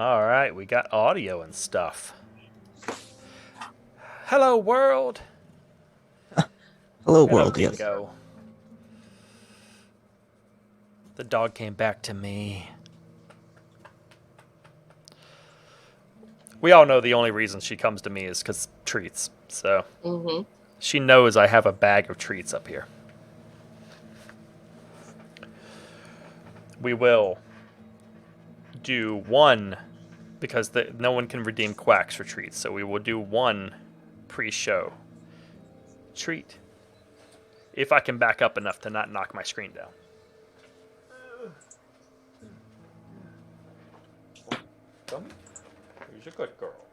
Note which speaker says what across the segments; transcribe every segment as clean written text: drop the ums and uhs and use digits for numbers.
Speaker 1: All right, we got audio and stuff. Hello, world.
Speaker 2: Hello, world.
Speaker 1: Dingo. Yes. The dog came back to me. We all know the only reason she comes to me is because treats. So she knows I have a bag of treats up here. We will do one, because no one can redeem quacks for treats, so we will do one pre-show treat. If I can back up enough to not knock my screen down. Come. Who's a good girl?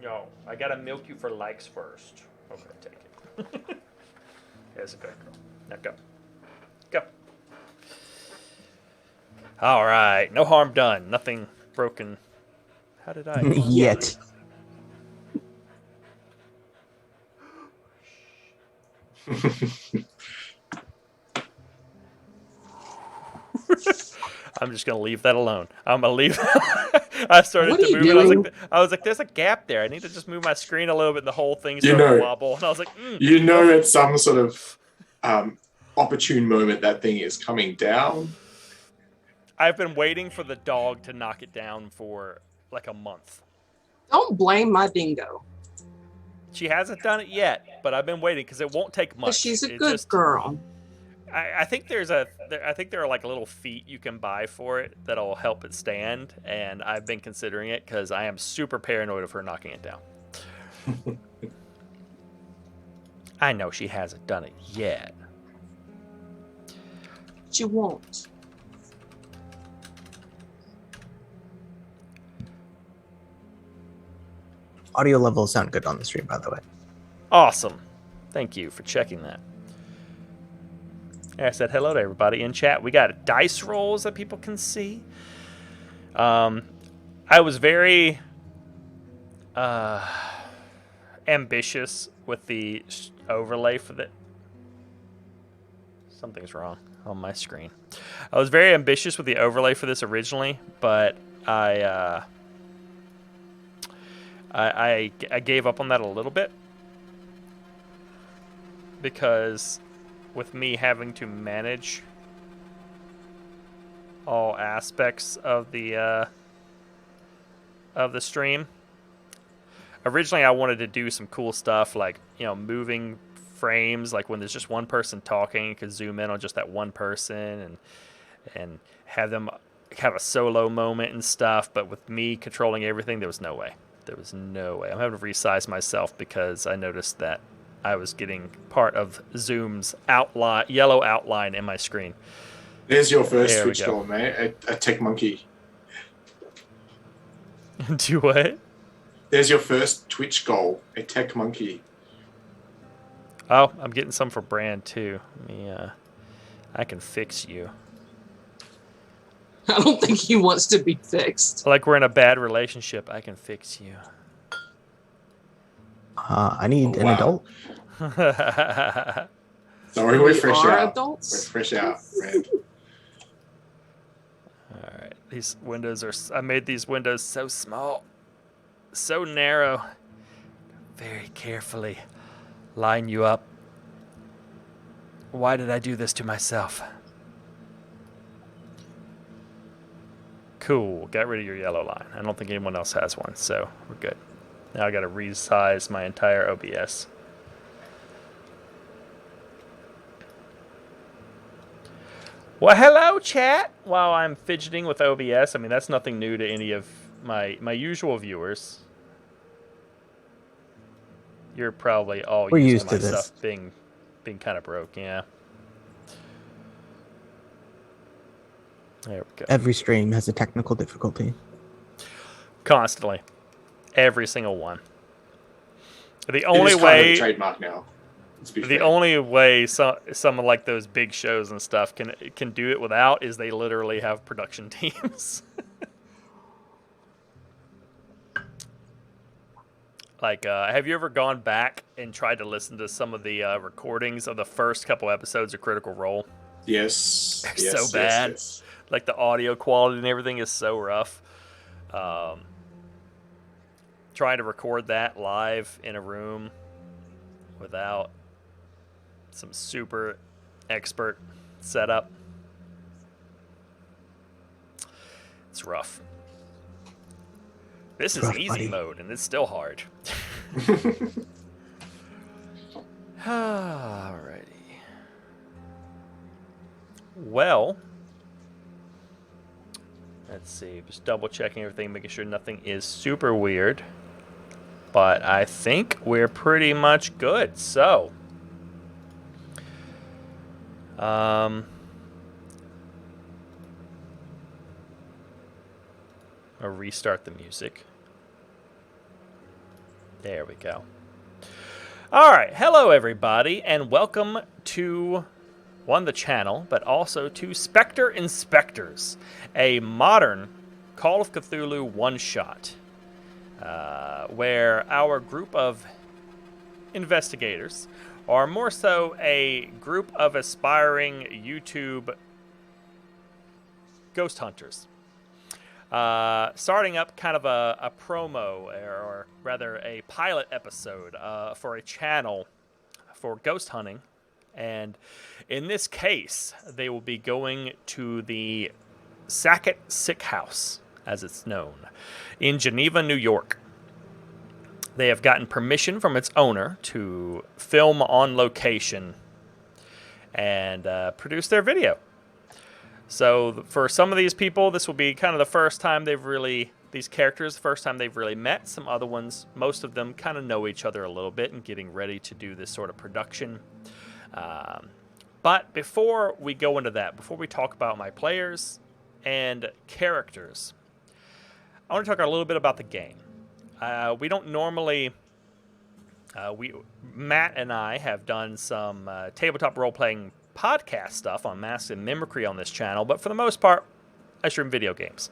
Speaker 1: No, I gotta milk you for likes first. Okay, take it. There's a good girl. Now go. Go. All right, no harm done. Nothing broken. How did I?
Speaker 2: Yet.
Speaker 1: I'm just gonna leave that alone. I'm gonna leave. I started to move it. I was like, "There's a gap there. I need to just move my screen a little bit." And the whole thing started to wobble, and I was like,
Speaker 3: at some sort of opportune moment that thing is coming down."
Speaker 1: I've been waiting for the dog to knock it down for like a month.
Speaker 4: Don't blame my dingo.
Speaker 1: She hasn't done it yet, but I've been waiting because it won't take much.
Speaker 4: She's a good girl.
Speaker 1: I think there are like little feet you can buy for it that'll help it stand, and I've been considering it because I am super paranoid of her knocking it down. I know she hasn't done it yet.
Speaker 4: She won't.
Speaker 2: Audio levels sound good on the stream, by the way.
Speaker 1: Awesome. Thank you for checking that. I said hello to everybody in chat. We got dice rolls that people can see. I was very ambitious with the overlay for the... Something's wrong on my screen. I was very ambitious with the overlay for this originally, but I gave up on that a little bit because with me having to manage all aspects of the stream. Originally, I wanted to do some cool stuff like, moving frames, like when there's just one person talking, you could zoom in on just that one person and have them have a solo moment and stuff. But with me controlling everything, there was no way. There was no way. I'm having to resize myself because I noticed that I was getting part of Zoom's outline, yellow outline in my screen.
Speaker 3: There's your first Twitch goal, mate. A tech monkey.
Speaker 1: Do what?
Speaker 3: There's your first Twitch goal. A tech monkey.
Speaker 1: Oh, I'm getting some for Brand too. I can fix you.
Speaker 4: I don't think he wants to be fixed.
Speaker 1: Like we're in a bad relationship. I can fix you.
Speaker 2: I need an adult.
Speaker 3: Sorry, we're fresh out.
Speaker 4: Adults?
Speaker 3: We're fresh out, friend.
Speaker 1: All right, these windows are... I made these windows so small, so narrow. Very carefully line you up. Why did I do this to myself? Cool, got rid of your yellow line. I don't think anyone else has one, so we're good. Now I gotta resize my entire OBS. Well, hello, chat. While I'm fidgeting with OBS, I mean, that's nothing new to any of my usual viewers. You're probably all used to my stuff being kind of broke, yeah. There we go.
Speaker 2: Every stream has a technical difficulty.
Speaker 1: Constantly. Every single one. The only way...
Speaker 3: Kind of a trademark now.
Speaker 1: The only way some of like those big shows and stuff can do it without is they literally have production teams. Like, have you ever gone back and tried to listen to some of the recordings of the first couple episodes of Critical Role?
Speaker 3: Yes.
Speaker 1: They're so bad. Yes. Like the audio quality and everything is so rough. Trying to record that live in a room without some super expert setup. It's rough. This
Speaker 2: It's
Speaker 1: is
Speaker 2: rough,
Speaker 1: easy
Speaker 2: buddy.
Speaker 1: mode, and it's still hard. Alrighty. Well, let's see. Just double checking everything, making sure nothing is super weird. But I think we're pretty much good. So, I'll restart the music. There we go. All right. Hello, everybody, and welcome to the channel, but also to Specter Inspectors, a modern Call of Cthulhu one-shot, where our group of investigators are more so a group of aspiring YouTube ghost hunters. Starting up kind of a promo, or rather a pilot episode for a channel for ghost hunting. And in this case, they will be going to the Sackett Sick House, as it's known, in Geneva, New York. They have gotten permission from its owner to film on location and produce their video. So for some of these people, this will be kind of the first time these characters, the first time they've really met. Some other ones, most of them kind of know each other a little bit and getting ready to do this sort of production. But before we go into that, before we talk about my players and characters, I want to talk a little bit about the game. We don't normally... Matt and I have done some tabletop role-playing podcast stuff on Masks and Mimicry on this channel, but for the most part, I stream video games.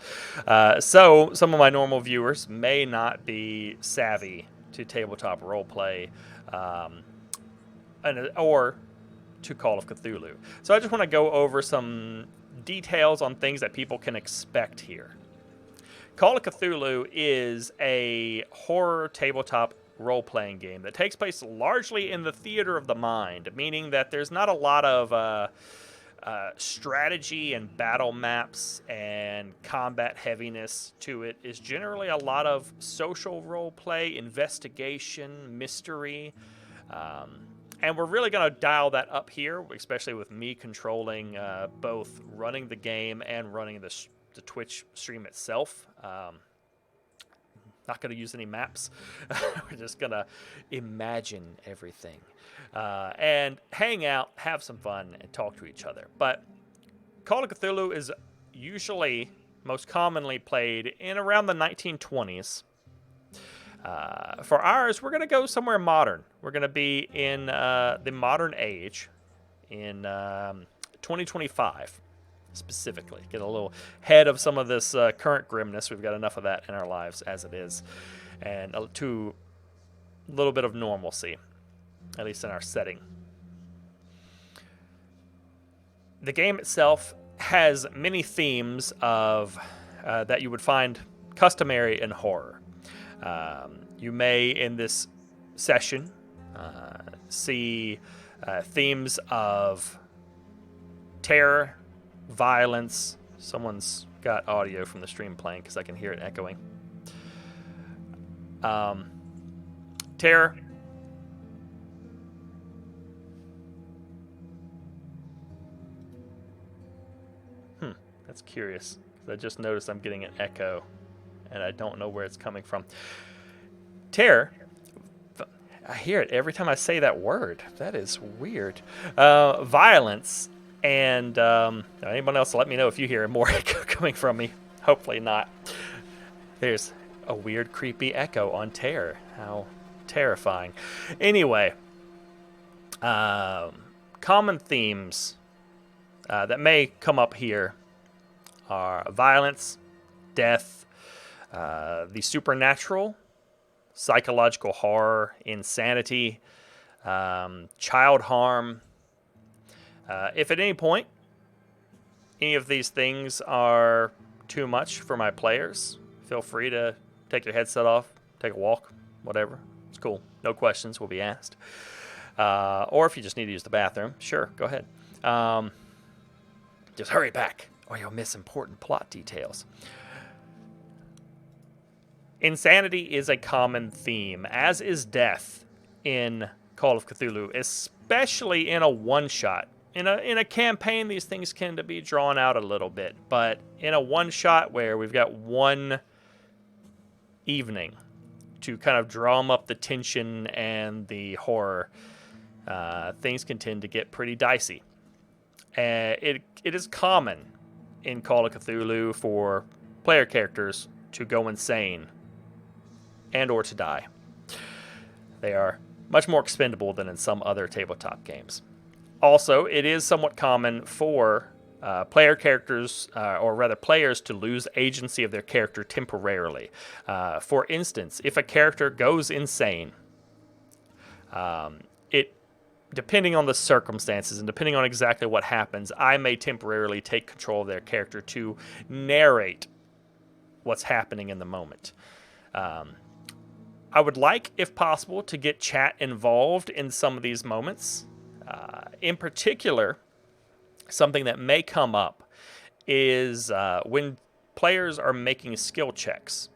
Speaker 1: So some of my normal viewers may not be savvy to tabletop roleplay or to Call of Cthulhu. So I just want to go over some details on things that people can expect here. Call of Cthulhu is a horror tabletop role-playing game that takes place largely in the theater of the mind, meaning that there's not a lot of strategy and battle maps and combat heaviness to it. It's generally a lot of social role-play, investigation, mystery, and we're really going to dial that up here, especially with me controlling both running the game and running the Twitch stream itself. Not going to use any maps. We're just going to imagine everything and hang out, have some fun, and talk to each other. But Call of Cthulhu is usually most commonly played in around the 1920s. For ours, we're going to go somewhere modern. We're going to be in the modern age in 2025. Specifically, get a little head of some of this current grimness. We've got enough of that in our lives as it is, and to a little bit of normalcy, at least in our setting. The game itself has many themes of that you would find customary in horror. You may, in this session, see themes of terror, violence. Someone's got audio from the stream playing because I can hear it echoing. Terror. That's curious, because I just noticed I'm getting an echo, and I don't know where it's coming from. Terror. I hear it every time I say that word. That is weird. Violence. And anyone else, let me know if you hear more echo coming from me. Hopefully not. There's a weird, creepy echo on terror. How terrifying. Anyway, common themes that may come up here are violence, death, the supernatural, psychological horror, insanity, child harm. If at any point any of these things are too much for my players, feel free to take your headset off, take a walk, whatever. It's cool. No questions will be asked. Or if you just need to use the bathroom, sure, go ahead. Just hurry back, or you'll miss important plot details. Insanity is a common theme, as is death in Call of Cthulhu, especially in a one-shot. In a campaign, these things tend to be drawn out a little bit, but in a one-shot where we've got one evening to kind of drum up the tension and the horror, things can tend to get pretty dicey. It is common in Call of Cthulhu for player characters to go insane and or to die. They are much more expendable than in some other tabletop games. Also, it is somewhat common for player characters, or rather players, to lose agency of their character temporarily. For instance, if a character goes insane, depending on the circumstances and depending on exactly what happens, I may temporarily take control of their character to narrate what's happening in the moment. I would like, if possible, to get chat involved in some of these moments. In particular, something that may come up is when players are making skill checks.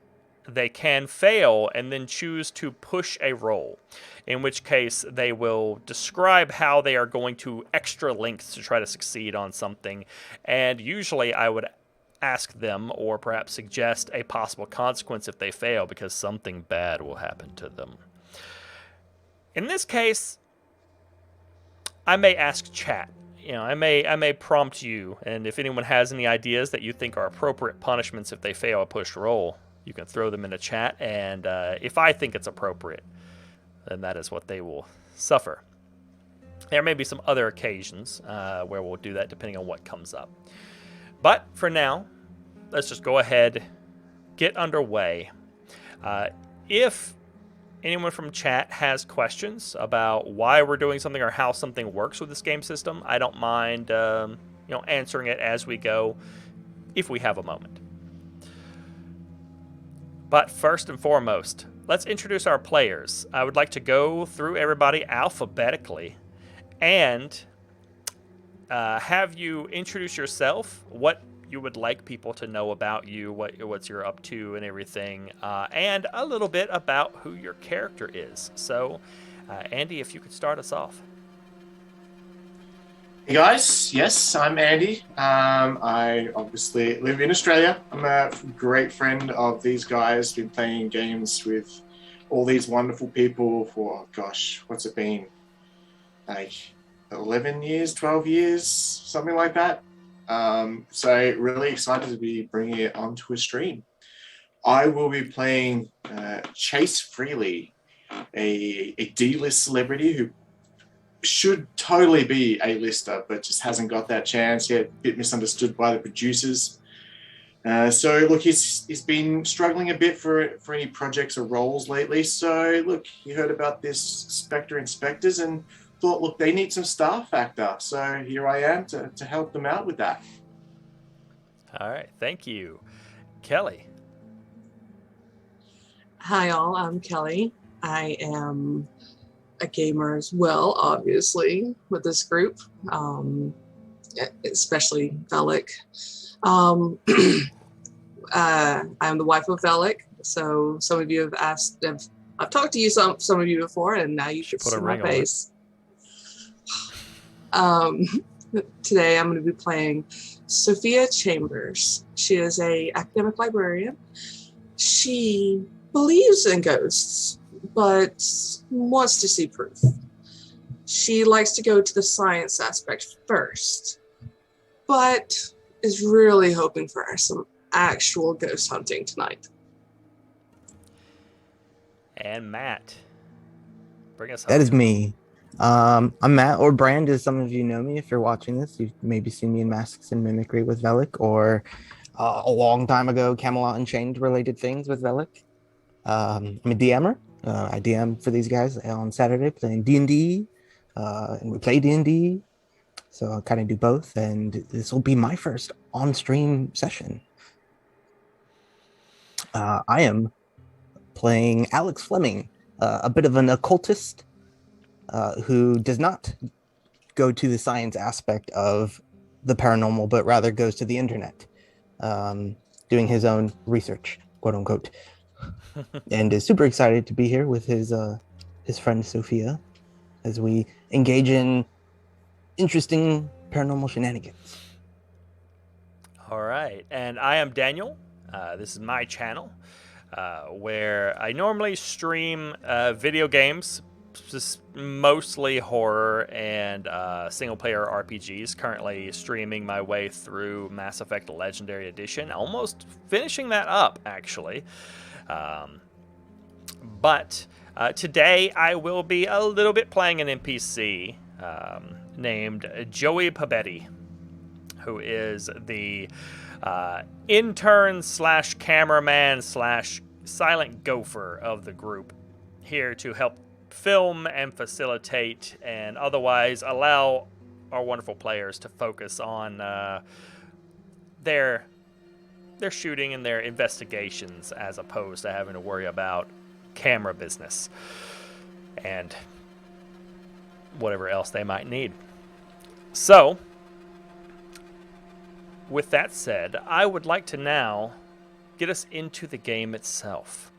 Speaker 1: They can fail and then choose to push a roll, in which case they will describe how they are going to extra lengths to try to succeed on something, and usually I would ask them or perhaps suggest a possible consequence if they fail, because something bad will happen to them. In this case, I may ask chat. I may prompt you, and if anyone has any ideas that you think are appropriate punishments if they fail a pushed roll, you can throw them in a chat, and if I think it's appropriate, then that is what they will suffer. There may be some other occasions where we'll do that depending on what comes up. But for now, let's just go ahead, get underway. If anyone from chat has questions about why we're doing something or how something works with this game system, I don't mind answering it as we go if we have a moment. But first and foremost, let's introduce our players. I would like to go through everybody alphabetically and have you introduce yourself, what you would like people to know about you, what you're up to and everything, and a little bit about who your character is. So, Andy, if you could start us off.
Speaker 3: Hey guys, yes, I'm Andy. I obviously live in Australia. I'm a great friend of these guys. Been playing games with all these wonderful people for, gosh, what's it been? Like 11 years, 12 years, something like that. So really excited to be bringing it onto a stream. I will be playing Chase Freely, a D-list celebrity who should totally be a lister, but just hasn't got that chance yet. A bit misunderstood by the producers. So look, he's been struggling a bit for any projects or roles lately. So look, he heard about this Specter Inspectors and thought, look, they need some staff actor. So here I am to help them out with that.
Speaker 1: All right, thank you. Kelly.
Speaker 4: Hi, all. I'm Kelly. I am a gamer as well, obviously, with this group, especially Velik. I'm the wife of Velik, so some of you have asked. I've talked to you some of you before, and now you should
Speaker 1: put
Speaker 4: see
Speaker 1: a
Speaker 4: my
Speaker 1: ring on
Speaker 4: face. Today, I'm going to be playing Sophia Chambers. She is a academic librarian. She believes in ghosts, but wants to see proof. She likes to go to the science aspect first, but is really hoping for some actual ghost hunting tonight.
Speaker 1: And Matt. Bring us home.
Speaker 2: That is me. I'm Matt, or Brand, as some of you know me. If you're watching this, you've maybe seen me in Masks and Mimicry with Velik, or a long time ago, Camelot Unchained related things with Velik. I'm a DMer. I DM for these guys on Saturday playing D&D, and we play D&D. So I kind of do both, and this will be my first on-stream session. I am playing Alex Flemming, a bit of an occultist who does not go to the science aspect of the paranormal, but rather goes to the internet, doing his own research, quote unquote, and is super excited to be here with his friend Sophia as we engage in interesting paranormal shenanigans.
Speaker 1: All right, and I am Daniel. This is my channel where I normally stream video games, just mostly horror and single-player RPGs. Currently streaming my way through Mass Effect Legendary Edition, almost finishing that up, actually. But today I will be a little bit playing an NPC named Joey Pabetti, who is the intern slash cameraman slash silent gopher of the group, here to help film and facilitate and otherwise allow our wonderful players to focus on their shooting and their investigations, as opposed to having to worry about camera business and whatever else they might need. So, with that said, I would like to now get us into the game itself.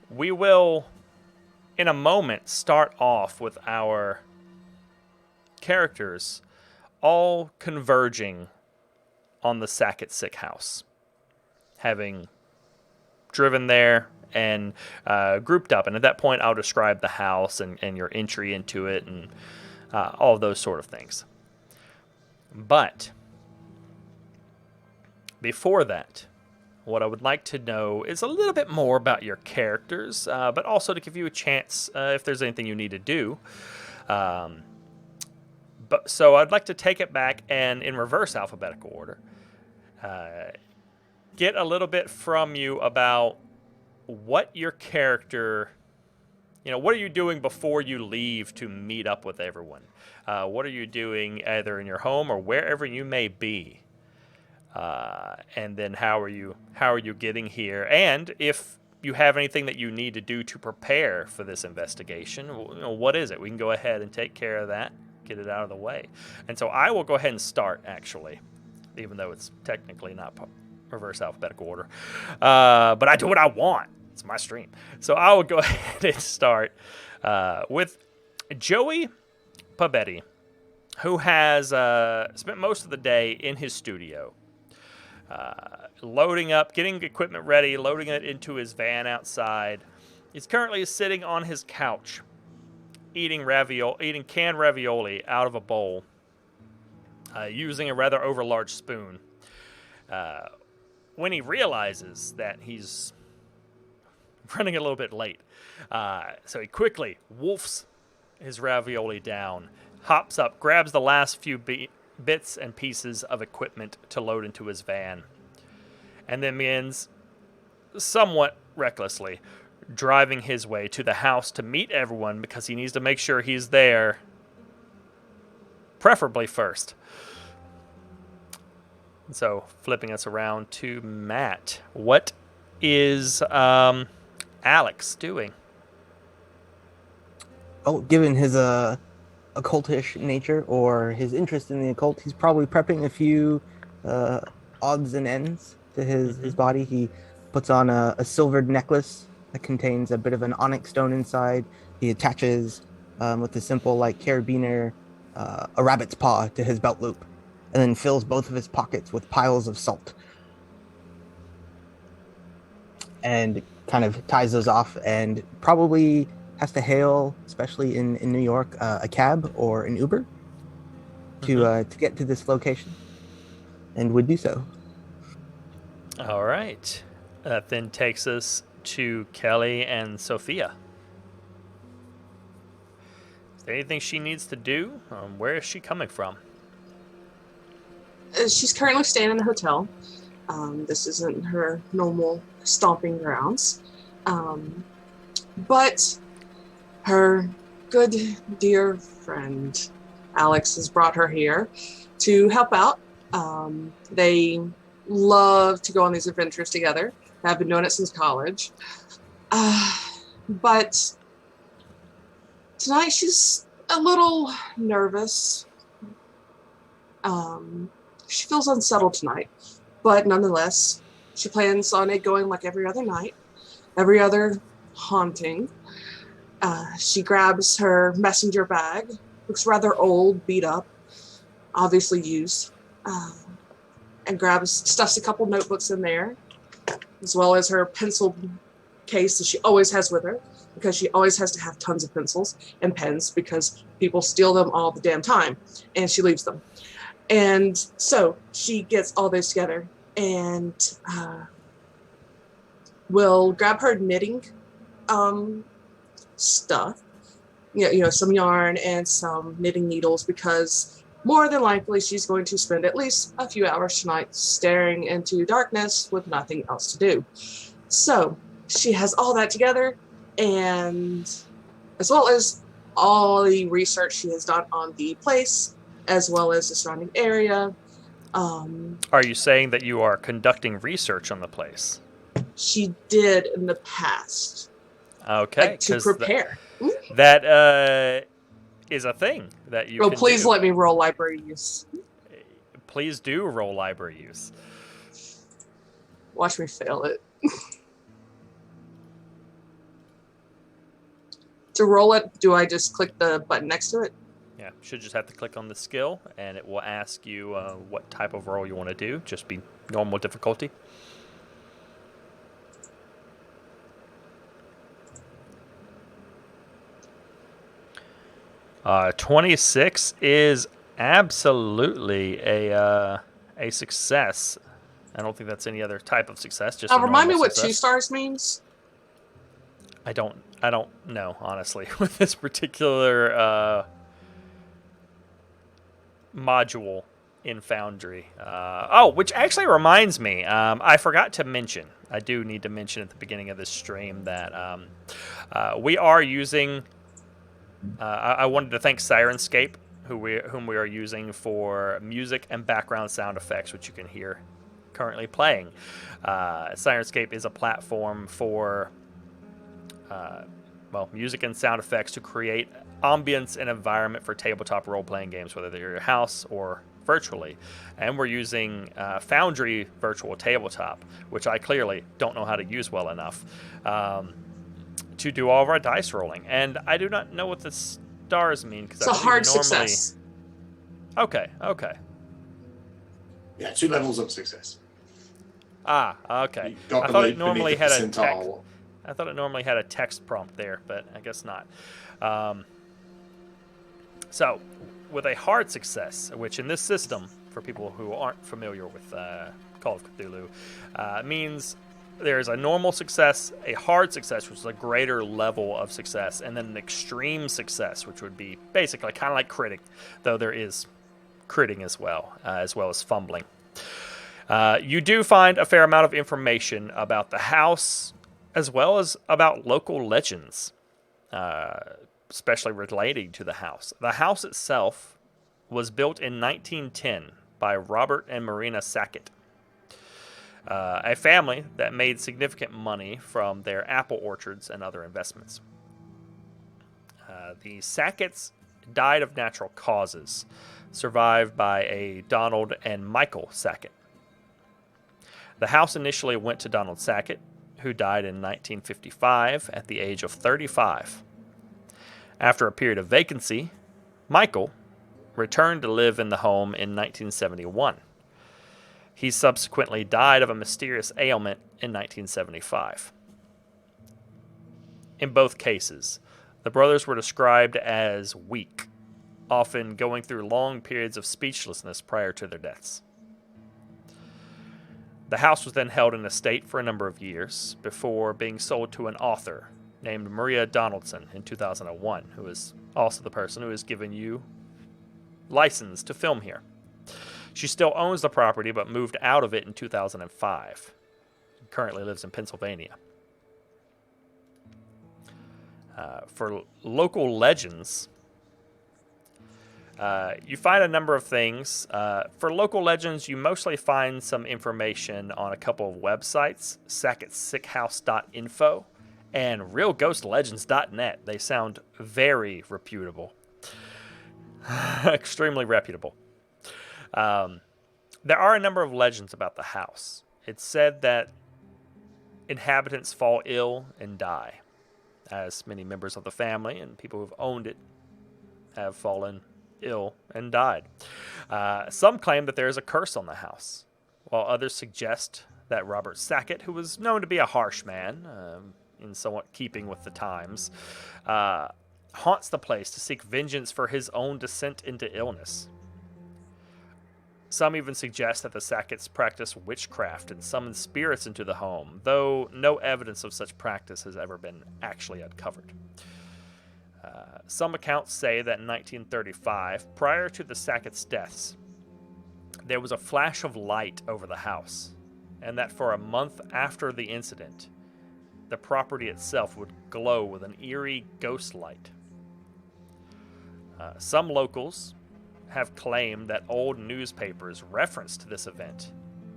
Speaker 1: We will, in a moment, start off with our characters all converging on the Sackett Sick House, having driven there and grouped up. And at that point, I'll describe the house and your entry into it and all of those sort of things. But before that, what I would like to know is a little bit more about your characters, but also to give you a chance if there's anything you need to do. So I'd like to take it back and in reverse alphabetical order, get a little bit from you about what your character, what are you doing before you leave to meet up with everyone? What are you doing either in your home or wherever you may be? And then how are you getting here? And if you have anything that you need to do to prepare for this investigation, what is it? We can go ahead and take care of that, get it out of the way. And so I will go ahead and start, actually, even though it's technically not reverse alphabetical order. But I do what I want. It's my stream. So I will go ahead and start with Joey Pabetti, who has spent most of the day in his studio, loading up, getting equipment ready, loading it into his van outside. He's currently sitting on his couch, eating canned ravioli out of a bowl, using a rather overlarge spoon. When he realizes that he's running a little bit late, so he quickly wolfs his ravioli down, hops up, grabs the last few bits and pieces of equipment to load into his van, and then begins, somewhat recklessly, driving his way to the house to meet everyone, because he needs to make sure he's there, preferably first. So, flipping us around to Matt, what is Alex doing?
Speaker 2: Oh, given his occultish nature or his interest in the occult, he's probably prepping a few odds and ends to his body. He puts on a silvered necklace that contains a bit of an onyx stone inside. He attaches with a simple carabiner a rabbit's paw to his belt loop, and then fills both of his pockets with piles of salt and kind of ties those off, and probably has to hail, especially in New York, a cab or an Uber to get to this location, and would do so.
Speaker 1: All right. That then takes us to Kelly and Sophia. Is there anything she needs to do? Where is she coming from?
Speaker 4: She's currently staying in a hotel. This isn't her normal stomping grounds. But her good, dear friend, Alex, has brought her here to help out. They love to go on these adventures together. Have been doing it since college. But tonight she's a little nervous. She feels unsettled tonight, but nonetheless, she plans on it going like every other night, every other haunting. She grabs her messenger bag, looks rather old, beat up, obviously used, and stuffs a couple notebooks in there, as well as her pencil case that she always has with her, because she always has to have tons of pencils and pens because people steal them all the damn time, and she leaves them. And so she gets all those together and will grab her knitting stuff, some yarn and some knitting needles, because more than likely she's going to spend at least a few hours tonight staring into darkness with nothing else to do. So she has all that together, and as well as all the research she has done on the place, as well as the surrounding area.
Speaker 1: Are you saying that you are conducting research on the place?
Speaker 4: She did in the past.
Speaker 1: Okay,
Speaker 4: like to prepare.
Speaker 1: That is a thing that you can
Speaker 4: please
Speaker 1: do.
Speaker 4: let me roll library use.
Speaker 1: Please do roll library use.
Speaker 4: Watch me fail it. To roll it, do I just click the button next to it?
Speaker 1: Yeah, should just have to click on the skill, and it will ask you what type of roll you want to do. Just be normal difficulty. Uh, 26 is absolutely a success. I don't think that's any other type of success. Just a
Speaker 4: remind me
Speaker 1: normal
Speaker 4: what
Speaker 1: success.
Speaker 4: 2 stars means.
Speaker 1: I don't know, honestly, with this particular module in Foundry. Which actually reminds me, I forgot to mention. I do need to mention at the beginning of this stream that we are using. I wanted to thank Syrinscape, whom we are using for music and background sound effects, which you can hear currently playing. Syrinscape is a platform for music and sound effects to create ambience and environment for tabletop role-playing games, whether they're your house or virtually. And we're using Foundry Virtual Tabletop, which I clearly don't know how to use well enough, to do all of our dice rolling. And I do not know what the stars mean, because
Speaker 4: It's a hard success.
Speaker 1: Okay.
Speaker 3: Yeah, 2 levels of success.
Speaker 1: Okay.
Speaker 3: I
Speaker 1: thought it normally had a text. I thought it normally had a text prompt there, but I guess not. So, with a hard success, which in this system, for people who aren't familiar with Call of Cthulhu, means there's a normal success, a hard success, which is a greater level of success, and then an extreme success, which would be basically kind of like critting, though there is critting as well as fumbling. You do find a fair amount of information about the house, as well as about local legends, especially relating to the house. The house itself was built in 1910 by Robert and Marina Sackett, a family that made significant money from their apple orchards and other investments. The Sacketts died of natural causes, survived by a Donald and Michael Sackett. The house initially went to Donald Sackett, who died in 1955 at the age of 35. After a period of vacancy, Michael returned to live in the home in 1971. He subsequently died of a mysterious ailment in 1975. In both cases, the brothers were described as weak, often going through long periods of speechlessness prior to their deaths. The house was then held in estate for a number of years before being sold to an author named Maria Donaldson in 2001, who is also the person who has given you license to film here. She still owns the property but moved out of it in 2005. She currently lives in Pennsylvania. For local legends, You find a number of things. For local legends, you mostly find some information on a couple of websites, SackettSickHouse.info and RealGhostLegends.net. They sound very reputable. Extremely reputable. There are a number of legends about the house. It's said that inhabitants fall ill and die, as many members of the family and people who've owned it have fallen ill and died. Some claim that there is a curse on the house, while others suggest that Robert Sackett, who was known to be a harsh man, in somewhat keeping with the times, haunts the place to seek vengeance for his own descent into illness. Some even suggest that the Sacketts practice witchcraft and summon spirits into the home, though no evidence of such practice has ever been actually uncovered. Some accounts say that in 1935, prior to the Sackett's deaths, there was a flash of light over the house, and that for a month after the incident, the property itself would glow with an eerie ghost light. Some locals have claimed that old newspapers referenced this event,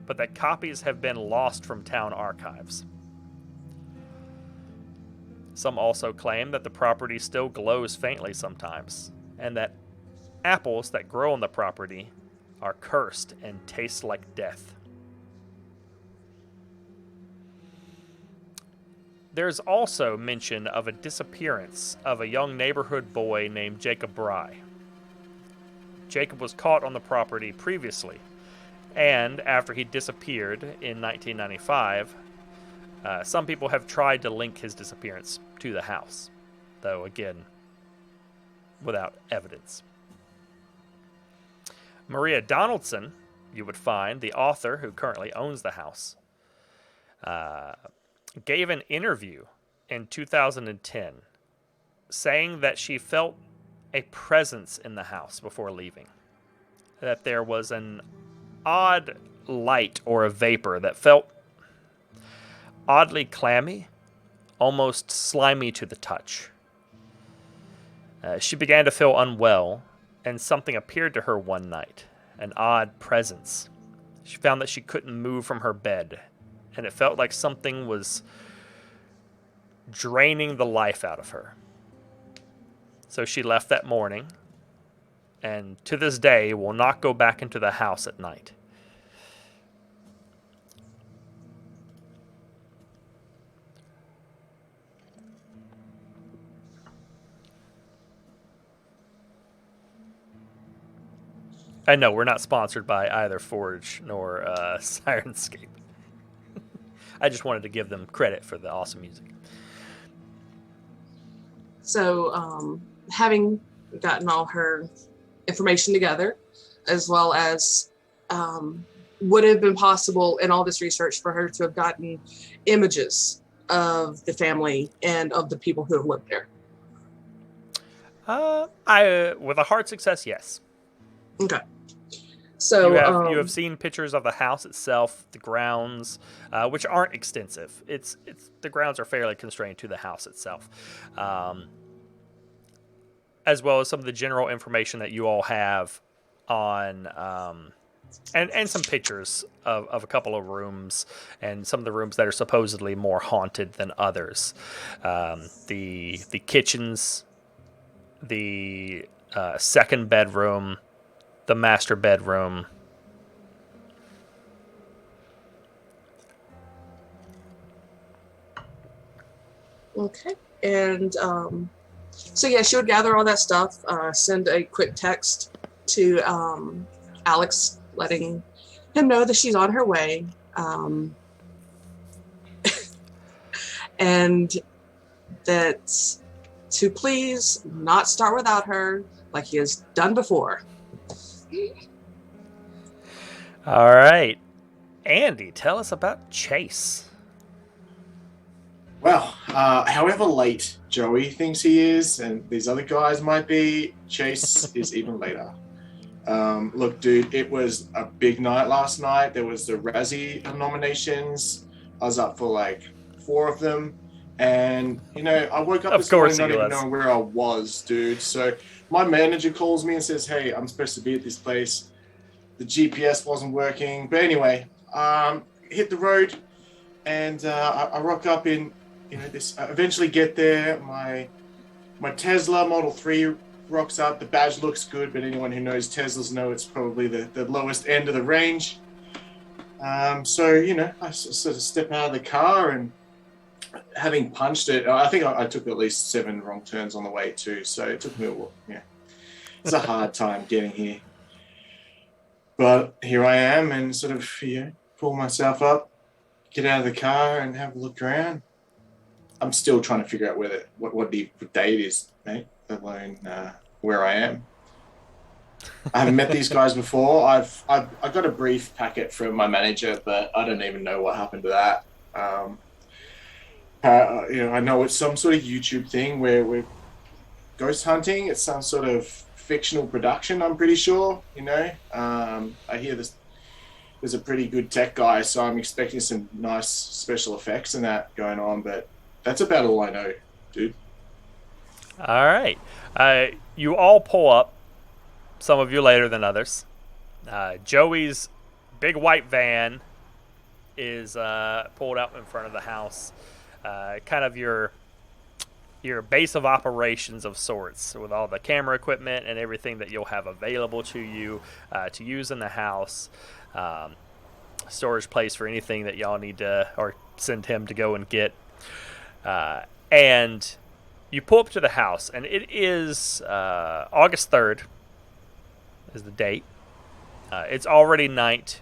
Speaker 1: but that copies have been lost from town archives. Some also claim that the property still glows faintly sometimes, and that apples that grow on the property are cursed and taste like death. There's also mention of a disappearance of a young neighborhood boy named Jacob Bry. Jacob was caught on the property previously, and after he disappeared in 1995, some people have tried to link his disappearance to the house, though again, without evidence. Maria Donaldson, you would find, the author who currently owns the house, gave an interview in 2010 saying that she felt a presence in the house before leaving. That there was an odd light or a vapor that felt oddly clammy, almost slimy to the touch. She began to feel unwell, and something appeared to her one night, an odd presence. She found that she couldn't move from her bed, and it felt like something was draining the life out of her. So she left that morning, and to this day will not go back into the house at night. I know we're not sponsored by either Forge nor Syrinscape. I just wanted to give them credit for the awesome music.
Speaker 4: So, having gotten all her information together, as well as would it have been possible in all this research for her to have gotten images of the family and of the people who have lived there?
Speaker 1: With a hard success, yes.
Speaker 4: Okay. So
Speaker 1: you have seen pictures of the house itself, the grounds, which aren't extensive. It's the grounds are fairly constrained to the house itself, as well as some of the general information that you all have on, and some pictures of a couple of rooms and some of the rooms that are supposedly more haunted than others. The kitchens, the second bedroom, the master bedroom.
Speaker 4: Okay. And so yeah, she would gather all that stuff, send a quick text to Alex, letting him know that she's on her way, and that to please not start without her like he has done before.
Speaker 1: All right. Andy, tell us about Chase.
Speaker 3: Well, however late Joey thinks he is, and these other guys might be, Chase is even later. Look, dude, it was a big night last night. There was the Razzie nominations. I was up for like 4 of them, And, I woke up
Speaker 1: Of
Speaker 3: this morning
Speaker 1: course
Speaker 3: not
Speaker 1: he
Speaker 3: even
Speaker 1: was.
Speaker 3: knowing where I was, dude. So my manager calls me and says, hey, I'm supposed to be at this place. The GPS wasn't working. But anyway, hit the road and I rock up in, this. I eventually get there. My Tesla Model 3 rocks up. The badge looks good, but anyone who knows Teslas know it's probably the lowest end of the range. So, I sort of step out of the car and having punched it, I think I took at least 7 wrong turns on the way too. So it took me a while. Yeah, it's a hard time getting here. But here I am and sort of, pull myself up, get out of the car and have a look around. I'm still trying to figure out what day it is, mate, let alone where I am. I haven't met these guys before. I've got a brief packet from my manager, but I don't even know what happened to that. I know it's some sort of YouTube thing where we're ghost hunting. It's some sort of fictional production, I'm pretty sure. I hear there's a pretty good tech guy, so I'm expecting some nice special effects and that going on, but that's about all I know, dude.
Speaker 1: All right. You all pull up, some of you later than others. Joey's big white van is pulled out in front of the house. Kind of your base of operations of sorts, with all the camera equipment and everything that you'll have available to you to use in the house. Storage place for anything that y'all need to, or send him to go and get. And you pull up to the house, and it is August 3rd is the date. It's already night.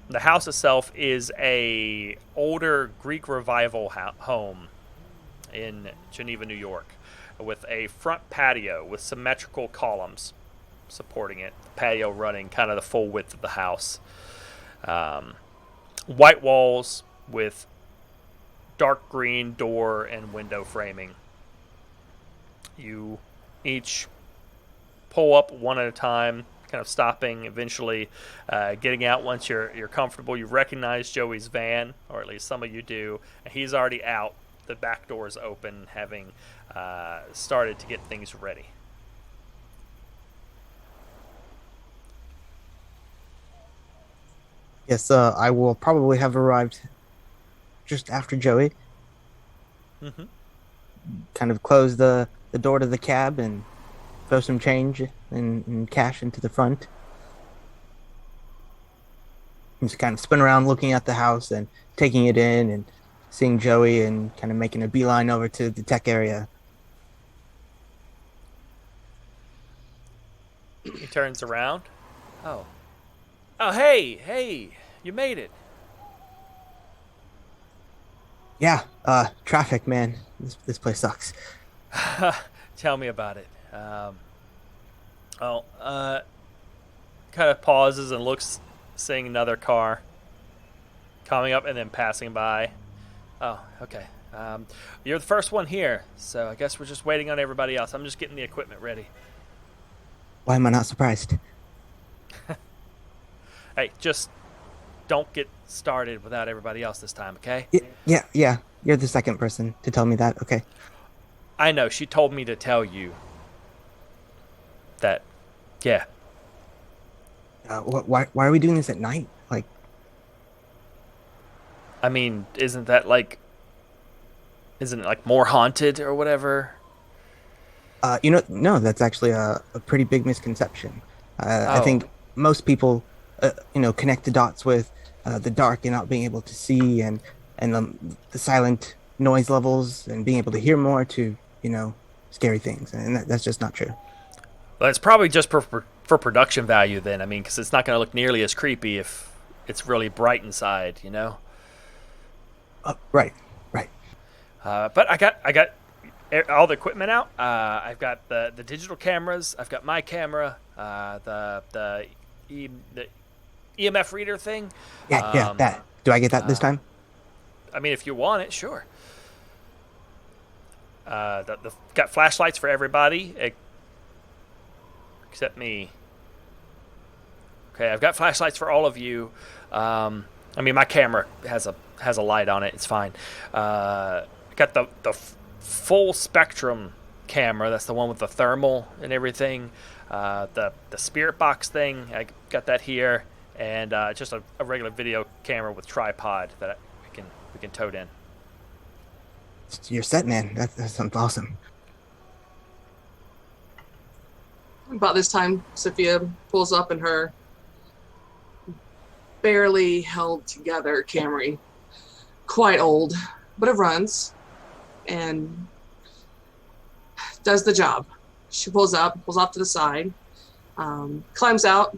Speaker 1: The house itself is a older Greek revival home in Geneva, New York, with a front patio with symmetrical columns supporting it. The patio running kind of the full width of the house. White walls with dark green door and window framing. You each pull up one at a time, kind of stopping, eventually getting out once you're comfortable. You recognize Joey's van, or at least some of you do, and he's already out. The back door is open, having started to get things ready.
Speaker 2: Yes, I will probably have arrived just after Joey.
Speaker 1: Mm-hmm.
Speaker 2: Kind of close the door to the cab and throw some change and cash into the front. Just kind of spin around looking at the house and taking it in and seeing Joey and kind of making a beeline over to the tech area.
Speaker 1: He turns around. Oh, hey, you made it.
Speaker 2: Yeah, traffic, man. This place sucks.
Speaker 1: Tell me about it. Kind of pauses and looks, seeing another car coming up and then passing by. Oh, okay. You're the first one here, so I guess we're just waiting on everybody else. I'm just getting the equipment ready.
Speaker 2: Why am I not surprised?
Speaker 1: Hey, just don't get started without everybody else this time, okay?
Speaker 2: Yeah. You're the second person to tell me that. Okay.
Speaker 1: I know. She told me to tell you that. Yeah.
Speaker 2: Why are we doing this at night? Like,
Speaker 1: I mean, isn't it like more haunted or whatever?
Speaker 2: no, that's actually a pretty big misconception. I think most people, connect the dots with the dark and not being able to see and the silent noise levels and being able to hear more to, scary things. And that's just not true.
Speaker 1: Well, it's probably just for production value then. I mean, because it's not going to look nearly as creepy if it's really bright inside,
Speaker 2: Right.
Speaker 1: But I got all the equipment out. I've got the digital cameras. I've got my camera. The EMF reader thing.
Speaker 2: Yeah, that. Do I get that this time?
Speaker 1: I mean, if you want it, sure. Got flashlights for everybody except me. Okay, I've got flashlights for all of you. I mean, my camera has a light on it. It's fine. Got the full spectrum camera. That's the one with the thermal and everything. The spirit box thing. I got that here, and just a regular video camera with tripod that we can tote in.
Speaker 2: You're set, man. That sounds awesome.
Speaker 4: About this time, Sophia pulls up in her barely held together Camry. Quite old, but it runs and does the job. She pulls off to the side, climbs out,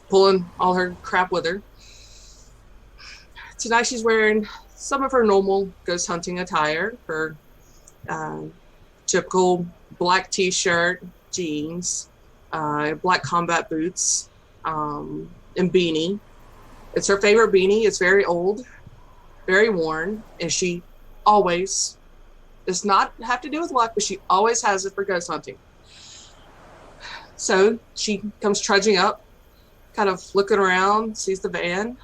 Speaker 4: pulling all her crap with her. Tonight she's wearing some of her normal ghost hunting attire, her typical black t-shirt, jeans, black combat boots, and beanie. It's her favorite beanie. It's very old, very worn, and she always, does not have to do with luck, but she always has it for ghost hunting. So she comes trudging up, kind of looking around, sees the van.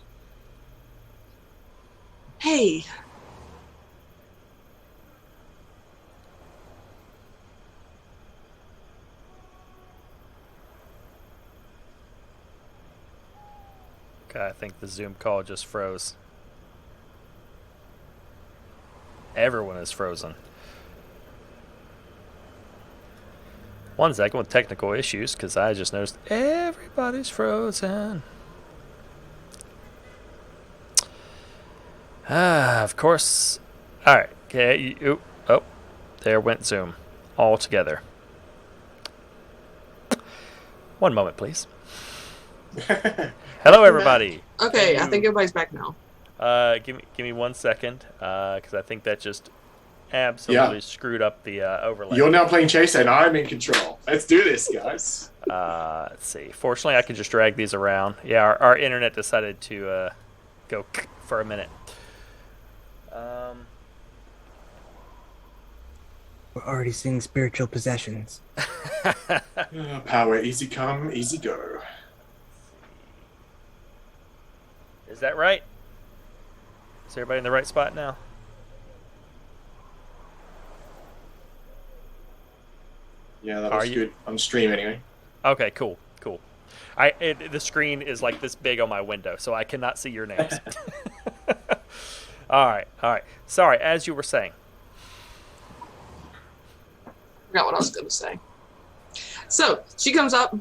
Speaker 4: Hey.
Speaker 1: Okay, I think the Zoom call just froze. Everyone is frozen. 1 second with technical issues, because I just noticed everybody's frozen. Of course. Alright, okay. Oh, there went Zoom. All together. 1 moment, please. Hello, everybody.
Speaker 4: Okay, I think everybody's back now.
Speaker 1: Give me 1 second, because I think that just absolutely screwed up the overlay.
Speaker 3: You're now playing Chase, and I'm in control. Let's do this, guys.
Speaker 1: Let's see. Fortunately, I can just drag these around. Yeah, our internet decided to go for a minute.
Speaker 2: We're already seeing spiritual possessions.
Speaker 3: Power, easy come, easy go.
Speaker 1: Is that right? Is everybody in the right spot now?
Speaker 3: Yeah, that was good. On stream anyway.
Speaker 1: Okay, cool. The screen is like this big on my window, so I cannot see your names. All right. Sorry, as you were saying.
Speaker 4: Forgot what I was going to say. So she comes up,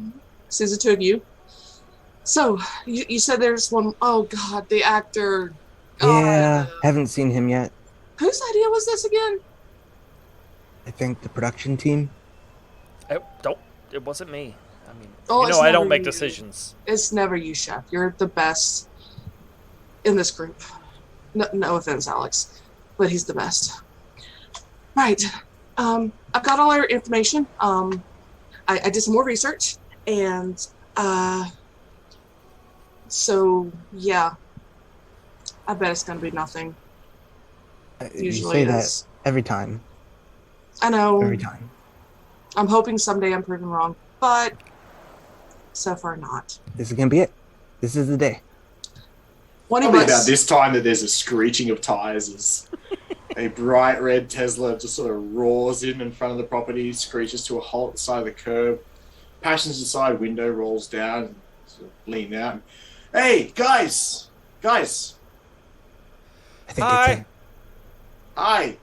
Speaker 4: sees the two of you. So you said there's one, oh God, the actor.
Speaker 2: Yeah, haven't seen him yet.
Speaker 4: Whose idea was this again?
Speaker 2: I think the production team.
Speaker 1: It wasn't me. I mean, I don't make decisions.
Speaker 4: It's never you, Chef. You're the best in this group. No offense, Alex, but he's the best. Right. I've got all our information. I did some more research, and so yeah, I bet it's gonna be nothing.
Speaker 2: You say that every time.
Speaker 4: I know.
Speaker 2: Every time.
Speaker 4: I'm hoping someday I'm proven wrong, but so far not.
Speaker 2: This is gonna be it. This is the day.
Speaker 3: Probably about this time that there's a screeching of tires as a bright red Tesla just sort of roars in front of the property, screeches to a halt at the side of the curb. Passenger side window rolls down and sort of lean out. Hey, guys!
Speaker 2: I think it's him.
Speaker 3: Hi.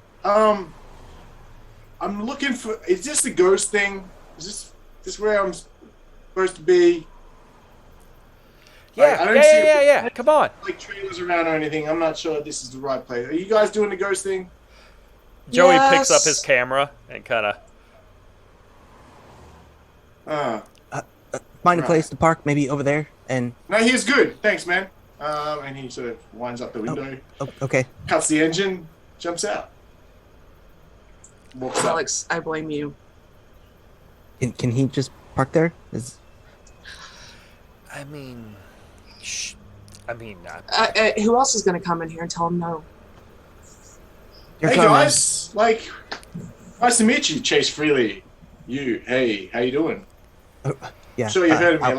Speaker 3: I'm looking for... Is this the ghost thing? Is this where I'm supposed to be?
Speaker 1: Yeah,
Speaker 3: I don't see
Speaker 1: yeah. Come on.
Speaker 3: Like trailers around or anything. I'm not sure this is the right place. Are you guys doing the ghost thing?
Speaker 1: Joey picks up his camera and kind
Speaker 3: of...
Speaker 2: Find a place to park, maybe over there, and...
Speaker 3: No, he's good. Thanks, man. And he sort of winds up the window.
Speaker 2: Okay.
Speaker 3: Cuts the engine, jumps out. Walks
Speaker 4: Alex, I blame you.
Speaker 2: Can he just park there?
Speaker 1: I mean...
Speaker 4: Who else is going to come in here and tell him no?
Speaker 3: Hey guys, nice to meet you, Chase Freely. Hey, how you doing?
Speaker 2: Yeah.
Speaker 3: I'm sure you've heard of me.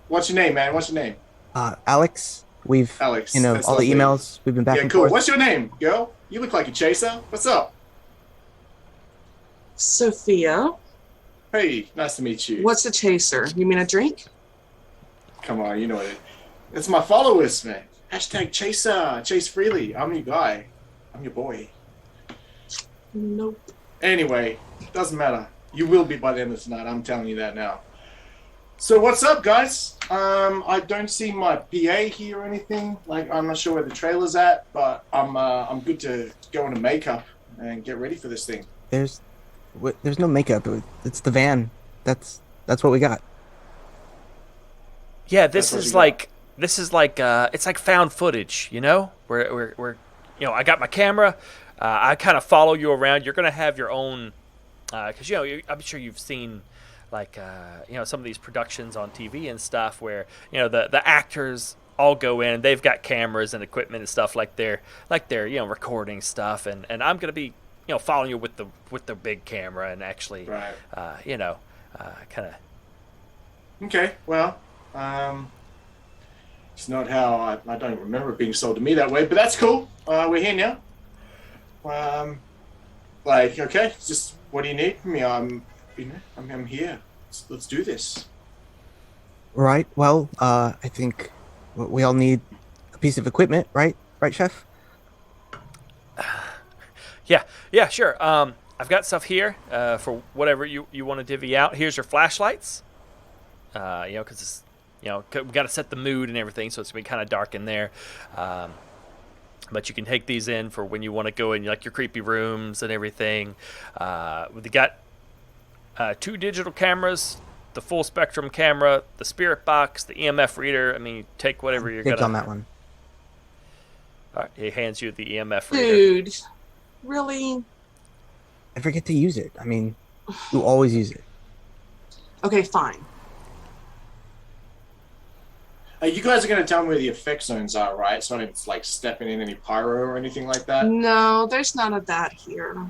Speaker 3: What's your name, man? What's your name?
Speaker 2: Alex. We've,
Speaker 3: Alex,
Speaker 2: you know,
Speaker 3: that's
Speaker 2: all the
Speaker 3: lovely.
Speaker 2: emails we've been back
Speaker 3: Yeah,
Speaker 2: and
Speaker 3: cool.
Speaker 2: forth.
Speaker 3: What's your name, girl? You look like a chaser. What's up?
Speaker 4: Sophia.
Speaker 3: Hey, nice to meet you.
Speaker 4: What's a chaser? You mean a drink?
Speaker 3: Come on, you know it. It's my followers, man. Hashtag chaser. Chase freely. I'm your guy. I'm your boy.
Speaker 4: Nope.
Speaker 3: Anyway, doesn't matter. You will be by the end of tonight. I'm telling you that now. So what's up, guys? I don't see my PA here or anything. Like, I'm not sure where the trailer's at, but I'm good to go into makeup and get ready for this thing.
Speaker 2: There's no makeup. It's the van. That's what we got.
Speaker 1: Yeah,
Speaker 3: That's what you got.
Speaker 1: this is like it's like found footage, you know? Where you know, I got my camera. I kind of follow you around. You're gonna have your own, because I'm sure you've seen like you know, some of these productions on TV and stuff where, you know, the actors all go in. They've got cameras and equipment and stuff like they're you know, recording stuff, and I'm gonna be, you know, following you with the big camera and actually
Speaker 3: Right.
Speaker 1: you know, kind of.
Speaker 3: Okay, well, it's not how I don't remember it being sold to me that way, but that's cool. We're here now. Okay, it's just what do you need from me? I'm here. Let's do this.
Speaker 2: Right. Well, I think we all need a piece of equipment, right? Right, chef?
Speaker 1: Yeah, sure. I've got stuff here for whatever you want to divvy out. Here's your flashlights. You know, because it's, you know, we got to set the mood and everything, so it's gonna be kind of dark in there. But you can take these in for when you want to go in, like your creepy rooms and everything. We got 2 digital cameras, the full spectrum camera, the spirit box, the EMF reader. I mean, you take whatever you're
Speaker 2: Dibs
Speaker 1: gonna.
Speaker 2: on that one.
Speaker 1: All right, he hands you the EMF reader.
Speaker 4: Dude. Really?
Speaker 2: I forget to use it. I mean, you always use it.
Speaker 4: Okay, fine.
Speaker 3: You guys are going to tell me where the effect zones are, right? So I don't like stepping in any pyro or anything like that.
Speaker 4: No, there's none of that here.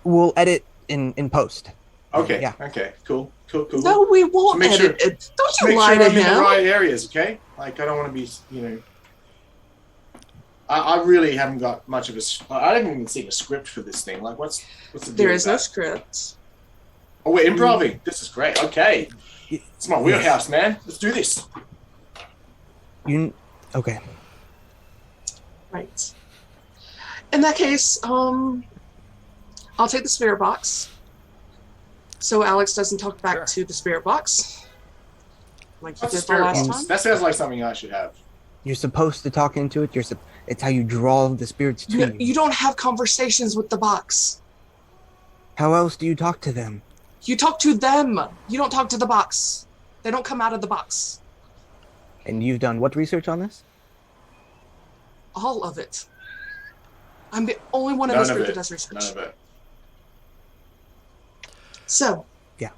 Speaker 2: We'll edit in post.
Speaker 3: Okay.
Speaker 2: Yeah.
Speaker 3: Okay. Cool.
Speaker 4: No, we won't
Speaker 3: make sure-
Speaker 4: edit it. Don't you
Speaker 3: Make
Speaker 4: lie
Speaker 3: sure
Speaker 4: to
Speaker 3: I'm in the
Speaker 4: him.
Speaker 3: right areas, okay? Like I don't want to be, you know. I really haven't got much of a. I haven't even seen a script for this thing. Like, what's the deal?
Speaker 4: There
Speaker 3: with
Speaker 4: is no
Speaker 3: that?
Speaker 4: script.
Speaker 3: Oh, we're improving. This is great. Okay, it's my wheelhouse, man. Let's do this.
Speaker 2: Okay.
Speaker 4: Right. In that case, I'll take the spirit box. So Alex doesn't talk back
Speaker 1: Sure.
Speaker 4: to the spirit box. Like you
Speaker 3: What's a
Speaker 4: did the
Speaker 3: spirit
Speaker 4: last
Speaker 3: box?
Speaker 4: time.
Speaker 3: That sounds like something I should have.
Speaker 2: You're supposed to talk into it. It's how you draw the spirits to
Speaker 4: No,
Speaker 2: you.
Speaker 4: you don't have conversations with the box.
Speaker 2: How else do you talk to them?
Speaker 4: You talk to them. You don't talk to the box. They don't come out of the box.
Speaker 2: And you've done what research on this?
Speaker 4: All of it. I'm the only one in
Speaker 3: None
Speaker 4: this
Speaker 3: of
Speaker 4: group
Speaker 3: it.
Speaker 4: that does research.
Speaker 3: None of it.
Speaker 4: So.
Speaker 2: Yeah.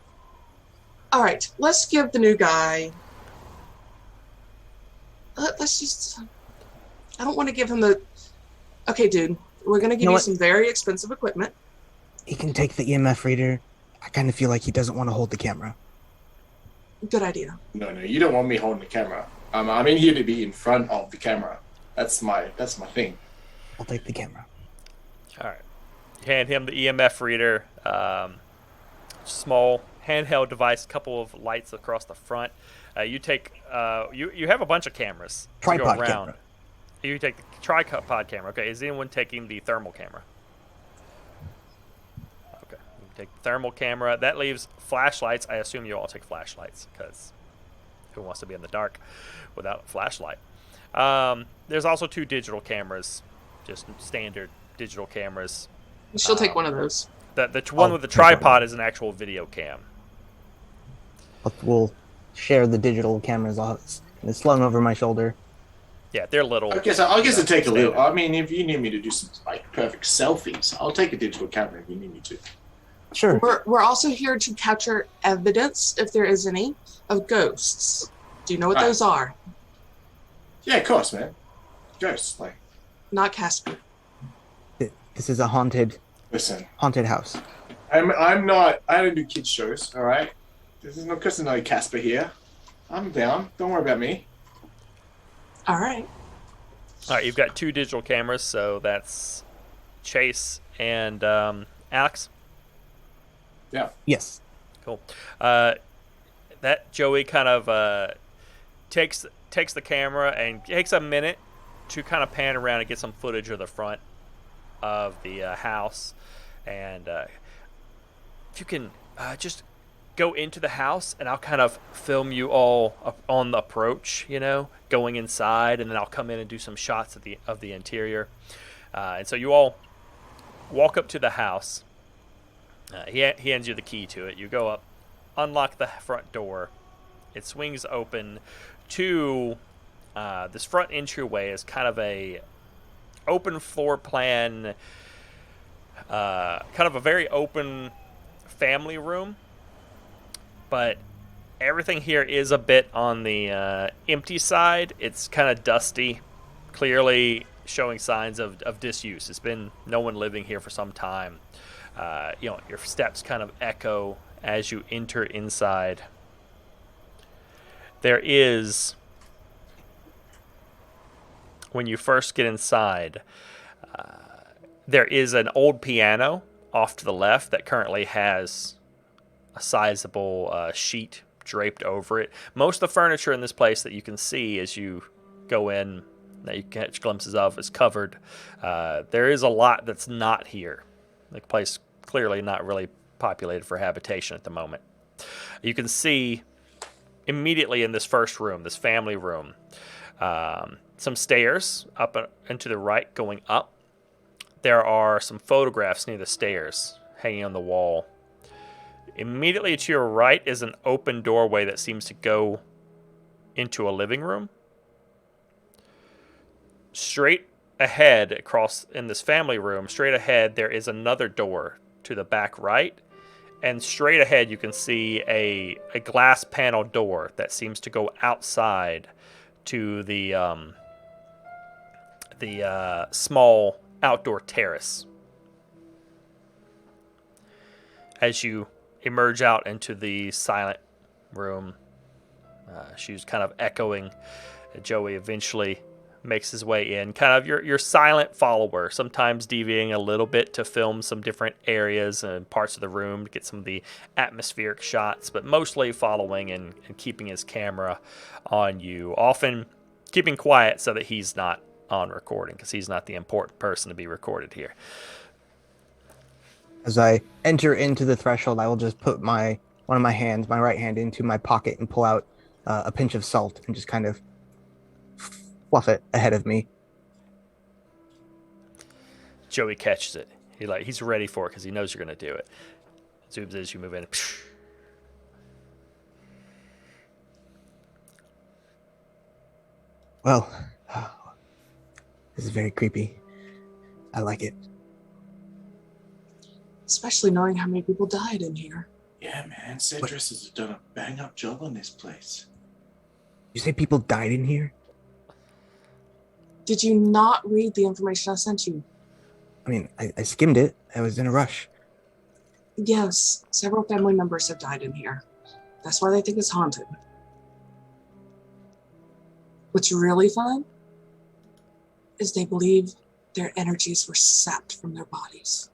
Speaker 4: All right. Let's give the new guy. Let's just. I don't want to give him the. Okay, dude. We're gonna give you
Speaker 2: what?
Speaker 4: some very expensive equipment.
Speaker 2: He can take the EMF reader. I kind of feel like he doesn't want to hold the camera.
Speaker 4: Good idea.
Speaker 3: No, you don't want me holding the camera. I'm in here to be in front of the camera. That's my thing.
Speaker 2: I'll take the camera.
Speaker 1: All right. You hand him the EMF reader, small handheld device, couple of lights across the front. You take you have a bunch of cameras to go
Speaker 2: Tripod
Speaker 1: around.
Speaker 2: camera.
Speaker 1: You take the tripod camera. Okay. Is anyone taking the thermal camera? Okay. You take the thermal camera. That leaves flashlights. I assume you all take flashlights because who wants to be in the dark without a flashlight? There's also 2 digital cameras, just standard digital cameras.
Speaker 4: She'll take one of those.
Speaker 1: The one with the
Speaker 2: take one.
Speaker 1: tripod is an actual video cam.
Speaker 2: We'll share the digital cameras. It's slung over my shoulder.
Speaker 1: Yeah, they're little.
Speaker 3: I guess I'll take a little.
Speaker 1: standard.
Speaker 3: I mean, if you need me to do some like perfect selfies, I'll take a digital camera if you need me to.
Speaker 2: Sure.
Speaker 4: We're also here to capture evidence, if there is any, of ghosts. Do you know what
Speaker 3: Right.
Speaker 4: those are?
Speaker 3: Yeah, of course, man. Ghosts, like,
Speaker 4: Not Casper.
Speaker 2: This is a haunted
Speaker 3: listen.
Speaker 2: house.
Speaker 3: I'm not. I don't do kids shows. All right. This is no Casper here. I'm down. Don't worry about me.
Speaker 4: All right.
Speaker 1: All right, you've got 2 digital cameras, so that's Chase and Alex.
Speaker 3: Yeah.
Speaker 2: Yes.
Speaker 1: Cool. Uh, that Joey kind of takes the camera and takes a minute to kind of pan around and get some footage of the front of the house, and if you can just go into the house, and I'll kind of film you all up on the approach, going inside, and then I'll come in and do some shots of the interior. And so you all walk up to the house. He hands you the key to it. You go up, unlock the front door. It swings open to this front entryway is kind of a open floor plan, kind of a very open family room, but everything here is a bit on the empty side. It's kind of dusty, clearly showing signs of disuse. It's been no one living here for some time. Your steps kind of echo as you enter inside. There is, when you first get inside, there is an old piano off to the left that currently has a sizable sheet draped over it. Most of the furniture in this place that you can see as you go in, that you catch glimpses of, is covered. There is a lot that's not here. The place clearly not really populated for habitation at the moment. You can see immediately in this first room, this family room, some stairs up and to the right going up. There are some photographs near the stairs hanging on the wall. Immediately to your right is an open doorway that seems to go into a living room. Straight ahead, across in this family room, straight ahead, there is another door to the back right. And straight ahead, you can see a glass panel door that seems to go outside to the small outdoor terrace. As you emerge out into the silent room, she's kind of echoing. Joey eventually makes his way in, kind of your silent follower, sometimes deviating a little bit to film some different areas and parts of the room to get some of the atmospheric shots, but mostly following and keeping his camera on you, often keeping quiet so that he's not on recording, because he's not the important person to be recorded here.
Speaker 2: As I enter into the threshold, I will just put my right hand, into my pocket and pull out a pinch of salt and just kind of fluff it ahead of me.
Speaker 1: Joey catches it. He's ready for it because he knows you're going to do it. Zooms as you move in.
Speaker 2: Well, this is very creepy. I like it.
Speaker 4: Especially knowing how many people died in here.
Speaker 3: Yeah, man. Citrus has done a bang-up job on this place.
Speaker 2: You say people died in here?
Speaker 4: Did you not read the information I sent you?
Speaker 2: I mean, I skimmed it. I was in a rush.
Speaker 4: Yes, several family members have died in here. That's why they think it's haunted. What's really fun is they believe their energies were sapped from their bodies.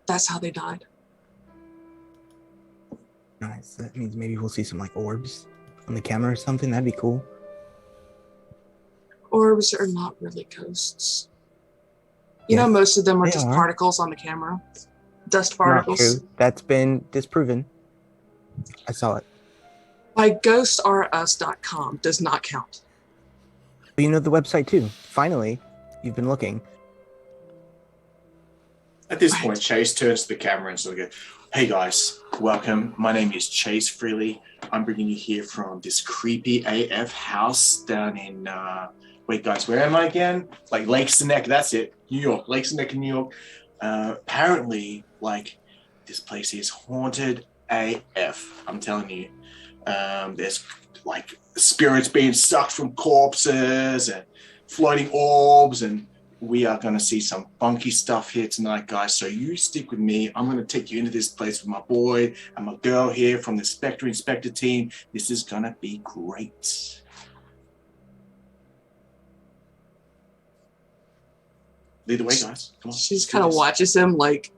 Speaker 4: That's how they died.
Speaker 2: Nice. That means maybe we'll see some orbs on the camera or something. That'd be cool.
Speaker 4: Orbs are not really ghosts. You know, most of them are just particles on the camera. Dust particles.
Speaker 2: Not true. That's been disproven. I saw it.
Speaker 4: By ghostarus.com does not count.
Speaker 2: But you know the website too. Finally, you've been looking.
Speaker 3: At this point, Chase turns to the camera and sort of goes, "Hey guys, welcome. My name is Chase Freely. I'm bringing you here from this creepy AF house down in, wait guys, where am I again? Lakes and Neck, that's it. New York, Lakes and Neck in New York. Apparently, this place is haunted AF. I'm telling you. There's spirits being sucked from corpses and floating orbs, and we are going to see some funky stuff here tonight, guys. So you stick with me. I'm going to take you into this place with my boy and my girl here from the Specter Inspector team. This is going to be great." Lead the way, guys. Come on.
Speaker 4: She just kind of watches him like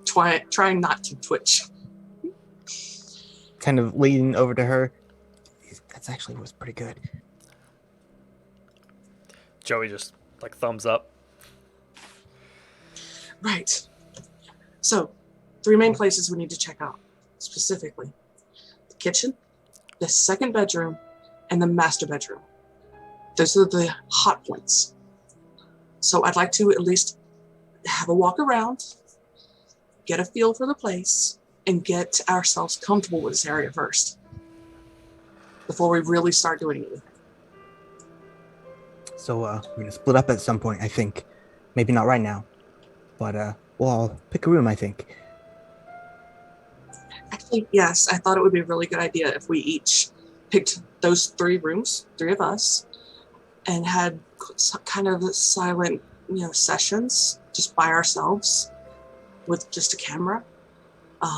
Speaker 4: trying not to twitch.
Speaker 2: Kind of leaning over to her. That's actually was pretty good.
Speaker 1: Joey just like thumbs up.
Speaker 4: Right. So, 3 main places we need to check out specifically: the kitchen, the second bedroom, and the master bedroom. Those are the hot points. So I'd like to at least have a walk around, get a feel for the place, and get ourselves comfortable with this area first before we really start doing anything.
Speaker 2: So we're gonna split up at some point, I think. Maybe not right now, but we'll all pick a room, I think.
Speaker 4: Actually, yes, I thought it would be a really good idea if we each picked those 3 rooms, 3 of us, and had kind of silent, sessions just by ourselves with just a camera.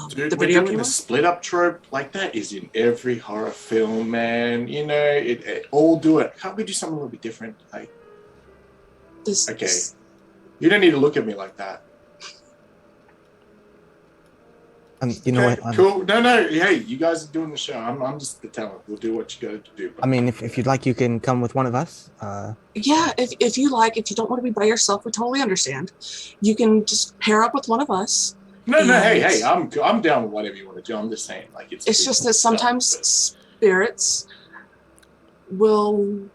Speaker 3: Dude,
Speaker 4: the
Speaker 3: we're
Speaker 4: video
Speaker 3: doing
Speaker 4: camera.
Speaker 3: the split up trope like that is in every horror film, man. It all do it. Can't we do something a little bit different? Like, okay, you don't need to look at me like that.
Speaker 2: You know what?
Speaker 3: Cool. No. Hey, you guys are doing the show. I'm just the talent. We'll do what you got to do.
Speaker 2: I mean, if you'd like, you can come with one of us.
Speaker 4: Yeah, if you like, if you don't want to be by yourself, we totally understand. You can just pair up with one of us.
Speaker 3: No. Hey, I'm down with whatever you want to do. I'm just saying, like
Speaker 4: It's just that sometimes spirits will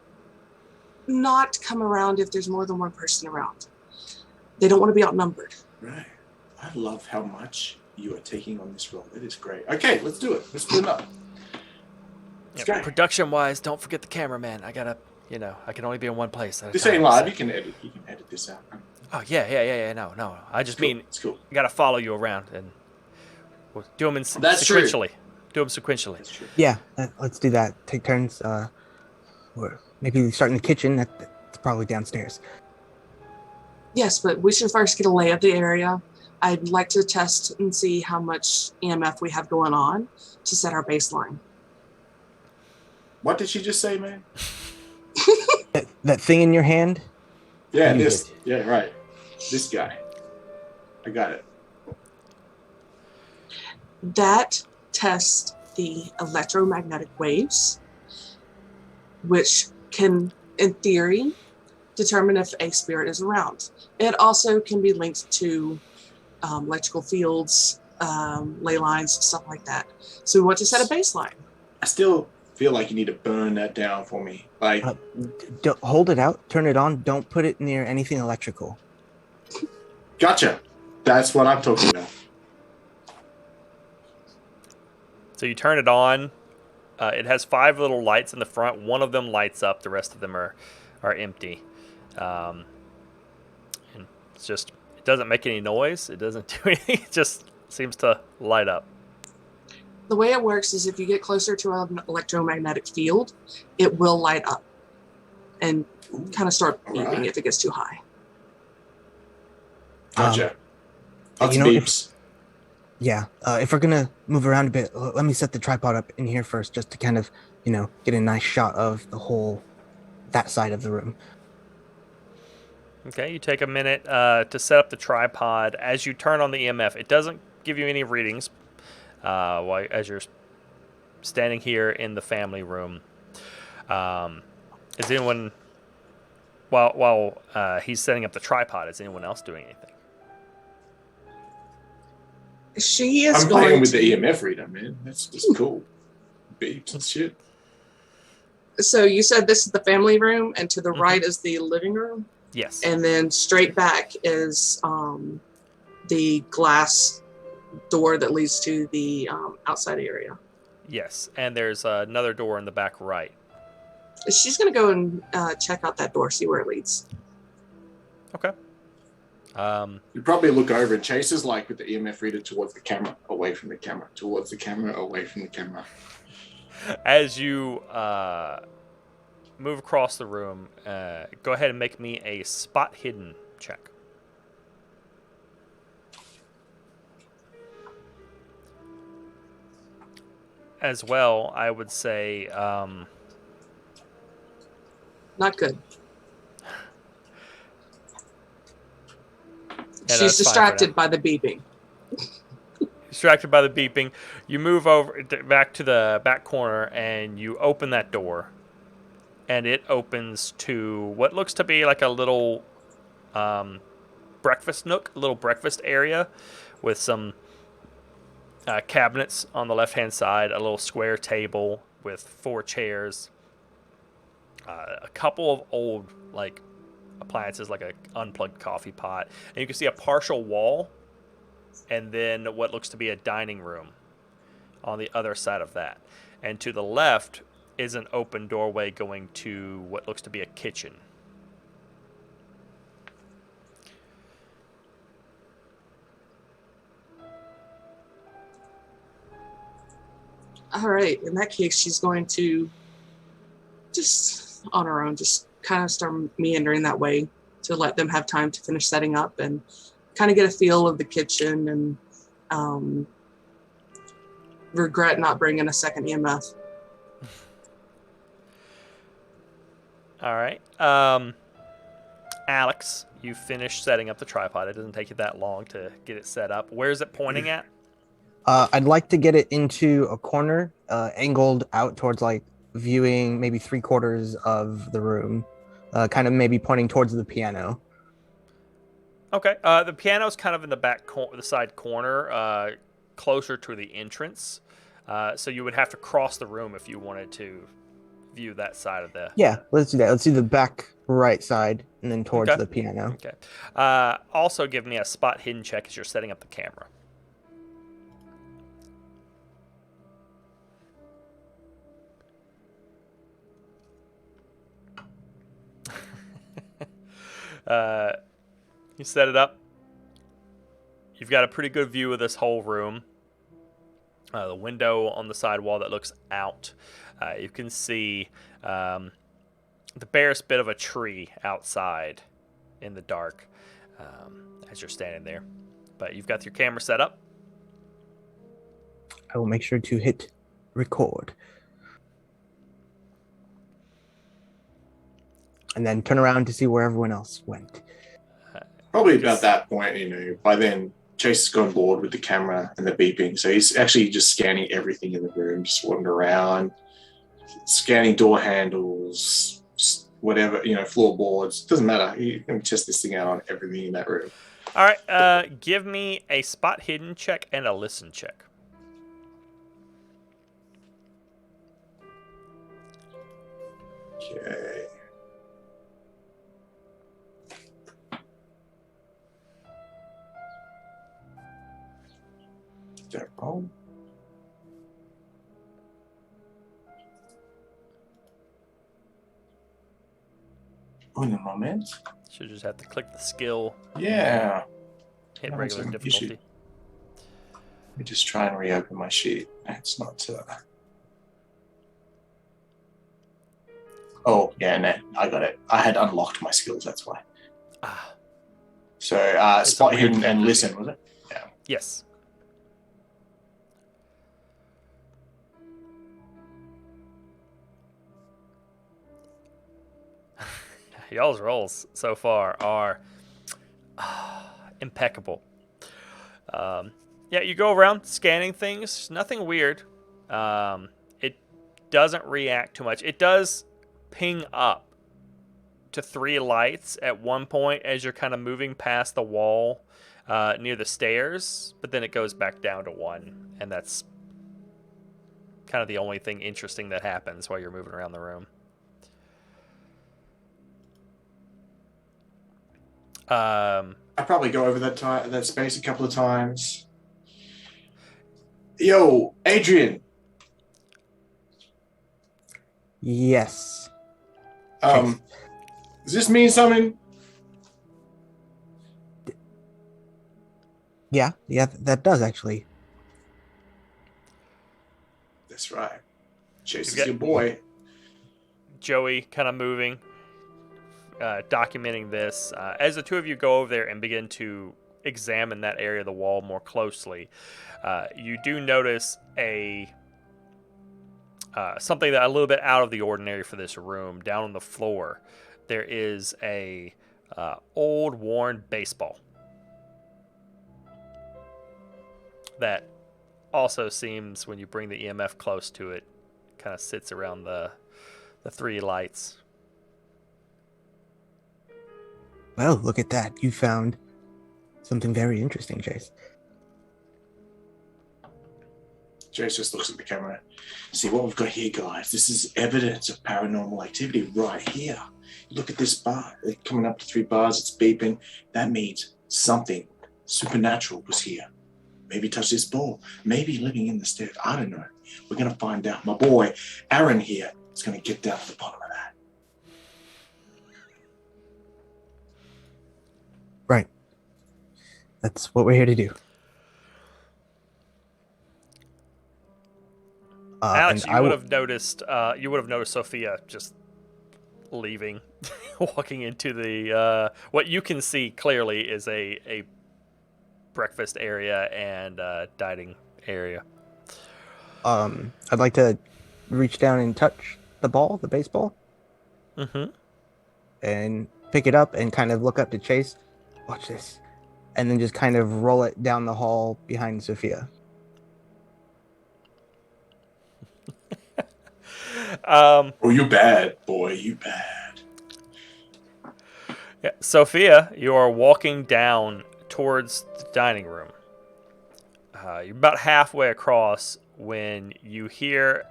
Speaker 4: not come around if there's more than one person around. They don't want to be outnumbered.
Speaker 3: Right. I love how much you are taking on this role. That is great. Okay, let's do it. Let's split up.
Speaker 1: Yeah, production-wise, don't forget the cameraman. I gotta, I can only be in one place at a
Speaker 3: This
Speaker 1: time.
Speaker 3: ain't live. You can edit this out.
Speaker 1: Oh yeah. No. I just mean
Speaker 3: it's cool.
Speaker 1: I gotta follow you around and we'll do them
Speaker 3: That's true.
Speaker 1: sequentially. Do them sequentially.
Speaker 3: That's true.
Speaker 2: Yeah, let's do that. Take turns. Or maybe start in the kitchen. That's probably downstairs.
Speaker 4: Yes, but we should first get a lay of the area. I'd like to test and see how much EMF we have going on to set our baseline.
Speaker 3: What did she just say, man?
Speaker 2: That thing in your hand?
Speaker 3: Yeah,
Speaker 2: Use
Speaker 3: this. Yeah, right. This guy. I got it.
Speaker 4: That tests the electromagnetic waves, which can, in theory, determine if a spirit is around. It also can be linked to electrical fields, ley lines, stuff like that. So we want to set a baseline.
Speaker 3: I still feel like you need to burn that down for me. Like,
Speaker 2: Hold it out, turn it on. Don't put it near anything electrical.
Speaker 3: gotcha. That's what I'm talking about.
Speaker 1: So you turn it on. It has 5 little lights in the front. One of them lights up. The rest of them are empty. And it's just, it doesn't make any noise. It doesn't do anything. It just seems to light up.
Speaker 4: The way it works is if you get closer to an electromagnetic field, it will light up and kind of start beeping if it gets too high.
Speaker 3: Gotcha. Lots of
Speaker 2: if
Speaker 3: beeps.
Speaker 2: we're gonna move around a bit, let me set the tripod up in here first, just to kind of, get a nice shot of the whole, that side of the room.
Speaker 1: Okay, you take a minute to set up the tripod. As you turn on the EMF, it doesn't give you any readings as you're standing here in the family room. Is anyone, while he's setting up the tripod, is anyone else doing anything?
Speaker 4: She is
Speaker 3: I'm
Speaker 4: going
Speaker 3: playing with
Speaker 4: to,
Speaker 3: the EMF reader, man. That's just cool. Beeps and shit.
Speaker 4: So you said this is the family room, and to the right is the living room?
Speaker 1: Yes.
Speaker 4: And then straight back is the glass door that leads to the outside area.
Speaker 1: Yes, and there's another door in the back right.
Speaker 4: She's going to go and check out that door, see where it leads.
Speaker 1: Okay.
Speaker 3: You probably look over and Chase's like with the EMF reader towards the camera, away from the camera, towards the camera, away from the camera.
Speaker 1: As you move across the room, go ahead and make me a spot hidden check. As well, I would say
Speaker 4: Not good. She's
Speaker 1: that's fine for
Speaker 4: distracted
Speaker 1: now.
Speaker 4: by the beeping.
Speaker 1: Distracted by the beeping, you move over back to the back corner and you open that door, and it opens to what looks to be like a little breakfast nook, a little breakfast area with some cabinets on the left-hand side, a little square table with 4 chairs, a couple of old like appliances like a unplugged coffee pot, and you can see a partial wall, and then what looks to be a dining room on the other side of that. And to the left is an open doorway going to what looks to be a kitchen.
Speaker 4: All right. In that case, she's going to just on her own, just kind of start meandering that way to let them have time to finish setting up and kind of get a feel of the kitchen and regret not bringing a second EMF.
Speaker 1: All right. Alex, you finished setting up the tripod. It doesn't take you that long to get it set up. Where's it pointing at?
Speaker 2: I'd like to get it into a corner, angled out towards like viewing maybe 3/4 of the room, kind of maybe pointing towards the piano.
Speaker 1: Okay. The piano's kind of in the the side corner, closer to the entrance. So you would have to cross the room if you wanted to view that side of the.
Speaker 2: Yeah, let's do that. Let's do the back right side and then towards
Speaker 1: Okay.
Speaker 2: the piano.
Speaker 1: Okay. Also, give me a spot hidden check as you're setting up the camera. You set it up. You've got a pretty good view of this whole room. The window on the side wall that looks out. You can see the barest bit of a tree outside in the dark as you're standing there. But you've got your camera set up.
Speaker 2: I will make sure to hit record. And then turn around to see where everyone else went.
Speaker 3: Probably about that point, by then Chase has gone bored with the camera and the beeping. So he's actually just scanning everything in the room, just wandering around, scanning door handles, whatever, floorboards. Doesn't matter. You can test this thing out on everything in that room.
Speaker 1: All right. Give me a spot hidden check and a listen check.
Speaker 3: Okay. Did I roll? Un moment.
Speaker 1: Should just have to click the skill,
Speaker 3: Yeah.
Speaker 1: hit
Speaker 3: No,
Speaker 1: regular
Speaker 3: it's- you
Speaker 1: difficulty.
Speaker 3: should- Let me just try and reopen my sheet. It's not. Oh, yeah, no, I got it. I had unlocked my skills, that's why.
Speaker 1: Ah,
Speaker 3: So,
Speaker 1: It's
Speaker 3: spot
Speaker 1: a weird
Speaker 3: hidden and
Speaker 1: thing.
Speaker 3: listen, was it?
Speaker 1: yes. Y'all's rolls so far are impeccable. Yeah, you go around scanning things. Nothing weird. It doesn't react too much. It does ping up to 3 lights at one point as you're kind of moving past the wall near the stairs, but then it goes back down to 1, and that's kind of the only thing interesting that happens while you're moving around the room.
Speaker 3: I probably go over that space a couple of times. Yo, Adrian.
Speaker 2: Yes.
Speaker 3: Does this mean something?
Speaker 2: Yeah, that does actually.
Speaker 3: That's right. Chase
Speaker 1: You
Speaker 3: is your boy.
Speaker 1: Joey kind of moving, documenting this. As the two of you go over there and begin to examine that area of the wall more closely, you do notice something that a little bit out of the ordinary for this room. Down on the floor, there is a old worn baseball. that also seems, when you bring the EMF close to it, kind of sits around the three lights.
Speaker 2: Well, look at that. You found something very interesting, Chase.
Speaker 3: Jace just looks at the camera. See what we've got here, guys. This is evidence of paranormal activity right here. Look at this bar. They're coming up to 3 bars. It's beeping. That means something supernatural was here. Maybe touched this ball. Maybe living in the stairs. I don't know. We're going to find out. My boy, Aaron here, is going to get down to the bottom of that.
Speaker 2: Right. That's what we're here to do.
Speaker 1: Alex, you would have noticed. You would have noticed Sophia just leaving, walking into the. What you can see clearly is a breakfast area and dining area.
Speaker 2: I'd like to reach down and touch the ball, the baseball, and pick it up and kind of look up to Chase. Watch this, and then just kind of roll it down the hall behind Sophia.
Speaker 3: Oh, you bad, boy. You bad.
Speaker 1: Yeah, Sophia, you are walking down towards the dining room. You're about halfway across when you hear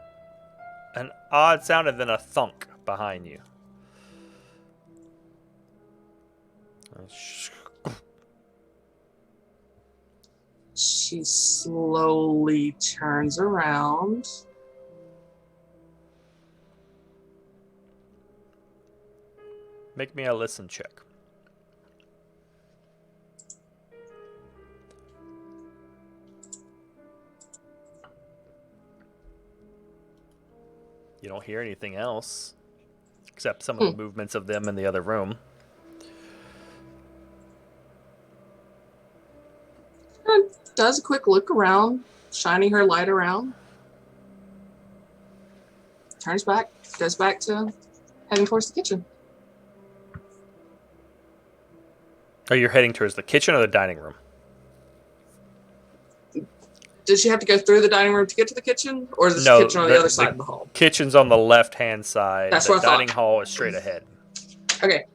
Speaker 1: an odd sound and then a thunk behind you.
Speaker 4: She slowly turns around.
Speaker 1: Make me a listen check. You don't hear anything else, except some of the movements of them in the other room.
Speaker 4: Does a quick look around, shining her light around. Turns back, goes back to heading towards the kitchen.
Speaker 1: Are you heading towards the kitchen or the dining room?
Speaker 4: Did she have to go through the dining room to get to the kitchen? Or is the kitchen on the other side of the hall?
Speaker 1: Kitchen's on the left-hand side.
Speaker 4: That's
Speaker 1: the
Speaker 4: what I thought.
Speaker 1: dining hall is straight ahead.
Speaker 4: Okay.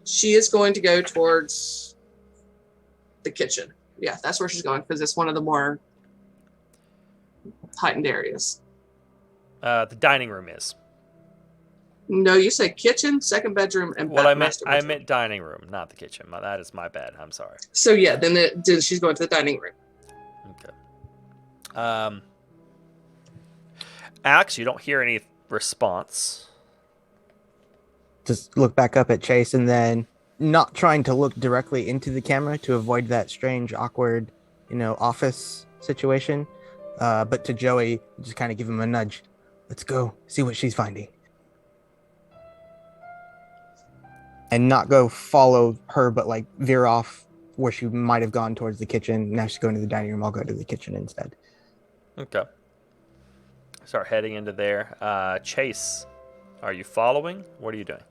Speaker 4: She is going to go towards the kitchen. Yeah, that's where she's going because it's one of the more heightened areas.
Speaker 1: The dining room is.
Speaker 4: No, you said kitchen, second bedroom, and
Speaker 1: Well,
Speaker 4: master bedroom.
Speaker 1: I meant dining room, not the kitchen. That is my bad. I'm sorry.
Speaker 4: So yeah, then she's going to the dining room.
Speaker 1: Okay. Alex, you don't hear any response.
Speaker 2: Just look back up at Chase and then not trying to look directly into the camera to avoid that strange, awkward, office situation. But to Joey, just kind of give him a nudge. Let's go see what she's finding. And not go follow her, but like veer off where she might have gone towards the kitchen. Now she's going to the dining room. I'll go to the kitchen instead.
Speaker 1: Okay. Start heading into there. Chase, are you following? What are you doing?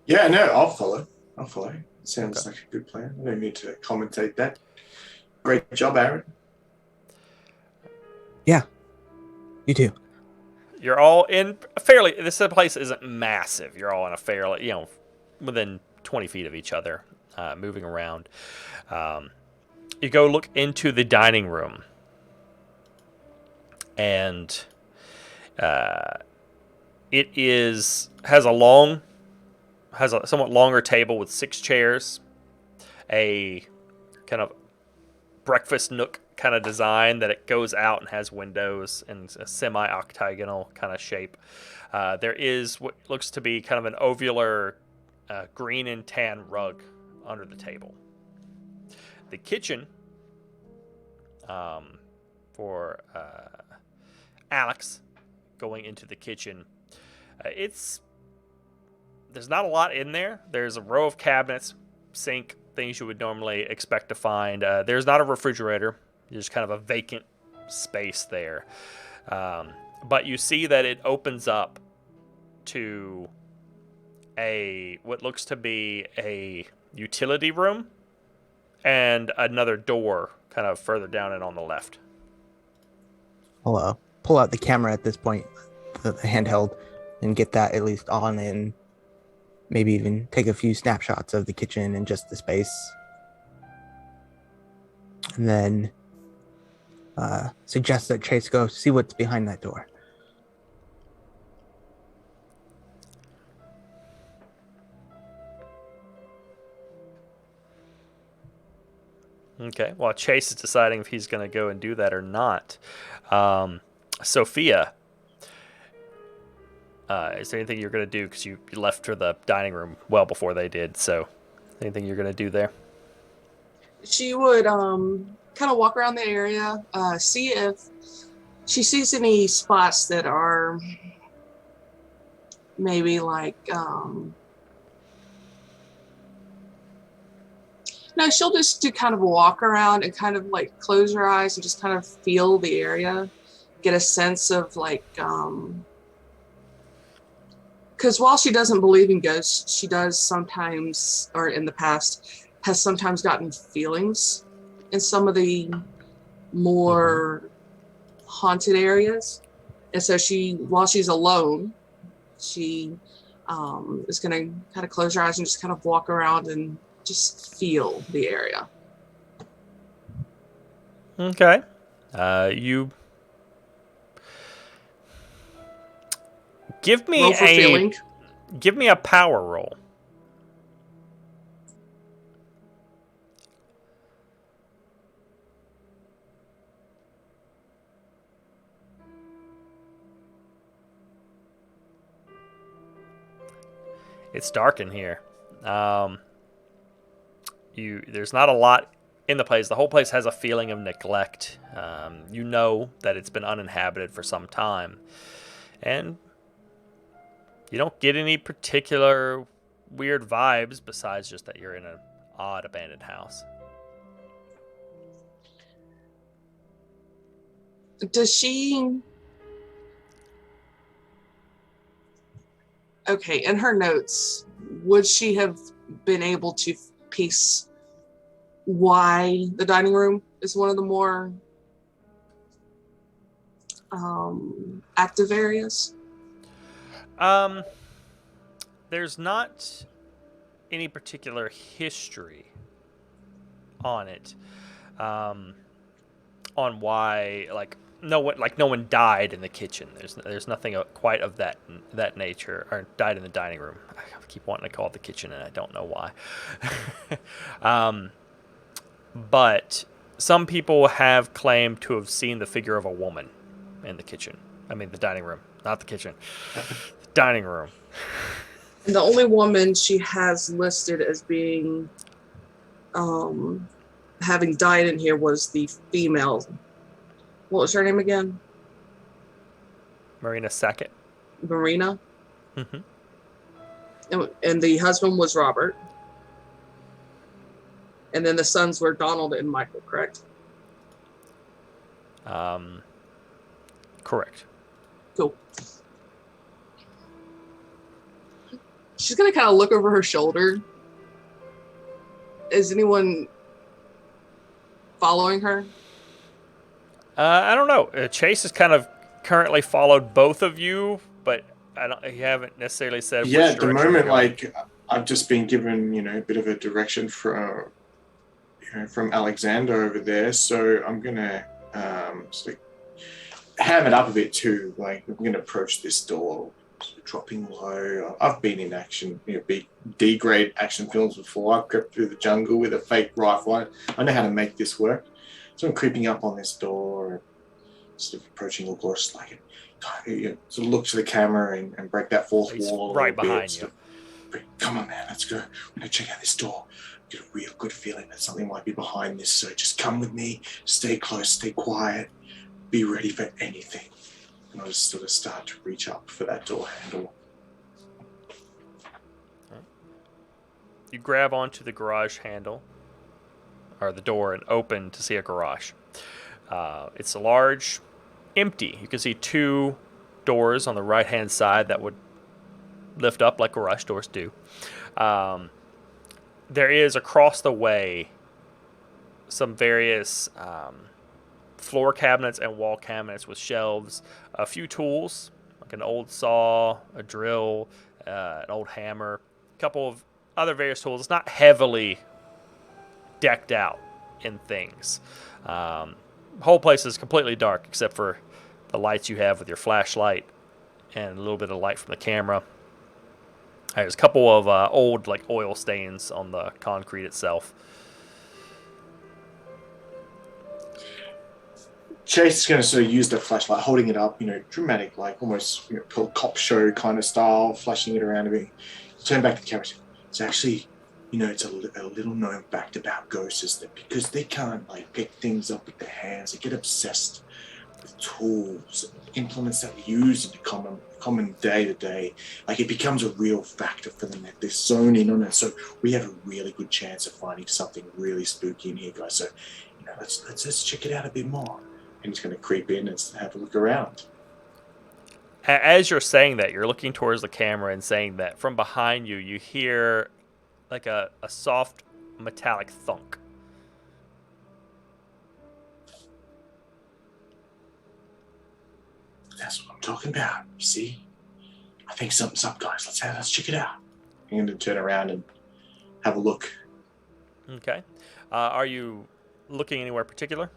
Speaker 3: Yeah, no, I'll follow. Sounds like a good plan. I don't need to commentate that. Great job, Aaron.
Speaker 2: Yeah, you too.
Speaker 1: You're all in this place isn't massive. You're all in a fairly, within 20 feet of each other, moving around. You go look into the dining room, and it has a somewhat longer table with 6 chairs, a kind of breakfast nook kind of design that it goes out and has windows and a semi-octagonal kind of shape. There is what looks to be kind of an ovular green and tan rug under the table. The kitchen for Alex going into the kitchen, there's not a lot in there. There's a row of cabinets, sink, things you would normally expect to find. There's not a refrigerator. There's kind of a vacant space there. But you see that it opens up to what looks to be a utility room and another door kind of further down and on the left.
Speaker 2: I'll pull out the camera at this point, the handheld, and get that at least on, and maybe even take a few snapshots of the kitchen and just the space. And then suggest that Chase go see what's behind that door.
Speaker 1: Okay. While Chase is deciding if he's going to go and do that or not, Sophia, is there anything you're going to do? Because you left for the dining room well before they did. So, anything you're going to do there?
Speaker 4: She would kind of walk around the area, see if she sees any spots that are maybe like no, she'll just do kind of a walk around and kind of like close her eyes and just kind of feel the area, get a sense of like because while she doesn't believe in ghosts, she does sometimes, or in the past has sometimes gotten feelings in some of the more haunted areas. And so while she's alone, she is going to kind of close her eyes and just kind of walk around and just feel the area.
Speaker 1: Okay. You give me
Speaker 4: Roll for feeling.
Speaker 1: Give me a power roll. It's dark in here. There's not a lot in the place. The whole place has a feeling of neglect. You know that it's been uninhabited for some time. And you don't get any particular weird vibes besides just that you're in an odd abandoned house.
Speaker 4: Does she... Okay, in her notes, would she have been able to piece why the dining room is one of the more active areas?
Speaker 1: There's not any particular history on it, on why no one died in the kitchen. There's nothing quite of that nature, or died in the dining room. I keep wanting to call it the kitchen, and I don't know why. But some people have claimed to have seen the figure of a woman in the kitchen. I mean, the dining room, not the kitchen. The dining room.
Speaker 4: And the only woman she has listed as being having died in here was the female. What was her name again?
Speaker 1: Marina Sackett.
Speaker 4: Marina.
Speaker 1: Mm-hmm.
Speaker 4: And the husband was Robert. And then the sons were Donald and Michael, correct?
Speaker 1: Correct.
Speaker 4: Cool. She's going to kind of look over her shoulder. Is anyone following her?
Speaker 1: I don't know. Chase has kind of currently followed both of you, but you haven't necessarily said which
Speaker 3: at the
Speaker 1: direction
Speaker 3: moment,
Speaker 1: you're going.
Speaker 3: like I've just been given, a bit of a direction from Alexander over there, so I'm gonna sort of ham it up a bit too. Like I'm gonna approach this door, sort of dropping low. I've been in action, D-grade action films before. I've crept through the jungle with a fake rifle. I know how to make this work. So I'm creeping up on this door, sort of approaching the door, just like sort of look to the camera and break that fourth wall.
Speaker 1: Right behind you.
Speaker 3: Come on, man, let's go. I'm gonna check out this door. Get a real good feeling that something might be behind this. So just come with me. Stay close. Stay quiet. Be ready for anything. And I'll just sort of start to reach up for that door handle.
Speaker 1: You grab onto the garage handle, or the door, and open to see a garage. It's a large, empty. You can see two doors on the right-hand side that would lift up like garage doors do. There is across the way some various floor cabinets and wall cabinets with shelves, a few tools like an old saw, a drill, an old hammer, a couple of other various tools. It's not heavily decked out in things. The whole place is completely dark except for the lights you have with your flashlight and a little bit of light from the camera. There's a couple of old like oil stains on the concrete itself.
Speaker 3: Chase is going to sort of use the flashlight, holding it up, dramatic, like almost cop show kind of style, flashing it around a bit. Turn back to the camera. It's actually, it's a little known fact about ghosts is that because they can't like pick things up with their hands, they get obsessed with tools, implements that we use in the common day to day. Like it becomes a real factor for them that they zone in on it. So we have a really good chance of finding something really spooky in here, guys. So, let's check it out a bit more. And he's going to creep in and have a look around.
Speaker 1: As you're saying that, you're looking towards the camera and saying that from behind you, you hear like a soft metallic thunk.
Speaker 3: That's what I'm talking about. You see? I think something's up, guys. Let's check it out. I'm going to turn around and have a look.
Speaker 1: Okay. Are you looking anywhere particular?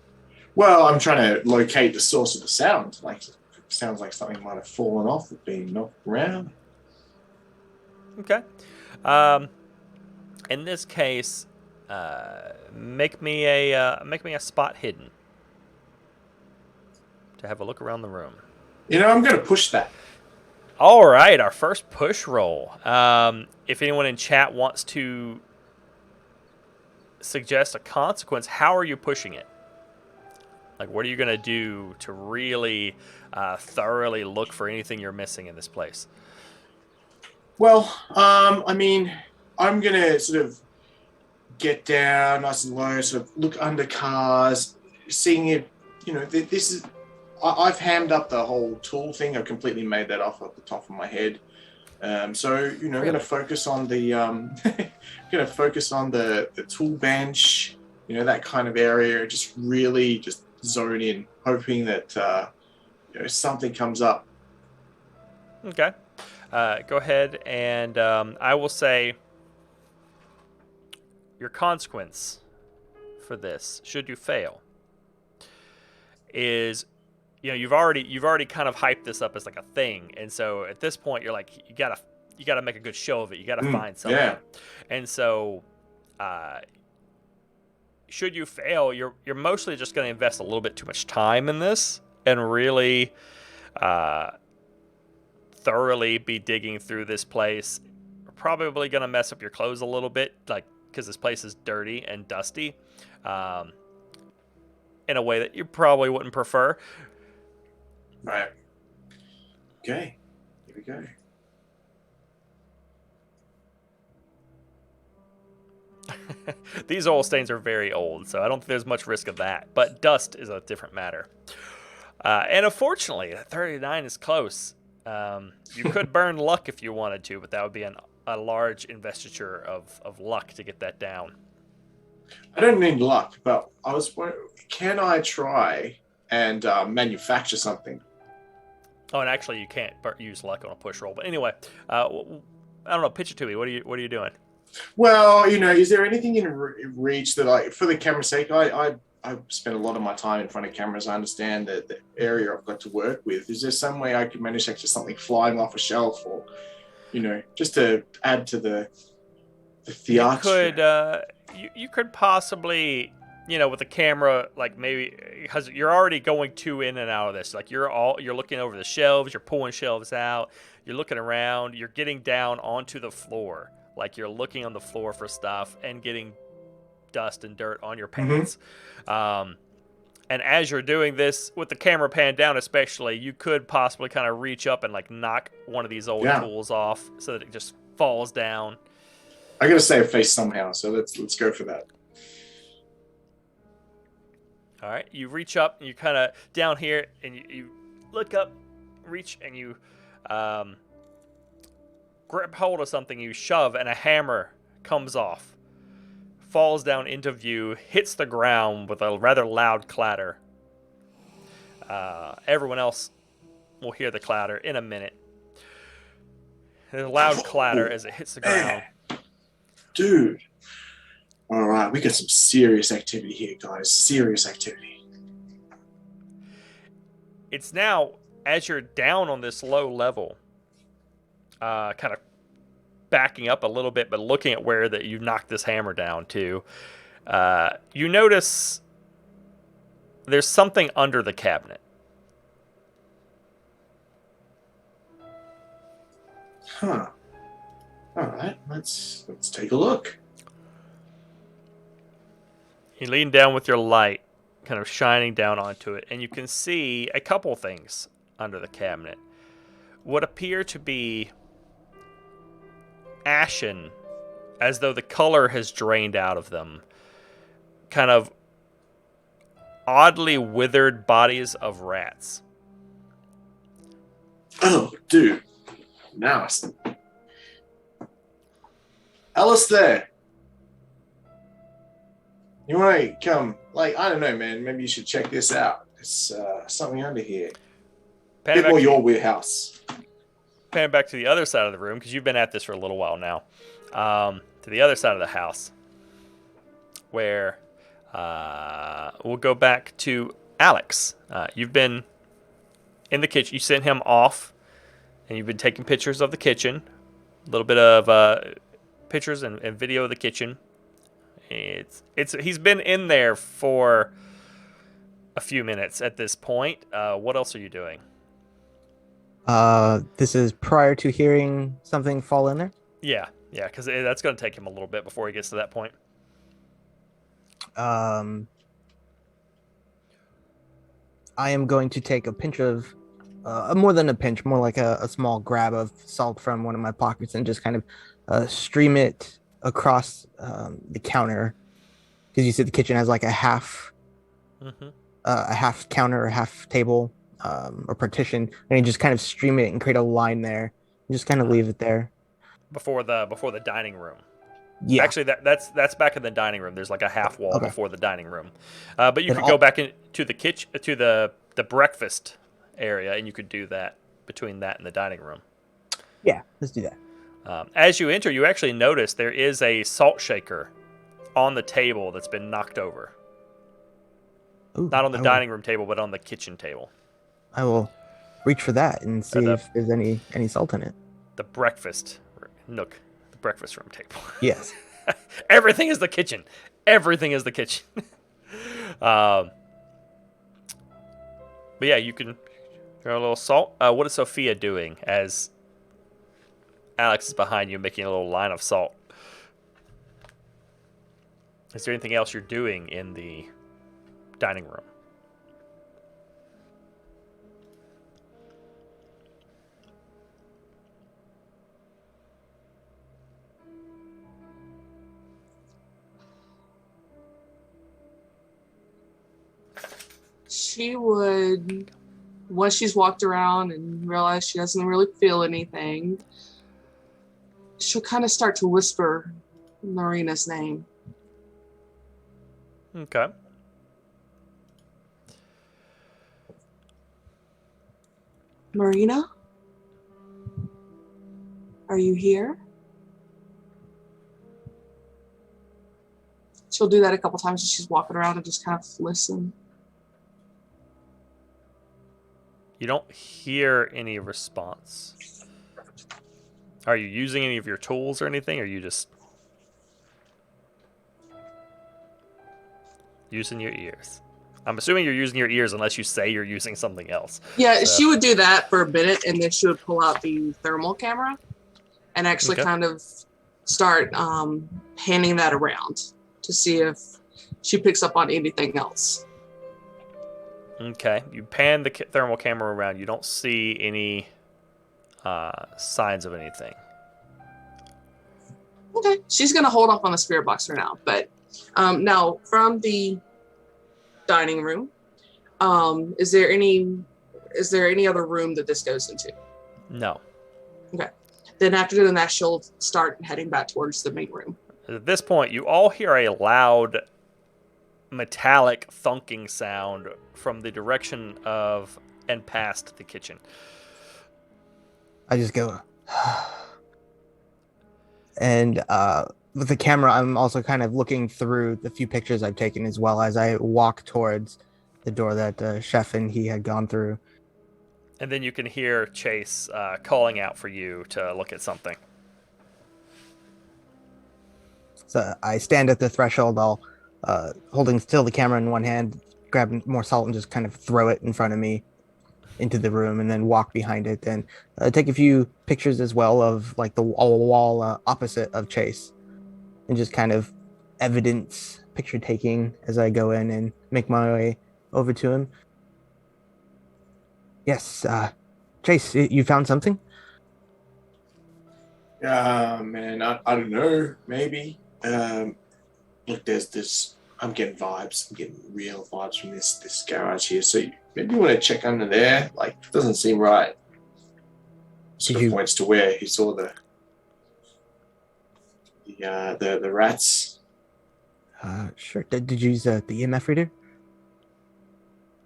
Speaker 3: Well, I'm trying to locate the source of the sound. Like, it sounds like something might have fallen off or been knocked around.
Speaker 1: Okay. In this case, make me a spot hidden to have a look around the room.
Speaker 3: I'm going to push that.
Speaker 1: All right, our first push roll. If anyone in chat wants to suggest a consequence, how are you pushing it? Like, what are you going to do to really thoroughly look for anything you're missing in this place?
Speaker 3: Well, I'm going to sort of get down nice and low, sort of look under cars, seeing if, this is... I've hammed up the whole tool thing. I've completely made that off at the top of my head. So, I'm going to focus on the... the tool bench, that kind of area. Just really just zone in, hoping that something comes up.
Speaker 1: Okay. Go ahead and I will say your consequence for this, should you fail, is you've already kind of hyped this up as like a thing, and so at this point you're like you gotta make a good show of it. You gotta find something.
Speaker 3: Yeah.
Speaker 1: And so should you fail, you're mostly just going to invest a little bit too much time in this and really thoroughly be digging through this place. You're probably going to mess up your clothes a little bit, like because this place is dirty and dusty in a way that you probably wouldn't prefer.
Speaker 3: Right. Okay. Here we go.
Speaker 1: These oil stains are very old, so I don't think there's much risk of that. But dust is a different matter. And unfortunately, 39 is close. You could burn luck if you wanted to, but that would be a large investiture of luck to get that down.
Speaker 3: I don't need luck, but I was wondering, can I try and manufacture something?
Speaker 1: Oh, and actually, you can't use luck on a push roll. But anyway, I don't know. Pitch it to me. What are you doing?
Speaker 3: Well, is there anything in reach that for the camera's sake, I spend a lot of my time in front of cameras. I understand the area I've got to work with. Is there some way I could manufacture something flying off a shelf or, just to add to the theater?
Speaker 1: You could possibly, with the camera, like maybe, because you're already going in and out of this. Like you're looking over the shelves, you're pulling shelves out, you're looking around, you're getting down onto the floor. Like you're looking on the floor for stuff and getting dust and dirt on your pants. Mm-hmm. And as you're doing this, with the camera pan down especially, you could possibly kind of reach up and like knock one of these old tools off so that it just falls down.
Speaker 3: I gotta save face somehow, so let's go for that.
Speaker 1: All right, you reach up and you kind of down here and you look up, reach, and you grab hold of something, you shove, and a hammer comes off, falls down into view, hits the ground with a rather loud clatter, Everyone else will hear the clatter in a minute. There's a loud clatter as it hits the ground.
Speaker 3: Dude. All right, we got some serious activity here, guys. Serious activity.
Speaker 1: It's now, as you're down on this low level, kind of backing up a little bit, but looking at where that you knocked this hammer down to, you notice there's something under the cabinet.
Speaker 3: Huh. All right, let's take a look.
Speaker 1: You lean down with your light, kind of shining down onto it, and you can see a couple things under the cabinet. What appear to be ashen, as though the color has drained out of them. Kind of oddly withered bodies of rats.
Speaker 3: Oh, dude. Now, Alistair, you want to come? Like, I don't know, man. Maybe you should check this out. There's something under here. Bit more your warehouse.
Speaker 1: Pan back to the other side of the room, because you've been at this for a little while now. To the other side of the house, where we'll go back to Alex. You've been in the kitchen. You sent him off, and you've been taking pictures of the kitchen. A little bit of pictures and video of the kitchen. He's been in there for a few minutes at this point. What else are you doing?
Speaker 2: This is prior to hearing something fall in there?
Speaker 1: Yeah, because that's going to take him a little bit before he gets to that point.
Speaker 2: I am going to take a pinch of, more than a pinch, more like a small grab of salt from one of my pockets and just kind of stream it across the counter. Because you see the kitchen has like a half counter or half table or partition, and you just kind of stream it and create a line there. And just kind of leave it there.
Speaker 1: Before the dining room.
Speaker 2: Yeah.
Speaker 1: Actually, that's back in the dining room. There's like a half wall before the dining room. But you
Speaker 2: Then
Speaker 1: could go back into the kitchen, to the breakfast area, and you could do that between that and the dining room.
Speaker 2: Yeah, let's do that.
Speaker 1: As you enter, you actually notice there is a salt shaker on the table that's been knocked over.
Speaker 2: Ooh,
Speaker 1: Not on the dining room table, but on the kitchen table.
Speaker 2: I will reach for that and see if there's any salt in it.
Speaker 1: The breakfast nook. The breakfast room table.
Speaker 2: Yes.
Speaker 1: Everything is the kitchen. Everything is the kitchen. But yeah, you can throw a little salt. What is Sophia doing as Alex is behind you making a little line of salt? Is there anything else you're doing in the dining room?
Speaker 4: She would, once she's walked around and realized she doesn't really feel anything, she'll kind of start to whisper Marina's name.
Speaker 1: Okay.
Speaker 4: Marina? Are you here? She'll do that a couple times as she's walking around and just kind of listen.
Speaker 1: You don't hear any response. Are you using any of your tools or anything? Or are you just using your ears? I'm assuming you're using your ears unless you say you're using something else.
Speaker 4: Yeah, so she would do that for a minute, and then she would pull out the thermal camera and actually kind of start panning that around to see if she picks up on anything else.
Speaker 1: Okay, you pan the thermal camera around. You don't see any signs of anything.
Speaker 4: Okay, she's going to hold off on the spirit box for now. But now, from the dining room, is there any other room that this goes into?
Speaker 1: No.
Speaker 4: Okay. Then after doing that, she'll start heading back towards the main room.
Speaker 1: At this point, you all hear a loud metallic thunking sound from the direction of and past the kitchen.
Speaker 2: I just go, and with the camera, I'm also kind of looking through the few pictures I've taken as well as I walk towards the door that Chef and he had gone through.
Speaker 1: And then you can hear Chase calling out for you to look at something.
Speaker 2: So I stand at the threshold, all holding still the camera in one hand, grab more salt and just kind of throw it in front of me into the room, and then walk behind it and take a few pictures as well of like the wall opposite of Chase, and just kind of evidence picture taking as I go in and make my way over to him. Yes, Chase, you found something?
Speaker 3: Man, I don't know. Maybe. Look, there's this. I'm getting vibes. I'm getting real vibes from this garage here. So maybe you want to check under there. Like, it doesn't seem right. Sort of points to where he saw the rats.
Speaker 2: Sure. Did you use the EMF reader?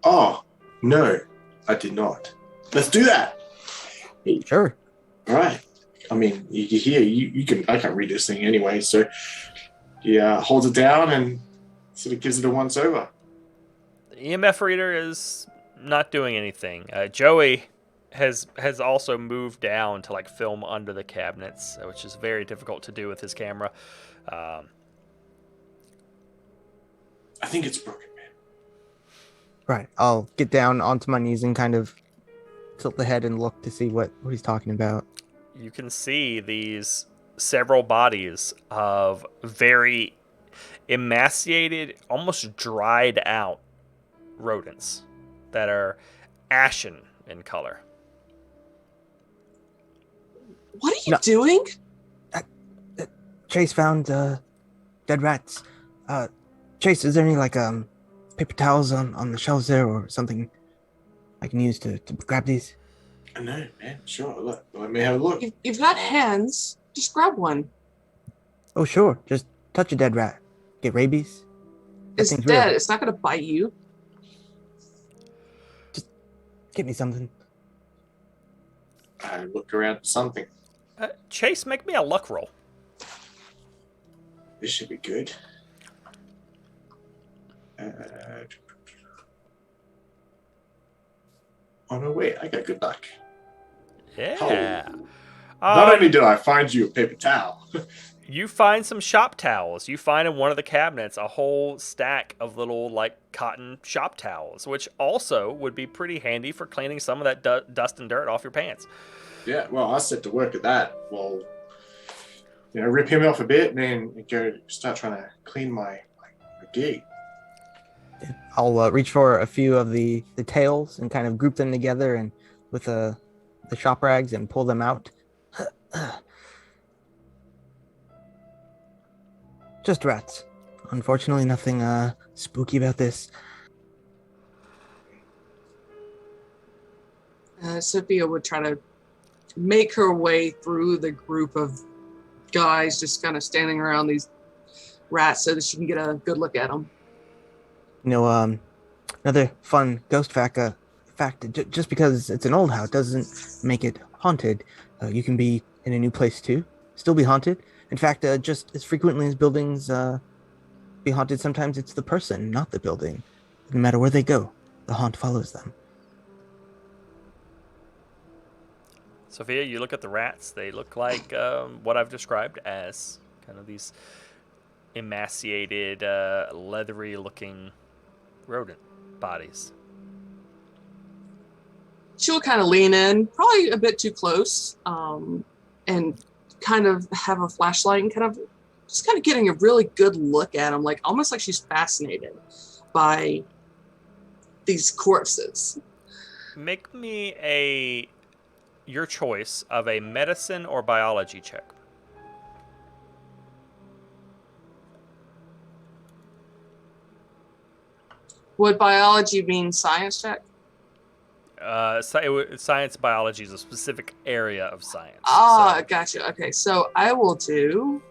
Speaker 3: Oh no, I did not. Let's do that.
Speaker 2: Sure.
Speaker 3: All right. I mean, you hear you can. I can't read this thing anyway, so he holds it down and sort of gives it a once over.
Speaker 1: The EMF reader is not doing anything. Joey has also moved down to like film under the cabinets, which is very difficult to do with his camera.
Speaker 3: I think it's broken, man.
Speaker 2: Right. I'll get down onto my knees and kind of tilt the head and look to see what he's talking about.
Speaker 1: You can see these several bodies of very emaciated, almost dried out rodents that are ashen in color.
Speaker 4: What are you doing?
Speaker 2: Chase found dead rats. Chase, is there any like paper towels on the shelves there or something I can use to grab these?
Speaker 3: I know, man. Sure. Look, let me have a look.
Speaker 4: You've got hands. Just grab one.
Speaker 2: Oh, sure. Just touch a dead rat. Get rabies.
Speaker 4: It's dead. Real. It's not going to bite you.
Speaker 2: Just get me something.
Speaker 3: I look around for something.
Speaker 1: Chase, make me a luck roll.
Speaker 3: This should be good. Oh no, wait! I got good luck.
Speaker 1: Yeah.
Speaker 3: Not only did I find you a paper towel,
Speaker 1: you find some shop towels. You find in one of the cabinets a whole stack of little like cotton shop towels, which also would be pretty handy for cleaning some of that dust and dirt off your pants.
Speaker 3: Yeah, well, I set to work at that. Well, rip him off a bit and then go start trying to clean my gig.
Speaker 2: I'll reach for a few of the tails and kind of group them together and with the shop rags and pull them out. Just rats. Unfortunately, nothing spooky about this.
Speaker 4: Sophia would try to make her way through the group of guys just kind of standing around these rats so that she can get a good look at them.
Speaker 2: Another fun ghost fact, just because it's an old house doesn't make it haunted. You can be in a new place too, still be haunted. In fact, just as frequently as buildings be haunted, sometimes it's the person, not the building. No matter where they go, the haunt follows them.
Speaker 1: Sophia, you look at the rats. They look like what I've described as kind of these emaciated, leathery-looking rodent bodies.
Speaker 4: She'll kind of lean in, probably a bit too close, and kind of have a flashlight and kind of getting a really good look at them, like almost like she's fascinated by these corpses.
Speaker 1: Make me your choice of a medicine or biology check.
Speaker 4: Would biology mean science check?
Speaker 1: Science biology is a specific area of science.
Speaker 4: Ah, so. Gotcha. Okay, so I will do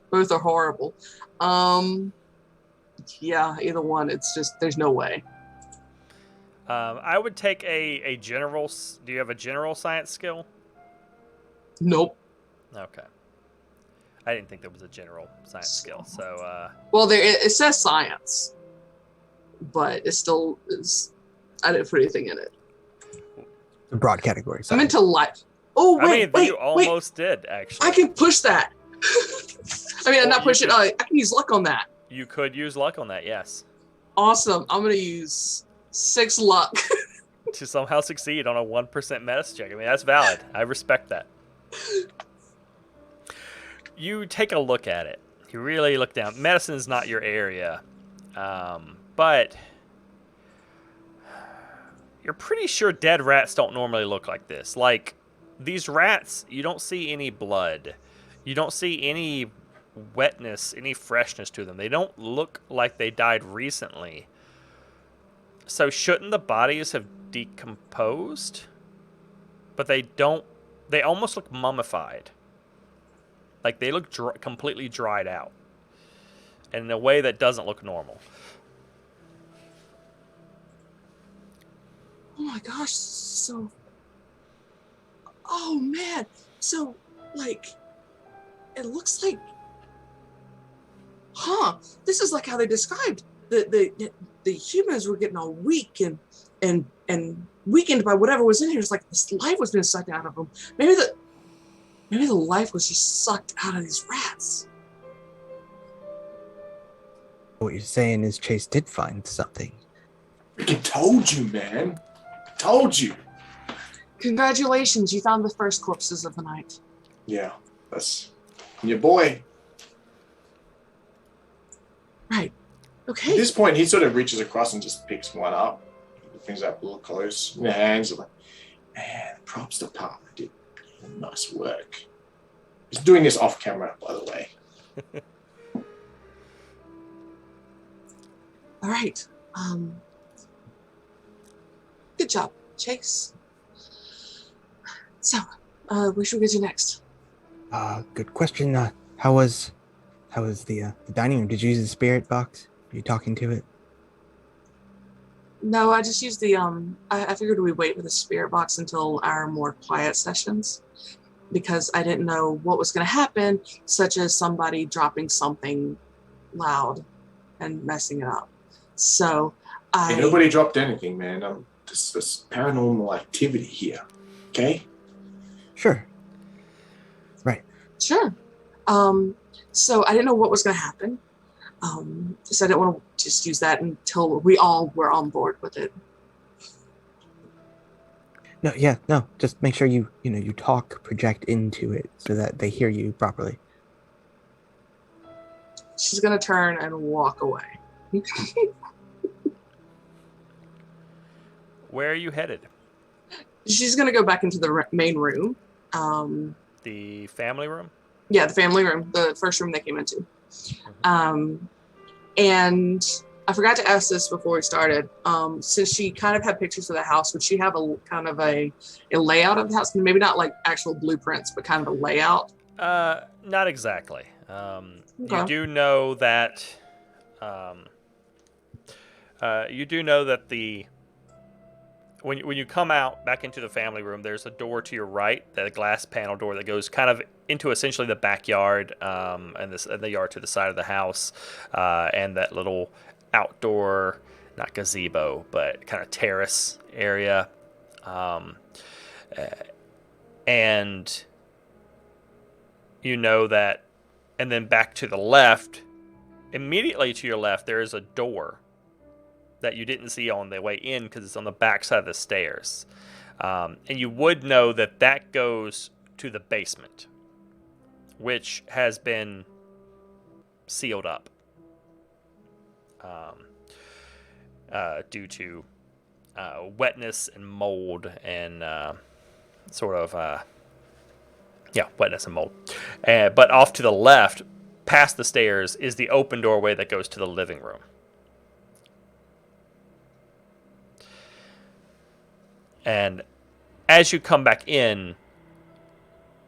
Speaker 4: Both are horrible. Yeah, either one. It's just there's no way.
Speaker 1: I would take a general. Do you have a general science skill?
Speaker 4: Nope.
Speaker 1: Okay. I didn't think there was a general science skill. So.
Speaker 4: Well, it says science, but it still is. I didn't put anything in it.
Speaker 2: A broad category.
Speaker 4: I'm into life. Oh wait,
Speaker 1: you almost did actually.
Speaker 4: I can push that. I mean, I'm not pushing. I can use luck on that.
Speaker 1: You could use luck on that, yes.
Speaker 4: Awesome. I'm gonna use 6 luck
Speaker 1: to somehow succeed on a 1% medicine check. I mean, that's valid. I respect that. You take a look at it. You really look down. Medicine is not your area, but you're pretty sure dead rats don't normally look like this. Like, these rats, you don't see any blood. You don't see any wetness, any freshness to them. They don't look like they died recently. So shouldn't the bodies have decomposed? But they don't. They almost look mummified. Like they look completely dried out. And in a way that doesn't look normal.
Speaker 4: Oh my gosh, so... Oh man, so, like, it looks like... Huh, this is like how they described the humans were getting all weak and weakened by whatever was in here. It's like this life was being sucked out of them. Maybe the life was just sucked out of these rats.
Speaker 2: What you're saying is Chase did find something.
Speaker 3: I told you, man. Told you.
Speaker 4: Congratulations, you found the first corpses of the night.
Speaker 3: Yeah, that's your boy.
Speaker 4: Right. Okay.
Speaker 3: At this point, he sort of reaches across and just picks one up. Things up a little close in the hands. Like, man, props to Palmer. Did nice work. He's doing this off camera, by the way.
Speaker 4: All right. Good job, Chase. So, where should we get to next?
Speaker 2: Good question. How was the dining room? Did you use the spirit box? Are you talking to it?
Speaker 4: No, I just used the I figured we'd wait with the spirit box until our more quiet sessions, because I didn't know what was going to happen, such as somebody dropping something loud and messing it up. So
Speaker 3: Hey, nobody dropped anything, man. This paranormal activity here. Okay.
Speaker 2: Sure. Right.
Speaker 4: Sure. So I didn't know what was going to happen. So I didn't want to just use that until we all were on board with it.
Speaker 2: No. Just make sure you talk, project into it so that they hear you properly.
Speaker 4: She's going to turn and walk away.
Speaker 1: Where are you headed?
Speaker 4: She's going to go back into the main room.
Speaker 1: The family room?
Speaker 4: Yeah, the family room, the first room they came into. And I forgot to ask this before we started. Since she kind of had pictures of the house, would she have a kind of a layout of the house? Maybe not like actual blueprints, but kind of a layout?
Speaker 1: Not exactly.
Speaker 4: Okay.
Speaker 1: You do know that the when you come out back into the family room, there's a door to your right, that glass panel door that goes kind of into essentially the backyard, and the yard to the side of the house, and that little outdoor, not gazebo, but kind of terrace area, and you know that, and then back to the left, immediately to your left, there is a door that you didn't see on the way in because it's on the back side of the stairs. And you would know that that goes to the basement, which has been sealed up due to wetness and mold and wetness and mold. But off to the left, past the stairs, is the open doorway that goes to the living room. And as you come back in,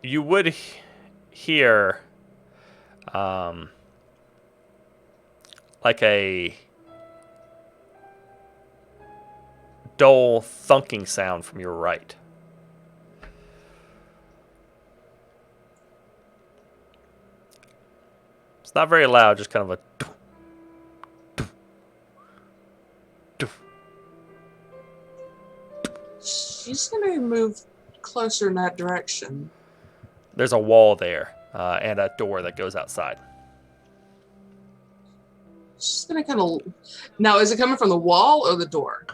Speaker 1: you would hear like a dull thunking sound from your right. It's not very loud, just kind of a doof, doof, doof.
Speaker 4: She's gonna move closer in that direction.
Speaker 1: There's a wall there and a door that goes outside.
Speaker 4: She's gonna kind of. Now, is it coming from the wall or the door?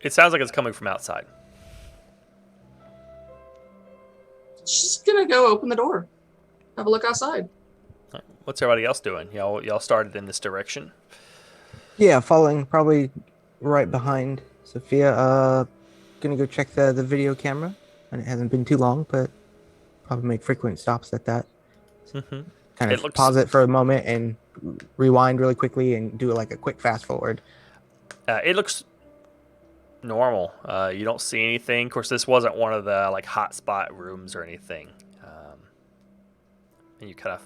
Speaker 1: It sounds like it's coming from outside.
Speaker 4: She's gonna go open the door. Have a look outside.
Speaker 1: What's everybody else doing? Y'all started in this direction.
Speaker 2: Yeah, following probably right behind Sophia. Gonna go check the video camera, and it hasn't been too long, but probably make frequent stops at that.
Speaker 1: Mm-hmm.
Speaker 2: Kind of pause it for a moment and rewind really quickly and do like a quick fast forward.
Speaker 1: It looks normal. You don't see anything. Of course, this wasn't one of the like hotspot rooms or anything. And you kind of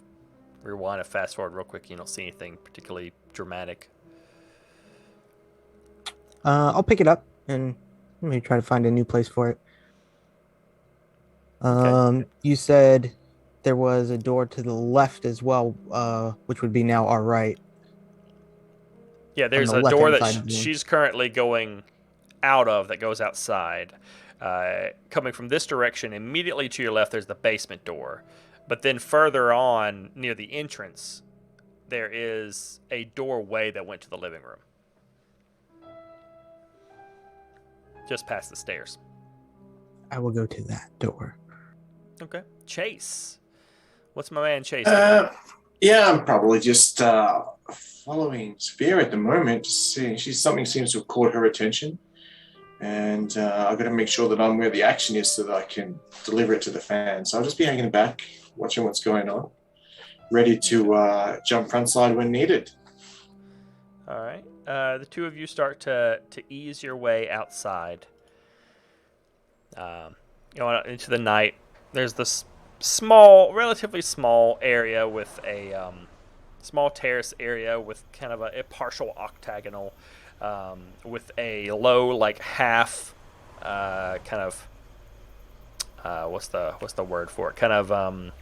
Speaker 1: rewind and fast forward real quick. You don't see anything particularly dramatic.
Speaker 2: I'll pick it up and maybe try to find a new place for it.
Speaker 1: Okay.
Speaker 2: You said there was a door to the left as well, which would be now our right.
Speaker 1: Yeah, there's
Speaker 2: the
Speaker 1: a door
Speaker 2: left-hand
Speaker 1: that
Speaker 2: side of the room.
Speaker 1: she's currently going out of that goes outside. Coming from this direction, immediately to your left, there's the basement door. But then further on, near the entrance, there is a doorway that went to the living room. Just past the stairs.
Speaker 2: I will go to that door.
Speaker 1: Okay. Chase. What's my man Chase doing?
Speaker 3: Yeah, I'm probably just following Sophia at the moment, just seeing something seems to have caught her attention. And I've got to make sure that I'm where the action is so that I can deliver it to the fans. So I'll just be hanging back, watching what's going on, ready to jump frontside when needed.
Speaker 1: All right. The two of you start to ease your way outside. Into the night. There's this relatively small area with a small terrace area with kind of a partial octagonal, with a low like half, what's the word for it? Kind of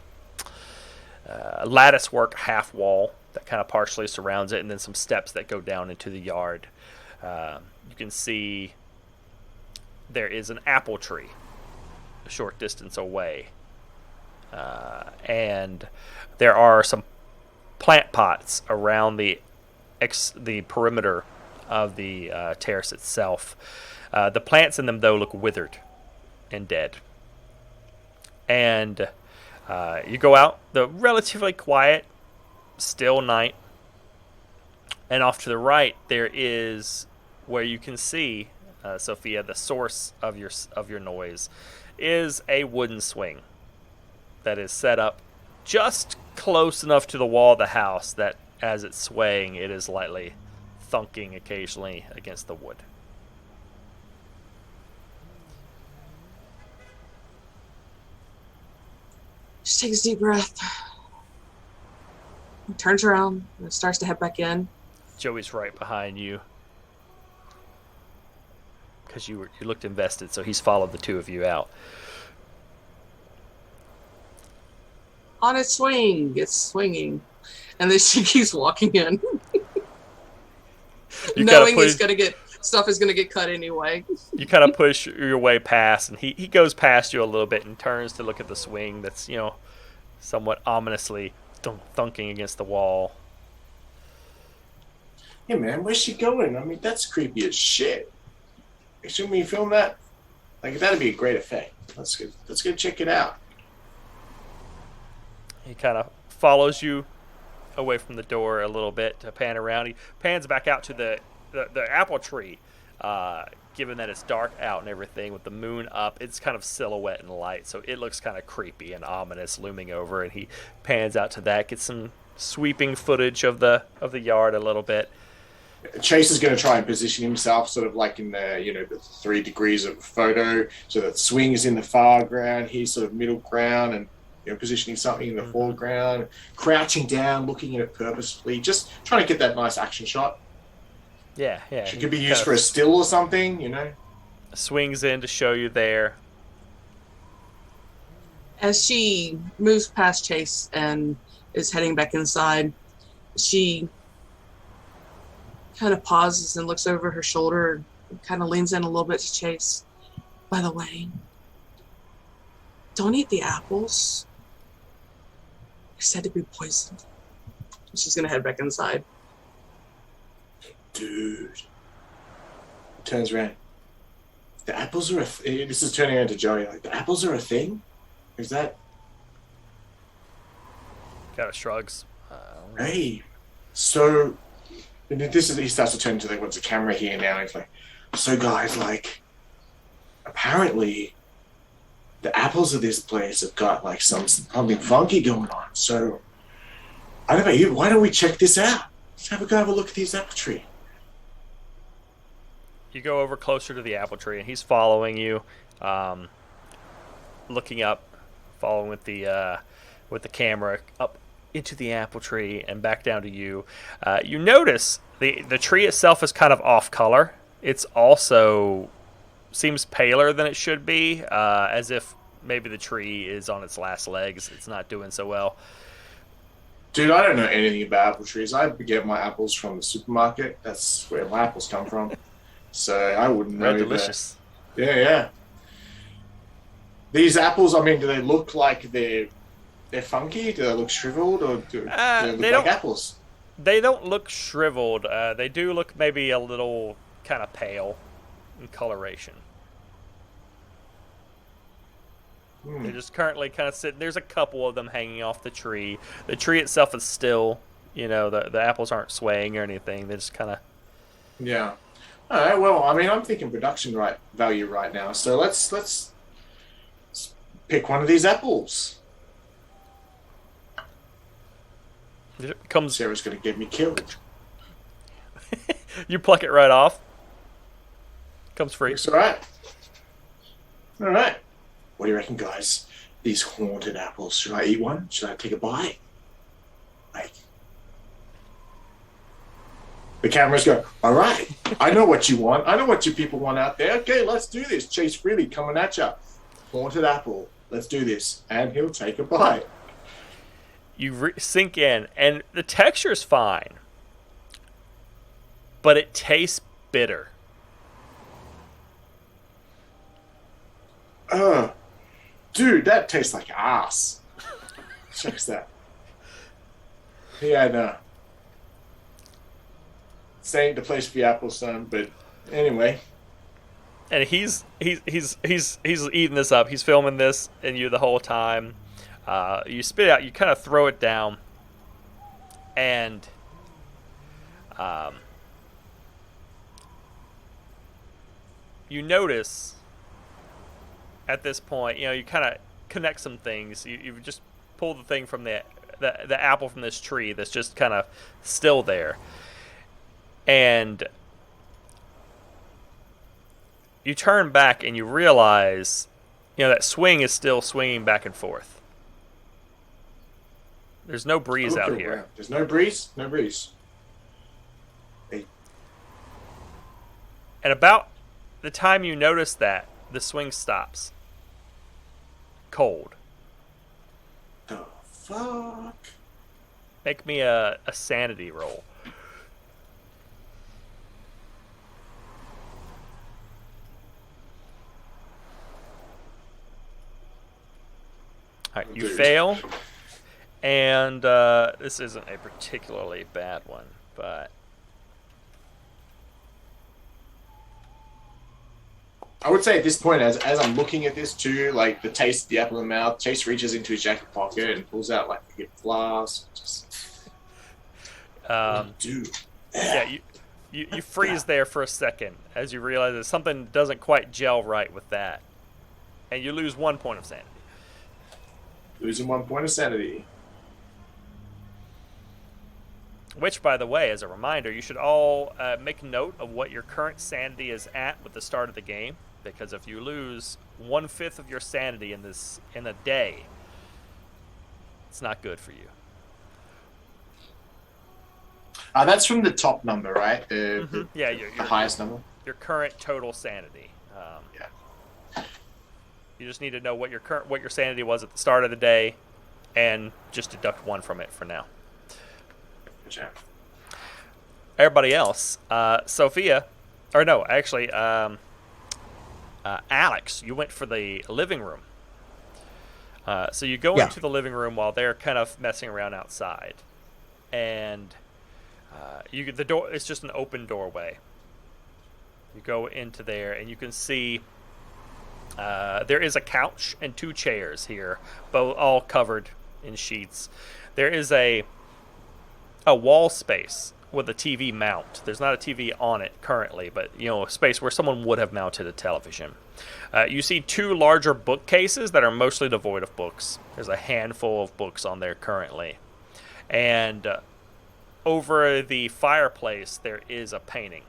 Speaker 1: lattice work half wall that kind of partially surrounds it, and then some steps that go down into the yard. You can see there is an apple tree a short distance away. And there are some plant pots around the perimeter of the terrace itself. The plants in them, though, look withered and dead. And you go out, the relatively quiet, still night, and off to the right there is where you can see, Sophia, the source of your noise is a wooden swing that is set up just close enough to the wall of the house that as it's swaying, it is lightly thunking occasionally against the wood.
Speaker 4: Just takes a deep breath. Turns around and starts to head back in.
Speaker 1: Joey's right behind you because you looked invested, so he's followed the two of you out.
Speaker 4: On its swing, it's swinging, and then she keeps walking in, knowing stuff is gonna get cut anyway.
Speaker 1: You kind of push your way past, and he goes past you a little bit and turns to look at the swing that's somewhat ominously thunking against the wall.
Speaker 3: Hey man, where's she going? I mean, that's creepy as shit. Shouldn't we film that? Like, that'd be a great effect. Let's go check it out.
Speaker 1: He kind of follows you away from the door a little bit to pan around. He pans back out to the apple tree. Given that it's dark out and everything with the moon up, it's kind of silhouette and light, so it looks kind of creepy and ominous looming over. And he pans out to that, gets some sweeping footage of the yard a little bit.
Speaker 3: Chase is going to try and position himself sort of like in the 3 degrees of photo, so that swing is in the far ground, he's sort of middle ground, and positioning something in the foreground, crouching down, looking at it purposefully, just trying to get that nice action shot.
Speaker 1: Yeah.
Speaker 3: She could be used for a still or something,
Speaker 1: Swings in to show you there.
Speaker 4: As she moves past Chase and is heading back inside, she kind of pauses and looks over her shoulder and kind of leans in a little bit to Chase. By the way, don't eat the apples. They're said to be poisoned. She's going to head back inside.
Speaker 3: Dude. Turns around. The apples are this is turning around to Joey. Like, the apples are a thing? Is that...
Speaker 1: Kind of shrugs.
Speaker 3: Hey. So... he starts to turn to what's the camera here now. He's like, so guys, like, apparently the apples of this place have got like something funky going on. So I don't know, why don't we check this out? Let's have a look at this apple tree.
Speaker 1: You go over closer to the apple tree, and he's following you, looking up, following with the camera up into the apple tree and back down to you. You notice the tree itself is kind of off color. It's also seems paler than it should be, as if maybe the tree is on its last legs. It's not doing so well.
Speaker 3: Dude, I don't know anything about apple trees. I get my apples from the supermarket. That's where my apples come from. So I wouldn't know.
Speaker 1: They're delicious.
Speaker 3: Yeah. These apples, I mean, do they look like they're funky? Do they look shriveled, or do they look like apples?
Speaker 1: They don't look shriveled. They do look maybe a little kind of pale in coloration. They're just currently kind of sitting. There's a couple of them hanging off the tree. The tree itself is still, the apples aren't swaying or anything. They're just kind of...
Speaker 3: Yeah. All right, well, I mean, I'm thinking production value right now. So let's pick one of these apples. Sarah's going to get me killed.
Speaker 1: You pluck it right off. Comes free.
Speaker 3: It's all right. All right. What do you reckon, guys? These haunted apples. Should I eat one? Should I take a bite? Like, the cameras go, all right, I know what you want. I know what you people want out there. Okay, let's do this. Chase Freely coming at you. Haunted apple. Let's do this. And he'll take a bite.
Speaker 1: You sink in, and the texture's fine, but it tastes bitter.
Speaker 3: Dude, that tastes like ass. Check that. Yeah, no. This ain't the place for the apple, son. But anyway.
Speaker 1: And he's eating this up. He's filming this, and you the whole time. You spit it out. You kind of throw it down, and you notice at this point, you kind of connect some things. You just pull the thing from the apple from this tree that's just kind of still there, and you turn back and you realize, that swing is still swinging back and forth. There's no breeze out here.
Speaker 3: Wow. There's no breeze? No breeze. Hey.
Speaker 1: And about the time you notice that, the swing stops. Cold.
Speaker 3: The fuck?
Speaker 1: Make me a sanity roll. Alright, you fail. And this isn't a particularly bad one, but...
Speaker 3: I would say at this point, as I'm looking at this too, like the taste, the apple in the mouth, Chase reaches into his jacket pocket and pulls out like a glass. Dude.
Speaker 1: Yeah, you freeze there for a second as you realize that something doesn't quite gel right with that. And you lose 1 point of sanity.
Speaker 3: Losing 1 point of sanity.
Speaker 1: Which, by the way, as a reminder, you should all make note of what your current sanity is at with the start of the game. Because if you lose 1/5 of your sanity in a day, It's not good for you.
Speaker 3: That's from the top number, right?
Speaker 1: Yeah,
Speaker 3: the highest number.
Speaker 1: Your current total sanity.
Speaker 3: Yeah.
Speaker 1: You just need to know what your sanity was at the start of the day, and just deduct 1 from it for now.
Speaker 3: Gotcha.
Speaker 1: Everybody else, Sophia, or no, actually, Alex, you went for the living room. So you go into the living room while they're kind of messing around outside, and the door. It's just an open doorway. You go into there, and you can see there is a couch and 2 chairs here, both all covered in sheets. There is a wall space with a TV mount. There's not a TV on it currently, but a space where someone would have mounted a television. You see 2 larger bookcases that are mostly devoid of books. There's a handful of books on there currently, and over the fireplace there is a painting.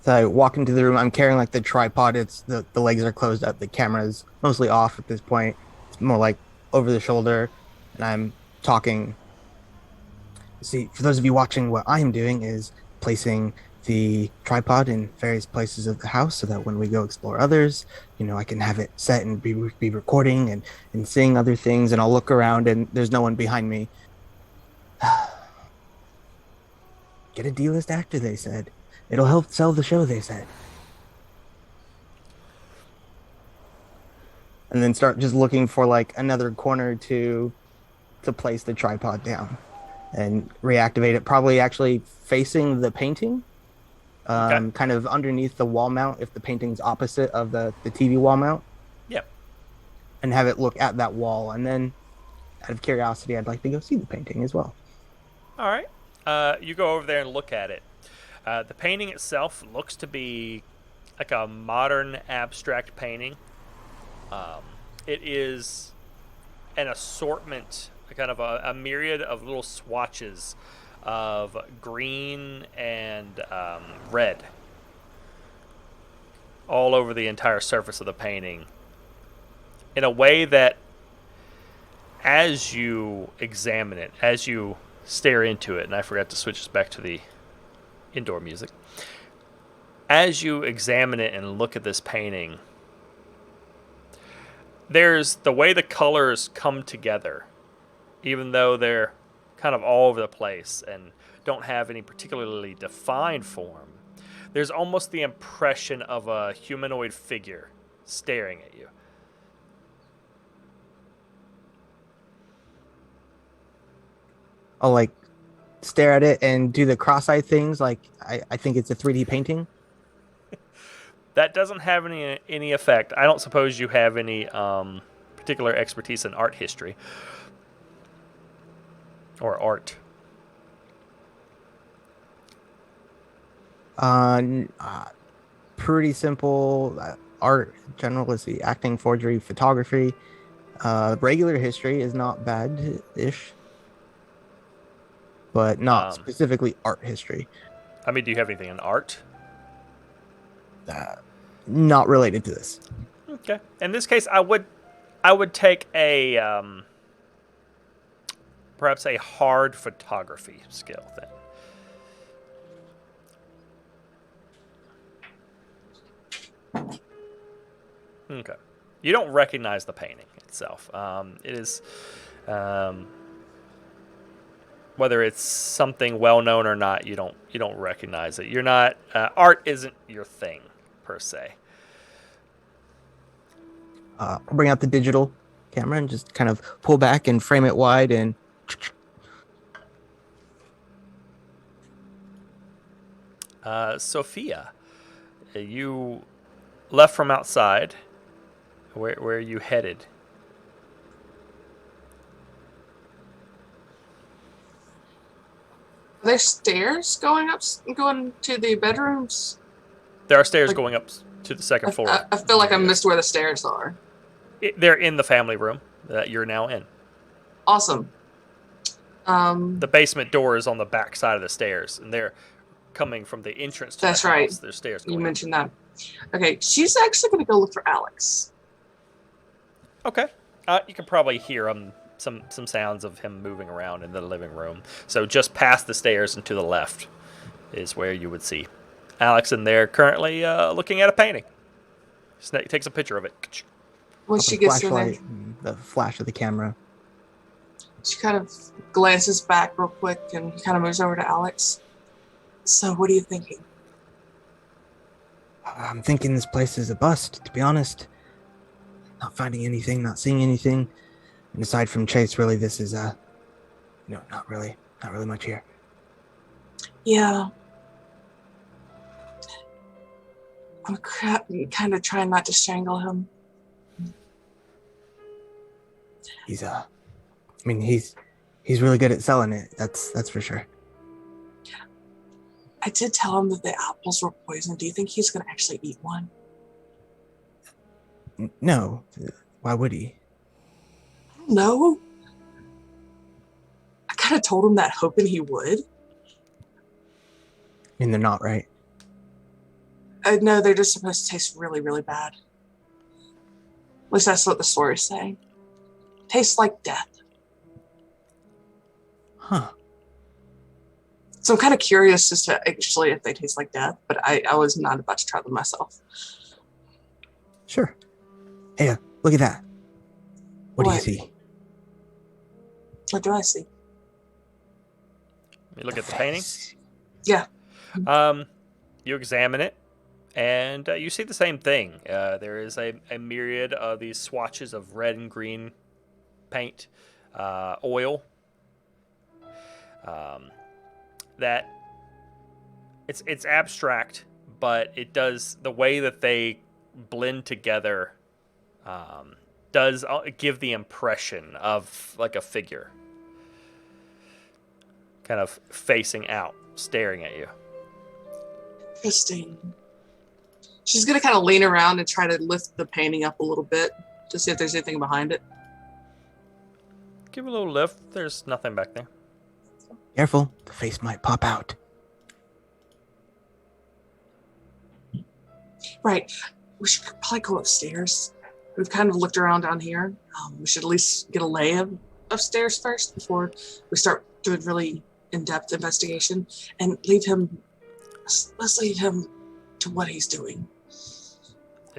Speaker 2: So I walk into the room. I'm carrying like the tripod. It's the legs are closed up. The camera's mostly off at this point. It's more like over the shoulder, and I'm talking. See, for those of you watching, what I'm doing is placing the tripod in various places of the house so that when we go explore others, I can have it set and be recording and seeing other things, and I'll look around and there's no one behind me. Get a D-list actor, they said. It'll help sell the show, they said. And then start just looking for like another corner to place the tripod down and reactivate it, probably actually facing the painting, kind of underneath the wall mount if the painting's opposite of the TV wall mount.
Speaker 1: Yep.
Speaker 2: And have it look at that wall. And then out of curiosity, I'd like to go see the painting as well.
Speaker 1: All right. You go over there and look at it. The painting itself looks to be like a modern abstract painting. It is an assortment, kind of a myriad of little swatches of green and red all over the entire surface of the painting, in a way that as you examine it, as you stare into it, and I forgot to switch us back to the indoor music, as you examine it and look at this painting, there's the way the colors come together, even though they're kind of all over the place and don't have any particularly defined form. There's almost the impression of a humanoid figure staring at you.
Speaker 2: I'll like stare at it and do the cross-eyed things like I think it's a 3D painting.
Speaker 1: That doesn't have any effect. I don't suppose you have any particular expertise in art history or art.
Speaker 2: Pretty simple art in general. Let's see, acting, forgery, photography. Regular history is not bad-ish, but not specifically art history.
Speaker 1: I mean, do you have anything in art?
Speaker 2: Not related to this.
Speaker 1: Okay. In this case, I would take a perhaps a hard photography skill then. Okay. You don't recognize the painting itself. It is, whether it's something well known or not, you don't recognize it. You're not art isn't your thing per se.
Speaker 2: I'll bring out the digital camera and just kind of pull back and frame it wide and.
Speaker 1: Sophia, you left from outside. Where are you headed?
Speaker 4: Are there stairs going to the bedrooms?
Speaker 1: There are stairs going up to the second floor.
Speaker 4: I feel like I missed where the stairs are.
Speaker 1: They're in the family room that you're now in.
Speaker 4: Awesome.
Speaker 1: The basement door is on the back side of the stairs, and they're coming from the entrance to
Speaker 4: that's
Speaker 1: the house.
Speaker 4: Right.
Speaker 1: There's stairs
Speaker 4: You
Speaker 1: going
Speaker 4: mentioned that. Okay, she's actually going to go look for Alex.
Speaker 1: Okay. You can probably hear him. Some sounds of him moving around in the living room. So just past the stairs and to the left is where you would see Alex in there currently looking at a painting. Takes a picture of it.
Speaker 4: Once
Speaker 2: Up
Speaker 4: she
Speaker 2: a
Speaker 4: gets in there,
Speaker 2: flashlight, and the flash of the camera.
Speaker 4: she kind of glances back real quick and kind of moves over to Alex. So, what are you thinking?
Speaker 2: I'm thinking this place is a bust, to be honest. Not finding anything, not seeing anything. And aside from Chase, really, this is not really much here.
Speaker 4: Yeah. I'm kind of trying not to strangle him.
Speaker 2: He's he's really good at selling it. That's for sure.
Speaker 4: I did tell him that the apples were poisoned. Do you think he's going to actually eat one?
Speaker 2: No, why would he?
Speaker 4: No. I kind of told him that hoping he would.
Speaker 2: I mean, they're not, right?
Speaker 4: No, they're just supposed to taste really, really bad. At least that's what the story's saying. Tastes like death.
Speaker 2: Huh.
Speaker 4: So I'm kind of curious as to actually if they taste like death, but I was not about to try them myself.
Speaker 2: Sure. Hey, look at that. What do you
Speaker 4: What?
Speaker 2: see?
Speaker 4: What do I see?
Speaker 1: You look at the painting.
Speaker 4: Yeah.
Speaker 1: You examine it, and you see the same thing. There is a myriad of these swatches of red and green paint, oil. That it's abstract, but it does the way that they blend together does give the impression of like a figure kind of facing out, staring at you.
Speaker 4: Interesting. She's going to kind of lean around and try to lift the painting up a little bit to see if there's anything behind it.
Speaker 1: Give it a little lift. There's nothing back there.
Speaker 2: Careful, the face might pop out.
Speaker 4: Right. We should probably go upstairs. We've kind of looked around down here. We should at least get a lay of upstairs first before we start doing really in-depth investigation and leave him. Let's leave him to what he's doing.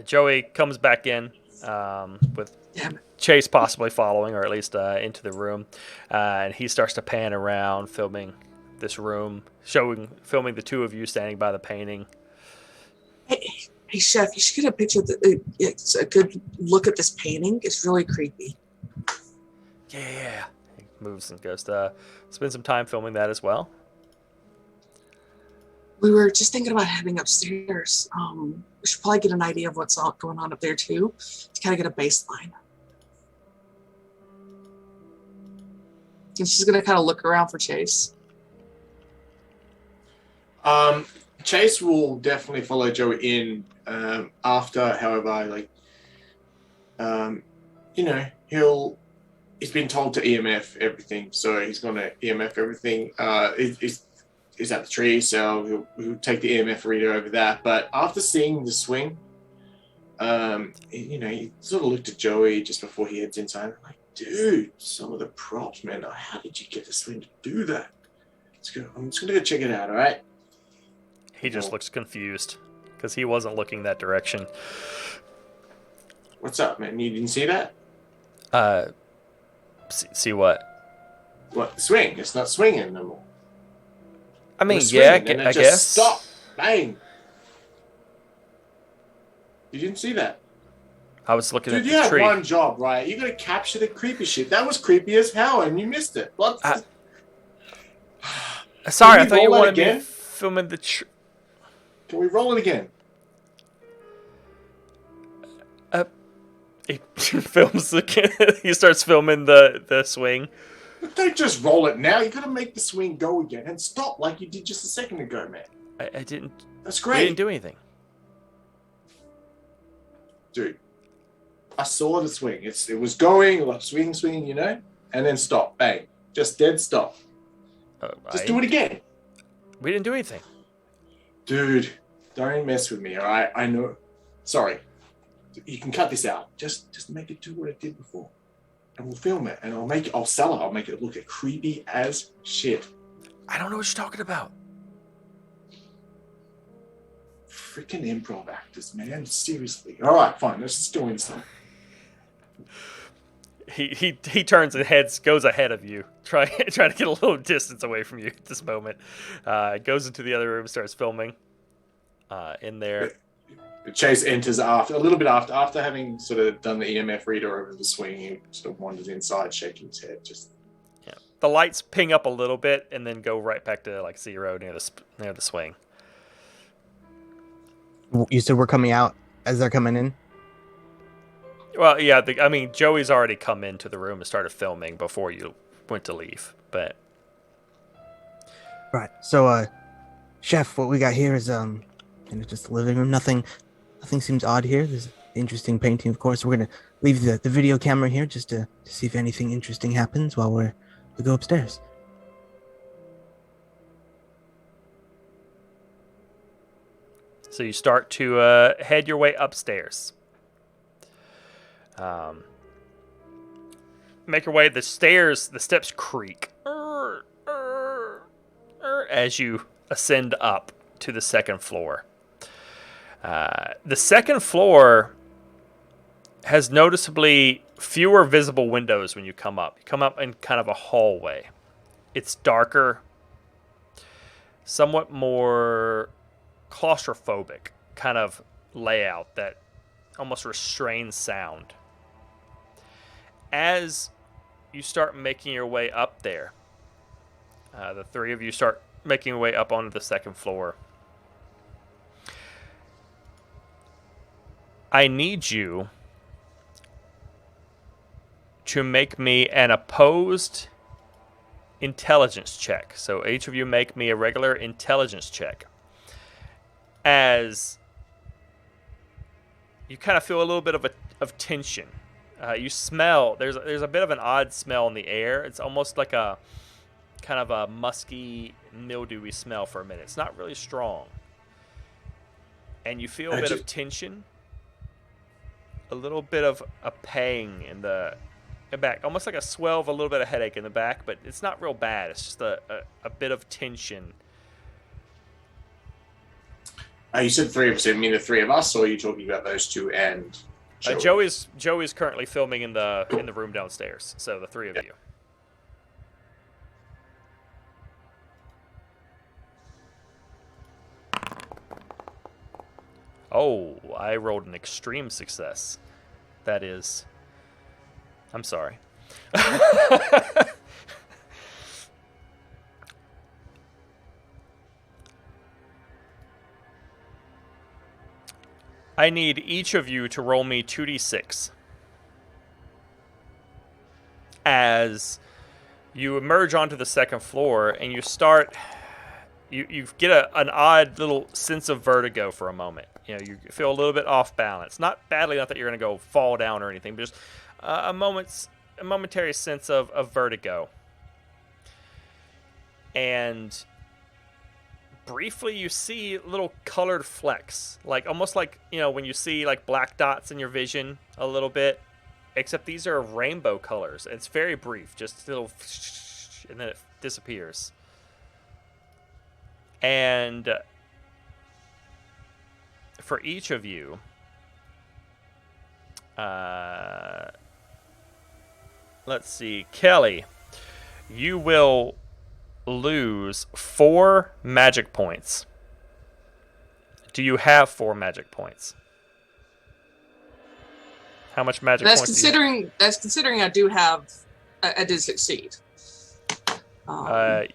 Speaker 1: Joey comes back in with Chase possibly following, or at least into the room, and he starts to pan around, filming this room, filming the two of you standing by the painting.
Speaker 4: Hey, Chef, you should get a picture of it's a good look at this painting. It's really creepy.
Speaker 1: Yeah. He moves and goes to spend some time filming that as well.
Speaker 4: We were just thinking about heading upstairs. We should probably get an idea of what's going on up there, too, to kind of get a baseline. And she's going to kind of look around for Chase.
Speaker 3: Chase will definitely follow Joey in after, however, he's been told to EMF everything, so he's going to EMF everything. He's at the tree, so he'll take the EMF reader over that. But after seeing the swing, he sort of looked at Joey just before he heads inside. Like, dude, some of the props, man. How did you get this swing to do that? Let's go. I'm just going to go check it out, all right?
Speaker 1: He just looks confused because he wasn't looking that direction.
Speaker 3: What's up, man? You didn't see that?
Speaker 1: See what?
Speaker 3: What? The swing. It's not swinging no more.
Speaker 1: I mean, yeah, I guess.
Speaker 3: Stop. Bang. You didn't see that?
Speaker 1: I was looking at
Speaker 3: Dude,
Speaker 1: the
Speaker 3: you had
Speaker 1: tree.
Speaker 3: one job, right? You got to capture the creepy shit. That was creepy as hell, and you missed it. What?
Speaker 1: Sorry, I
Speaker 3: Can we
Speaker 1: thought you
Speaker 3: roll it
Speaker 1: wanted me
Speaker 3: again?
Speaker 1: filming the tree.
Speaker 3: Can we roll it again?
Speaker 1: He films he starts filming the swing.
Speaker 3: But don't just roll it now. You got to make the swing go again and stop like you did just a second ago, man.
Speaker 1: I didn't.
Speaker 3: That's
Speaker 1: We
Speaker 3: great.
Speaker 1: didn't do anything.
Speaker 3: Dude, I saw the swing. It was going, like swing, and then stop, bang. Just dead stop. Just do it again.
Speaker 1: We didn't do anything.
Speaker 3: Dude, don't mess with me, all right? I know. Sorry. You can cut this out. Just make it do what it did before. and we'll film it, and I'll sell it. I'll make it look creepy as shit.
Speaker 1: I don't know what you're talking about.
Speaker 3: Freaking improv actors, man. Seriously. All right, fine. Let's just do this.
Speaker 1: He turns and goes ahead of you, trying to get a little distance away from you at this moment. Goes into the other room, starts filming in there.
Speaker 3: Chase enters a little bit after having sort of done the EMF reader over the swing. He sort of wanders inside, shaking his head.
Speaker 1: Yeah. The lights ping up a little bit and then go right back to like 0 near the swing.
Speaker 2: You said we're coming out as they're coming in?
Speaker 1: Well, yeah. Joey's already come into the room and started filming before you went to leave. But
Speaker 2: Right. So, Chef, what we got here is just the living room. Nothing seems odd here. There's an interesting painting, of course. We're gonna leave the video camera here just to see if anything interesting happens while we go upstairs.
Speaker 1: so you start to head your way upstairs. Make your way. The steps creak as you ascend up to the second floor. The second floor has noticeably fewer visible windows when you come up. You come up in kind of a hallway. It's darker, somewhat more claustrophobic kind of layout that almost restrains sound. As you start making your way up there, the three of you start making your way up onto the second floor. I need you to make me an opposed intelligence check. So each of you make me a regular intelligence check. As you kind of feel a little bit of tension. You smell, there's a bit of an odd smell in the air. It's almost like a kind of a musky, mildewy smell for a minute. It's not really strong. And you feel a bit of tension. A little bit of a pang in the back. Almost like a swell of a little bit of headache in the back, but it's not real bad. It's just a bit of tension.
Speaker 3: You said 3 of us. You mean the 3 of us, or are you talking about those 2 and Joey?
Speaker 1: Joey's currently filming in the room downstairs. So the 3 of you. Oh, I rolled an extreme success. That is... I'm sorry. I need each of you to roll me 2d6. As you emerge onto the second floor and you start... You get an odd little sense of vertigo for a moment. You know, you feel a little bit off balance. Not badly enough that you're going to go fall down or anything, but just a momentary sense of vertigo. And briefly you see little colored flecks, like almost like, you know, when you see like black dots in your vision a little bit, except these are rainbow colors. It's very brief, just a little, and then it disappears. And for each of you, let's see, Kelly, you will lose 4 magic points. Do you have 4 magic points? How much magic points?
Speaker 4: That's considering I do have. I did succeed.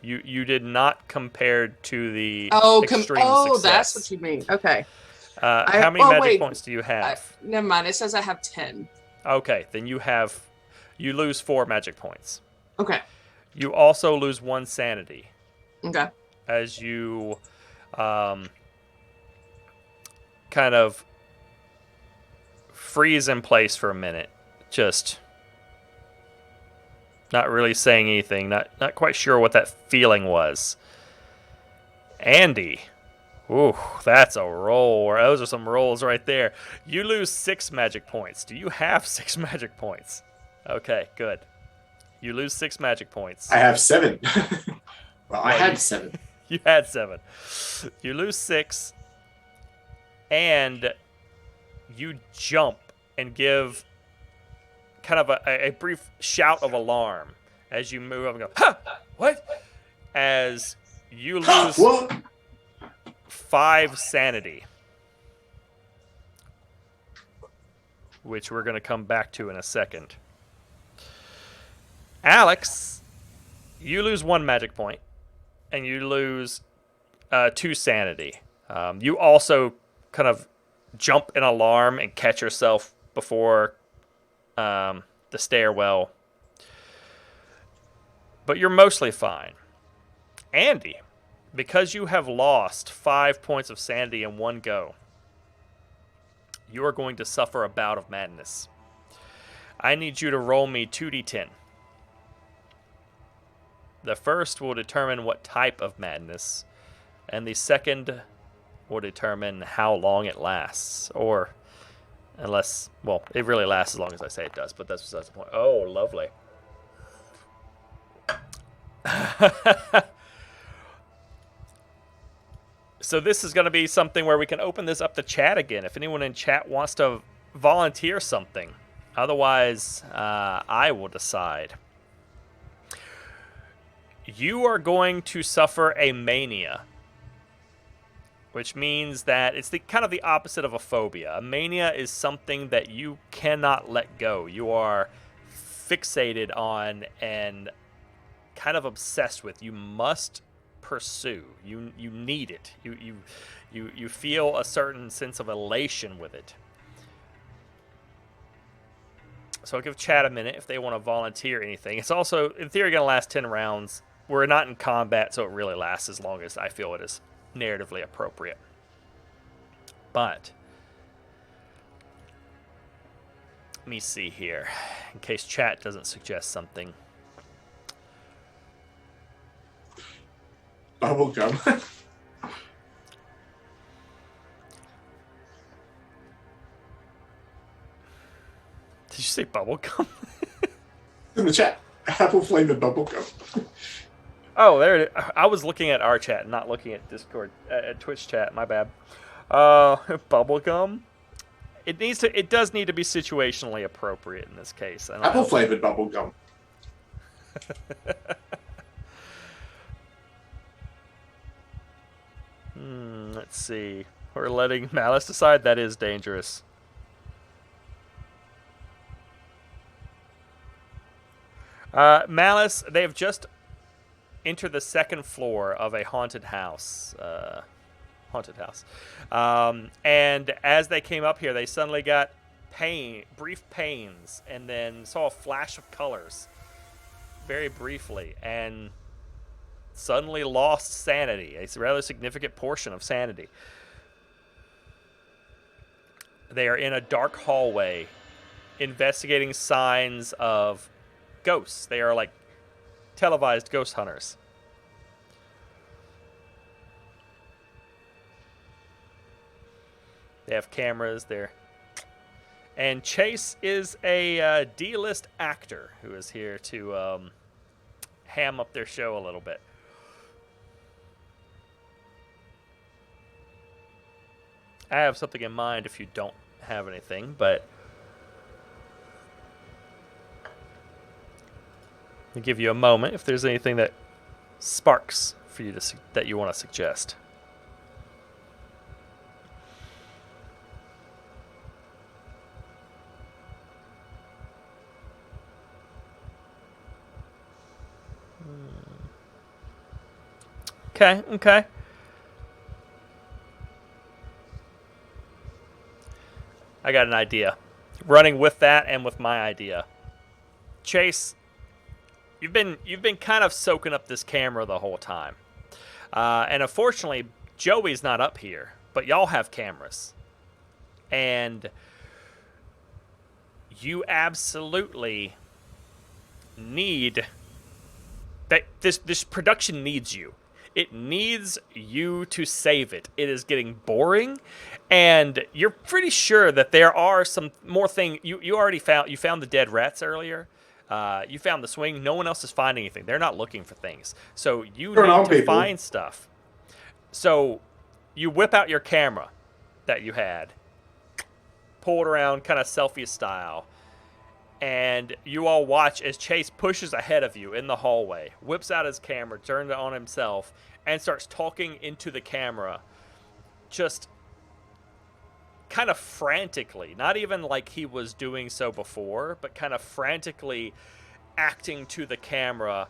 Speaker 1: You did not compared to the extreme success.
Speaker 4: That's what you mean. Okay.
Speaker 1: How many magic points do you have?
Speaker 4: Never mind. It says I have 10.
Speaker 1: Okay, then you lose 4 magic points.
Speaker 4: Okay.
Speaker 1: You also lose 1 sanity.
Speaker 4: Okay.
Speaker 1: As you kind of freeze in place for a minute. Just not really saying anything. Not quite sure what that feeling was. Andy. Ooh, that's a roll. Those are some rolls right there. You lose 6 magic points. Do you have 6 magic points? Okay, good. You lose 6 magic points.
Speaker 3: I have 7. Well, I
Speaker 1: Well,
Speaker 3: had
Speaker 1: you-
Speaker 3: 7.
Speaker 1: You had 7. You lose 6, and you jump and give kind of a brief shout of alarm as you move up and go, "Ha! What?" As you lose
Speaker 3: What?
Speaker 1: 5 sanity, which we're going to come back to in a second. Alex, you lose 1 magic point, and you lose 2 sanity. You also kind of jump in alarm and catch yourself before the stairwell. But you're mostly fine. Andy, because you have lost 5 points of sanity in one go, you are going to suffer a bout of madness. I need you to roll me 2d10. The first will determine what type of madness, and the second will determine how long it lasts. Or, unless, well, it really lasts as long as I say it does, but that's besides the point. Oh, lovely. So this is going to be something where we can open this up to chat again. If anyone in chat wants to volunteer something. Otherwise, I will decide. You are going to suffer a mania, which means that it's the kind of the opposite of a phobia. A mania is something that you cannot let go. You are fixated on and kind of obsessed with. You must pursue. You need it. You feel a certain sense of elation with it. So I'll give chat a minute if they want to volunteer anything. It's also, in theory, going to last 10 rounds. We're not in combat, so it really lasts as long as I feel it is narratively appropriate. But let me see here, in case chat doesn't suggest something.
Speaker 3: Bubblegum.
Speaker 1: Did you say bubblegum?
Speaker 3: In the chat. Apple flavored bubblegum.
Speaker 1: Oh, there it is. I was looking at our chat, not looking at Discord, at Twitch chat. My bad. Bubblegum. It does need to be situationally appropriate in this case. And
Speaker 3: Apple flavored bubblegum.
Speaker 1: Let's see. We're letting Malice decide. That is dangerous. Malice, they have just entered the second floor of a haunted house. And as they came up here, they suddenly got brief pains, and then saw a flash of colors very briefly, and suddenly lost sanity, a rather significant portion of sanity. They are in a dark hallway investigating signs of ghosts. They are like televised ghost hunters. They have cameras there. And Chase is a D-list actor who is here to ham up their show a little bit. I have something in mind if you don't have anything, but I'll give you a moment if there's anything that sparks for you that you want to suggest. Okay. I got an idea. Running with that and with my idea. Chase, you've been kind of soaking up this camera the whole time. And unfortunately, Joey's not up here, but y'all have cameras. And you absolutely need that this production needs you. It needs you to save it. It is getting boring, and you're pretty sure that there are some more things. You already found the dead rats earlier. You found the swing. No one else is finding anything. They're not looking for things. So you
Speaker 3: Turn
Speaker 1: need
Speaker 3: on,
Speaker 1: to
Speaker 3: people.
Speaker 1: find stuff. So you whip out your camera that you had, pull it around kind of selfie style, and you all watch as Chase pushes ahead of you in the hallway, whips out his camera, turns it on himself, and starts talking into the camera, just kind of frantically, not even like he was doing so before, but kind of frantically acting to the camera,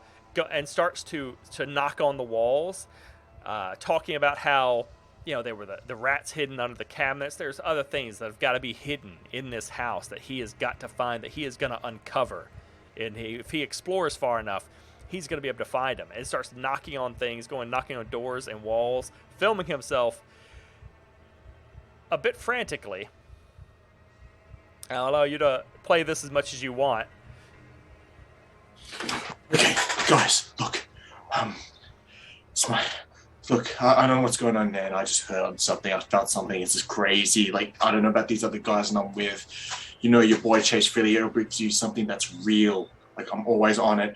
Speaker 1: and starts to knock on the walls, talking about how, there were the rats hidden under the cabinets. There's other things that have got to be hidden in this house that he has got to find, that he is going to uncover. And if he explores far enough, he's going to be able to find them. And starts knocking on things, knocking on doors and walls, filming himself a bit frantically. I'll allow you to play this as much as you want.
Speaker 3: Okay, guys, look. It's my... Look, I don't know what's going on there, and I just heard something. I felt something. It's just crazy. Like, I don't know about these other guys and I'm with. Your boy Chase really brings you something that's real. Like, I'm always on it.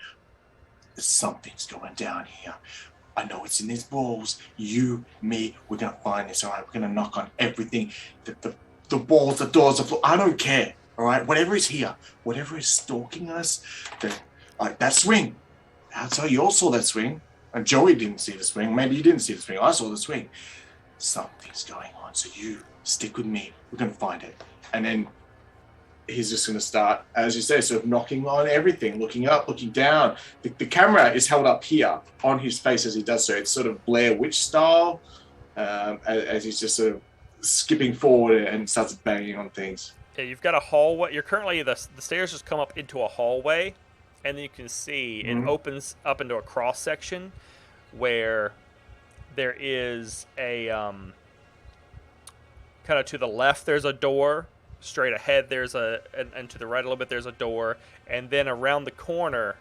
Speaker 3: Something's going down here. I know it's in these walls. You, me, we're going to find this, all right? We're going to knock on everything. The walls, the doors, the floor. I don't care, all right? Whatever is here, whatever is stalking us, that swing. That's how you all saw that swing. And Joey didn't see the swing. Maybe you didn't see the swing. I saw the swing. Something's going on. So you stick with me. We're going to find it. And then he's just going to start, as you say, sort of knocking on everything, looking up, looking down. The camera is held up here on his face as he does so. It's sort of Blair Witch style, as he's just sort of skipping forward and starts banging on things.
Speaker 1: Yeah, you've got a hallway. You're currently, the stairs just come up into a hallway. And then you can see it opens up into a cross section where there is a kind of to the left there's a door, straight ahead there's and to the right a little bit there's a door, and then around the corner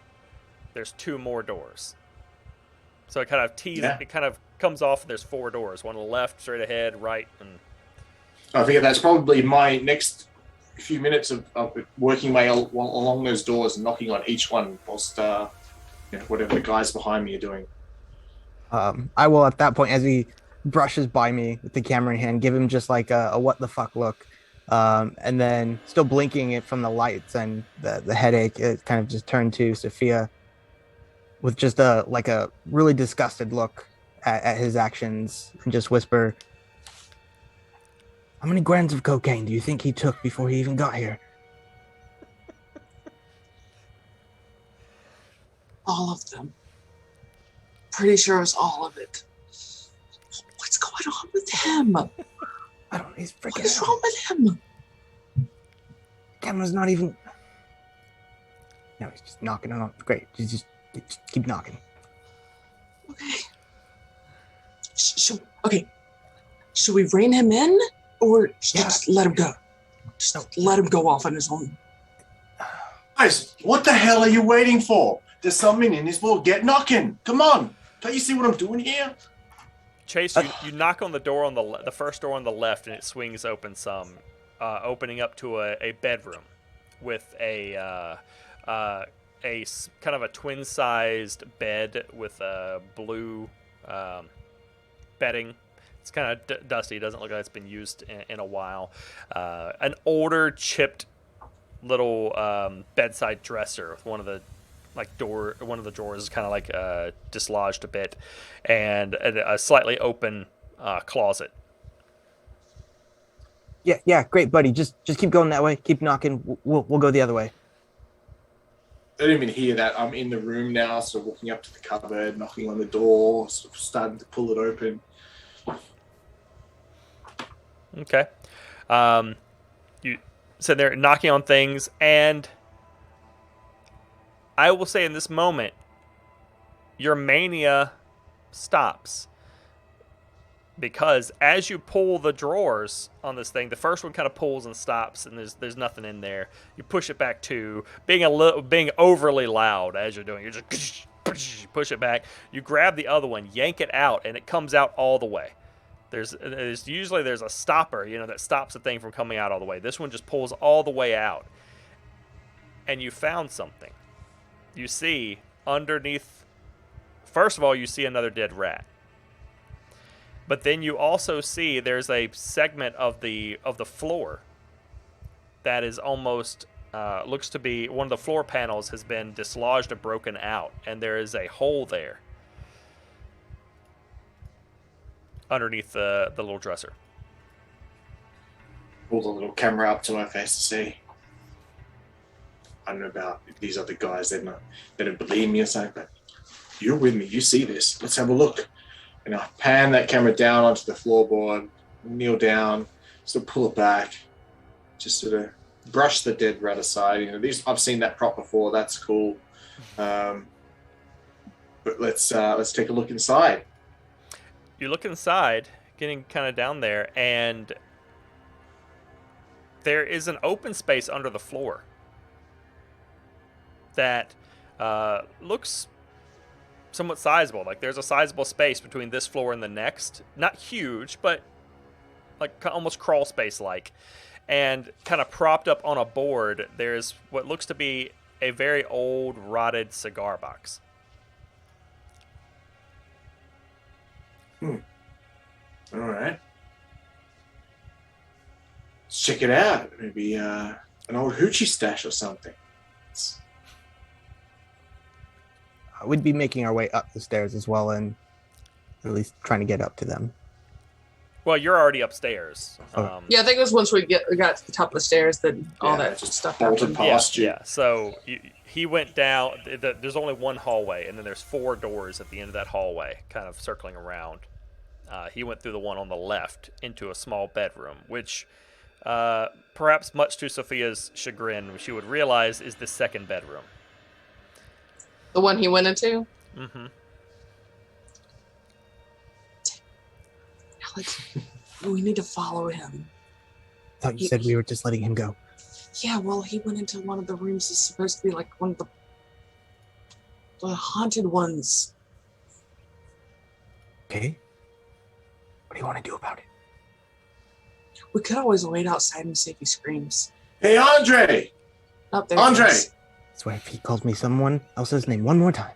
Speaker 1: there's two more doors. So it kind of it kind of comes off, and there's four doors, one on the left, straight ahead, right, and
Speaker 3: I think that's probably my next few minutes of working my along those doors and knocking on each one whilst whatever the guys behind me are doing.
Speaker 2: I will, at that point, as he brushes by me with the camera in hand, give him just like a what the fuck look, and then still blinking it from the lights and the headache, it kind of just turned to Sophia with just a really disgusted look at his actions, and just whisper, "How many grams of cocaine do you think he took before he even got here?"
Speaker 4: All of them. Pretty sure it was all of it. What's going on with him?
Speaker 2: I don't know. He's freaking
Speaker 4: What is
Speaker 2: out.
Speaker 4: wrong with him?
Speaker 2: Camera's not even... No, he's just knocking it on. Great. Just keep knocking.
Speaker 4: Okay. Should we rein him in? Or just let him go? Just let him go off on his own.
Speaker 3: Guys, what the hell are you waiting for? There's something in this wall. Get knocking. Come on. Can't you see what I'm doing here?
Speaker 1: Chase, you knock on the door on the first door on the left, and it swings open some, opening up to a bedroom with a kind of a twin-sized bed with a blue bedding. It's kind of dusty. It doesn't look like it's been used in a while. An older, chipped little bedside dresser with one of the drawers is kind of like dislodged a bit, and a slightly open closet.
Speaker 2: Yeah, great, buddy. Just keep going that way. Keep knocking. We'll go the other way.
Speaker 3: I didn't even hear that. I'm in the room now, so walking up to the cupboard, knocking on the door, sort of starting to pull it open.
Speaker 1: Okay. You sit there knocking on things, and I will say in this moment, your mania stops. Because as you pull the drawers on this thing, the first one kind of pulls and stops, and there's nothing in there. You push it back to being overly loud as you're doing. You just push it back. You grab the other one, yank it out, and it comes out all the way. There's usually a stopper, that stops the thing from coming out all the way. This one just pulls all the way out, and you found something. you see underneath. First of all, you see another dead rat. But then you also see there's a segment of the floor that is almost looks to be one of the floor panels has been dislodged or broken out, and there is a hole there underneath the little dresser.
Speaker 3: Pull the little camera up to my face to see. I don't know about these other guys. They don't believe me or something, but you're with me. You see this. Let's have a look. And I pan that camera down onto the floorboard, kneel down, sort of pull it back, just sort of brush the dead rat aside. You know, I've seen that prop before. That's cool. But let's take a look inside.
Speaker 1: You look inside, getting kind of down there, and there is an open space under the floor that looks somewhat sizable. Like there's a sizable space between this floor and the next. Not huge, but like almost crawl space like. And kind of propped up on a board, there's what looks to be a very old, rotted cigar box.
Speaker 3: All right. Let's check it out. Maybe an old hoochie stash or something.
Speaker 2: We'd be making our way up the stairs as well, and at least trying to get up to them.
Speaker 1: Well, you're already upstairs.
Speaker 4: Yeah, I think it was once we got to the top of the stairs that all that
Speaker 3: just
Speaker 4: stuff
Speaker 3: bolted
Speaker 4: happened.
Speaker 3: past you.
Speaker 1: Yeah. So he went down. There's only one hallway, and then there's 4 doors at the end of that hallway, kind of circling around. He went through the one on the left into a small bedroom, which, perhaps much to Sophia's chagrin, she would realize is the second bedroom.
Speaker 4: The one he went into?
Speaker 1: Mm-hmm.
Speaker 4: Alex, we need to follow him.
Speaker 2: I thought you said we were just letting him go.
Speaker 4: Yeah, well, he went into one of the rooms that's supposed to be like one of the haunted ones.
Speaker 2: Okay. What do you want to do about it?
Speaker 4: We could always wait outside and see if he screams.
Speaker 3: Hey, Andre!
Speaker 4: Oh, there
Speaker 3: Andre!
Speaker 4: he is.
Speaker 2: I swear if he calls me someone else's name one more time.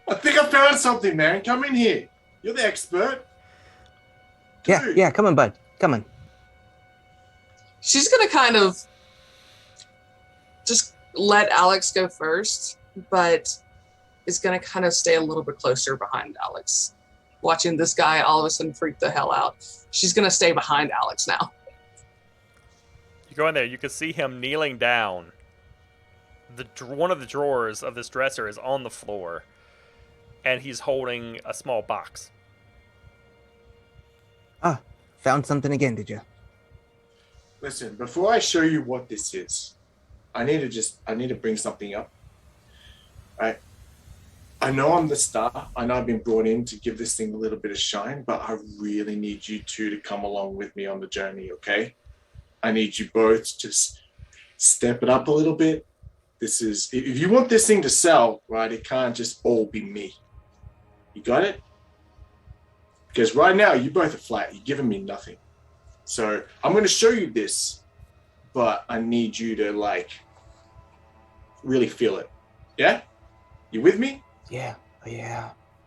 Speaker 3: I think I found something, man. Come in here. You're the expert. Dude.
Speaker 2: Yeah, come on, bud. Come on.
Speaker 4: She's going to kind of just let Alex go first, but is going to kind of stay a little bit closer behind Alex. Watching this guy all of a sudden freak the hell out. She's going to stay behind Alex now.
Speaker 1: You go in there, you can see him kneeling down. One of the drawers of this dresser is on the floor, and he's holding a small box.
Speaker 2: Ah, found something again, did you?
Speaker 3: Listen, before I show you what this is, I need to bring something up. I know I'm the star. I know I've been brought in to give this thing a little bit of shine, but I really need you two to come along with me on the journey, okay? I need you both to just step it up a little bit. This is, if you want this thing to sell, right, it can't just all be me. You got it? Because right now, you both are flat. You're giving me nothing. So I'm going to show you this, but I need you to, like, really feel it. Yeah? You with me?
Speaker 2: Yeah.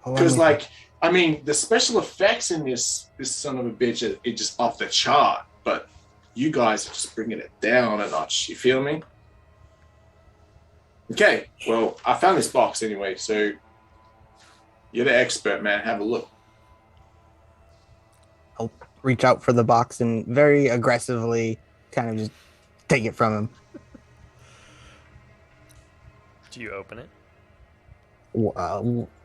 Speaker 3: Because, like, I mean, the special effects in this son of a bitch are just off the chart, but you guys are just bringing it down a notch. You feel me? Okay, well, I found this box anyway, so you're the expert, man. Have a look.
Speaker 2: I'll reach out for the box and very aggressively kind of just take it from him.
Speaker 1: Do you open it?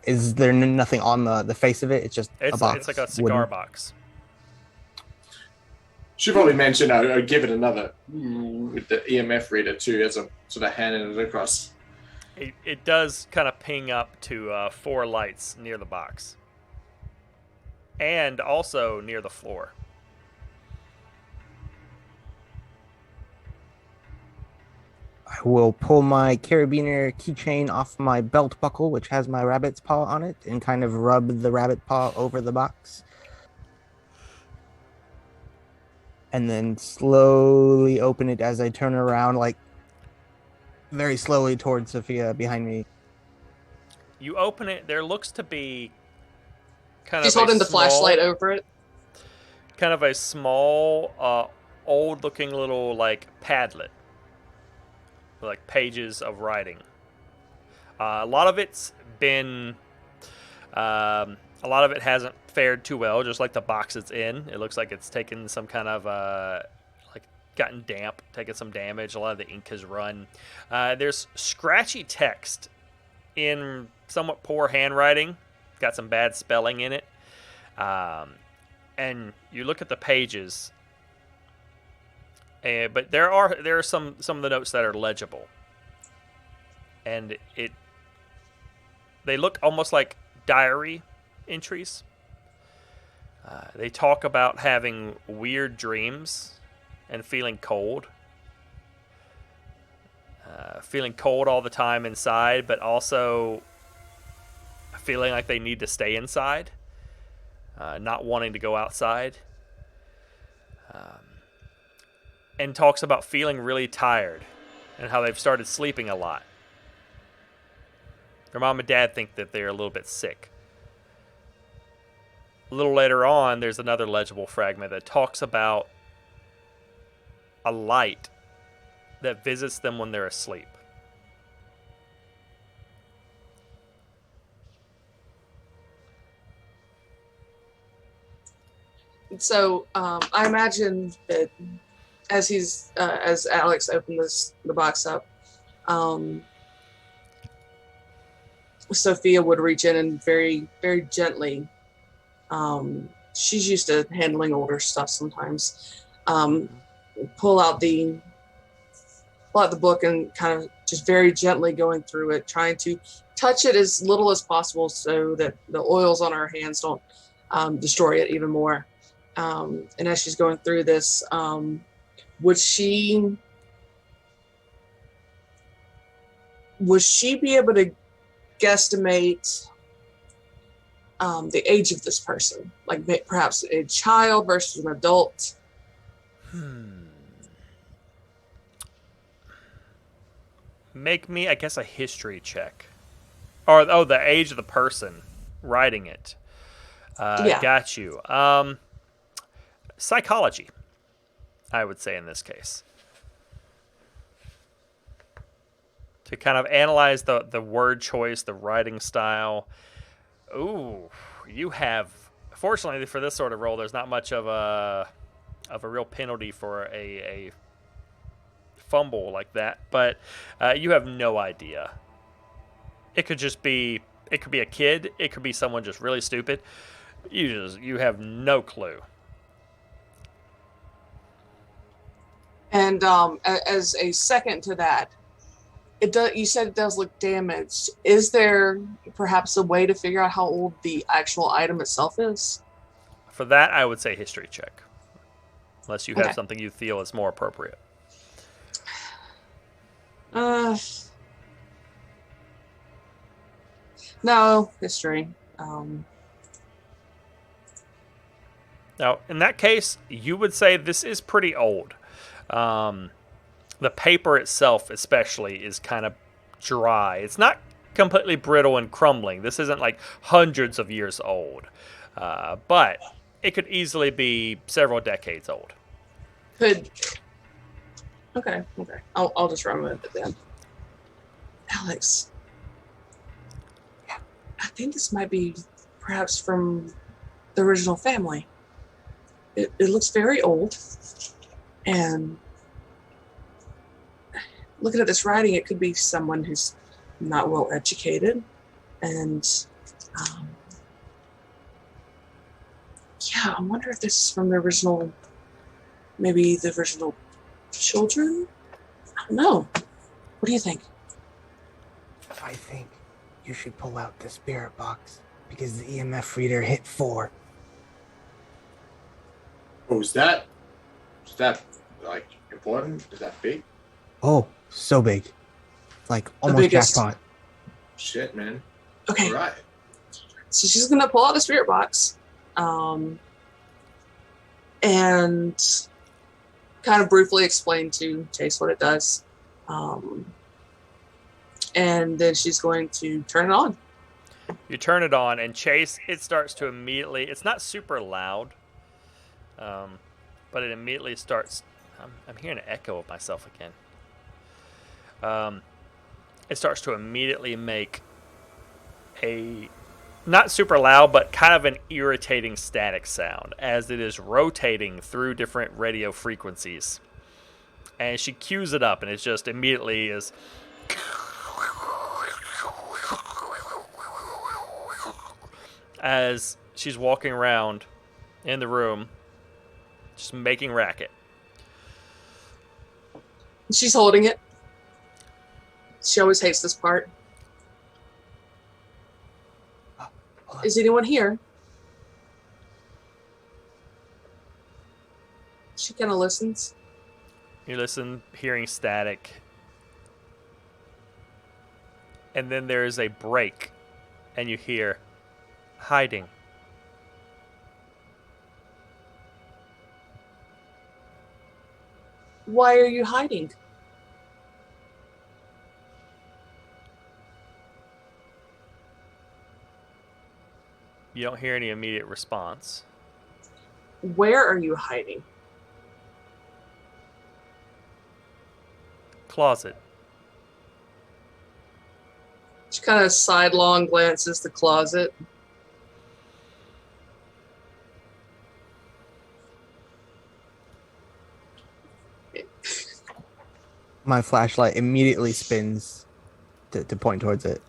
Speaker 2: Is there nothing on the face of it? It's just a box.
Speaker 1: It's like a cigar box.
Speaker 3: Should probably mention I'd give it another with the EMF reader too, as I'm sort of handing it across.
Speaker 1: It does kind of ping up to 4 lights near the box. And also near the floor.
Speaker 2: I will pull my carabiner keychain off my belt buckle, which has my rabbit's paw on it, and kind of rub the rabbit paw over the box. And then slowly open it as I turn around, like very slowly towards Sophia behind me.
Speaker 1: You open it. There looks to be kind
Speaker 4: She's
Speaker 1: of
Speaker 4: holding the flashlight over it.
Speaker 1: kind of a small, old-looking little like Padlet, like pages of writing. A lot of it's been, a lot of it hasn't fared too well. Just like the box it's in, it looks like it's taken some kind of like gotten damp, taken some damage. A lot of the ink has run. There's scratchy text in somewhat poor handwriting. Got some bad spelling in it. And you look at the pages, but there are some of the notes that are legible, and they look almost like diary entries. They talk about having weird dreams and feeling cold all the time inside, but also feeling like they need to stay inside. Not wanting to go outside, and talks about feeling really tired and how they've started sleeping a lot. Their mom and dad think that they're a little bit sick. A little later on, there's another legible fragment that talks about a light that visits them when they're asleep.
Speaker 4: So I imagine that as Alex opens the box up, Sophia would reach in and very, very gently. She's used to handling older stuff sometimes. Pull out the book and kind of just very gently going through it, trying to touch it as little as possible so that the oils on her hands don't destroy it even more. And as she's going through this, would she be able to guesstimate the age of this person, like perhaps a child versus an adult?
Speaker 1: Make me, I guess, a history check, or the age of the person writing it.
Speaker 4: Yeah.
Speaker 1: Got you. Psychology, I would say in this case, to kind of analyze the word choice, the writing style. Ooh, you have. Fortunately for this sort of role, there's not much of a real penalty for a fumble like that, but you have no idea. It could be a kid. It could be someone just really stupid. You have no clue.
Speaker 4: And as a second to that, you said it does look damaged. Is there perhaps a way to figure out how old the actual item itself is?
Speaker 1: For that, I would say history check, unless you have
Speaker 4: Okay.
Speaker 1: something you feel is more appropriate.
Speaker 4: No, history.
Speaker 1: Now, in that case, you would say this is pretty old. The paper itself, especially, is kind of dry. It's not completely brittle and crumbling. This isn't like hundreds of years old, but it could easily be several decades old.
Speaker 4: Okay. I'll just run with it then. Alex. Yeah. I think this might be perhaps from the original family. It looks very old, and looking at this writing, it could be someone who's not well educated, and yeah, I wonder if this is from the original, maybe the original children. I don't know. What do you think?
Speaker 2: I think you should pull out the spirit box because the EMF reader hit 4.
Speaker 3: Oh, is that like important? Is that big?
Speaker 2: Oh, so big. Like almost
Speaker 4: biggest.
Speaker 2: jackpot.
Speaker 3: Shit, man.
Speaker 4: Okay.
Speaker 3: All right.
Speaker 4: So she's gonna pull out the spirit box, and kind of briefly explain to Chase what it does. And then she's going to turn it on.
Speaker 1: You turn it on, and Chase, it starts to immediately... It's not super loud, but it immediately starts... I'm hearing an echo of myself again. It starts to immediately make a... Not super loud, but kind of an irritating static sound as it is rotating through different radio frequencies. And she cues it up, and it just immediately is... As she's walking around in the room, just making racket.
Speaker 4: She's holding it. She always hates this part. Is anyone here? She kind of listens.
Speaker 1: You listen, hearing static. And then there is a break, and you hear hiding.
Speaker 4: Why are you hiding?
Speaker 1: You don't hear any immediate response.
Speaker 4: Where are you hiding?
Speaker 1: Closet.
Speaker 4: She kind of sidelong glances the closet.
Speaker 2: My flashlight immediately spins to point towards it.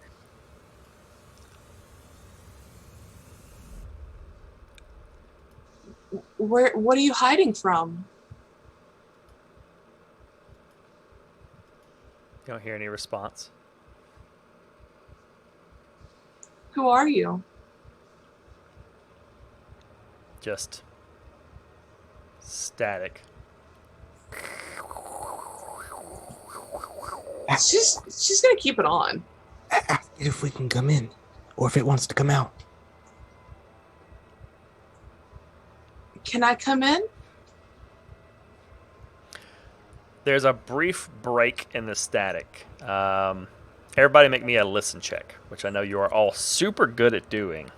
Speaker 4: What are you hiding from?
Speaker 1: You don't hear any response.
Speaker 4: Who are you?
Speaker 1: Just static.
Speaker 4: She's gonna keep it on.
Speaker 2: Ask it if we can come in, or if it wants to come out.
Speaker 4: Can I come in?
Speaker 1: There's a brief break in the static. Everybody make me a listen check, which I know you are all super good at doing.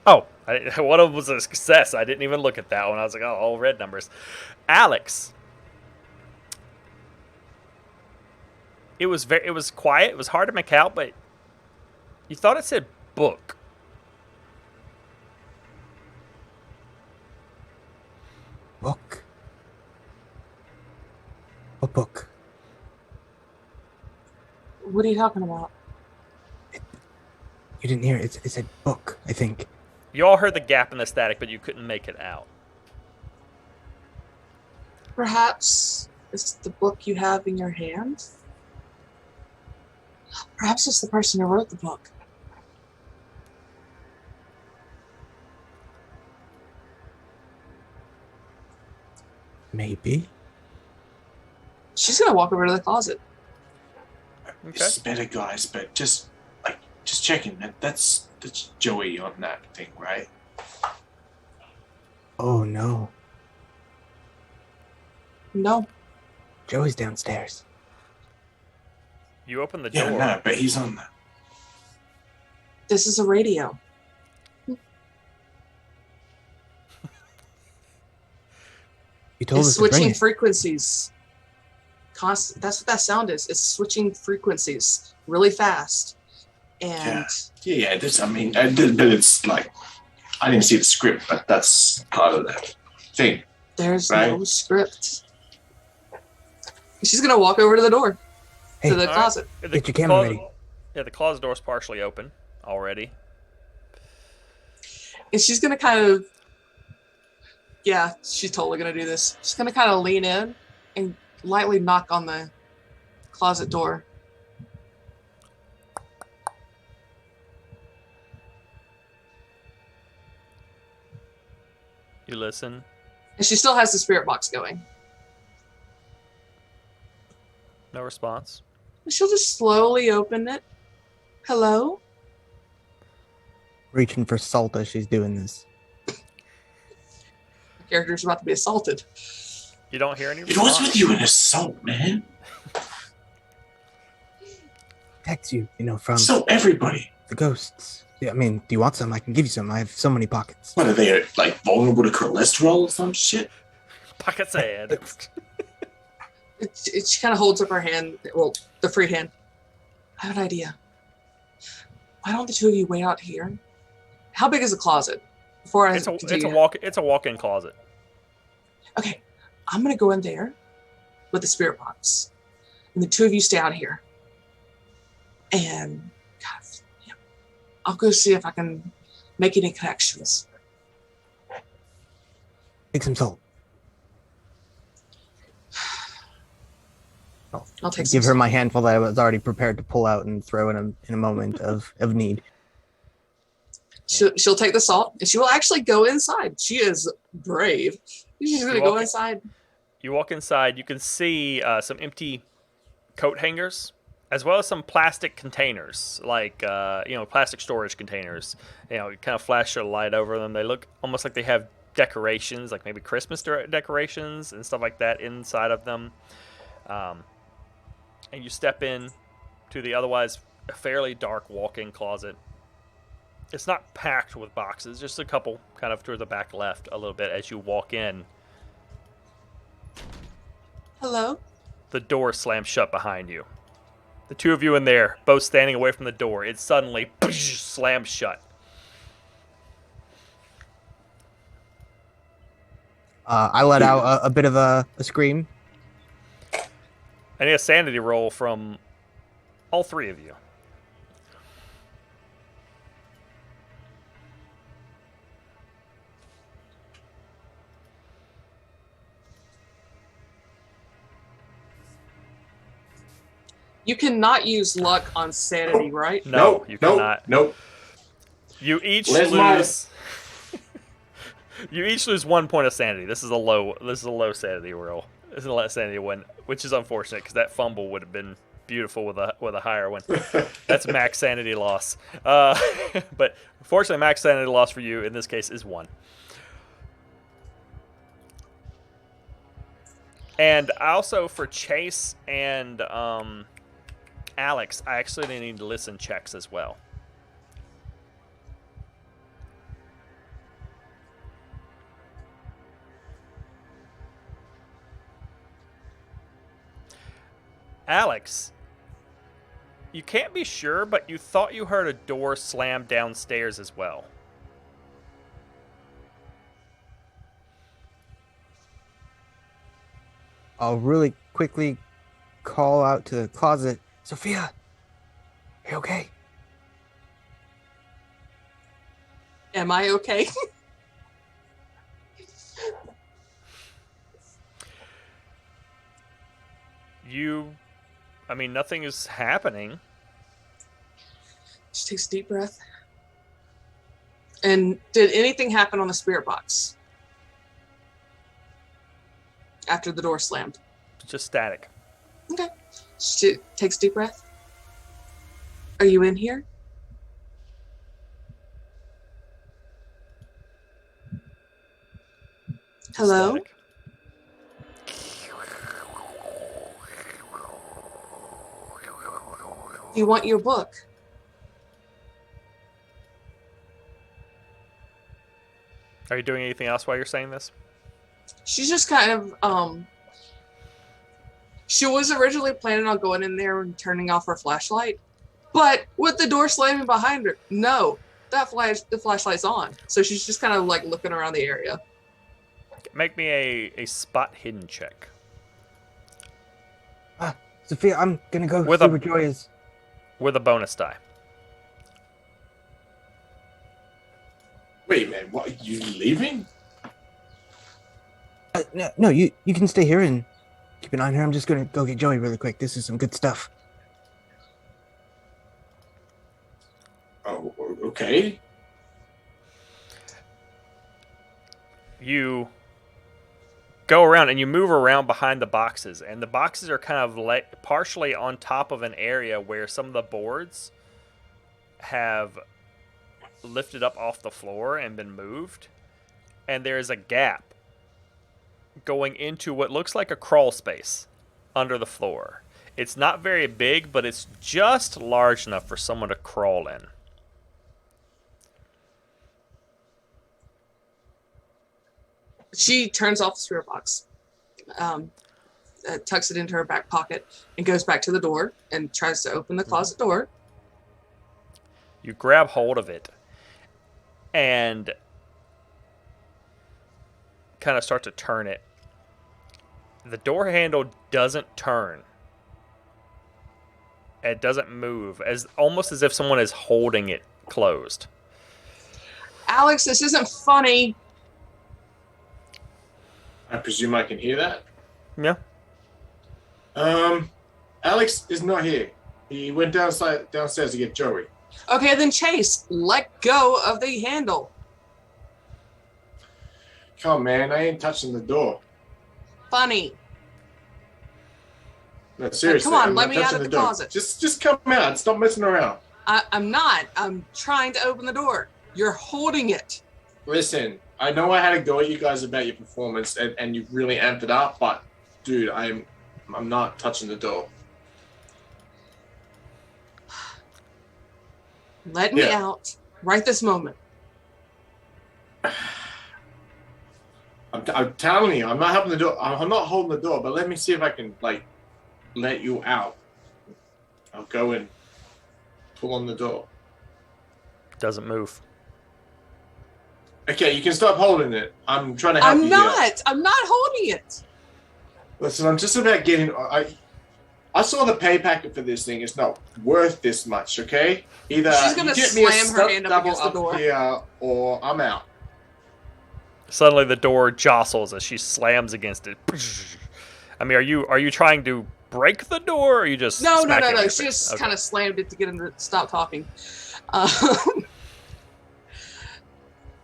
Speaker 1: Oh, one of them was a success. I didn't even look at that one. I was like, oh, all red numbers. Alex. It was quiet. It was hard to make out, but you thought it said book.
Speaker 2: Book? What book?
Speaker 4: What are you talking about?
Speaker 2: You didn't hear it. It said book, I think.
Speaker 1: You all heard the gap in the static, but you couldn't make it out.
Speaker 4: Perhaps it's the book you have in your hand? Perhaps it's the person who wrote the book.
Speaker 2: Maybe.
Speaker 4: She's gonna walk over to the closet.
Speaker 1: Okay.
Speaker 3: This is better, guys, but just checking. That's Joey on that thing, right?
Speaker 2: Oh, no.
Speaker 4: No.
Speaker 2: Joey's downstairs.
Speaker 1: You open the
Speaker 3: Yeah,
Speaker 1: door.
Speaker 3: no, but he's on that.
Speaker 4: This is a radio.
Speaker 2: You told
Speaker 4: It's
Speaker 2: us to bring
Speaker 4: switching
Speaker 2: it.
Speaker 4: frequencies. That's what that sound is. It's switching frequencies really fast. And
Speaker 3: Yeah. This, I mean, but it's like I didn't see the script, but that's part of the thing.
Speaker 4: there's
Speaker 3: Right.
Speaker 4: no script. She's gonna walk over to the door.
Speaker 2: Hey.
Speaker 4: To the
Speaker 1: All right.
Speaker 4: closet.
Speaker 2: Get your camera ready.
Speaker 1: Yeah, the closet door's partially open already.
Speaker 4: And she's gonna kind of, yeah, she's totally gonna do this. She's gonna kind of lean in and lightly knock on the closet door.
Speaker 1: You listen,
Speaker 4: And she still has the spirit box going.
Speaker 1: No response.
Speaker 4: She'll just slowly open it. Hello?
Speaker 2: Reaching for salt as she's doing this.
Speaker 4: The character's about to be assaulted.
Speaker 1: You don't hear any
Speaker 3: It
Speaker 1: response.
Speaker 3: was with you an assault, man.
Speaker 2: Protects you, from
Speaker 3: So everybody.
Speaker 2: the ghosts. Yeah, I mean, do you want some? I can give you some. I have so many pockets.
Speaker 3: What are they, like, vulnerable to cholesterol or some shit?
Speaker 1: Pocket sand.
Speaker 4: She kind of holds up her hand, well, the free hand. I have an idea. Why don't the two of you wait out here? How big is the closet? Before I
Speaker 1: It's a
Speaker 4: continue.
Speaker 1: walk-in closet.
Speaker 4: Okay, I'm gonna go in there with the spirit box, and the two of you stay out here. And God, yeah, I'll go see if I can make any connections.
Speaker 2: Take some salt.
Speaker 4: I'll take
Speaker 2: Give
Speaker 4: some
Speaker 2: her my handful that I was already prepared to pull out and throw in a moment of need.
Speaker 4: She'll take the salt, and she will actually go inside. She is brave. She's gonna go inside.
Speaker 1: You walk inside. You can see some empty coat hangers, as well as some plastic containers, like plastic storage containers. You kind of flash a light over them. They look almost like they have decorations, like maybe Christmas decorations and stuff like that inside of them. And you step in to the otherwise fairly dark walk-in closet. It's not packed with boxes, just a couple kind of toward the back left a little bit as you walk in.
Speaker 4: Hello?
Speaker 1: The door slams shut behind you. The two of you in there, both standing away from the door, it suddenly slams shut.
Speaker 2: I let out a bit of a scream.
Speaker 1: I need a sanity roll from all three of you.
Speaker 4: You cannot use luck on sanity, right?
Speaker 1: No, you cannot.
Speaker 3: Nope.
Speaker 1: You each
Speaker 3: Where's
Speaker 1: lose. You each lose 1 point of sanity. This is a low sanity roll. This is a low sanity win, which is unfortunate because that fumble would have been beautiful with a higher one. That's max sanity loss. But fortunately, max sanity loss for you in this case is 1. And also for Chase and Alex, I actually need to listen checks as well. Alex, you can't be sure, but you thought you heard a door slam downstairs as well.
Speaker 2: I'll really quickly call out to the closet. Sophia, are you okay?
Speaker 4: Am I okay?
Speaker 1: Nothing is happening.
Speaker 4: She takes a deep breath. And did anything happen on the spirit box after the door slammed?
Speaker 1: Just static.
Speaker 4: Okay. She takes a deep breath. Are you in here? Hello?
Speaker 1: Static.
Speaker 4: Do you want your book?
Speaker 1: Are you doing anything else while you're saying this?
Speaker 4: She's just kind of she was originally planning on going in there and turning off her flashlight, but with the door slamming behind her, no, the flashlight's on. So she's just kind of like looking around the area.
Speaker 1: Make me a spot hidden check.
Speaker 2: Sophia, I'm gonna go
Speaker 1: With
Speaker 2: see
Speaker 1: a-
Speaker 2: where Joy is.
Speaker 1: With a bonus die.
Speaker 3: Wait, man, what? You leaving?
Speaker 2: No, you can stay here and keep an eye on her. I'm just gonna go get Joey really quick. This is some good stuff.
Speaker 3: Oh, okay.
Speaker 1: You go around and you move around behind the boxes, and the boxes are kind of partially on top of an area where some of the boards have lifted up off the floor and been moved, and there is a gap going into what looks like a crawl space under the floor. It's not very big, but it's just large enough for someone to crawl in.
Speaker 4: She turns off the spirit box, tucks it into her back pocket, and goes back to the door and tries to open the closet door.
Speaker 1: You grab hold of it and kind of start to turn it. The door handle doesn't turn. It doesn't move, almost as if someone is holding it closed.
Speaker 4: Alex, this isn't funny.
Speaker 3: I presume I can hear that.
Speaker 1: Yeah.
Speaker 3: Alex is not here. He went downstairs to get Joey.
Speaker 4: Okay, then Chase, let go of the handle.
Speaker 3: Come on, man. I ain't touching the door.
Speaker 4: Funny.
Speaker 3: No, seriously.
Speaker 4: Come on,
Speaker 3: I'm
Speaker 4: let
Speaker 3: not
Speaker 4: me out
Speaker 3: touching
Speaker 4: of the
Speaker 3: door.
Speaker 4: closet.
Speaker 3: Just come out. Stop messing around.
Speaker 4: I'm not. I'm trying to open the door. You're holding it.
Speaker 3: Listen, I know I had to go at you guys about your performance, and you really amped it up, but dude, I'm not touching the door.
Speaker 4: Let me out right this moment.
Speaker 3: I'm telling you, I'm not helping the door. I'm not holding the door, but let me see if I can let you out. I'll go and pull on the door.
Speaker 1: Doesn't move.
Speaker 3: Okay, you can stop holding it. I'm trying to help you.
Speaker 4: I'm not holding it.
Speaker 3: Listen, I'm just about getting. I saw the pay packet for this thing. It's not worth this much. Okay, either
Speaker 4: she's gonna
Speaker 3: you get me a
Speaker 4: slam her hand up
Speaker 3: double
Speaker 4: against the door
Speaker 3: here, or I'm out.
Speaker 1: Suddenly, the door jostles as she slams against it. I mean, are you trying to break the door, or are you just
Speaker 4: no?
Speaker 1: She
Speaker 4: She just kind of slammed it to get him to stop talking.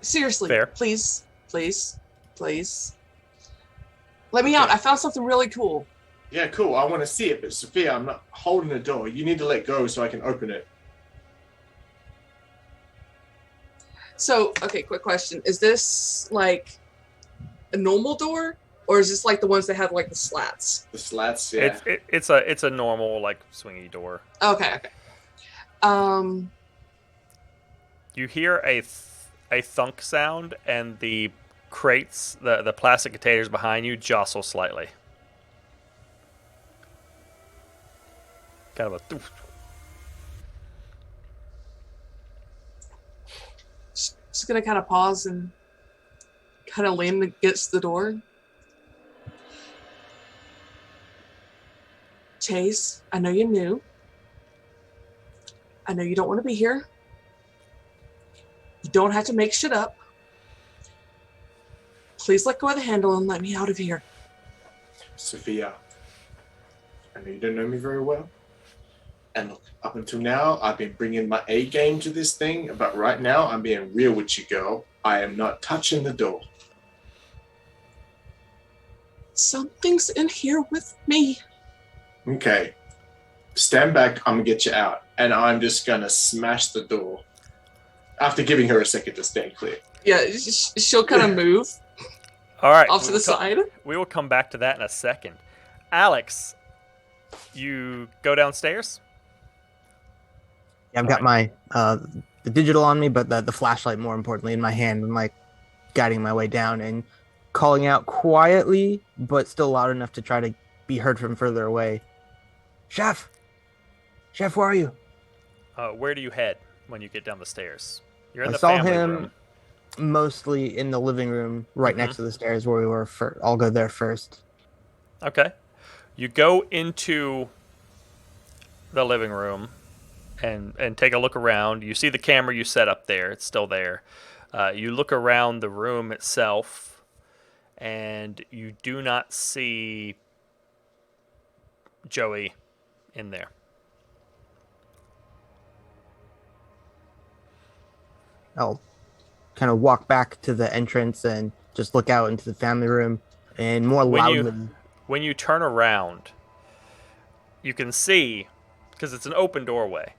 Speaker 4: Seriously,
Speaker 1: Fair.
Speaker 4: please. Let me out. I found something really cool.
Speaker 3: Yeah, cool. I want to see it, but Sophia, I'm not holding the door. You need to let go so I can open it.
Speaker 4: So, okay, quick question. Is this like a normal door, or is this like the ones that have like the slats?
Speaker 3: The slats, yeah.
Speaker 1: It's a normal swingy door.
Speaker 4: Okay.
Speaker 1: You hear a thunk sound, and the crates, the plastic containers behind you, jostle slightly. Kind of a thoof.
Speaker 4: Just gonna kind of pause and kind of lean against the door. Chase, I know you're new. I know you don't want to be here. You don't have to make shit up. Please let go of the handle and let me out of here.
Speaker 3: Sophia, I know you don't know me very well. And look, up until now, I've been bringing my A game to this thing, but right now, I'm being real with you, girl. I am not touching the door.
Speaker 4: Something's in here with me.
Speaker 3: Okay. Stand back, I'm gonna get you out. And I'm just gonna smash the door. After giving her a second to stand clear.
Speaker 4: Yeah, she'll kind of move.
Speaker 1: All right.
Speaker 4: Off to the side.
Speaker 1: We will come back to that in a second. Alex, you go downstairs?
Speaker 2: Yeah, I've got my the digital on me, but the flashlight more importantly in my hand. I'm guiding my way down and calling out quietly, but still loud enough to try to be heard from further away. Chef, where are you?
Speaker 1: Where do you head when you get down the stairs? You're in the
Speaker 2: saw
Speaker 1: family
Speaker 2: him
Speaker 1: room.
Speaker 2: Mostly in the living room, right next to the stairs where we were. I'll go there first.
Speaker 1: Okay. You go into the living room and take a look around. You see the camera you set up there. It's still there. You look around the room itself, and you do not see Joey in there.
Speaker 2: I'll kind of walk back to the entrance and just look out into the family room. and more loudly.
Speaker 1: When you turn around, you can see, because it's an open doorway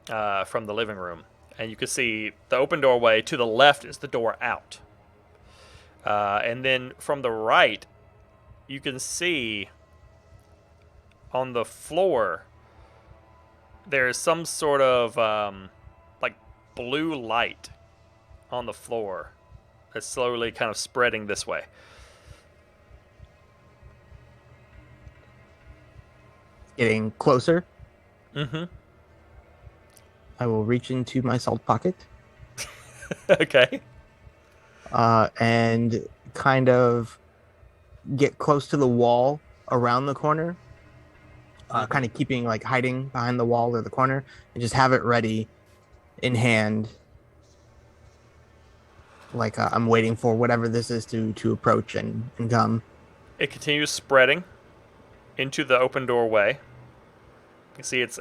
Speaker 1: from the living room, and you can see the open doorway to the left is the door out. And then from the right, you can see on the floor there's some sort of like blue light on the floor that's slowly kind of spreading this way.
Speaker 2: Getting closer.
Speaker 1: Mm-hmm.
Speaker 2: I will reach into my salt pocket.
Speaker 1: Okay.
Speaker 2: And kind of get close to the wall around the corner. Kind of keeping like hiding behind the wall or the corner, and just have it ready in hand. Like I'm waiting for whatever this is to approach and come.
Speaker 1: It continues spreading into the open doorway. You see, it's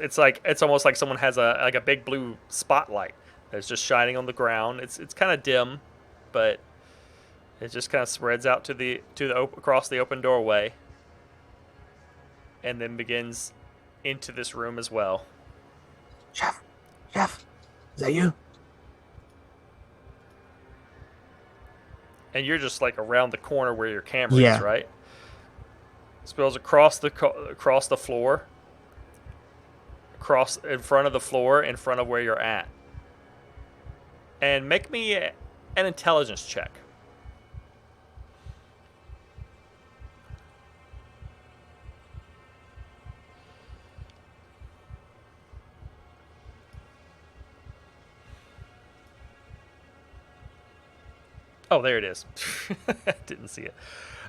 Speaker 1: almost like someone has a big blue spotlight that's just shining on the ground. It's kind of dim, but it just kind of spreads out to the across the open doorway, and then begins into this room as well.
Speaker 2: Chef, is that you?
Speaker 1: And you're just like around the corner where your camera
Speaker 2: Yeah.
Speaker 1: is, right? Spills across the floor, across in front of the floor, in front of where you're at. And make me an intelligence check. Oh, there it is. Didn't see it.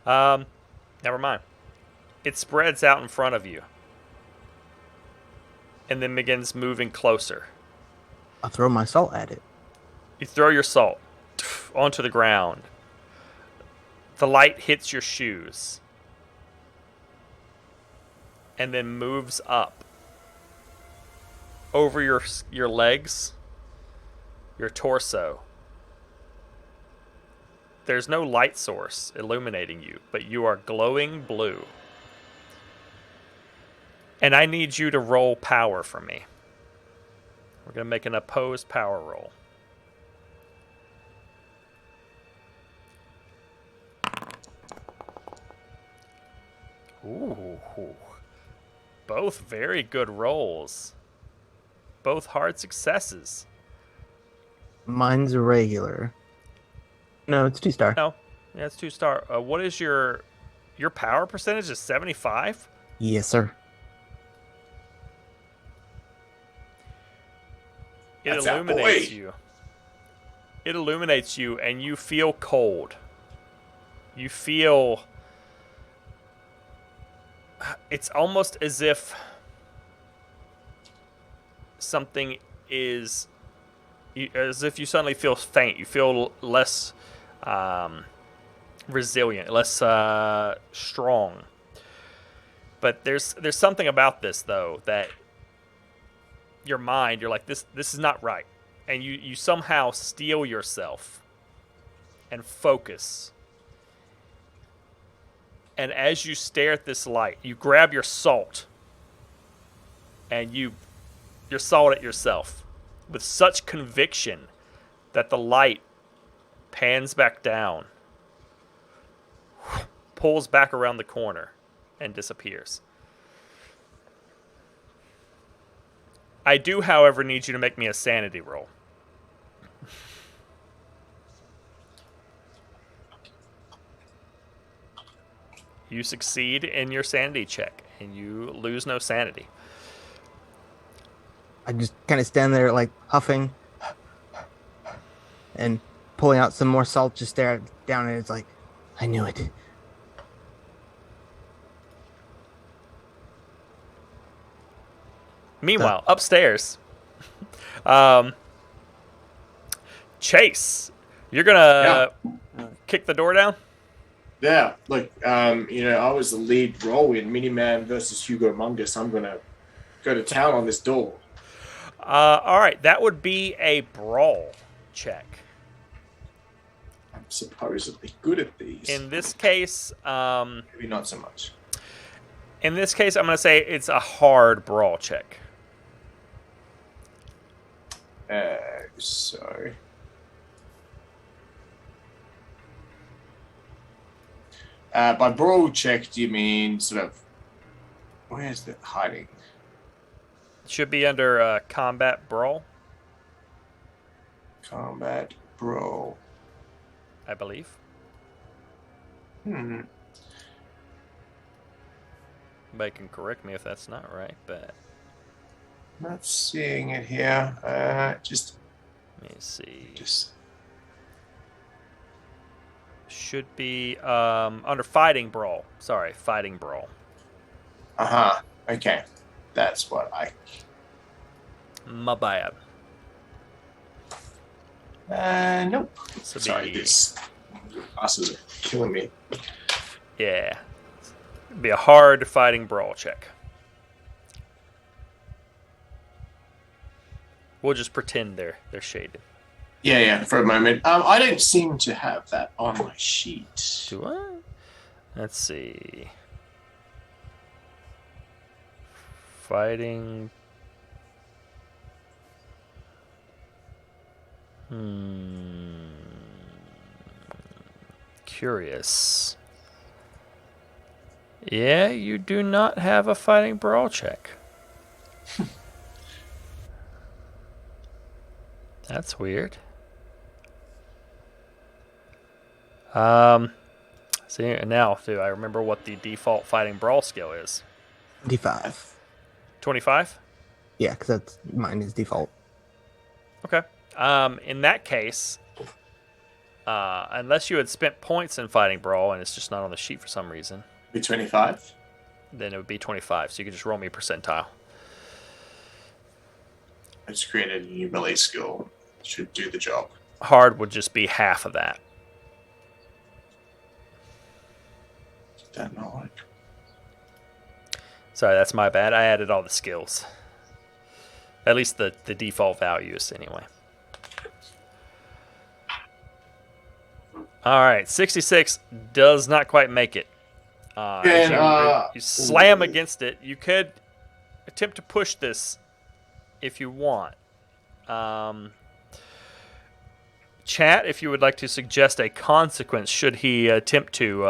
Speaker 1: Never mind. It spreads out in front of you and then begins moving closer.
Speaker 2: I'll throw my salt at it.
Speaker 1: You throw your salt onto the ground. The light hits your shoes and then moves up over your legs, your torso. There's no light source illuminating you, but you are glowing blue. And I need you to roll power for me. We're going to make an opposed power roll. Ooh. Both very good rolls. Both hard successes.
Speaker 2: Mine's a regular. No, it's 2-star.
Speaker 1: No, yeah, it's 2-star. What is your power percentage? Is 75?
Speaker 2: Yes, sir.
Speaker 1: It
Speaker 3: That's that
Speaker 1: illuminates
Speaker 3: boy.
Speaker 1: you. It illuminates you, and you feel cold. You feel. It's almost as if something is. As if you suddenly feel faint. You feel less resilient, less strong. But there's something about this though that your mind, you're like, this is not right, and you somehow steel yourself and focus. And as you stare at this light, you grab your salt and you're salt at yourself with such conviction that the light pans back down, pulls back around the corner, and disappears. I do, however, need you to make me a sanity roll. You succeed in your sanity check, and you lose no sanity.
Speaker 2: I just kind of stand there, like, huffing and pulling out some more salt, just stare down, and it's like, I knew it.
Speaker 1: Meanwhile, upstairs, Chase, you're gonna kick the door down?
Speaker 3: Yeah, look, I was the lead role in Miniman versus Hugo Mungus. I'm going to go to town on this door.
Speaker 1: All right, that would be a brawl check.
Speaker 3: supposedly good at these.
Speaker 1: In this case,
Speaker 3: Maybe not so much.
Speaker 1: I'm going to say it's a hard brawl check.
Speaker 3: So by brawl check, do you mean sort of where's the hiding?
Speaker 1: Should be under combat brawl,
Speaker 3: Combat brawl.
Speaker 1: I believe.
Speaker 3: Hmm.
Speaker 1: Somebody can correct me if that's not right, but
Speaker 3: Not seeing it here. Just
Speaker 1: let me see.
Speaker 3: Just
Speaker 1: Should be under fighting brawl. Sorry, fighting brawl.
Speaker 3: Okay. That's what I.
Speaker 1: My bad.
Speaker 3: Nope.
Speaker 1: So
Speaker 3: Sorry, these bosses are killing me.
Speaker 1: Yeah. It'd be a hard fighting brawl check. We'll just pretend they're shaded.
Speaker 3: Yeah, for a moment. I don't seem to have that on my sheet.
Speaker 1: Do I? Let's see. Fighting. Curious. Yeah, you do not have a fighting brawl check. That's weird. See, now do I remember what the default fighting brawl skill is?
Speaker 2: 25.
Speaker 1: 25?
Speaker 2: Yeah, because that's mine is default.
Speaker 1: Okay. In that case, unless you had spent points in fighting brawl and it's just not on the sheet for some reason,
Speaker 3: Be 25.
Speaker 1: then it would be 25. So you could just roll me a percentile.
Speaker 3: I just created a new melee skill. Should do the job.
Speaker 1: Hard would just be half of that.
Speaker 3: That not like.
Speaker 1: Sorry, that's my bad. I added all the skills. At least the default values, anyway. All right, 66 does not quite make it. You slam against it. You could attempt to push this if you want. Chat, if you would like to suggest a consequence should he attempt to.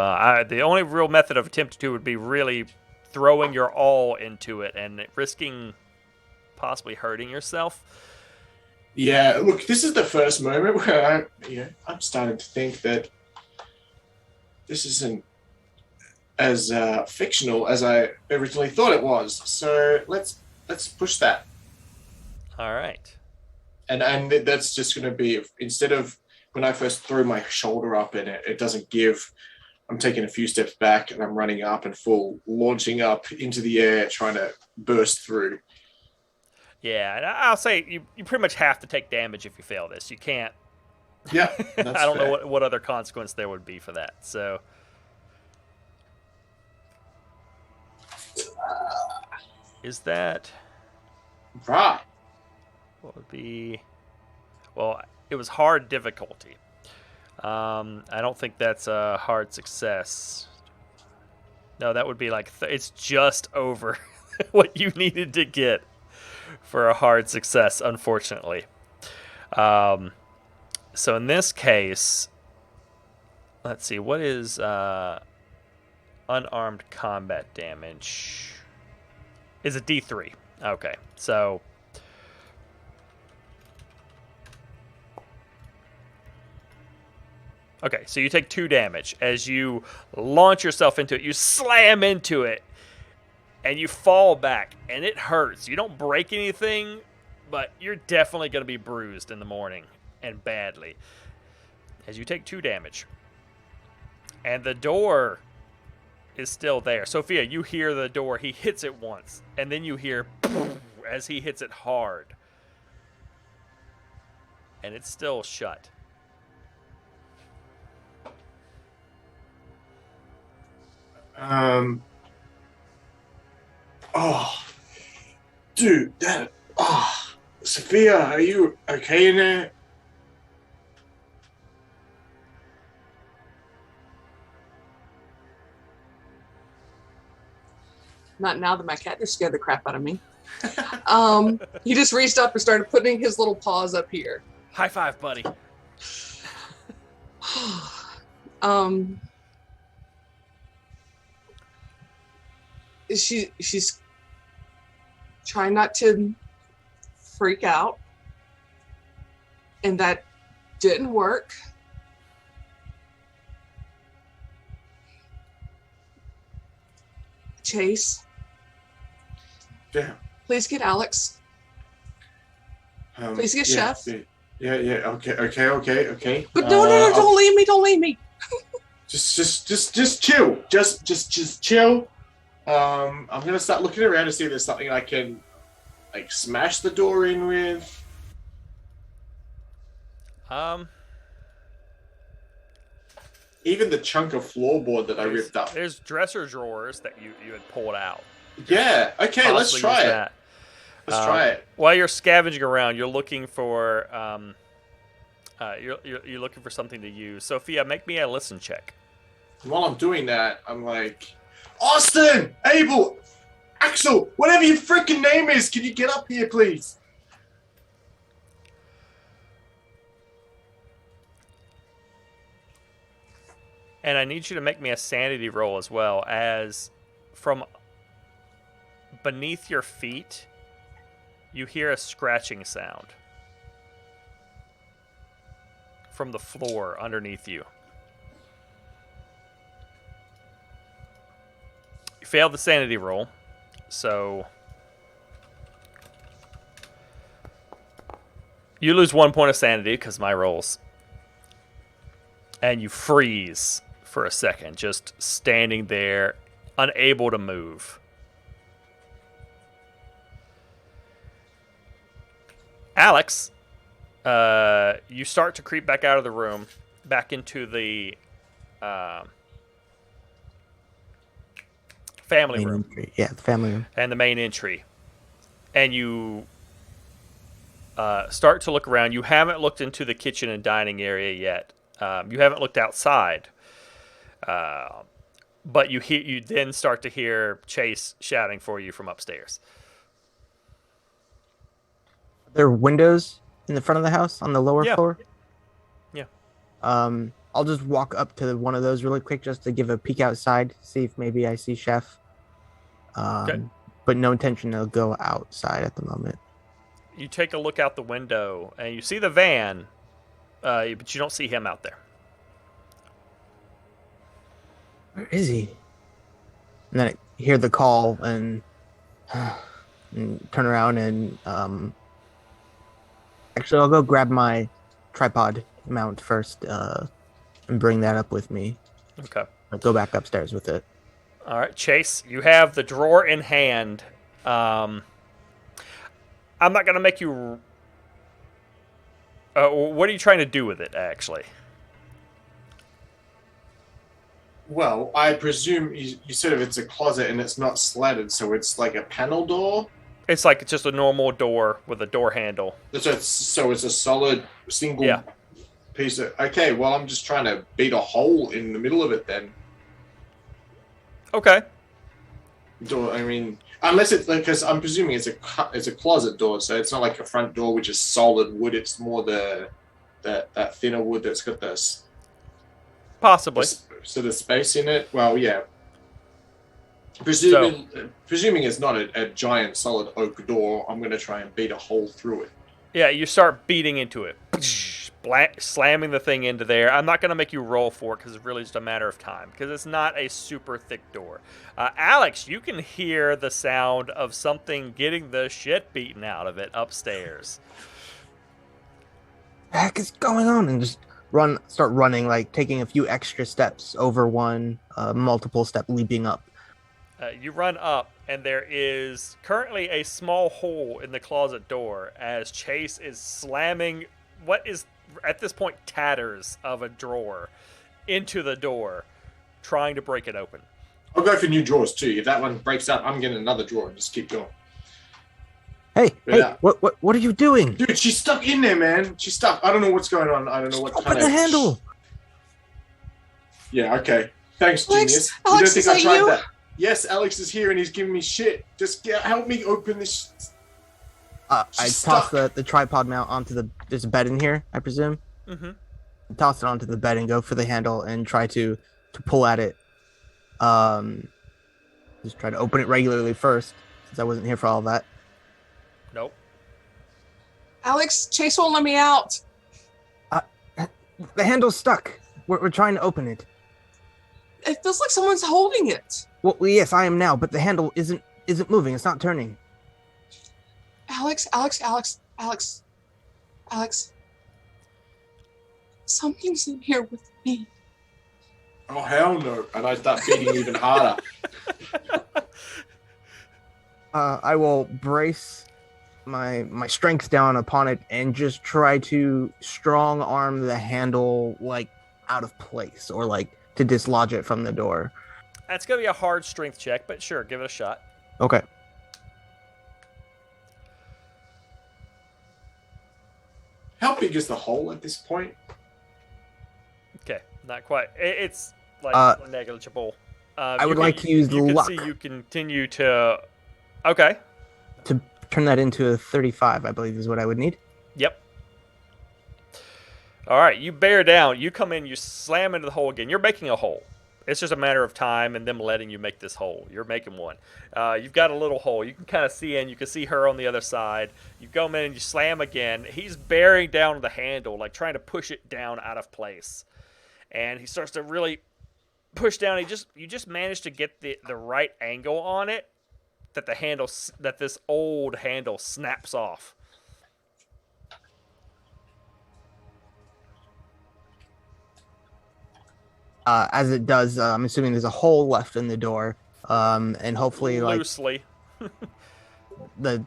Speaker 1: The only real method of attempt to would be really throwing your all into it and risking possibly hurting yourself.
Speaker 3: Yeah, look, this is the first moment where I'm starting to think that this isn't as fictional as I originally thought it was. So let's push that.
Speaker 1: All right.
Speaker 3: And that's just going to be, instead of when I first threw my shoulder up and it doesn't give, I'm taking a few steps back and I'm running up and launching up into the air, trying to burst through.
Speaker 1: Yeah, and I'll say you pretty much have to take damage if you fail this. You can't.
Speaker 3: Yeah,
Speaker 1: I don't know what other consequence there would be for that. So. Is that.
Speaker 3: Right.
Speaker 1: What would be? Well, it was hard difficulty. I don't think that's a hard success. No, that would be like it's just over what you needed to get for a hard success, unfortunately. So in this case, let's see, what is unarmed combat damage? Is a D3. Okay, so. Okay, so you take 2 damage. As you launch yourself into it, you slam into it, and you fall back, and it hurts. You don't break anything, but you're definitely going to be bruised in the morning, and badly. As you take 2 damage. And the door is still there. Sophia, you hear the door. He hits it once, and then you hear as he hits it hard. And it's still shut.
Speaker 3: Oh, dude, Sophia, are you okay in there?
Speaker 4: Not now that my cat just scared the crap out of me. He just reached up and started putting his little paws up here.
Speaker 1: High five, buddy.
Speaker 4: She's trying not to freak out, and that didn't work. Chase,
Speaker 3: Yeah.
Speaker 4: please get Alex. Please get
Speaker 3: yeah,
Speaker 4: Chef.
Speaker 3: Yeah. Okay.
Speaker 4: But no, don't leave me. Don't leave me.
Speaker 3: Just chill. Just chill. I'm gonna start looking around to see if there's something I can like smash the door in with. Even the chunk of floorboard that I ripped up.
Speaker 1: There's dresser drawers that you had pulled out.
Speaker 3: Yeah. Okay. Let's
Speaker 1: Possibly
Speaker 3: try
Speaker 1: use
Speaker 3: it.
Speaker 1: that.
Speaker 3: Let's try it.
Speaker 1: While you're scavenging around, you're looking for you're looking for something to use. Sophia, make me a listen check.
Speaker 3: While I'm doing that, I'm like, Austin, Abel, Axel, whatever your freaking name is, can you get up here, please?
Speaker 1: And I need you to make me a sanity roll as well, as from beneath your feet, you hear a scratching sound from the floor underneath you. You failed the sanity roll, so you lose 1 point of sanity because my rolls. And you freeze for a second, just standing there, unable to move. Alex, you start to creep back out of the room, back into the family
Speaker 2: Main
Speaker 1: room.
Speaker 2: entry. Yeah, the family room.
Speaker 1: And the main entry. And you start to look around. You haven't looked into the kitchen and dining area yet. You haven't looked outside. But you then start to hear Chase shouting for you from upstairs.
Speaker 2: Are there windows in the front of the house on the lower floor?
Speaker 1: Yeah.
Speaker 2: I'll just walk up to one of those really quick just to give a peek outside, see if maybe I see Chef.
Speaker 1: Okay.
Speaker 2: But no intention to go outside at the moment.
Speaker 1: You take a look out the window, and you see the van, but you don't see him out there.
Speaker 2: Where is he? And then I hear the call and turn around and actually I'll go grab my tripod mount first and bring that up with me.
Speaker 1: Okay.
Speaker 2: I'll go back upstairs with it.
Speaker 1: All right, Chase, you have the drawer in hand. I'm not going to make you... what are you trying to do with it, actually?
Speaker 3: Well, I presume you said if it's a closet and it's not slatted, so it's like a panel door?
Speaker 1: It's like just a normal door with a door handle.
Speaker 3: So it's a solid single piece of... Okay, well, I'm just trying to beat a hole in the middle of it then.
Speaker 1: Okay.
Speaker 3: Door, I mean, unless it's like, because I'm presuming it's a closet door, so it's not like a front door which is solid wood. It's more that thinner wood that's got this
Speaker 1: Possibly.
Speaker 3: sort of space in it. Well, yeah. Presuming it's not a giant solid oak door, I'm going to try and beat a hole through it.
Speaker 1: Yeah, you start beating into it. Slamming the thing into there. I'm not going to make you roll for it because it's really just a matter of time. Because it's not a super thick door. Alex, you can hear the sound of something getting the shit beaten out of it upstairs.
Speaker 2: What the heck is going on? And just start running, like taking a few extra steps over one, multiple step leaping up.
Speaker 1: You run up, and there is currently a small hole in the closet door as Chase is slamming what is, at this point, tatters of a drawer into the door, trying to break it open.
Speaker 3: I'll go for new drawers too. If that one breaks up, I'm getting another drawer and just keep going.
Speaker 2: Hey, what are you doing?
Speaker 3: Dude, she's stuck in there, man. She's stuck. I don't know what's going on. I don't know what
Speaker 2: Open the handle.
Speaker 3: Yeah, okay. Thanks,
Speaker 4: Alex,
Speaker 3: genius.
Speaker 4: Alex,
Speaker 3: you don't think I tried that? Yes, Alex is here and he's giving me shit. Just help me open this.
Speaker 2: I
Speaker 3: She's
Speaker 2: toss
Speaker 3: stuck.
Speaker 2: the tripod mount onto there's a bed in here, I presume.
Speaker 1: Mm-hmm.
Speaker 2: Toss it onto the bed and go for the handle and try to pull at it. Just try to open it regularly first, since I wasn't here for all that.
Speaker 1: Nope.
Speaker 4: Alex, Chase won't let me out.
Speaker 2: The handle's stuck. We're trying to open it.
Speaker 4: It feels like someone's holding it.
Speaker 2: Well, yes, I am now, but the handle isn't moving. It's not turning.
Speaker 4: Alex. Something's in here with me.
Speaker 3: Oh, hell no. And I start beating even harder.
Speaker 2: I will brace my strength down upon it and just try to strong arm the handle like out of place or like to dislodge it from the door.
Speaker 1: That's going to be a hard strength check, but sure, give it a shot.
Speaker 2: Okay.
Speaker 3: How big is the hole at this point?
Speaker 1: Okay, not quite. It's like negligible.
Speaker 2: I would like to use luck.
Speaker 1: You can see you continue to... Okay.
Speaker 2: To turn that into a 35, I believe is what I would need.
Speaker 1: Yep. All right, you bear down. You come in, you slam into the hole again. You're making a hole. It's just a matter of time and them letting you make this hole. You're making one. You've got a little hole. You can kind of see in. You can see her on the other side. You go in and you slam again. He's bearing down the handle, like trying to push it down out of place. And he starts to really push down. You just managed to get the right angle on it that this old handle snaps off.
Speaker 2: As it does, I'm assuming there's a hole left in the door, and hopefully,
Speaker 1: loosely,
Speaker 2: the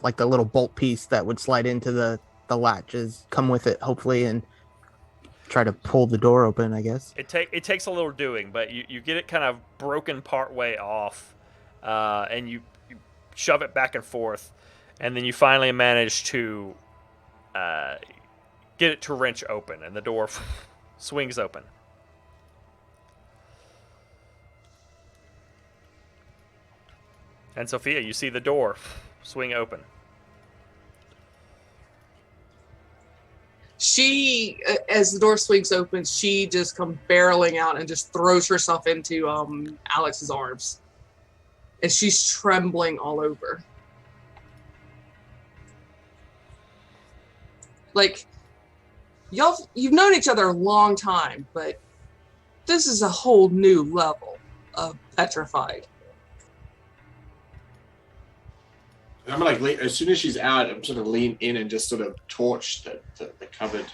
Speaker 2: little bolt piece that would slide into the latches come with it, hopefully, and try to pull the door open. I guess
Speaker 1: it takes a little doing, but you get it kind of broken part way off, and you shove it back and forth, and then you finally manage to get it to wrench open, and the door swings open. And Sophia, you see the door swing open.
Speaker 4: She, as the door swings open, she just comes barreling out and just throws herself into Alex's arms. And she's trembling all over. Like, you've known each other a long time, but this is a whole new level of petrified.
Speaker 3: I'm like, as soon as she's out, I'm sort of lean in and just sort of torch the cupboard,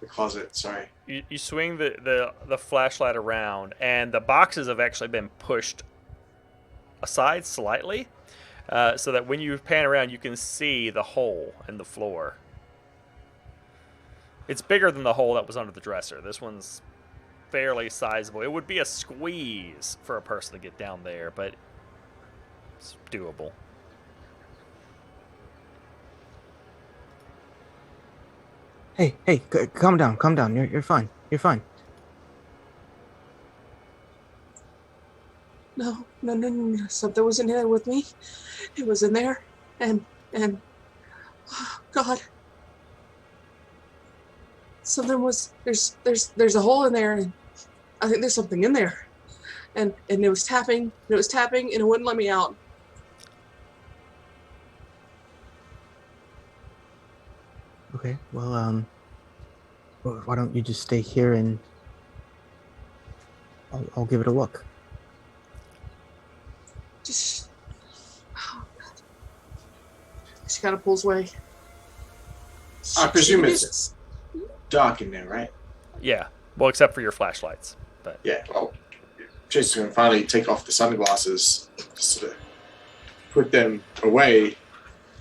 Speaker 3: the closet. Sorry.
Speaker 1: You swing the flashlight around, and the boxes have actually been pushed aside slightly, so that when you pan around, you can see the hole in the floor. It's bigger than the hole that was under the dresser. This one's fairly sizable. It would be a squeeze for a person to get down there, but it's doable.
Speaker 2: Hey, calm down. You're fine. You're fine.
Speaker 4: No. Something was in there with me. It was in there, and oh, God. Something was there's a hole in there, and I think there's something in there, and it was tapping, and it wouldn't let me out.
Speaker 2: Okay, well, why don't you just stay here and I'll give it a look.
Speaker 4: Just, oh God. She kind of pulls away.
Speaker 3: I presume it's dark in there, right?
Speaker 1: Yeah, well, except for your flashlights. But
Speaker 3: yeah, well, Jason's going to finally take off the sunglasses, sort of put them away,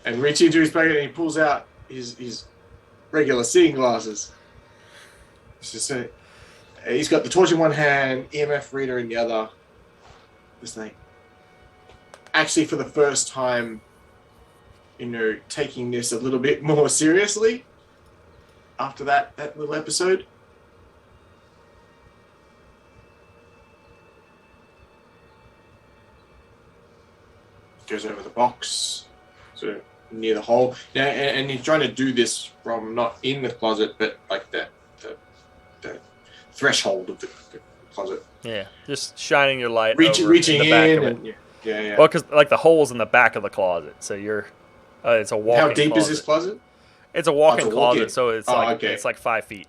Speaker 3: and reach into his pocket and he pulls out his regular seeing glasses. He's got the torch in one hand, EMF reader in the other. This thing. Actually, for the first time, taking this a little bit more seriously after that little episode. goes over the box, sort of near the hole. Yeah, and you're trying to do this from not in the closet, but like the threshold of the closet.
Speaker 1: Yeah, just shining your light
Speaker 3: Reaching
Speaker 1: in the back of
Speaker 3: in,
Speaker 1: it.
Speaker 3: and yeah.
Speaker 1: Well, because like the hole's in the back of the closet, so you're it's a walk-in
Speaker 3: How deep
Speaker 1: closet.
Speaker 3: is this closet?
Speaker 1: It's a walk-in
Speaker 3: it's a walk-in.
Speaker 1: closet, so it's
Speaker 3: Okay.
Speaker 1: it's like 5 feet.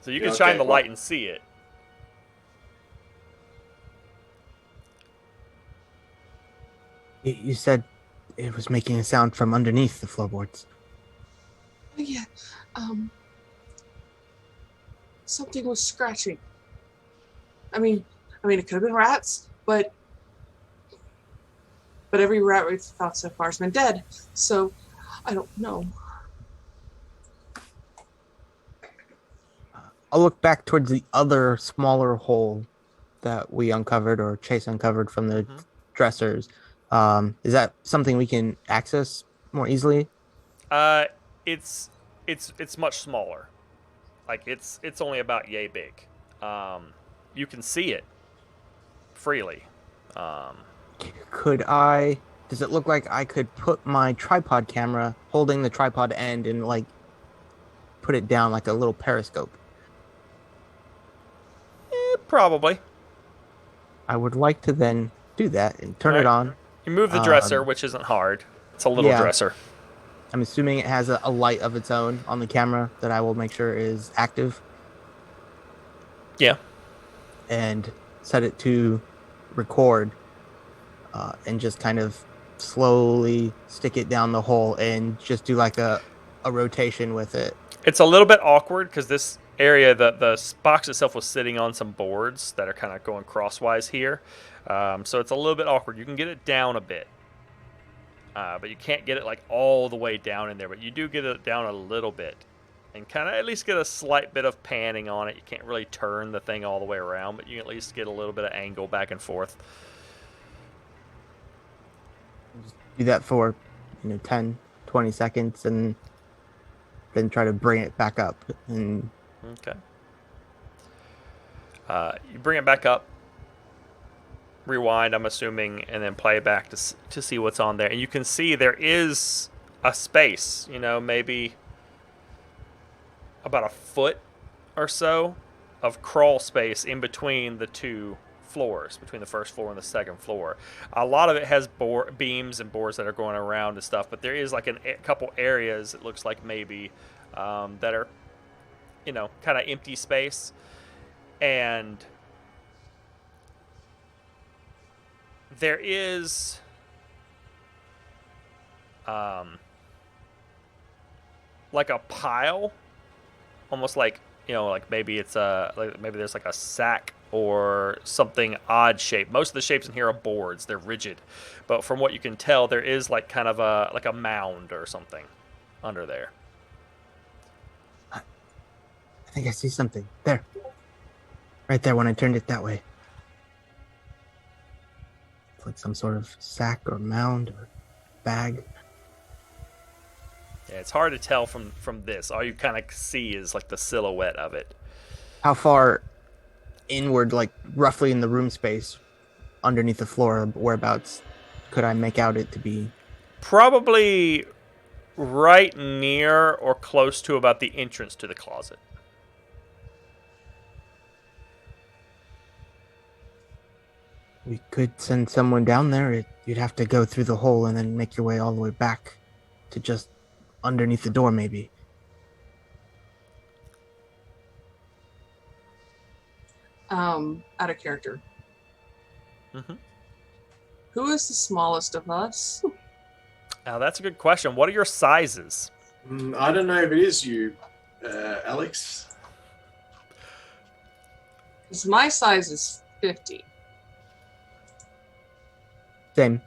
Speaker 1: So you can
Speaker 3: Okay,
Speaker 1: shine the
Speaker 3: well-
Speaker 1: light and see it.
Speaker 2: You said it was making a sound from underneath the floorboards.
Speaker 4: Yeah. Something was scratching. I mean, it could have been rats, but every rat we've found so far has been dead. So, I don't know.
Speaker 2: I'll look back towards the other smaller hole that we uncovered or Chase uncovered from the dressers. Is that something we can access more easily?
Speaker 1: It's much smaller. Like it's only about yay big. You can see it freely.
Speaker 2: Does it look like I could put my tripod camera holding the tripod end and like put it down like a little periscope?
Speaker 1: Probably.
Speaker 2: I would like to then do that and turn it on.
Speaker 1: You move the dresser, which isn't hard. It's a little dresser.
Speaker 2: I'm assuming it has a light of its own on the camera that I will make sure is active.
Speaker 1: Yeah.
Speaker 2: And set it to record and just kind of slowly stick it down the hole and just do like a rotation with it.
Speaker 1: It's a little bit awkward because this area, the box itself was sitting on some boards that are kind of going crosswise here. So it's a little bit awkward. You can get it down a bit. But you can't get it like all the way down in there. But you do get it down a little bit. And kind of at least get a slight bit of panning on it. You can't really turn the thing all the way around. But you can at least get a little bit of angle back and forth.
Speaker 2: Do that for 10, 20 seconds and then try to bring it back up. And
Speaker 1: Okay. You bring it back up. Rewind, I'm assuming, and then play it back to see what's on there. And you can see there is a space, maybe about a foot or so of crawl space in between the two floors, between the first floor and the second floor. A lot of it has beams and boards that are going around and stuff, but there is like a couple areas, it looks like maybe, that are, kind of empty space. And there is like a pile, almost like like maybe it's maybe there's like a sack or something odd shape. Most of the shapes in here are boards; they're rigid, but from what you can tell, there is like kind of a mound or something under there.
Speaker 2: I think I see something there, right there when I turned it that way. Like some sort of sack or mound or bag.
Speaker 1: Yeah, it's hard to tell from this. All you kind of see is like the silhouette of it.
Speaker 2: How far inward, like roughly in the room space, underneath the floor, whereabouts could I make out it to be?
Speaker 1: Probably right near or close to about the entrance to the closet.
Speaker 2: We could send someone down there. You'd have to go through the hole and then make your way all the way back to just underneath the door, maybe.
Speaker 4: Out of character.
Speaker 1: Mm-hmm.
Speaker 4: Who is the smallest of us?
Speaker 1: Now that's a good question. What are your sizes?
Speaker 3: I don't know if it is you, Alex.
Speaker 4: Because my size is 50.
Speaker 2: Same.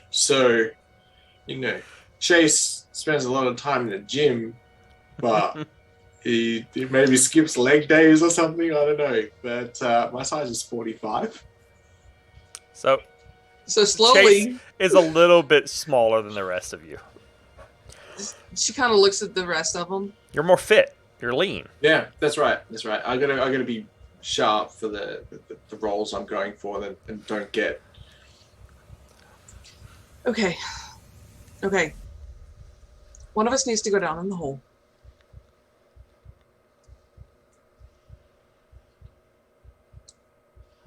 Speaker 3: So, Chase spends a lot of time in the gym, but he maybe skips leg days or something. I don't know. But my size is 45.
Speaker 1: So
Speaker 4: slowly,
Speaker 1: Chase is a little bit smaller than the rest of you.
Speaker 4: she kind of looks at the rest of them.
Speaker 1: You're more fit. You're lean.
Speaker 3: Yeah, that's right. I gotta be sharp for the roles I'm going for and don't get.
Speaker 4: Okay. One of us needs to go down in the hole.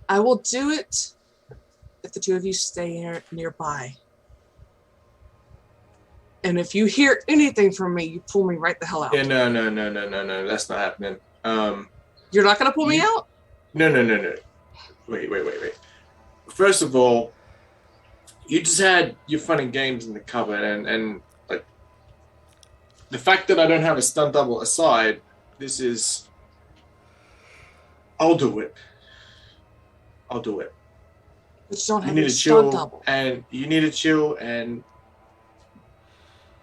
Speaker 4: I will do it if the two of you stay nearby. And if you hear anything from me, you pull me right the hell out.
Speaker 3: Yeah, no. That's not happening.
Speaker 4: You're not going to pull me out?
Speaker 3: No. Wait. First of all, you just had your fun and games in the cupboard, and like the fact that I don't have a stunt double aside, this is. I'll do it.
Speaker 4: But you don't have
Speaker 3: You need
Speaker 4: a
Speaker 3: to
Speaker 4: stunt
Speaker 3: chill,
Speaker 4: double.
Speaker 3: and you need to chill, and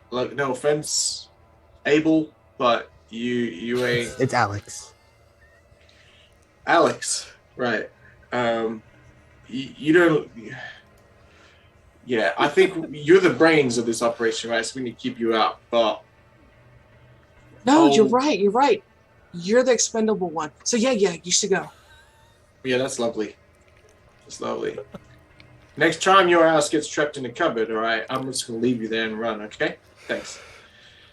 Speaker 3: like, no offense, Abel, but you ain't
Speaker 2: It's Alex.
Speaker 3: Alex, right? You don't. Yeah, I think you're the brains of this operation, right? So we need to keep you out, but.
Speaker 4: No, you're right. You're the expendable one. So yeah, you should go.
Speaker 3: Yeah, that's lovely. That's lovely. Next time your ass gets trapped in a cupboard, all right, I'm just going to leave you there and run, okay? Thanks.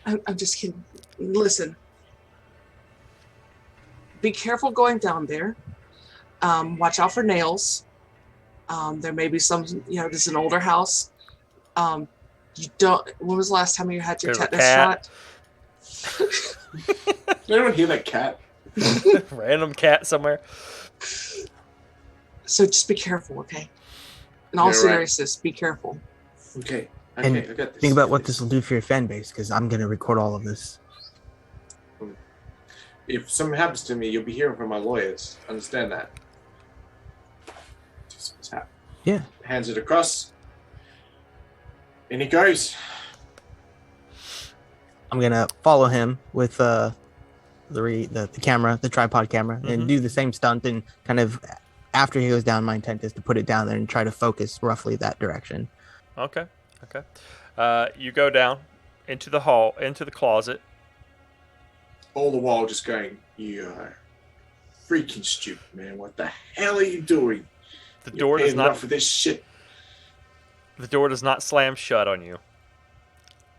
Speaker 4: I'm just kidding. Listen. Be careful going down there. Watch out for nails. There may be some, this is an older house. When was the last time you had your tetanus shot?
Speaker 3: Did anyone hear that cat?
Speaker 1: Random cat somewhere.
Speaker 4: So just be careful, okay? In all seriousness, be careful.
Speaker 3: Okay,
Speaker 2: And
Speaker 3: I got this.
Speaker 2: think about what this will do for your fan base, because I'm going to record all of this.
Speaker 3: If something happens to me, you'll be hearing from my lawyers. Understand that? Just what's happening.
Speaker 2: Yeah.
Speaker 3: Hands it across. And he goes.
Speaker 2: I'm going to follow him with the camera, the tripod camera, and do the same stunt. And kind of after he goes down, my intent is to put it down there and try to focus roughly that direction.
Speaker 1: Okay. You go down into the hall, into the closet.
Speaker 3: All the while just going, you are freaking stupid, man. What the hell are you doing?
Speaker 1: The door does not
Speaker 3: for this shit.
Speaker 1: The door does not slam shut on you.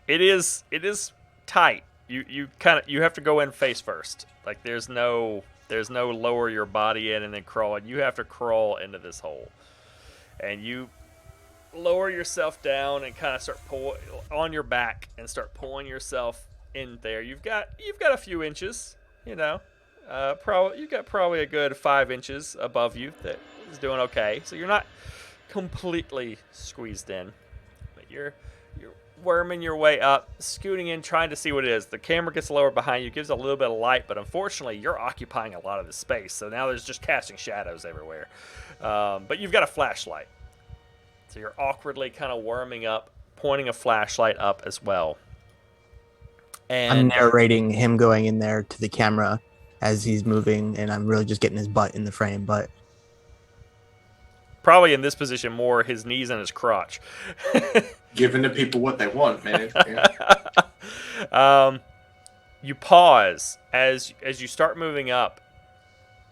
Speaker 1: It is tight. You have to go in face first. Like there's no lower your body in and then crawl in. You have to crawl into this hole. And you lower yourself down and kind of start pull on your back and start pulling yourself in there. You've got a few inches, you've got probably a good 5 inches above you that is doing okay. So you're not completely squeezed in, but you're worming your way up, scooting in, trying to see what it is. The camera gets lower behind you, gives a little bit of light, but unfortunately you're occupying a lot of the space, so now there's just casting shadows everywhere. But you've got a flashlight, so you're awkwardly kind of worming up, pointing a flashlight up as well. And
Speaker 2: I'm narrating him going in there to the camera as he's moving, and I'm really just getting his butt in the frame, but
Speaker 1: probably in this position more his knees and his crotch.
Speaker 3: Giving the people what they want, man.
Speaker 1: Yeah. You pause as you start moving up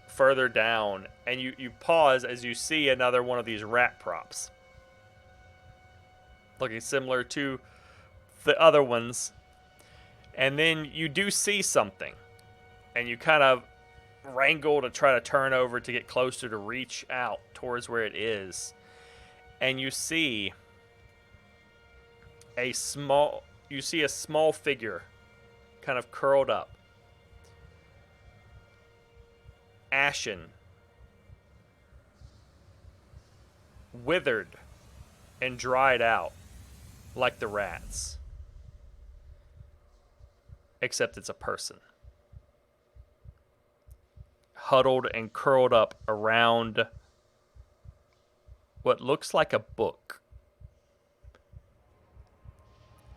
Speaker 1: further down, and you pause as you see another one of these rat props, looking similar to the other ones. And then you do see something, and you kind of wrangle to try to turn over to get closer to reach out towards where it is. And you see a small figure kind of curled up, ashen, withered, and dried out like the rats. Except it's a person. Huddled and curled up around what looks like a book.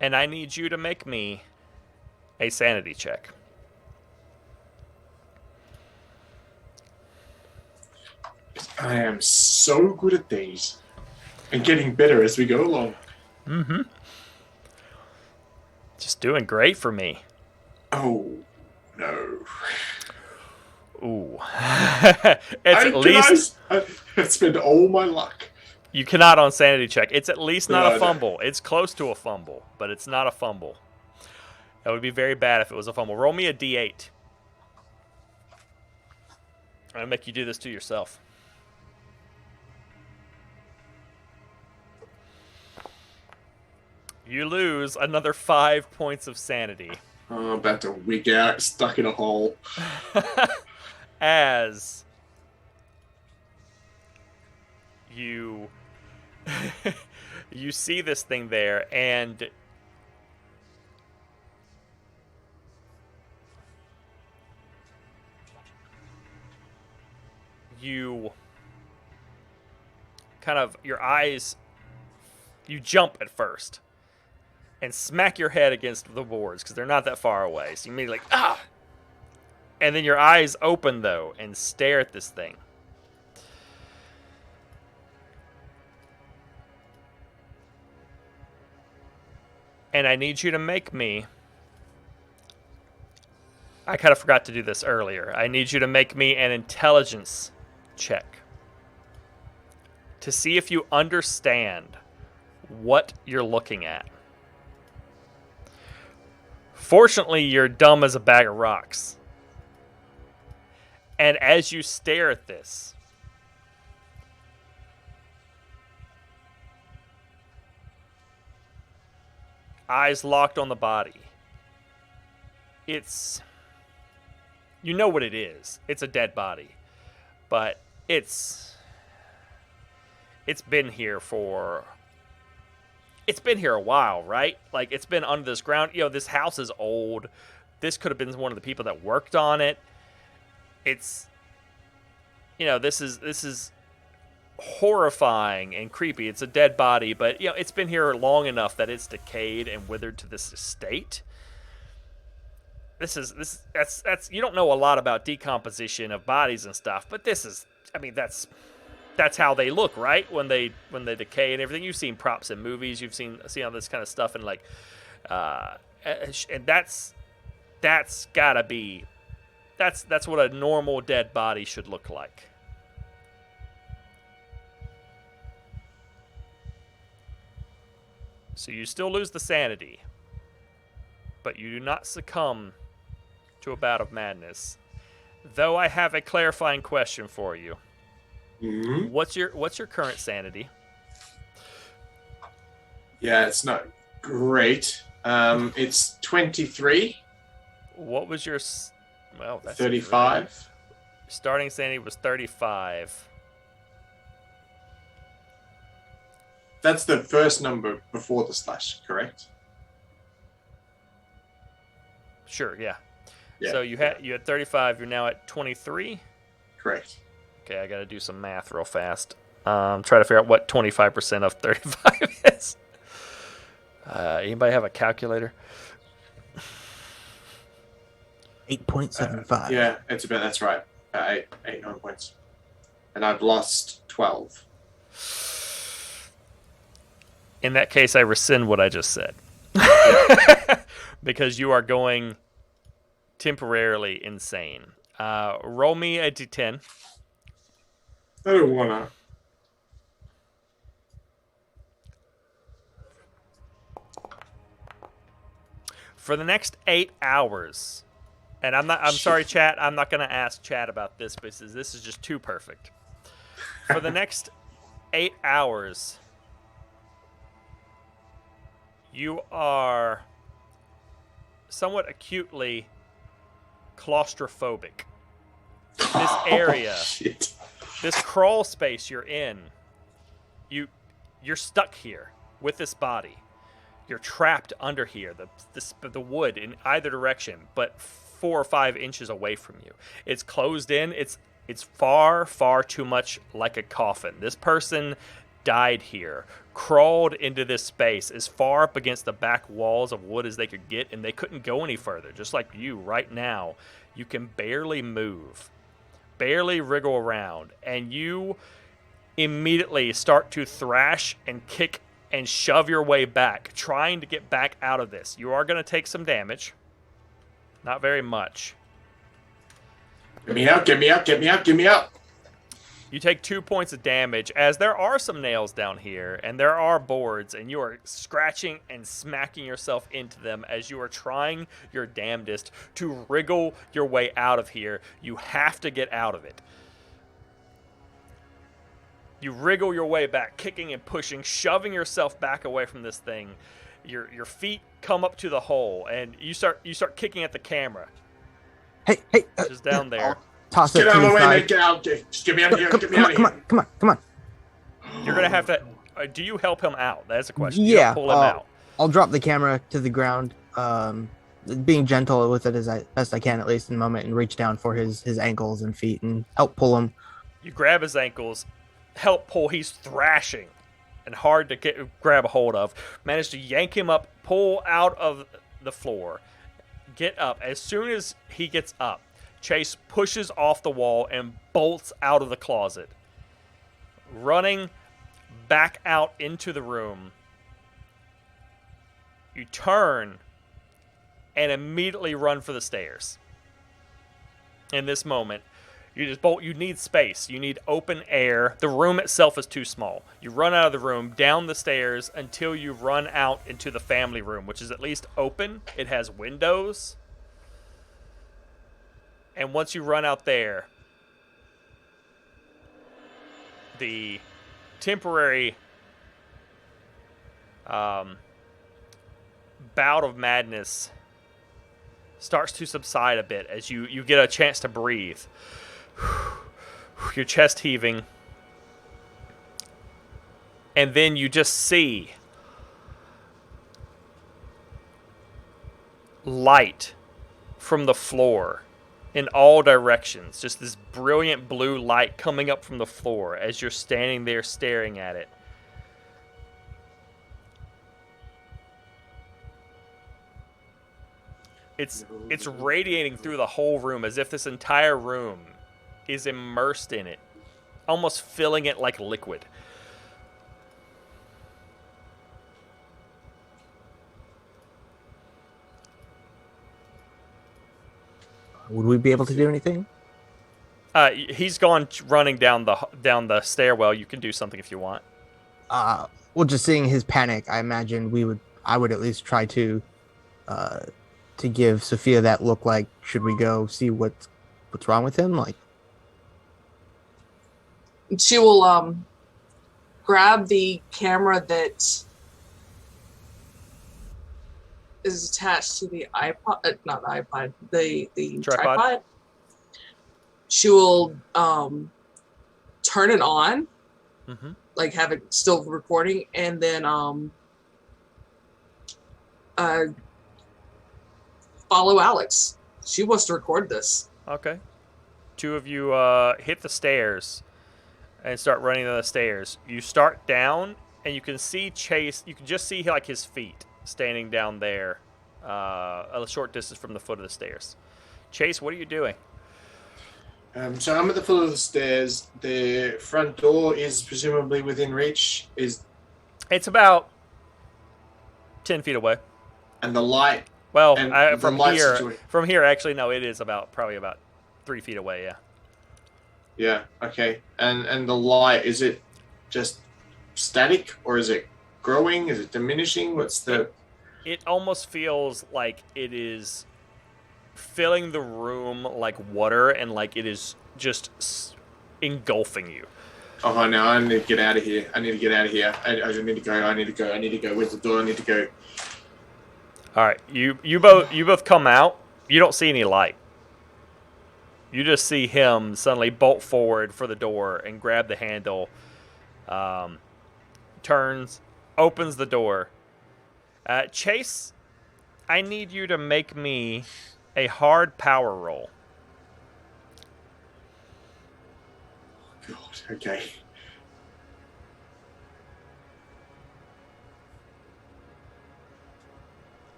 Speaker 1: And I need you to make me a sanity check.
Speaker 3: I am so good at these. And getting better as we go along.
Speaker 1: Mm-hmm. Just doing great for me.
Speaker 3: Oh, no.
Speaker 1: Ooh. It's at least...
Speaker 3: I spend all my luck.
Speaker 1: You cannot on sanity check. It's at least not
Speaker 3: No,
Speaker 1: a fumble. It's close to a fumble, but it's not a fumble. That would be very bad if it was a fumble. Roll me a d8. I'm going to make you do this to yourself. You lose another 5 points of sanity.
Speaker 3: Oh, I'm about to wig out, stuck in a hole.
Speaker 1: As you you see this thing there, and you kind of, your eyes, you jump at first and smack your head against the boards because they're not that far away. So you immediately like, ah! And then your eyes open, though, and stare at this thing. And I need you to make me... I kind of forgot to do this earlier. I need you to make me an intelligence check to see if you understand what you're looking at. Fortunately, you're dumb as a bag of rocks. And as you stare at this, eyes locked on the body, it's... You know what it is. It's a dead body. But it's been here for... It's been here a while, right? Like, it's been under this ground. You know, this house is old. This could have been one of the people that worked on it. It's... You know, this is horrifying and creepy. It's a dead body, but, you know, it's been here long enough that it's decayed and withered to this state. That's you don't know a lot about decomposition of bodies and stuff, but this is, I mean, that's how they look, right? When they decay and everything. You've seen props in movies, you've seen all this kind of stuff, and like, and that's gotta be, that's what a normal dead body should look like. So you still lose the sanity, but you do not succumb to a bout of madness. Though I have a clarifying question for you.
Speaker 3: Mm-hmm.
Speaker 1: What's your current sanity?
Speaker 3: Yeah, it's not great. It's 23.
Speaker 1: What was your... Well, that's
Speaker 3: 35.
Speaker 1: Starting sanity was 35.
Speaker 3: That's the first number before the slash, correct?
Speaker 1: Sure, yeah.
Speaker 3: Yeah.
Speaker 1: So you had 35. You're now at 23.
Speaker 3: Correct.
Speaker 1: Okay, I got to do some math real fast. Try to figure out what 25% of 35 is. Anybody have a calculator?
Speaker 2: 8.75.
Speaker 3: Yeah, that's right. 9 points. And I've lost 12.
Speaker 1: In that case, I rescind what I just said. Because you are going temporarily insane. Roll me a d10.
Speaker 3: I don't wanna.
Speaker 1: For the next 8 hours, and I'm sorry, chat, I'm not going to ask chat about this because this is just too perfect. For the next 8 hours, you are somewhat acutely claustrophobic. This area, this crawl space you're in, you're stuck here with this body. You're trapped under here, the wood in either direction, but 4 or 5 inches away from you. It's closed in. It's far, far too much like a coffin. This person died here, crawled into this space as far up against the back walls of wood as they could get, and they couldn't go any further. Just like you right now, you can barely move, barely wriggle around, and you immediately start to thrash and kick and shove your way back, trying to get back out of this. You are going to take some damage. Not very much.
Speaker 3: Get me out, get me out, get me out, get me out.
Speaker 1: You take 2 points of damage, as there are some nails down here, and there are boards, and you are scratching and smacking yourself into them as you are trying your damnedest to wriggle your way out of here. You have to get out of it. You wriggle your way back, kicking and pushing, shoving yourself back away from this thing. Your feet come up to the hole, and you start kicking at the camera.
Speaker 2: Hey,
Speaker 1: Just down there.
Speaker 2: I'll toss it
Speaker 3: Get
Speaker 2: to
Speaker 3: out of
Speaker 2: the
Speaker 3: my way,
Speaker 2: side.
Speaker 3: Nick. Get out. Just get me out of here. Get me out of here.
Speaker 2: Come on.
Speaker 1: You're gonna have to. Do you help him out? That's the question.
Speaker 2: Yeah,
Speaker 1: You pull him out.
Speaker 2: I'll drop the camera to the ground, being gentle with it best I can, at least in the moment, and reach down for his ankles and feet and help pull him.
Speaker 1: You grab his ankles, help pull. He's thrashing and hard to grab a hold of. Manage to yank him up, pull out of the floor, get up. As soon as he gets up, Chase pushes off the wall and bolts out of the closet, running back out into the room. You turn and immediately run for the stairs. In this moment, you just bolt. You need space. You need open air. The room itself is too small. You run out of the room, down the stairs, until you run out into the family room, which is at least open. It has windows. And once you run out there, the temporary bout of madness starts to subside a bit as you get a chance to breathe. Your chest heaving. And then you just see light from the floor in all directions. Just this brilliant blue light coming up from the floor as you're standing there staring at it. It's radiating through the whole room as if this entire room is immersed in it, almost filling it like liquid.
Speaker 2: Would we be able to do anything?
Speaker 1: He's gone running down the stairwell. You can do something if you want.
Speaker 2: Well, just seeing his panic, I imagine I would at least try to give Sophia that look like, should we go see what's wrong with him? Like,
Speaker 4: She will grab the camera that is attached to the iPod, not the iPod, the tripod. She will turn it on, like have it still recording, and then follow Alex. She wants to record this.
Speaker 1: Okay. Two of you hit the stairs and start running down the stairs. You start down, and you can see Chase. You can just see like his feet standing down there, a short distance from the foot of the stairs. Chase, what are you doing?
Speaker 3: So I'm at the foot of the stairs. The front door is presumably within reach.
Speaker 1: It's about 10 feet away.
Speaker 3: And the light.
Speaker 1: Well,
Speaker 3: And
Speaker 1: from
Speaker 3: the light
Speaker 1: here,
Speaker 3: situation.
Speaker 1: actually, no, it is probably about 3 feet away. Yeah.
Speaker 3: Yeah. Okay. And the light, is it just static or is it growing? Is it diminishing? What's the?
Speaker 1: It almost feels like it is filling the room like water, and like it is just engulfing you.
Speaker 3: Oh no! I need to get out of here. I need to get out of here. I need to go. I need to go. I need to go. Where's the door? I need to go.
Speaker 1: All right, you both come out. You don't see any light. You just see him suddenly bolt forward for the door and grab the handle. Turns, opens the door. Chase, I need you to make me a hard power roll.
Speaker 3: God. Okay.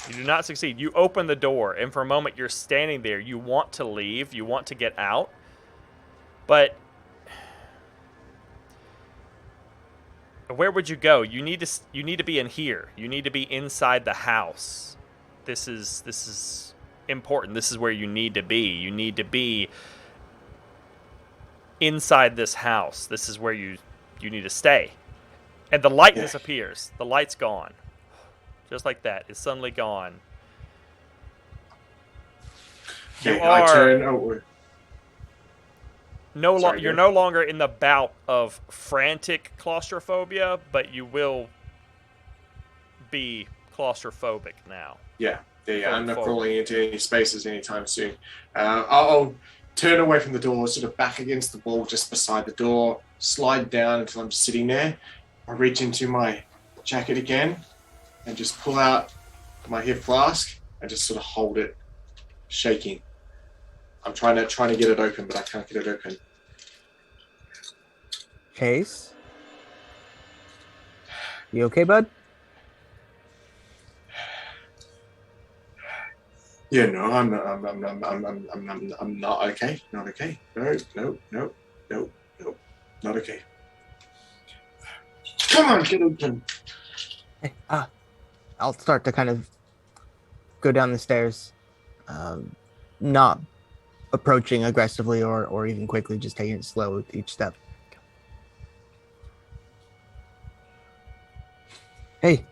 Speaker 1: You do not succeed. You open the door, and for a moment you're standing there. You want to leave. You want to get out. But where would you go? You need to be in here. You need to be inside the house. This is important. This is where you need to be. You need to be inside this house. This is where you need to stay. And the light
Speaker 3: Yeah.
Speaker 1: disappears. The light's gone. Just like that. It's suddenly gone. You
Speaker 3: Okay, I
Speaker 1: are
Speaker 3: turn over. Sorry,
Speaker 1: you're
Speaker 3: go.
Speaker 1: no longer in the bout of frantic claustrophobia, but you will be claustrophobic now.
Speaker 3: Yeah. I'm not
Speaker 1: Forward.
Speaker 3: crawling into any spaces anytime soon. I'll turn away from the door, sort of back against the wall just beside the door, slide down until I'm sitting there. I reach into my jacket again and just pull out my hip flask and just sort of hold it, shaking. I'm trying to get it open, but I can't get it open.
Speaker 2: Chase? You okay, bud?
Speaker 3: Yeah, no, I'm not okay. Not okay. No, not okay. Come on, get open.
Speaker 2: Hey, I'll start to kind of go down the stairs, not approaching aggressively or even quickly, just taking it slow with each step. Hey,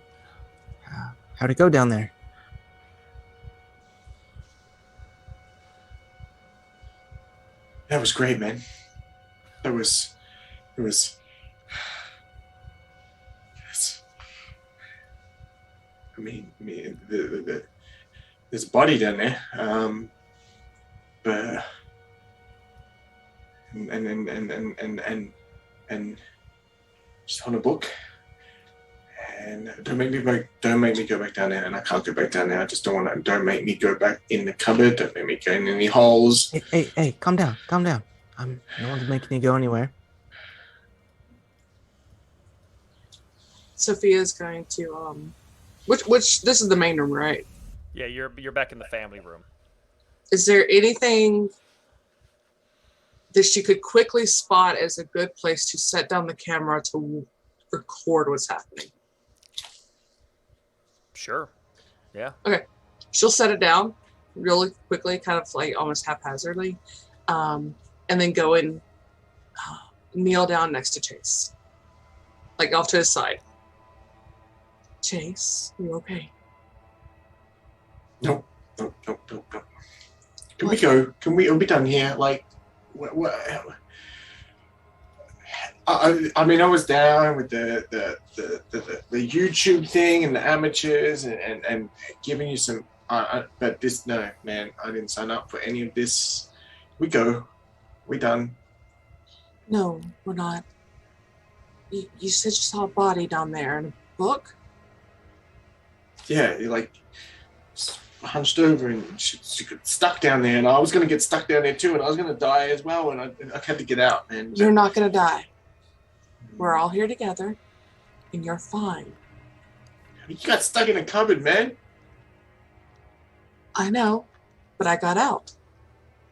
Speaker 2: how'd it go down there?
Speaker 3: That was great, man. It was. It's, I mean, there's a body down there, but and just on a book. And don't make me go back down there. And I can't go back down there. I just don't want to. Don't make me go back in the cupboard. Don't make me go in any holes.
Speaker 2: Hey, calm down. No one's making you go anywhere.
Speaker 4: Sophia's going to which this is the main room, right?
Speaker 1: Yeah, you're back in the family room.
Speaker 4: Is there anything that she could quickly spot as a good place to set down the camera to record what's happening?
Speaker 1: Sure. Yeah.
Speaker 4: Okay. She'll set it down really quickly, kind of like almost haphazardly, and then go and kneel down next to Chase, like off to his side. Chase, you okay?
Speaker 3: Nope. Can we go? Are we done here? Like, what? I mean, I was down with the YouTube thing and the amateurs and giving you some. But this, no, man, I didn't sign up for any of this. We done.
Speaker 4: No, we're not. You said you saw a body down there in a book?
Speaker 3: Yeah, like hunched over and she got stuck down there, and I was gonna get stuck down there too, and I was gonna die as well, and I had to get out, man.
Speaker 4: You're not gonna die. We're all here together, and you're fine.
Speaker 3: You got stuck in a cupboard, man.
Speaker 4: I know, but I got out.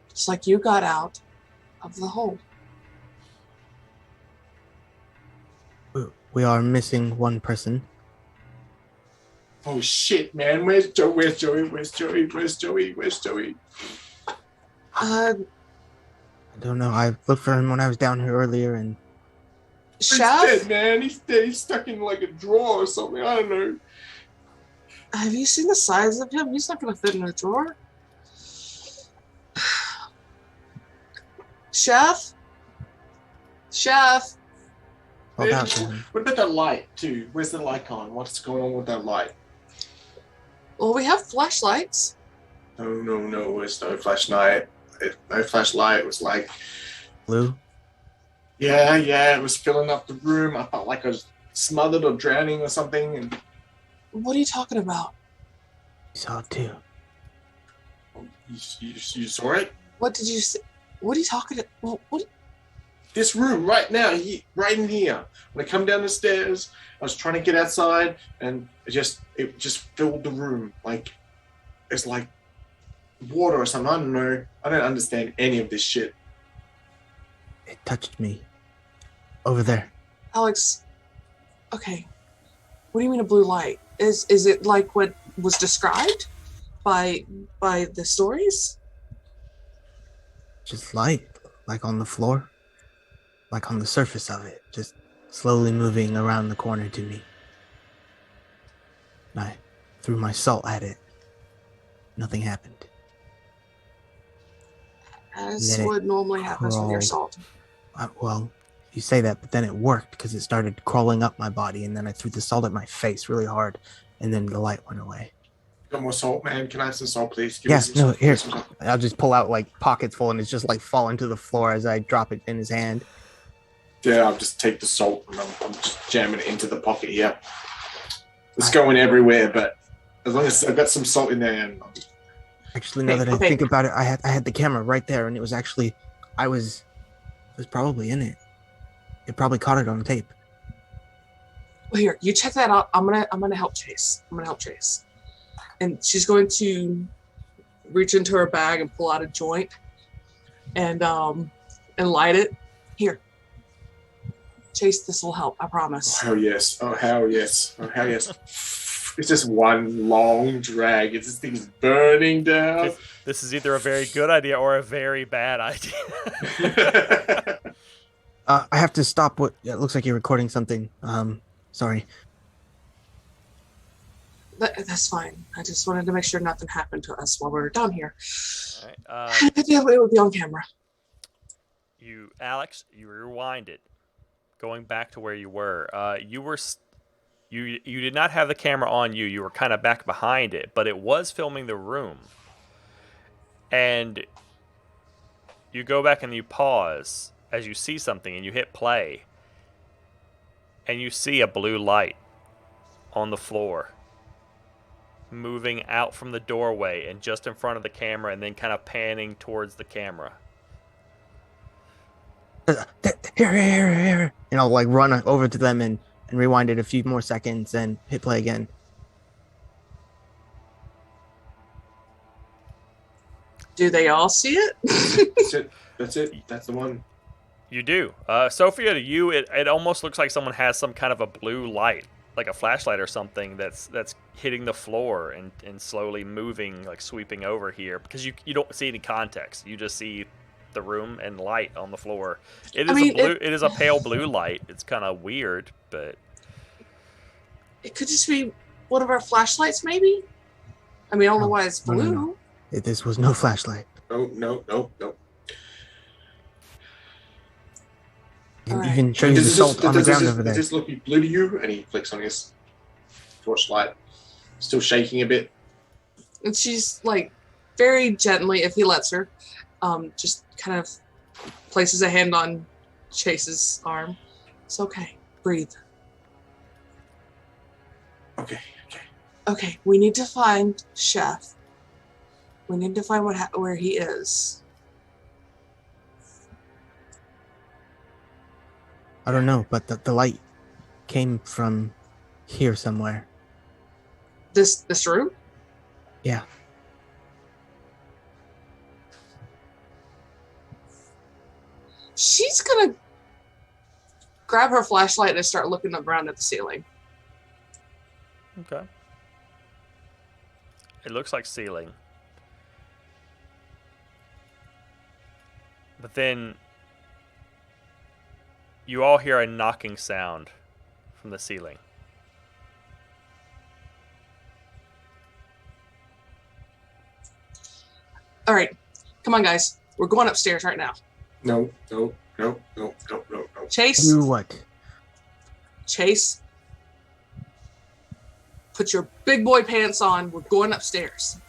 Speaker 4: Just like you got out of the hole.
Speaker 2: We are missing one person.
Speaker 3: Oh shit, man! Where's Joey?
Speaker 2: I don't know. I looked for him when I was down here earlier, and
Speaker 3: He's
Speaker 4: Chef,
Speaker 3: dead, man. He's dead. He's stuck in like a drawer or something. I don't know.
Speaker 4: have you seen the size of him? He's not gonna fit in a drawer. Chef?
Speaker 2: hold out to him.
Speaker 3: What about that light too? Where's the light on? What's going on with that light?
Speaker 4: Well, we have flashlights.
Speaker 3: No. It's no flashlight. No flashlight. It was like,
Speaker 2: Blue?
Speaker 3: yeah. It was filling up the room. I felt like I was smothered or drowning or something. And
Speaker 4: What are you talking about?
Speaker 2: You saw it too.
Speaker 3: you saw it.
Speaker 4: What did you say? What are you talking about? What?
Speaker 3: This room right now, right in here. When I come down the stairs, I was trying to get outside, and it just filled the room. Like it's like water or something. I don't know. I don't understand any of this shit.
Speaker 2: It touched me. Over there.
Speaker 4: Alex, okay. What do you mean a blue light? Is it like what was described by the stories?
Speaker 2: Just light, like on the floor. like on the surface of it, just slowly moving around the corner to me. I threw my salt at it. Nothing happened.
Speaker 4: As would normally happen with your salt.
Speaker 2: Well, you say that, but then it worked because it started crawling up my body, and then I threw the salt at my face really hard, and then the light went away.
Speaker 3: Got more salt, man? Can I have some salt, please?
Speaker 2: Here. I'll just pull out like pockets full, and it's just like falling to the floor as I drop it in his hand.
Speaker 3: Yeah, I'll just take the salt and I'm just jamming it into the pocket here. It's going everywhere, but as long as I've got some salt in there. And
Speaker 2: actually, now that I think about it, I had the camera right there, and it was actually, I was probably in it. It probably caught it on tape.
Speaker 4: Well, here, you check that out. I'm gonna help Chase. And she's going to reach into her bag and pull out a joint and light it. Here. Chase, this will help, I promise.
Speaker 3: Oh, hell yes. It's just one long drag. This thing's burning down.
Speaker 1: This is either a very good idea or a very bad idea.
Speaker 2: I have to stop. It looks like you're recording something. Sorry.
Speaker 4: That's fine. I just wanted to make sure nothing happened to us while we were down here.
Speaker 1: All right,
Speaker 4: it would be on camera.
Speaker 1: Alex, you rewind it. Going back to where you were, you did not have the camera on you. You were kind of back behind it, but it was filming the room. And you go back and you pause as you see something, and you hit play, and you see a blue light on the floor, moving out from the doorway and just in front of the camera, and then kind of panning towards the camera.
Speaker 2: Here. And I'll like run over to them and rewind it a few more seconds and hit play again.
Speaker 4: Do they all see it?
Speaker 3: That's it. That's the one.
Speaker 1: You do. Sophia, to you, it almost looks like someone has some kind of a blue light, like a flashlight or something that's hitting the floor and slowly moving, like sweeping over here, because you don't see any context. You just see the room and light on the floor. It is a pale blue light. It's kind of weird, but
Speaker 4: it could just be one of our flashlights, maybe. I mean, I don't know why it's blue.
Speaker 2: No. This was no flashlight.
Speaker 3: No.
Speaker 2: Right. Even show you the salt on the ground over there.
Speaker 3: Does this look blue to you? And he flicks on his torchlight, still shaking a bit.
Speaker 4: And she's like, very gently, if he lets her, just kind of places a hand on Chase's arm. It's okay. Breathe. Okay. We need to find Chef. We need to find where he is.
Speaker 2: I don't know, but the light came from here somewhere.
Speaker 4: This room?
Speaker 2: Yeah.
Speaker 4: She's gonna grab her flashlight and start looking around at the ceiling.
Speaker 1: Okay. It looks like ceiling. But then you all hear a knocking sound from the ceiling.
Speaker 4: All right. Come on, guys. We're going upstairs right now.
Speaker 3: No.
Speaker 4: Chase.
Speaker 2: Do what?
Speaker 4: Chase. Put your big boy pants on. We're going upstairs.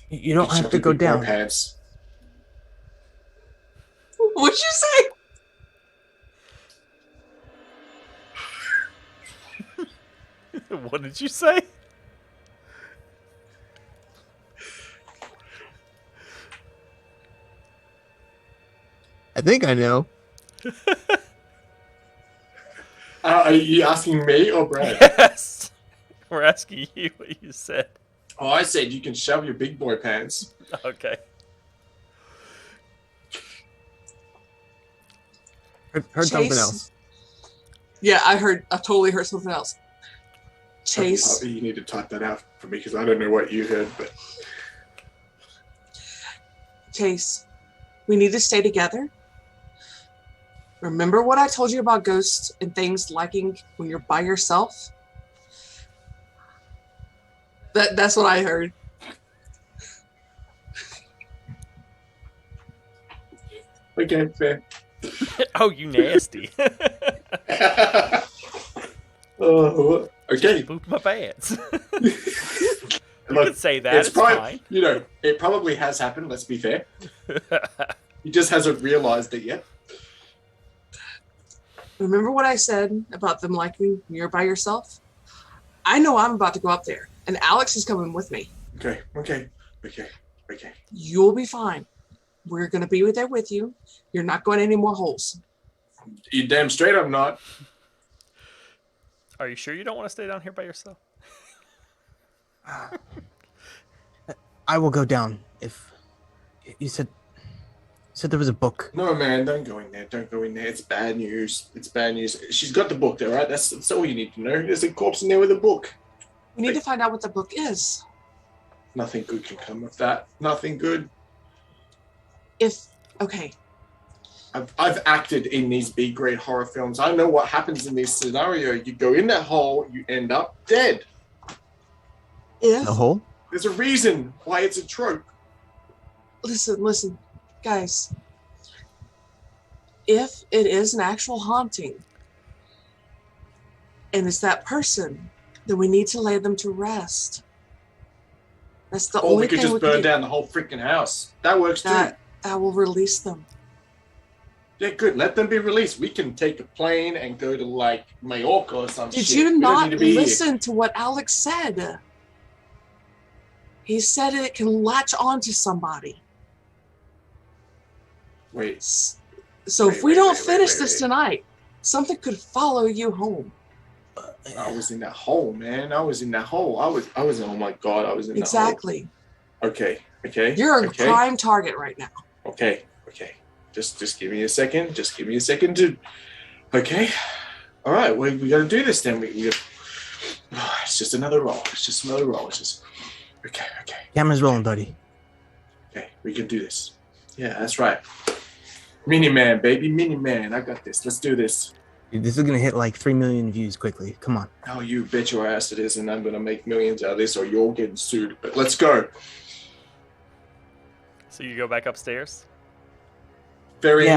Speaker 2: You don't have to go down.
Speaker 3: Pants.
Speaker 4: What'd you say?
Speaker 1: What did you say?
Speaker 2: I think I know.
Speaker 3: Are you asking me or Brad?
Speaker 1: Yes. We're asking you what you said.
Speaker 3: Oh, I said you can shove your big boy pants.
Speaker 1: Okay.
Speaker 2: Heard something else.
Speaker 4: Yeah, I totally heard something else. Chase.
Speaker 3: You need to type that out for me because I don't know what you heard, but
Speaker 4: Chase, we need to stay together. Remember what I told you about ghosts and things liking when you're by yourself? That's what I heard.
Speaker 3: Okay, fair.
Speaker 1: Oh, you nasty.
Speaker 3: Oh, okay.
Speaker 1: Pooped my pants. You
Speaker 3: Look,
Speaker 1: could say that.
Speaker 3: it's
Speaker 1: It's
Speaker 3: probably,
Speaker 1: fine.
Speaker 3: you know, it probably has happened. Let's be fair. He just hasn't realized it yet.
Speaker 4: Remember what I said about them liking when you're by yourself? I know I'm about to go up there, and Alex is coming with me.
Speaker 3: Okay.
Speaker 4: You'll be fine. We're going to be there with you. You're not going any more holes.
Speaker 3: You damn straight I'm not.
Speaker 1: Are you sure you don't want to stay down here by yourself?
Speaker 2: I will go down if you said there was a book.
Speaker 3: No, man, don't go in there. Don't go in there. It's bad news. It's bad news. She's got the book there, right? That's all you need to know. There's a corpse in there with a book.
Speaker 4: We need to find out what the book is.
Speaker 3: Nothing good can come of that. Nothing good.
Speaker 4: Okay.
Speaker 3: I've acted in these big, great horror films. I know what happens in this scenario. You go in that hole, you end up dead.
Speaker 2: The hole?
Speaker 3: There's a reason why it's a trope.
Speaker 4: Listen, guys. If it is an actual haunting, and it's that person, then we need to lay them to rest. That's the
Speaker 3: Or
Speaker 4: only
Speaker 3: we could
Speaker 4: thing
Speaker 3: just burn down the whole freaking house. That works too.
Speaker 4: That will release them.
Speaker 3: Yeah, good. Let them be released. We can take a plane and go to like Mallorca or something.
Speaker 4: Did you not listen to what Alex said? He said it can latch on to somebody.
Speaker 3: Wait.
Speaker 4: So if we don't finish this tonight, something could follow you home.
Speaker 3: I was in that hole, man. I was in that hole. I was. Oh my god, I was in that hole.
Speaker 4: Exactly.
Speaker 3: Okay.
Speaker 4: You're a prime target right now.
Speaker 3: Okay. Just give me a second. Just give me a second to. Okay. All right. We got to do this then. It's just another roll. It's just another roll. It's just. Okay.
Speaker 2: Camera's rolling, buddy.
Speaker 3: Okay. We can do this. Yeah, that's right. Mini Man, baby, Mini Man. I got this. Let's do this.
Speaker 2: Dude, this is gonna hit like 3 million views quickly. Come on.
Speaker 3: Oh, you bet your ass it is, and I'm gonna make millions out of this, or you're getting sued. But let's go.
Speaker 1: So you go back upstairs?
Speaker 3: Very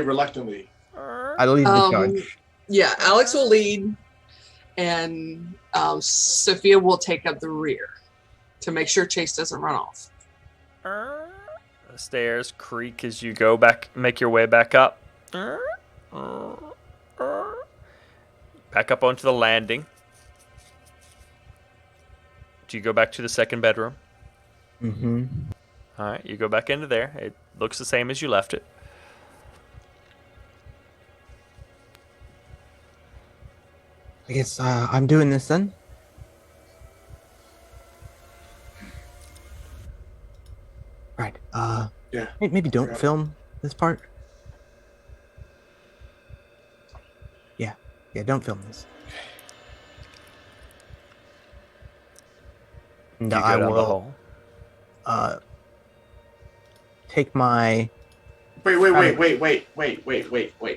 Speaker 3: reluctantly.
Speaker 2: I leave the charge.
Speaker 4: Yeah, Alex will lead, and Sophia will take up the rear to make sure Chase doesn't run off.
Speaker 1: The stairs creak as you go back, make your way back up. Back up onto the landing. Do you go back to the second bedroom?
Speaker 2: Mm-hmm.
Speaker 1: All right, you go back into there. It looks the same as you left it.
Speaker 2: I guess I'm doing this then. Right.
Speaker 3: Yeah.
Speaker 2: Maybe don't film this part. Yeah, don't film this. And
Speaker 1: You go
Speaker 2: I
Speaker 1: down the
Speaker 2: will
Speaker 1: hole.
Speaker 2: take my.
Speaker 3: Wait.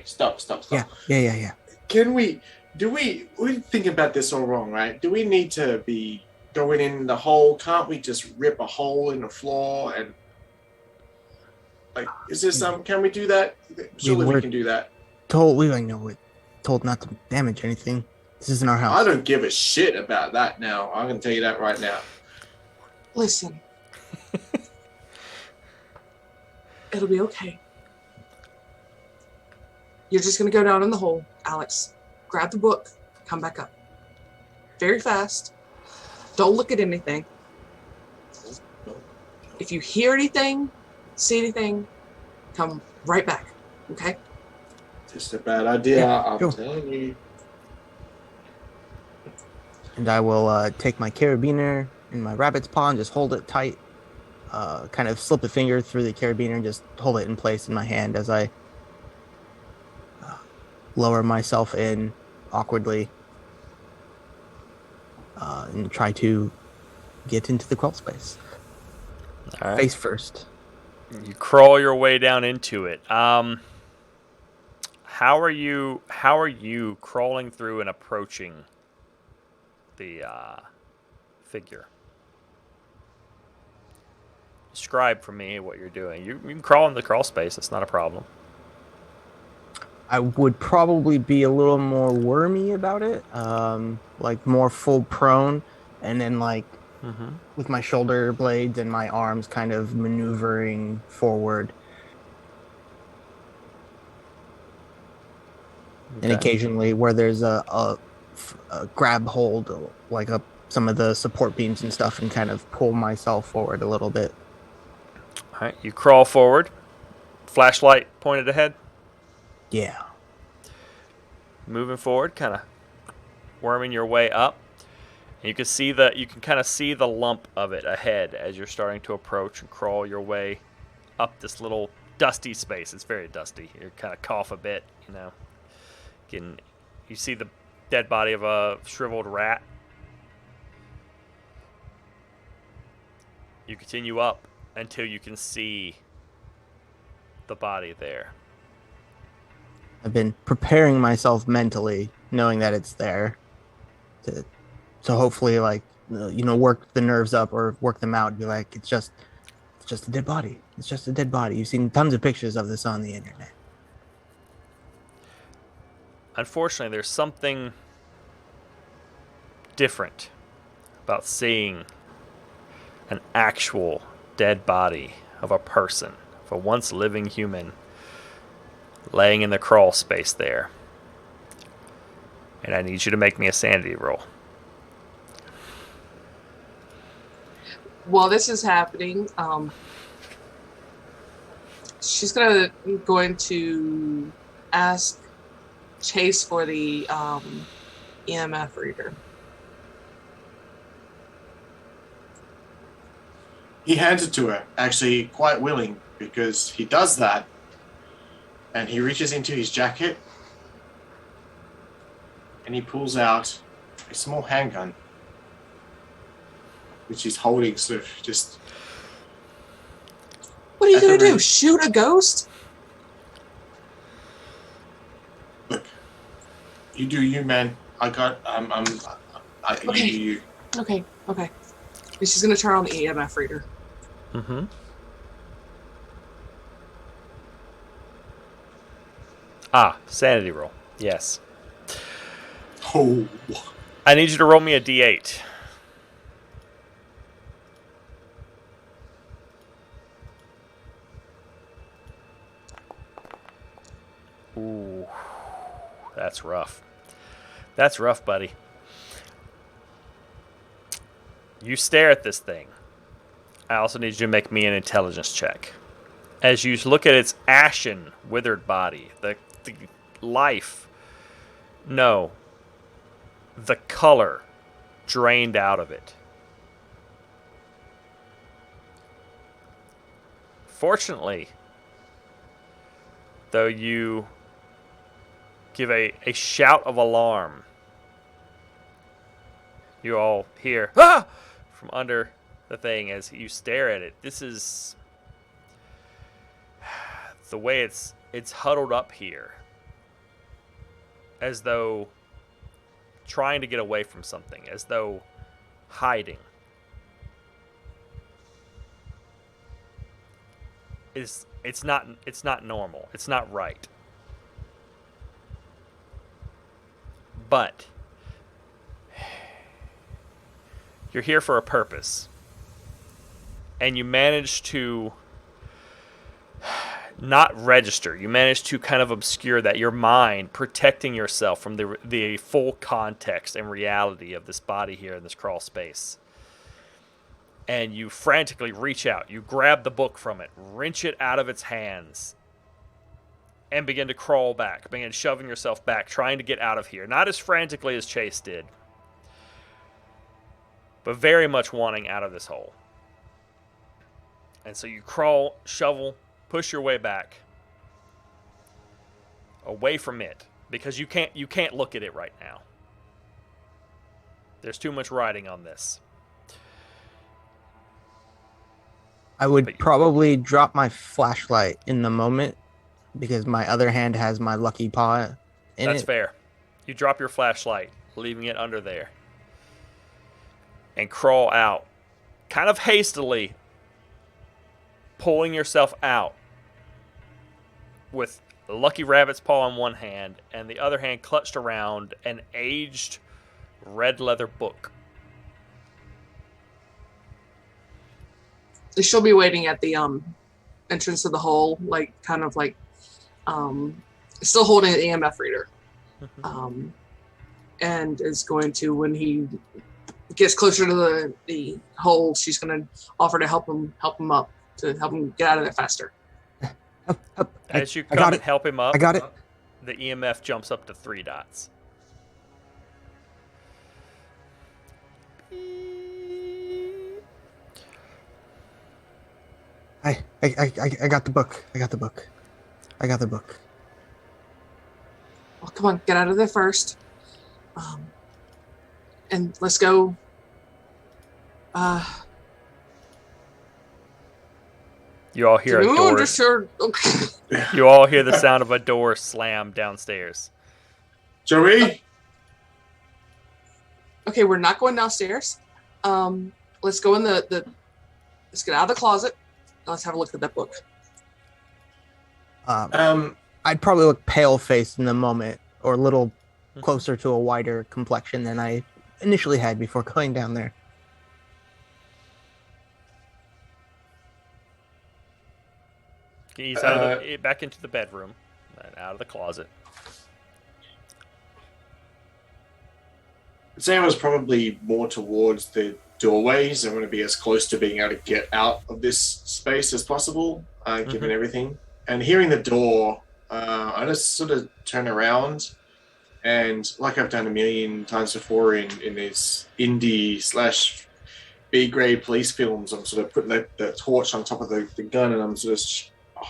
Speaker 3: Stop.
Speaker 2: Yeah.
Speaker 3: Can we're thinking about this all wrong, right? Do we need to be going in the hole? Can't we just rip a hole in the floor and like, is there some, can we do that? Surely we can do that.
Speaker 2: We're told not to damage anything. This isn't our house.
Speaker 3: I don't give a shit about that now. I'm going to tell you that right now.
Speaker 4: Listen. It'll be okay. You're just going to go down in the hole, Alex. Grab the book. Come back up. Very fast. Don't look at anything. If you hear anything, see anything, come right back. Okay?
Speaker 3: Just a bad idea.
Speaker 2: Yeah,
Speaker 3: I'm
Speaker 2: sure.
Speaker 3: telling you.
Speaker 2: And I will take my carabiner in my rabbit's paw and just hold it tight. Kind of slip a finger through the carabiner and just hold it in place in my hand as I lower myself in awkwardly and try to get into the crawl space.
Speaker 1: All right.
Speaker 2: Face first.
Speaker 1: You crawl your way down into it. How How are you crawling through and approaching the figure? Describe for me what you're doing. You can crawl in the crawl space. It's not a problem.
Speaker 2: I would probably be a little more wormy about it, like more full prone, and then like with my shoulder blades and my arms kind of maneuvering forward.
Speaker 1: Okay.
Speaker 2: And occasionally where there's a grab hold, like some of the support beams and stuff, and kind of pull myself forward a little bit.
Speaker 1: All right, you crawl forward. Flashlight pointed ahead.
Speaker 2: Yeah.
Speaker 1: Moving forward, kind of worming your way up. And you can kind of see the lump of it ahead as you're starting to approach and crawl your way up this little dusty space. It's very dusty. You kind of cough a bit, you know. You see the dead body of a shriveled rat. You continue up until you can see the body there.
Speaker 2: I've been preparing myself mentally, knowing that it's there, to hopefully, like, work the nerves up or work them out and be like, it's just a dead body. It's just a dead body. You've seen tons of pictures of this on the internet.
Speaker 1: Unfortunately, there's something different about seeing an actual dead body of a person, of a once living human, laying in the crawl space there. And I need you to make me a sanity roll.
Speaker 4: While this is happening, she's going to ask Chase for the EMF reader.
Speaker 3: He hands it to her, actually quite willing, because he does that, and he reaches into his jacket, and he pulls out a small handgun, which he's holding, sort of just...
Speaker 4: What are you going to do, shoot a ghost?
Speaker 3: Look, you do you, man. I you do you.
Speaker 4: Okay. And she's going to turn on the EMF reader.
Speaker 1: Mm-hmm. Sanity roll. Yes.
Speaker 3: Oh.
Speaker 1: I need you to roll me a d8. Ooh. That's rough. That's rough, buddy. You stare at this thing. I also need you to make me an intelligence check. As you look at its ashen, withered body, the life, no, the color drained out of it. Fortunately, though, you give a shout of alarm. You all hear, "Ah!" from under the thing as you stare at it. This is the way it's huddled up here, as though trying to get away from something, as though hiding. It's not normal. It's not right. But you're here for a purpose. And you manage to not register. You manage to kind of obscure that, your mind protecting yourself from the full context and reality of this body here in this crawl space. And you frantically reach out. You grab the book from it, wrench it out of its hands, and begin to crawl back. Begin shoving yourself back, trying to get out of here. Not as frantically as Chase did, but very much wanting out of this hole. And so you crawl, shovel, push your way back away from it, because you can't look at it right now. There's too much riding on this.
Speaker 2: I would probably drop my flashlight in the moment, because my other hand has my lucky paw in
Speaker 1: That's
Speaker 2: it.
Speaker 1: fair. You drop your flashlight, leaving it under there, and crawl out, kind of hastily, pulling yourself out with a lucky rabbit's paw in one hand and the other hand clutched around an aged red leather book.
Speaker 4: She'll be waiting at the entrance to the hole, like kind of like still holding an EMF reader. And is going to, when he gets closer to the hole, she's going to offer to help him up, to help him get out of there faster.
Speaker 1: As you come and help him up,
Speaker 2: I got it.
Speaker 1: The EMF jumps up to 3 dots.
Speaker 2: I got the book. I got the book. I got the book.
Speaker 4: Well, come on, get out of there first. And let's go.
Speaker 1: You all hear a door. You all hear the sound of a door slam downstairs.
Speaker 3: Joey?
Speaker 4: Okay, we're not going downstairs. Let's go in let's get out of the closet. And let's have a look at that book.
Speaker 2: I'd probably look pale-faced in the moment, or a little closer to a whiter complexion than I initially had before going down there.
Speaker 1: He's back into the bedroom and out of the closet.
Speaker 3: I'd say I was probably more towards the doorways. I want to be as close to being able to get out of this space as possible, given everything. And hearing the door, I just sort of turn around, and like I've done a million times before in these indie / B-grade police films, I'm sort of putting the torch on top of the gun, and I'm sort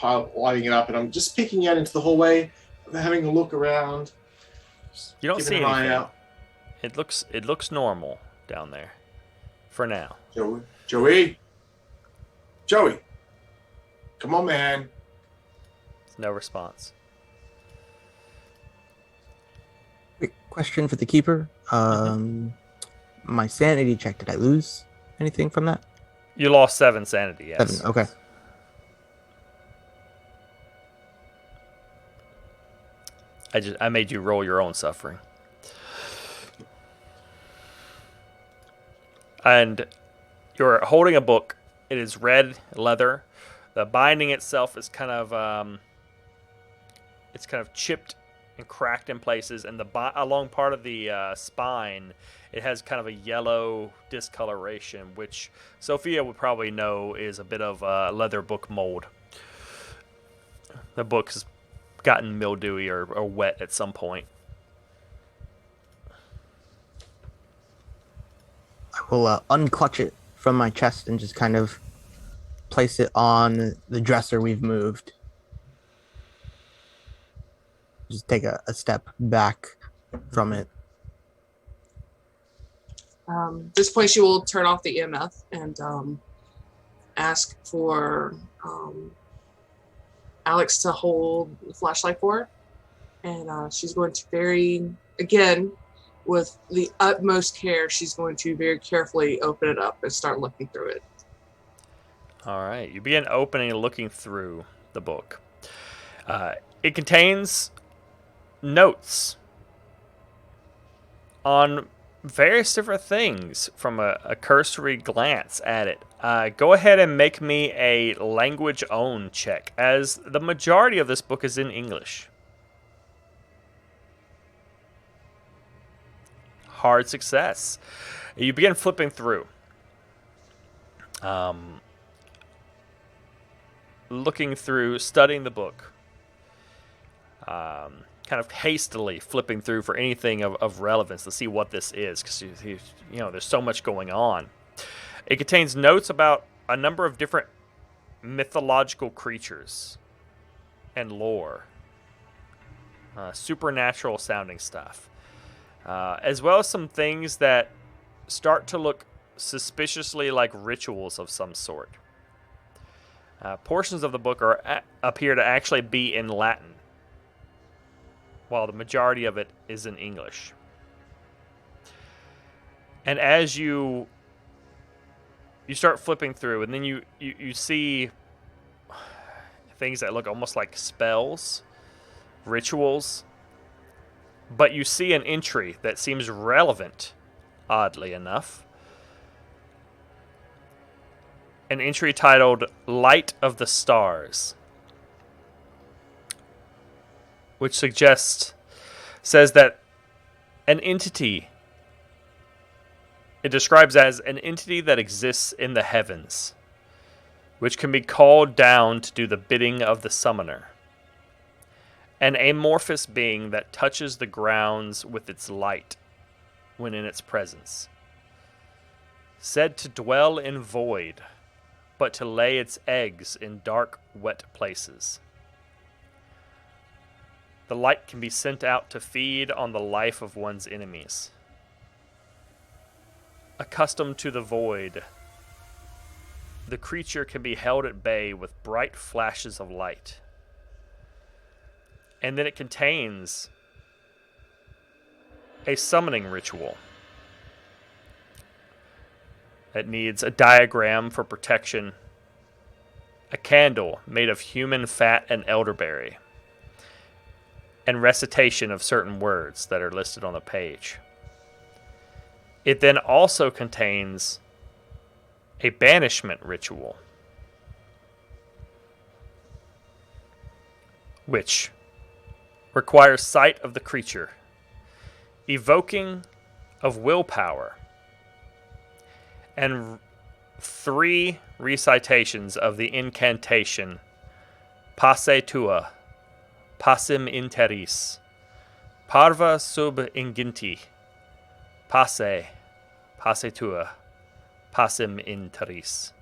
Speaker 3: of lighting it up, and I'm just peeking out into the hallway, having a look around.
Speaker 1: You don't see anything. It looks normal down there, for now.
Speaker 3: Joey, come on, man.
Speaker 1: No response.
Speaker 2: Quick question for the keeper. My sanity check, did I lose anything from that?
Speaker 1: You lost 7 sanity, yes.
Speaker 2: 7, okay.
Speaker 1: I made you roll your own suffering. And you're holding a book. It is red leather. The binding itself is kind of chipped and cracked in places, and along part of the spine, it has kind of a yellow discoloration, which Sophia would probably know is a bit of leather book mold. The book's gotten mildewy or wet at some point.
Speaker 2: I will unclutch it from my chest and just kind of place it on the dresser we've moved. Just take a step back from it.
Speaker 4: At this point, she will turn off the EMF and ask for Alex to hold the flashlight for her. And she's going to again, with the utmost care, she's going to very carefully open it up and start looking through it.
Speaker 1: All right. You begin opening and looking through the book. It contains notes on various different things from a cursory glance at it. Go ahead and make me a language own check, as the majority of this book is in English. Hard success. You begin flipping through. Looking through, studying the book. Kind of hastily flipping through for anything of relevance to see what this is, because there's so much going on. It contains notes about a number of different mythological creatures and lore, supernatural sounding stuff, as well as some things that start to look suspiciously like rituals of some sort. Portions of the book appear to actually be in Latin, while the majority of it is in English. And as you start flipping through, and then you see things that look almost like spells, rituals, but you see an entry that seems relevant, oddly enough. An entry titled Light of the Stars, which says that an entity, it describes as an entity that exists in the heavens, which can be called down to do the bidding of the summoner. An amorphous being that touches the grounds with its light when in its presence. Said to dwell in void, but to lay its eggs in dark, wet places. The light can be sent out to feed on the life of one's enemies. Accustomed to the void, the creature can be held at bay with bright flashes of light. And then it contains a summoning ritual that needs a diagram for protection, a candle made of human fat and elderberry, and recitation of certain words that are listed on the page. It then also contains a banishment ritual, which requires sight of the creature, evoking of willpower, and 3 recitations of the incantation Passe tua, passim in terris, parva sub inginti, passe tua, passim in terris.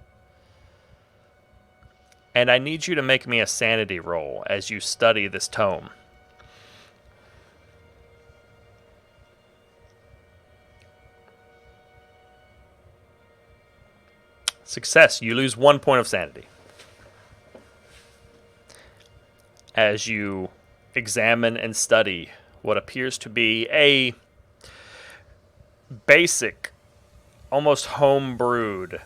Speaker 1: And I need you to make me a sanity roll as you study this tome. Success, you lose 1 point of sanity. As you examine and study what appears to be a basic, almost home-brewed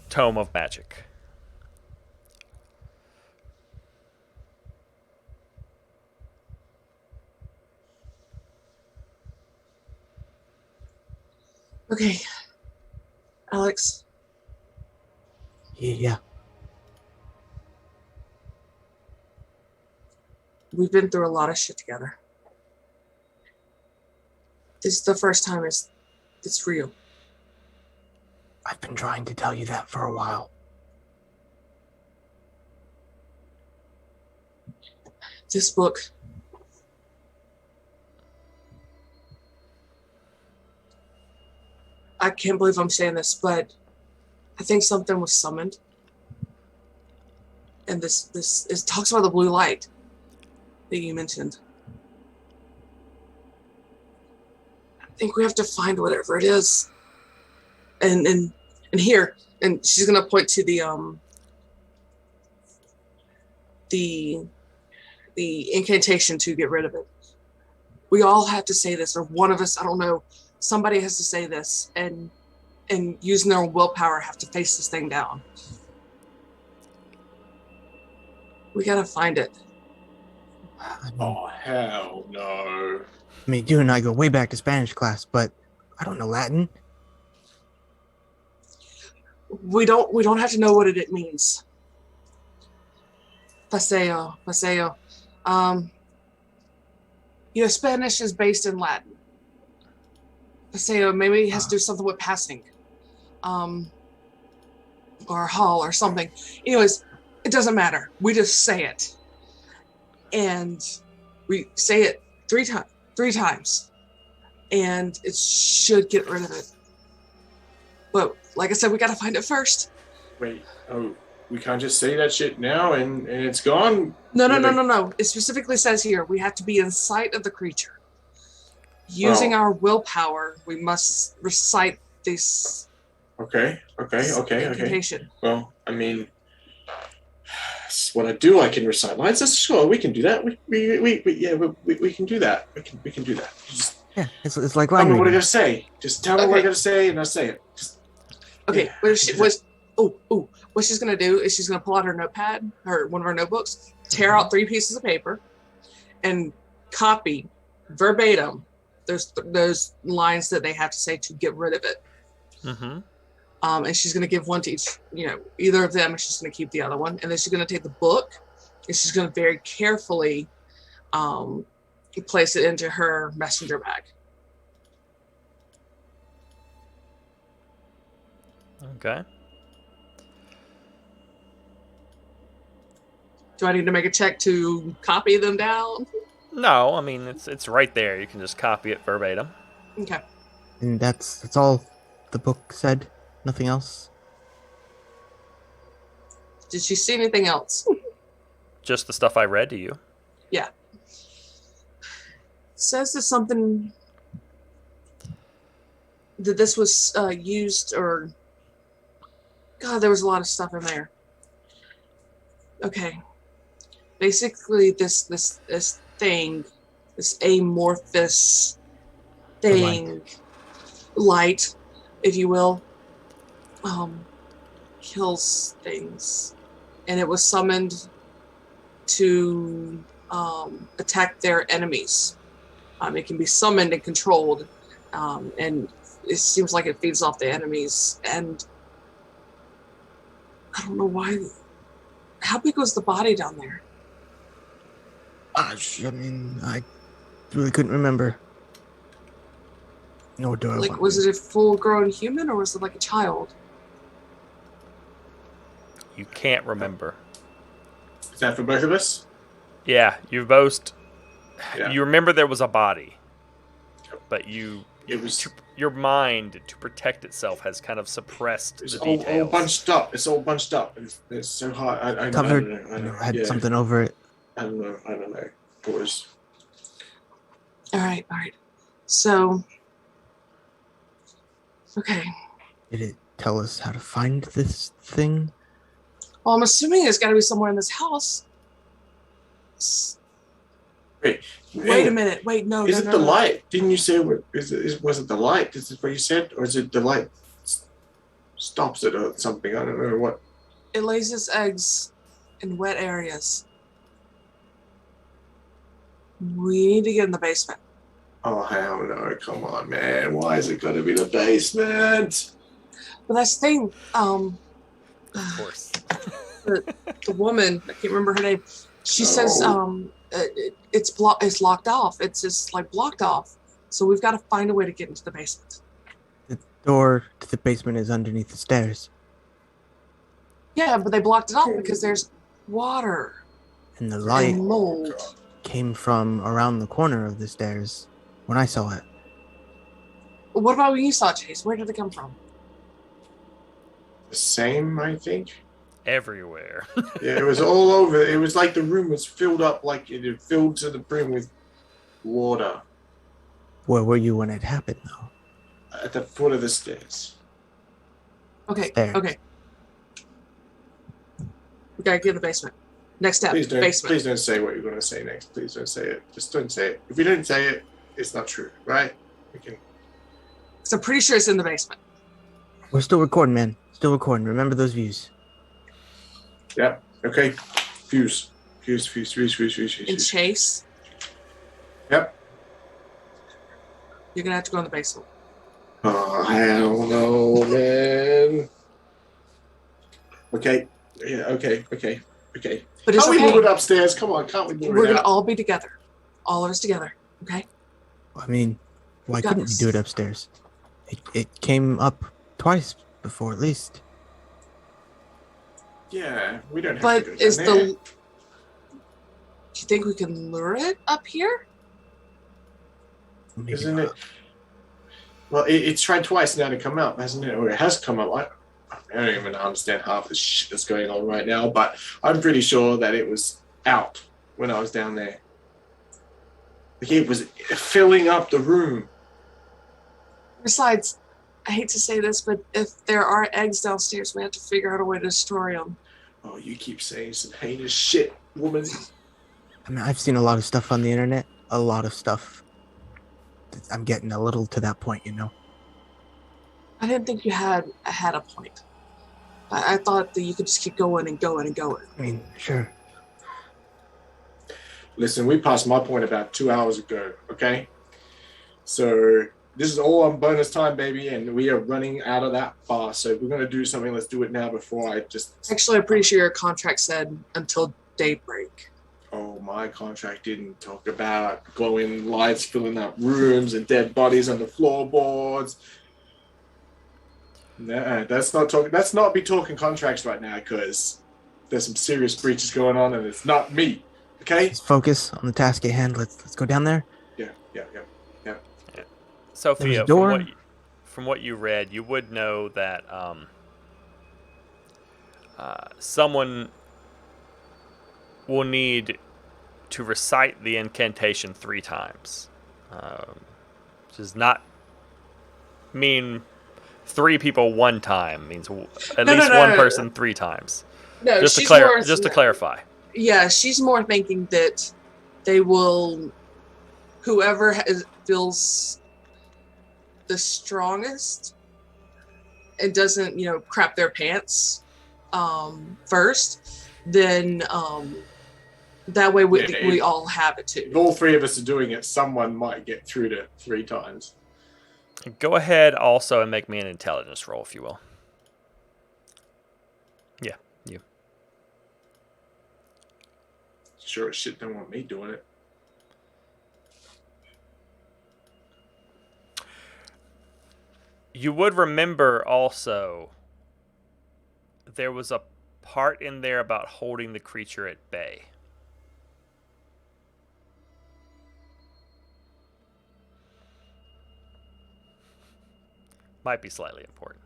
Speaker 1: tome of magic.
Speaker 4: Okay, Alex.
Speaker 2: Yeah.
Speaker 4: We've been through a lot of shit together. This is the first time it's real.
Speaker 2: I've been trying to tell you that for a while.
Speaker 4: This book, I can't believe I'm saying this, but I think something was summoned. And this talks about the blue light that you mentioned. I think we have to find whatever it is. And here, and she's gonna point to the incantation to get rid of it. We all have to say this, or one of us, I don't know, somebody has to say this, and using their willpower have to face this thing down. We gotta find it.
Speaker 3: Oh, hell no.
Speaker 2: I mean, you and I go way back to Spanish class, but I don't know Latin.
Speaker 4: We don't have to know what it means. Paseo. Spanish is based in Latin. Paseo maybe it has to do something with passing. Or hall or something. Anyways, it doesn't matter. We just say it. And we say it three times. And it should get rid of it. But like I said, we gotta find it first.
Speaker 3: Wait, we can't just say that shit now and it's gone?
Speaker 4: No. It specifically says here, we have to be in sight of the creature. Using our willpower, we must recite this
Speaker 3: Okay.
Speaker 4: incantation.
Speaker 3: Well, I mean, That's what I do. I can recite lines. That's sure. We can do that. We can do that. We can do that. Just
Speaker 2: Yeah, it's like
Speaker 3: tell
Speaker 2: line
Speaker 3: me what I
Speaker 2: reading.
Speaker 3: gotta say. Just tell me what I gotta say, and I say it. Just,
Speaker 4: Okay,
Speaker 3: yeah,
Speaker 4: what she's gonna do is she's gonna pull out her notepad, one of her notebooks, tear out 3 pieces of paper, and copy verbatim those lines that they have to say to get rid of it.
Speaker 1: Mm-hmm.
Speaker 4: And she's gonna give one to each, either of them, and she's gonna keep the other one, and then she's gonna take the book, and she's gonna very carefully place it into her messenger bag.
Speaker 1: Okay.
Speaker 4: Do I need to make a check to copy them down?
Speaker 1: No, I mean it's right there. You can just copy it verbatim.
Speaker 4: Okay.
Speaker 2: And that's all the book said. Nothing else.
Speaker 4: Did she see anything else?
Speaker 1: Just the stuff I read to you.
Speaker 4: Yeah. Says there's something that this was used, or God, there was a lot of stuff in there. Okay. Basically, this thing, this amorphous thing, light, if you will, kills things, and it was summoned to attack their enemies. It can be summoned and controlled, and it seems like it feeds off the enemies. And I don't know why. How big was the body down there?
Speaker 2: I mean, I really couldn't remember. Nor do I
Speaker 4: Like,
Speaker 2: want
Speaker 4: was
Speaker 2: to.
Speaker 4: it a full-grown human, or was it like a child?
Speaker 1: You can't remember.
Speaker 3: is that for both of us?
Speaker 1: Yeah, you both.
Speaker 3: Yeah.
Speaker 1: You remember there was a body, but
Speaker 3: It was.
Speaker 1: your mind, to protect itself, has kind of suppressed
Speaker 3: It's
Speaker 1: the
Speaker 3: all
Speaker 1: details.
Speaker 3: bunched up. It's all bunched up. It's so hard. I
Speaker 2: Covered.
Speaker 3: I don't know.
Speaker 2: Had
Speaker 3: Yeah.
Speaker 2: something over it.
Speaker 3: I don't know. It was.
Speaker 4: All right. So, okay.
Speaker 2: Did it tell us how to find this thing?
Speaker 4: Well, I'm assuming it's got to be somewhere in this house. Wait a minute. Wait, no.
Speaker 3: Is
Speaker 4: no,
Speaker 3: it
Speaker 4: no,
Speaker 3: the
Speaker 4: no.
Speaker 3: light? Didn't you say? Was it the light? Is it what you said, or is it the light stops it or something? I don't know what.
Speaker 4: It lays its eggs in wet areas. We need to get in the basement.
Speaker 3: Oh hell no! Come on, man. Why is it got to be the basement?
Speaker 4: But that's the thing.
Speaker 1: Of course.
Speaker 4: The woman, I can't remember her name. She says it's locked off. It's just like blocked off. So we've got to find a way to get into the basement.
Speaker 2: The door to the basement is underneath the stairs.
Speaker 4: Yeah, but they blocked it off because there's water
Speaker 2: And the light
Speaker 4: and mold.
Speaker 2: came from around the corner of the stairs when I saw it.
Speaker 4: What about when you saw it, Chase? Where did it come from?
Speaker 3: The same, I think.
Speaker 1: Everywhere.
Speaker 3: Yeah, it was all over. It was like the room was filled up, like it had filled to the brim with water
Speaker 2: Where were you when it happened, though?
Speaker 3: at the foot of the stairs.
Speaker 4: Okay,
Speaker 2: There.
Speaker 4: okay. We gotta get in the basement. Next step,
Speaker 3: Please
Speaker 4: basement.
Speaker 3: don't say what you're going to say next. Please don't say it. Just don't say it. If you don't say it, it's not true, right? We can.
Speaker 4: So I'm pretty sure it's in the basement.
Speaker 2: We're still recording, man. Still recording. Remember those views.
Speaker 3: Yeah. Okay. Fuse.
Speaker 4: And Chase,
Speaker 3: Yep.
Speaker 4: you're gonna have to go in the basement.
Speaker 3: Oh hell no, man. Okay. Yeah. Okay.
Speaker 4: But it's
Speaker 3: Can't we
Speaker 4: okay.
Speaker 3: move it upstairs? Come on, can't we move
Speaker 4: We're
Speaker 3: it
Speaker 4: gonna
Speaker 3: out?
Speaker 4: all be together. All of us together. Okay?
Speaker 2: I mean, why
Speaker 4: Got
Speaker 2: couldn't
Speaker 4: this.
Speaker 2: we do it upstairs? It came up twice before, at least.
Speaker 3: Yeah, we don't have
Speaker 4: But
Speaker 3: to go
Speaker 4: is
Speaker 3: down
Speaker 4: the
Speaker 3: there.
Speaker 4: do you think we can lure it up here?
Speaker 3: Isn't it? Well, it's tried twice now to come up, hasn't it? Or it has come up. I don't even understand half the shit that's going on right now, but I'm pretty sure that it was out when I was down there. Like it was filling up the room.
Speaker 4: Besides, I hate to say this, but if there are eggs downstairs, we have to figure out a way to destroy them.
Speaker 3: Oh, you keep saying some heinous shit, woman.
Speaker 2: I mean, I've seen a lot of stuff on the internet. A lot of stuff. I'm getting a little to that point, you know.
Speaker 4: I didn't think you had a point. I thought that you could just keep going and going and going.
Speaker 2: I mean, sure.
Speaker 3: Listen, we passed my point about 2 hours ago, okay? So this is all on bonus time, baby, and we are running out of that fast. So if we're going to do something, let's do it now before I just...
Speaker 4: Actually, I'm pretty sure your contract said until daybreak.
Speaker 3: Oh, my contract didn't talk about glowing lights filling up rooms and dead bodies on the floorboards. No, that's not be talking contracts right now, because there's some serious breaches going on, and it's not me. Okay?
Speaker 2: Let's focus on the task at hand. Let's go down there.
Speaker 3: Yeah.
Speaker 2: There's
Speaker 1: Sophia,
Speaker 2: a door.
Speaker 1: from what you read, you would know that someone will need to recite the incantation 3 times. Which does not mean 3 people 1 time. It means at least one person 3 times.
Speaker 4: No,
Speaker 1: Just
Speaker 4: she's
Speaker 1: to clarify.
Speaker 4: Yeah, she's more thinking that they will, whoever feels the strongest and doesn't, crap their pants first, then that way we all have it too.
Speaker 3: If all 3 of us are doing it, someone might get through to 3 times.
Speaker 1: Go ahead also and make me an intelligence roll, if you will. Yeah, you.
Speaker 3: Sure as shit don't want me doing it.
Speaker 1: You would remember also there was a part in there about holding the creature at bay. Might be slightly important.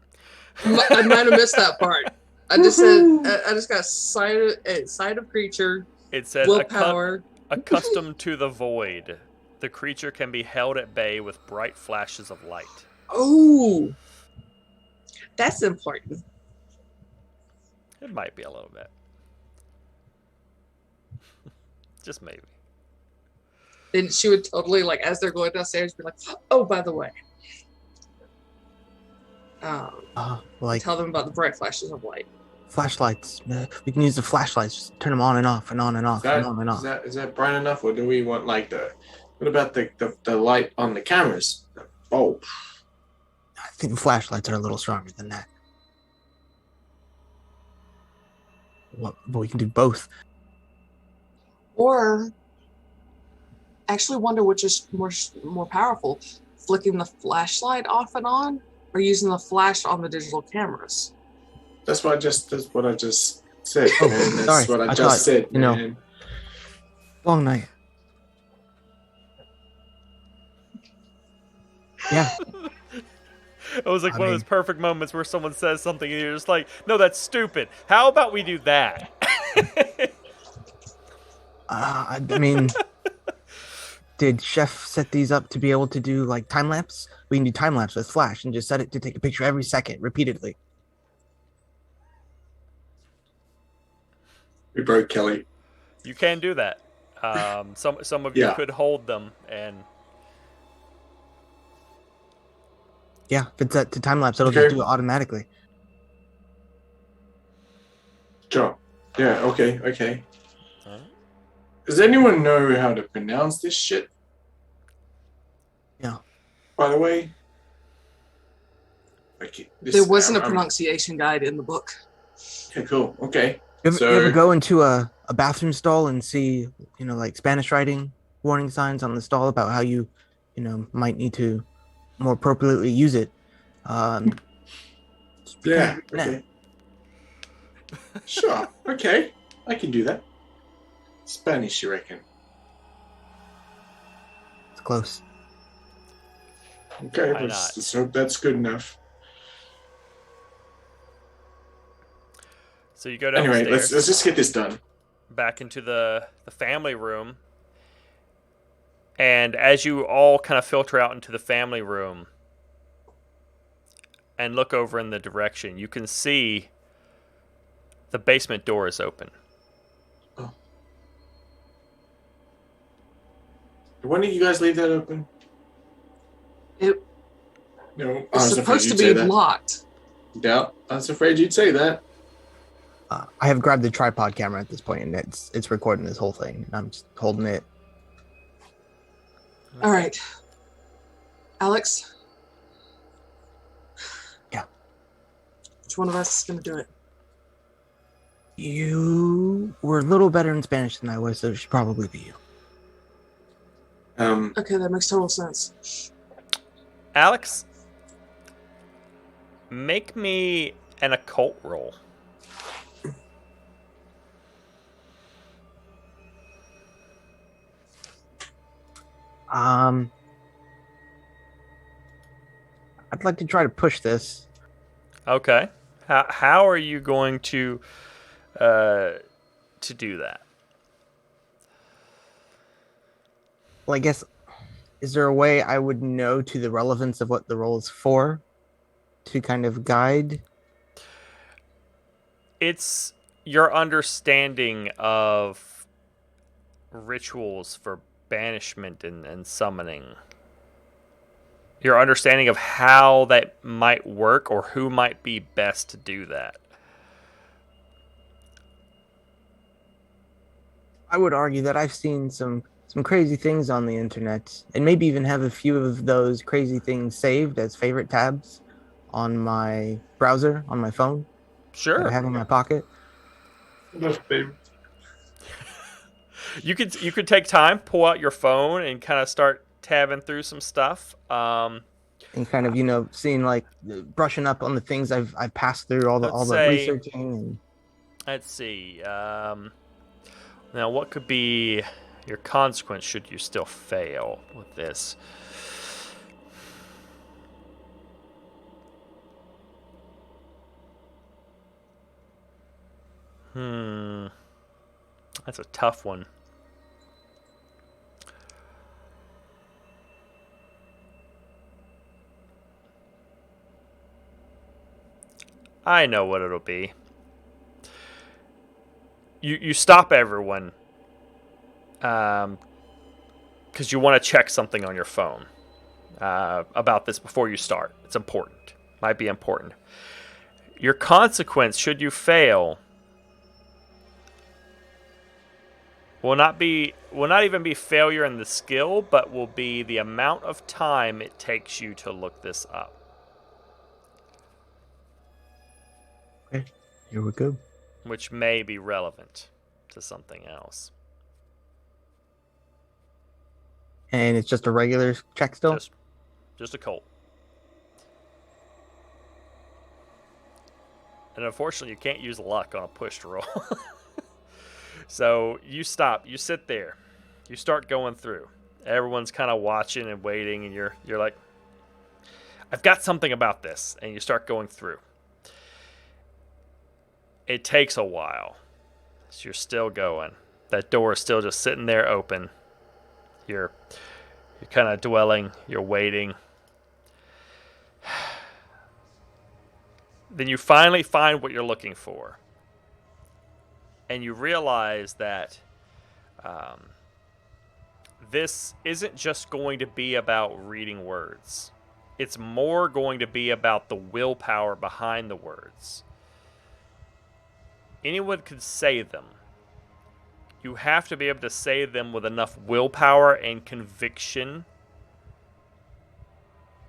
Speaker 4: I might have missed that part. I just got sight of creature.
Speaker 1: It said
Speaker 4: willpower.
Speaker 1: Accustomed to the void. The creature can be held at bay with bright flashes of light.
Speaker 4: Oh, that's important.
Speaker 1: It might be a little bit. Just maybe.
Speaker 4: Then she would totally, as they're going downstairs, be like, oh, by the way. Tell them about the bright flashes of light.
Speaker 2: Flashlights. We can use the flashlights. Just turn them on and off and on and off and on and off.
Speaker 3: Is that bright enough, or do we want what about the light on the cameras? Oh,
Speaker 2: I think the flashlights are a little stronger than that. But we can do both.
Speaker 4: Or actually wonder which is more powerful, flicking the flashlight off and on, or using the flash on the digital cameras.
Speaker 3: That's what I just said.
Speaker 2: Oh,
Speaker 3: man. That's
Speaker 2: sorry.
Speaker 3: what I just
Speaker 2: thought,
Speaker 3: said. Man.
Speaker 2: Long night. Yeah.
Speaker 1: It was one of those perfect moments where someone says something and you're just like, no, that's stupid. How about we do that?
Speaker 2: I mean, did Chef set these up to be able to do time lapse? We can do time lapse with Flash and just set it to take a picture every second repeatedly.
Speaker 3: We broke Kelly.
Speaker 1: You can do that. Some of you could hold them and.
Speaker 2: Yeah, if it's set to time lapse, it'll just do it automatically.
Speaker 3: Sure. Yeah. Okay. Does anyone know how to pronounce this shit?
Speaker 2: Yeah.
Speaker 3: By the way.
Speaker 4: There wasn't a pronunciation guide in the book.
Speaker 3: Okay, cool. Okay.
Speaker 2: You ever go into a bathroom stall and see, Spanish writing warning signs on the stall about how you might need to more appropriately use it?
Speaker 3: Yeah. Okay. Sure. Okay. I can do that. Spanish, you reckon?
Speaker 2: It's close.
Speaker 3: Okay. Let's hope that's good enough.
Speaker 1: So you go downstairs.
Speaker 3: Anyway, let's just get this done.
Speaker 1: Back into the family room. And as you all kind of filter out into the family room and look over in the direction, you can see The basement door is open.
Speaker 3: Oh. When did you guys leave that open?
Speaker 4: It
Speaker 3: No, I
Speaker 4: was
Speaker 3: was afraid
Speaker 4: supposed to
Speaker 3: you'd say
Speaker 4: be
Speaker 3: that.
Speaker 4: locked.
Speaker 3: Yeah, I was afraid you'd say that.
Speaker 2: I have grabbed the tripod camera at this point, and it's recording this whole thing. I'm just holding it.
Speaker 4: All right. Alex?
Speaker 2: Yeah.
Speaker 4: Which one of us is going to do it?
Speaker 2: You were a little better in Spanish than I was, so it should probably be you.
Speaker 4: Okay, that makes total sense.
Speaker 1: Alex, make me an occult roll.
Speaker 2: I'd like to try to push this.
Speaker 1: Okay. How are you going to do that?
Speaker 2: Well, I guess, is there a way I would know to the relevance of what the roll is for to kind of guide?
Speaker 1: It's your understanding of rituals for banishment and summoning. Your understanding of how that might work or who might be best to do that.
Speaker 2: I would argue that I've seen some crazy things on the internet, and maybe even have a few of those crazy things saved as favorite tabs on my browser, on my phone, that
Speaker 1: Sure.
Speaker 2: I have in my pocket.
Speaker 1: You could take time, pull out your phone, and kind of start tabbing through some stuff.
Speaker 2: And kind of, seeing like brushing up on the things I've passed through, all the researching. And
Speaker 1: let's see. Now, what could be your consequence should you still fail with this? That's a tough one. I know what it'll be. You stop everyone because you want to check something on your phone about this before you start. It's important. Might be important. Your consequence, should you fail, will not even be failure in the skill, but will be the amount of time it takes you to look this up.
Speaker 2: okay, here we go.
Speaker 1: Which may be relevant to something else.
Speaker 2: And it's just a regular check still?
Speaker 1: Just a cult. And unfortunately, you can't use luck on a pushed roll. So you stop. You sit there. You start going through. Everyone's kind of watching and waiting, and you're like, I've got something about this. And you start going through. It takes a while. So you're still going. That door is still just sitting there open. You're kind of dwelling. You're waiting. Then you finally find what you're looking for. And you realize that this isn't just going to be about reading words. It's more going to be about the willpower behind the words. Anyone could say them. You have to be able to say them with enough willpower and conviction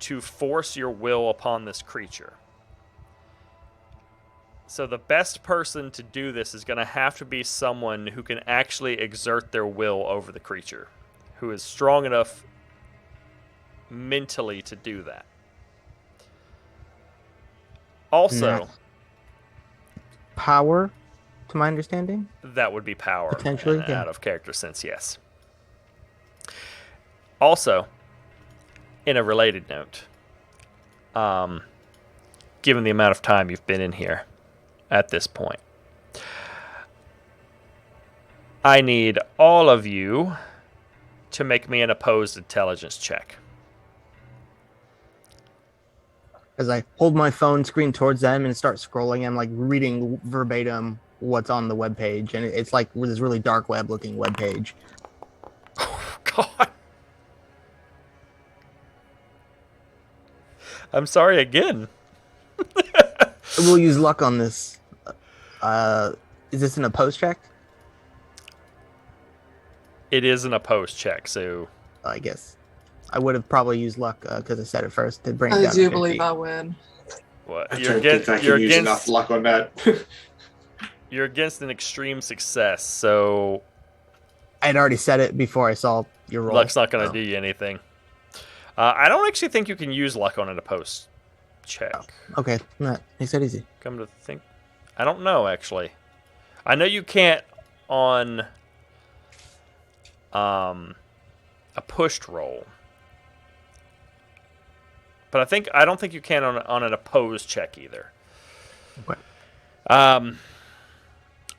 Speaker 1: to force your will upon this creature. So the best person to do this is going to have to be someone who can actually exert their will over the creature, who is strong enough mentally to do that. Also,
Speaker 2: power, to my understanding?
Speaker 1: That would be power.
Speaker 2: Potentially, yeah.
Speaker 1: Out of character sense, yes. Also, in a related note, given the amount of time you've been in here at this point, I need all of you to make me an opposed intelligence check.
Speaker 2: As I hold my phone screen towards them and start scrolling, I'm like reading verbatim what's on the web page, and it's like this really dark web looking web page.
Speaker 1: Oh, God. I'm sorry again.
Speaker 2: We'll use luck on this. Is this an opposed check?
Speaker 1: It is an opposed check, so
Speaker 2: I guess I would have probably used luck because I said it first to bring it
Speaker 4: I
Speaker 2: down to
Speaker 4: do
Speaker 2: 50.
Speaker 4: believe I win.
Speaker 1: what?
Speaker 3: I
Speaker 1: You're
Speaker 3: don't think I
Speaker 1: you're
Speaker 3: can use enough luck on that.
Speaker 1: You're against an extreme success, so
Speaker 2: I had already said it before I saw your roll.
Speaker 1: luck's not going to
Speaker 2: so.
Speaker 1: do you anything. I don't actually think you can use luck on an opposed check.
Speaker 2: Okay, that makes it easy.
Speaker 1: Come to think, I don't know actually. I know you can't on a pushed roll, but I don't think you can on an opposed check either.
Speaker 2: Okay.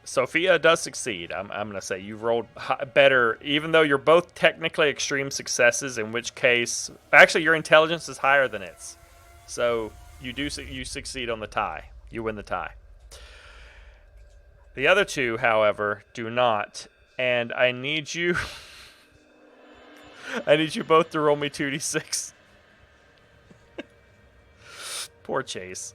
Speaker 1: Sophia does succeed. I'm going to say you've rolled better, even though you're both technically extreme successes, in which case, actually, your intelligence is higher than its. So you succeed on the tie. You win the tie. The other two, however, do not. And I need you... I need you both to roll me 2d6. Poor Chase.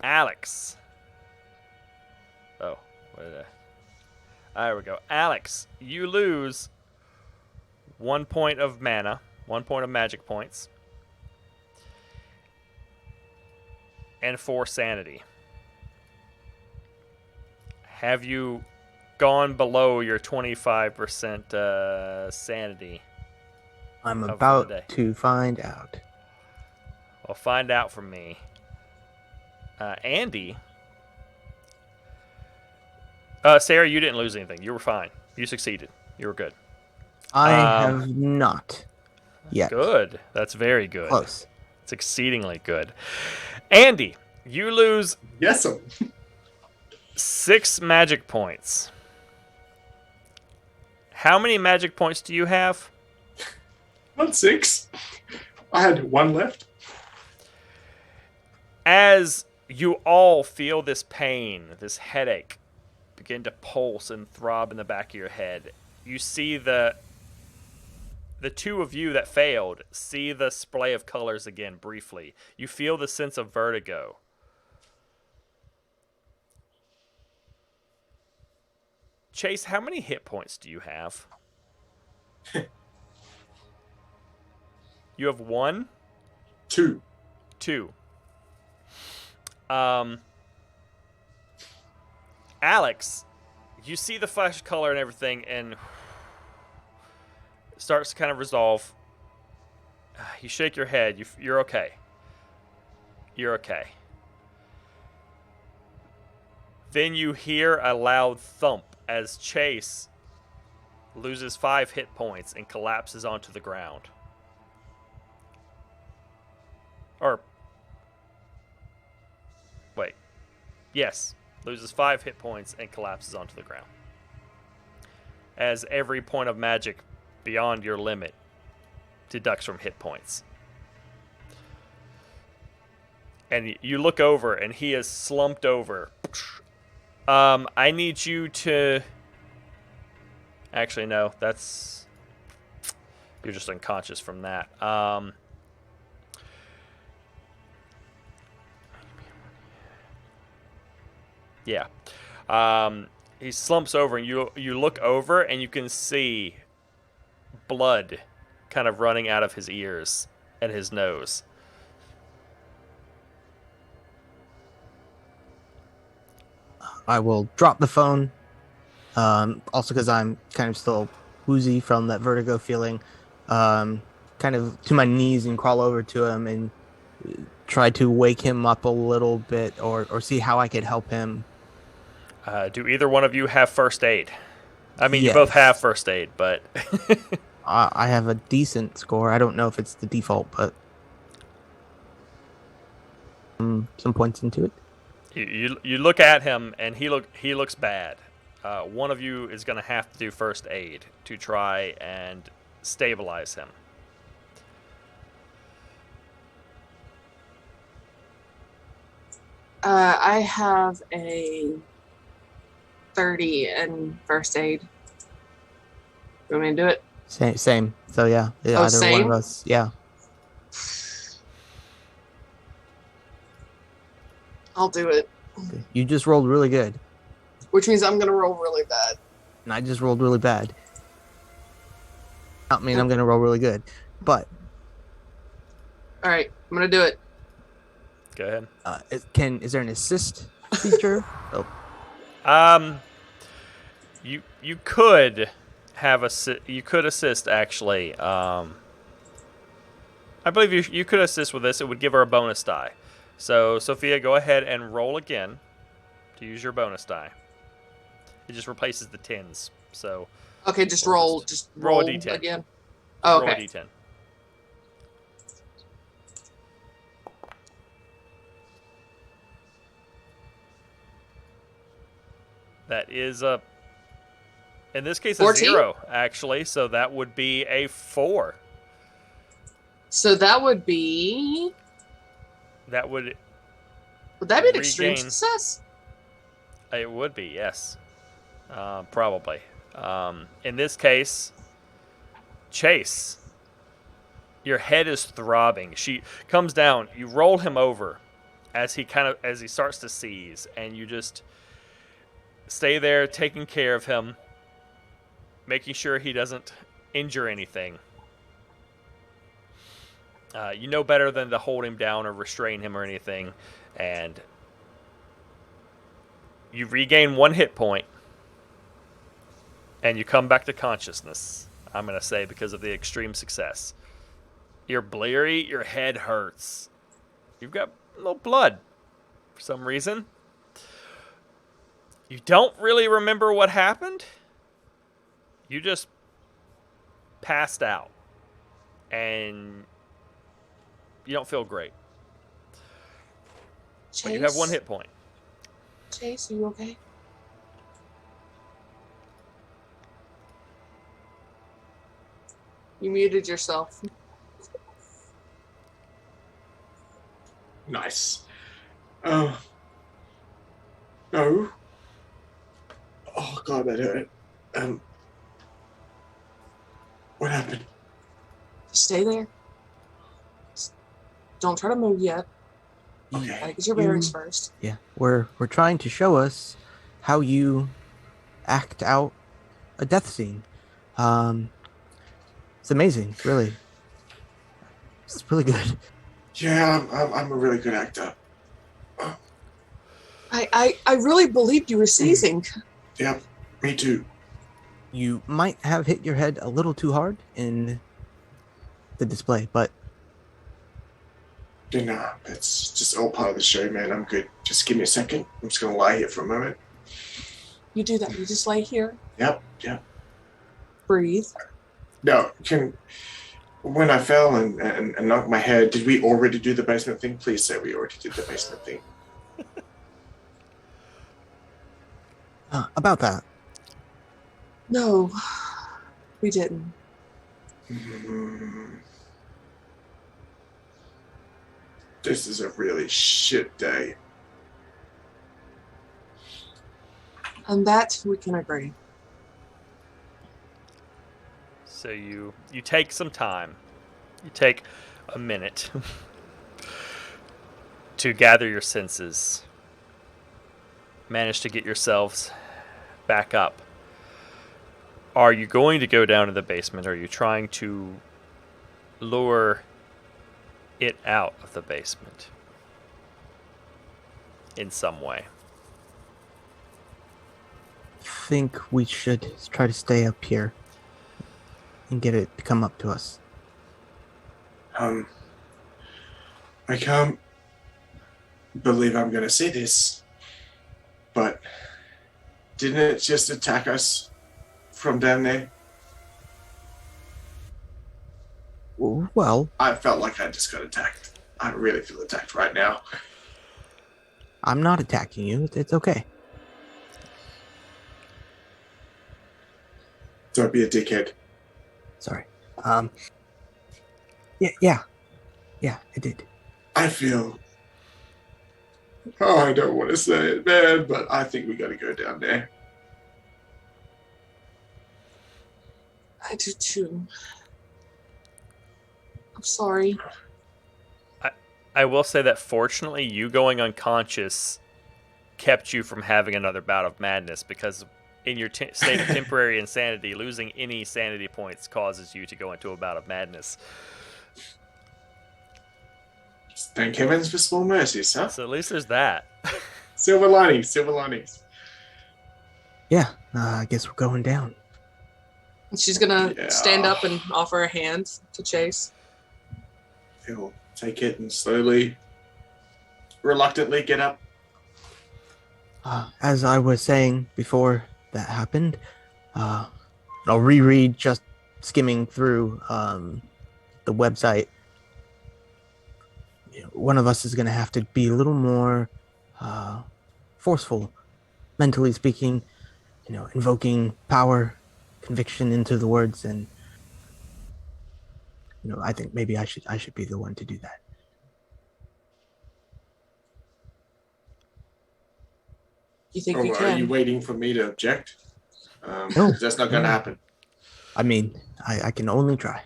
Speaker 1: Alex. Oh, where did there we go. Alex, you lose 1 point of mana, 1 point of magic points, and 4 sanity. Have you gone below your 25% sanity?
Speaker 2: I'm about to find out.
Speaker 1: Well, find out from me. Andy. Sarah, you didn't lose anything. You were fine. You succeeded. You were good.
Speaker 2: I have not yet.
Speaker 1: Good. That's very good.
Speaker 2: Close.
Speaker 1: It's exceedingly good. Andy, you lose
Speaker 3: Yes.
Speaker 1: 6 magic points. How many magic points do you have?
Speaker 3: 6. I had 1 left.
Speaker 1: As you all feel this pain, this headache, begin to pulse and throb in the back of your head, you see the two of you that failed see the splay of colors again briefly. You feel the sense of vertigo. Chase, how many hit points do you have? You have 1?
Speaker 3: 2.
Speaker 1: 2. Alex, you see the flash color and everything, and it starts to kind of resolve. You shake your head. You're okay. You're okay. Then you hear a loud thump as Chase loses 5 hit points and collapses onto the ground. Or, wait. Yes, loses 5 hit points and collapses onto the ground. As every point of magic beyond your limit deducts from hit points. And you look over, and he is slumped over. I need you to... Actually, no, that's... You're just unconscious from that. Yeah. He slumps over, and you look over, and you can see blood kind of running out of his ears and his nose.
Speaker 2: I will drop the phone. Also, because I'm kind of still woozy from that vertigo feeling, kind of to my knees and crawl over to him and try to wake him up a little bit, or see how I could help him.
Speaker 1: Do either one of you have first aid? I mean,
Speaker 2: Yes.
Speaker 1: You both have first aid, but...
Speaker 2: I have a decent score. I don't know if it's the default, but some points into it.
Speaker 1: You look at him, and he looks bad. One of you is going to have to do first aid to try and stabilize him.
Speaker 4: I have a 30 in first aid. You want me to do it?
Speaker 2: Same. So yeah,
Speaker 4: Oh,
Speaker 2: either one
Speaker 4: same?
Speaker 2: of us. Yeah.
Speaker 4: I'll do it.
Speaker 2: Okay. You just rolled really good,
Speaker 4: Which means I'm gonna roll really bad.
Speaker 2: and I just rolled really bad. I mean, I'm gonna roll really good, but
Speaker 4: All right, I'm gonna do it.
Speaker 1: Go ahead.
Speaker 2: is there an assist feature? Oh,
Speaker 1: You could have you could assist actually. I believe you could assist with this. It would give her a bonus die. So Sophia, go ahead and roll again to use your bonus die. It just replaces the 10s. So
Speaker 4: Okay, just
Speaker 1: Or
Speaker 4: roll.
Speaker 1: just
Speaker 4: Just
Speaker 1: roll a
Speaker 4: roll
Speaker 1: D10.
Speaker 4: again. Oh,
Speaker 1: roll a
Speaker 4: okay.
Speaker 1: D10. That is in this case,
Speaker 4: 14?
Speaker 1: a 0, actually. So that would be a 4.
Speaker 4: So that would be.
Speaker 1: That would
Speaker 4: Would that be an extreme
Speaker 1: regain.
Speaker 4: success?
Speaker 1: It would be, yes. Probably. In this case, Chase, your head is throbbing. She comes down. You roll him over as he starts to seize, and you just stay there taking care of him, making sure he doesn't injure anything. You know better than to hold him down or restrain him or anything, and you regain 1 hit point, and you come back to consciousness, I'm going to say, because of the extreme success. You're bleary, your head hurts. You've got a little blood for some reason. You don't really remember what happened. You just passed out, and you don't feel great.
Speaker 4: Chase?
Speaker 1: But you have 1 hit point.
Speaker 4: Chase, are you okay? You muted yourself.
Speaker 3: Nice. Oh. No. Oh god, that hurt. What happened?
Speaker 4: Just stay there. Just don't try to move yet.
Speaker 3: Okay.
Speaker 4: Gotta get your bearings first.
Speaker 2: yeah. We're trying to show us how you act out a death scene. It's amazing, really. It's really good.
Speaker 3: Yeah, I'm a really good actor.
Speaker 4: I really believed you were seizing.
Speaker 3: Yep, me too.
Speaker 2: You might have hit your head a little too hard in the display, but
Speaker 3: Nah, it's just all part of the show, man. I'm good. Just give me a second. I'm just gonna lie here for a moment.
Speaker 4: You do that. You just lay here,
Speaker 3: Yep.
Speaker 4: breathe.
Speaker 3: No, when I fell and knocked my head, did we already do the basement thing? Please say we already did the basement thing.
Speaker 2: about that.
Speaker 4: No, we didn't.
Speaker 3: This is a really shit day.
Speaker 4: On that, we can agree.
Speaker 1: So you take some time. You take a minute to gather your senses. Manage to get yourselves back up. Are you going to go down to the basement? Or are you trying to lure it out of the basement in some way?
Speaker 2: I think we should try to stay up here and get it to come up to us.
Speaker 3: I can't believe I'm gonna say this, but didn't it just attack us from down there?
Speaker 2: Well,
Speaker 3: I felt like I just got attacked. I really feel attacked right now.
Speaker 2: I'm not attacking you. It's okay.
Speaker 3: Don't be a dickhead.
Speaker 2: Sorry. Yeah, it did.
Speaker 3: I feel Oh, I don't want to say it, man, but I think we got to go down there.
Speaker 4: I do too. I'm sorry.
Speaker 1: I will say that fortunately, you going unconscious kept you from having another bout of madness, because in your state of temporary insanity, losing any sanity points causes you to go into a bout of madness.
Speaker 3: Thank heavens for small mercies, huh?
Speaker 1: So at least there's that.
Speaker 3: Silver linings, silver linings.
Speaker 2: Yeah, I guess we're going down.
Speaker 4: And she's gonna
Speaker 3: Yeah.
Speaker 4: stand up and offer a hand to Chase.
Speaker 3: He'll take it and slowly, reluctantly get up.
Speaker 2: As I was saying before that happened, I'll reread, just skimming through the website. One of us is going to have to be a little more forceful, mentally speaking, invoking power, conviction into the words, and I think maybe I should be the one to do that.
Speaker 4: You think
Speaker 3: Or
Speaker 4: you
Speaker 3: are
Speaker 4: can?
Speaker 3: you waiting for me to object?
Speaker 2: No.
Speaker 3: 'Cause that's not going to happen.
Speaker 2: I mean, I can only try.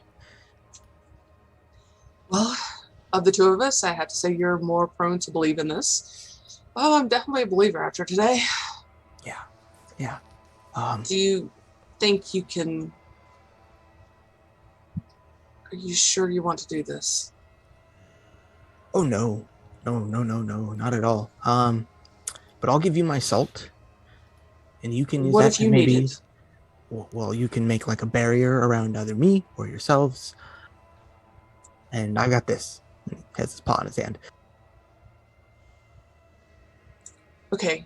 Speaker 4: Well, of the two of us, I have to say you're more prone to believe in this. Well, I'm definitely a believer after today.
Speaker 2: Yeah.
Speaker 4: Do you think you can? Are you sure you want to do this?
Speaker 2: Oh no, not at all. But I'll give you my salt, and you can use
Speaker 4: What
Speaker 2: that
Speaker 4: if
Speaker 2: to
Speaker 4: you
Speaker 2: maybe.
Speaker 4: need it?
Speaker 2: Well, you can make like a barrier around either me or yourselves. And I got this. He has his paw in his hand.
Speaker 4: Okay.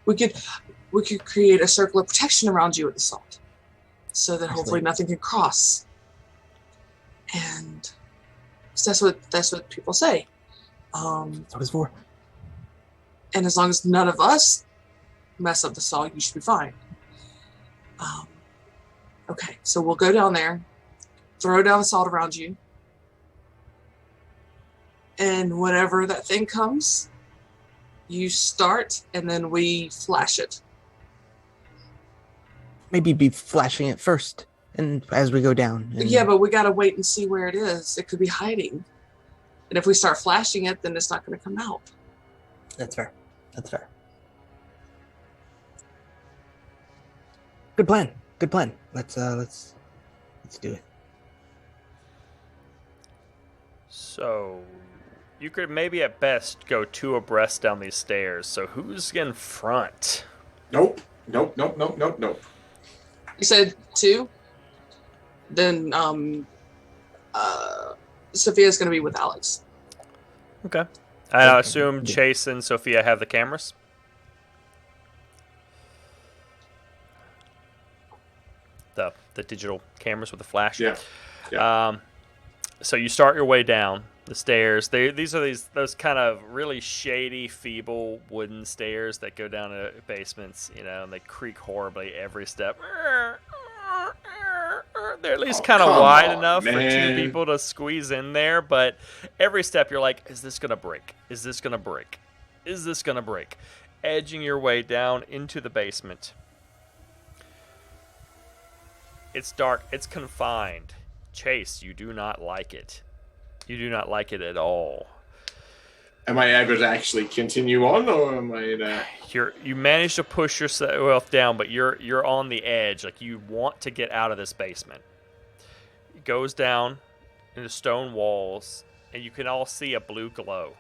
Speaker 4: We could create a circle of protection around you with the salt, so that hopefully
Speaker 2: Excellent.
Speaker 4: nothing can cross. And that's what people say.
Speaker 2: That's what it's for.
Speaker 4: And as long as none of us mess up the salt, you should be fine. Okay, so we'll go down there, throw down the salt around you, and whenever that thing comes, you start, and then we flash it.
Speaker 2: Maybe be flashing it first, and as we go down. And
Speaker 4: Yeah, but we gotta wait and see where it is. It could be hiding. And if we start flashing it, then it's not going to come out.
Speaker 2: That's fair. That's fair. Good plan. Good plan. Let's do it.
Speaker 1: So you could maybe at best go two abreast down these stairs. So who's in front?
Speaker 3: Nope. Nope.
Speaker 4: You said two? Then Sophia's going to be with Alex.
Speaker 1: Okay. I assume Chase and Sophia have the cameras. The digital cameras with the flash.
Speaker 3: Yeah.
Speaker 1: So you start your way down the stairs. These are those kind of really shady, feeble wooden stairs that go down to basements, and they creak horribly every step. They're at least kind of wide enough for two people to squeeze in there, but every step you're like, is this going to break? Is this going to break? Is this going to break? Edging your way down into the basement. It's dark. It's confined. Chase, you do not like it. You do not like it at all.
Speaker 3: Am I able to actually continue on, or am I?
Speaker 1: You managed to push yourself down, but you're on the edge. Like, you want to get out of this basement. It goes down into stone walls, and you can all see a blue glow.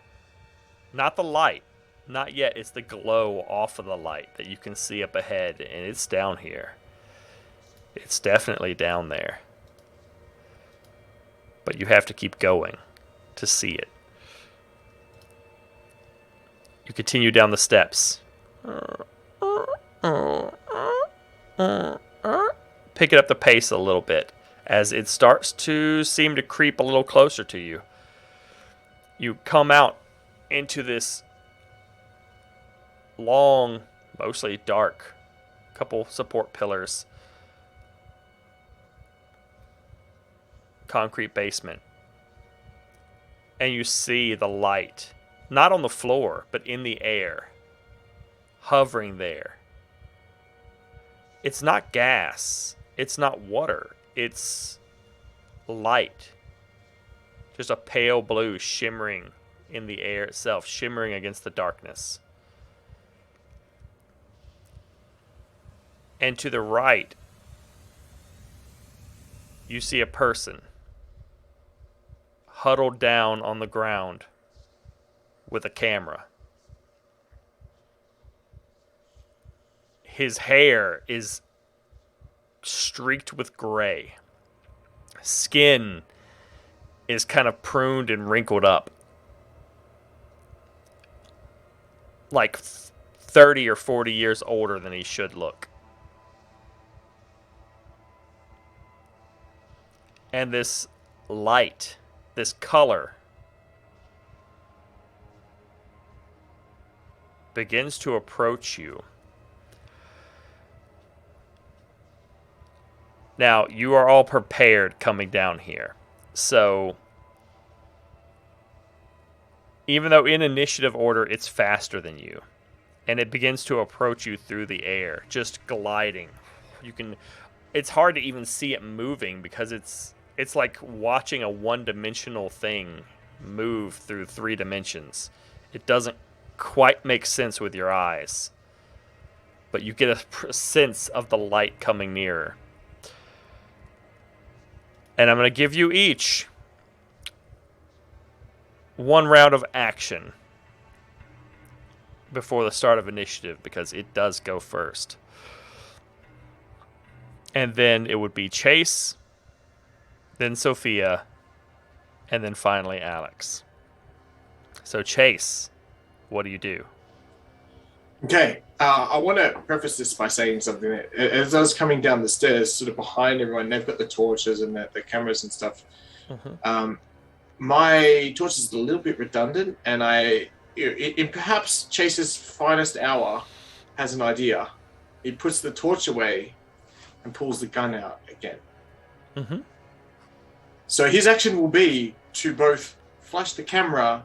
Speaker 1: Not the light. Not yet. It's the glow off of the light that you can see up ahead, and it's down here. It's definitely down there. But you have to keep going to see it. You continue down the steps. Pick it up the pace a little bit as it starts to seem to creep a little closer to you. You come out into this long, mostly dark, couple support pillars, concrete basement. And you see the light not on the floor, but in the air, hovering there. It's not gas. It's not water. It's light. Just a pale blue shimmering in the air itself, shimmering against the darkness. And to the right, you see a person huddled down on the ground with a camera. His hair is streaked with gray. Skin is kind of pruned and wrinkled up. Like 30 or 40 years older than he should look. And this light, this color, begins to approach you. Now, you are all prepared coming down here. So, even though in initiative order, it's faster than you. And it begins to approach you through the air, just gliding. It's hard to even see it moving because it's like watching a one-dimensional thing move through 3 dimensions. It doesn't quite make sense with your eyes. But you get a sense of the light coming nearer. And I'm going to give you each 1 round of action before the start of initiative, because it does go first. And then it would be Chase, then Sophia, and then finally Alex. So Chase, what do you do?
Speaker 3: Okay, I want to preface this by saying something. As I was coming down the stairs, sort of behind everyone, they've got the torches and the cameras and stuff. Mm-hmm. My torch is a little bit redundant, and in perhaps Chase's finest hour, has an idea. He puts the torch away and pulls the gun out again. Mm-hmm. So his action will be to both flash the camera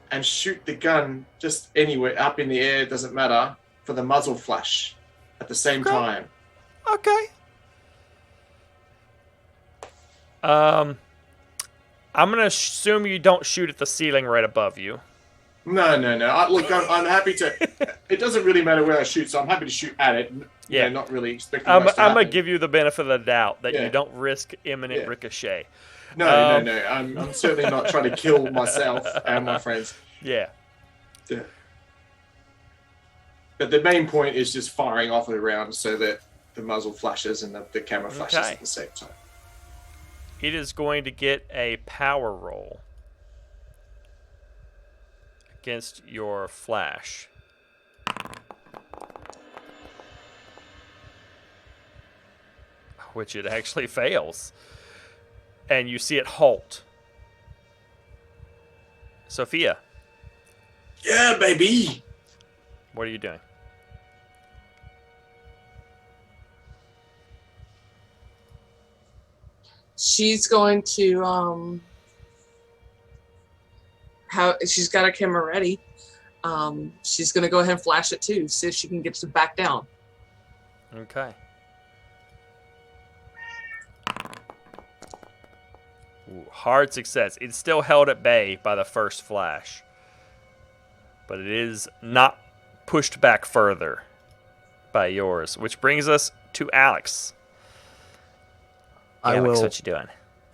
Speaker 3: and shoot the gun just anywhere up in the air, doesn't matter, for the muzzle flash at the same time.
Speaker 1: Okay. I'm going to assume you don't shoot at the ceiling right above you.
Speaker 3: No. I'm happy to... It doesn't really matter where I shoot, so I'm happy to shoot at it. Yeah, not really expecting much to
Speaker 1: I'm
Speaker 3: happen.
Speaker 1: going to give you the benefit of the doubt that you don't risk imminent ricochet.
Speaker 3: No. I'm certainly not trying to kill myself and my friends.
Speaker 1: Yeah.
Speaker 3: But the main point is just firing off the round so that the muzzle flashes and the camera flashes at the same time.
Speaker 1: It is going to get a power roll against your flash. Which it actually fails. And you see it halt. Sophia.
Speaker 3: Yeah, baby.
Speaker 1: What are you doing?
Speaker 4: She's going to she's got her camera ready. She's going to go ahead and flash it too, see if she can get to back down.
Speaker 1: Okay. Ooh, hard success. It's still held at bay by the first flash. But it is not pushed back further by yours. Which brings us to Alex.
Speaker 2: I
Speaker 1: Alex,
Speaker 2: will
Speaker 1: what you doing?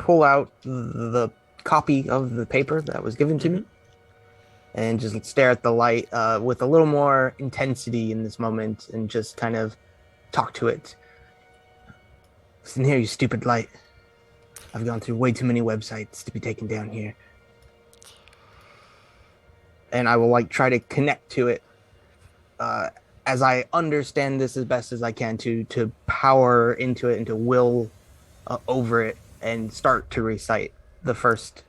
Speaker 2: pull out the copy of the paper that was given to me and just stare at the light with a little more intensity in this moment and just kind of talk to it. Listen here, you stupid light. I've gone through way too many websites to be taken down here. And I will try to connect to it as I understand this as best as I can to power into it and to will over it and start to recite the first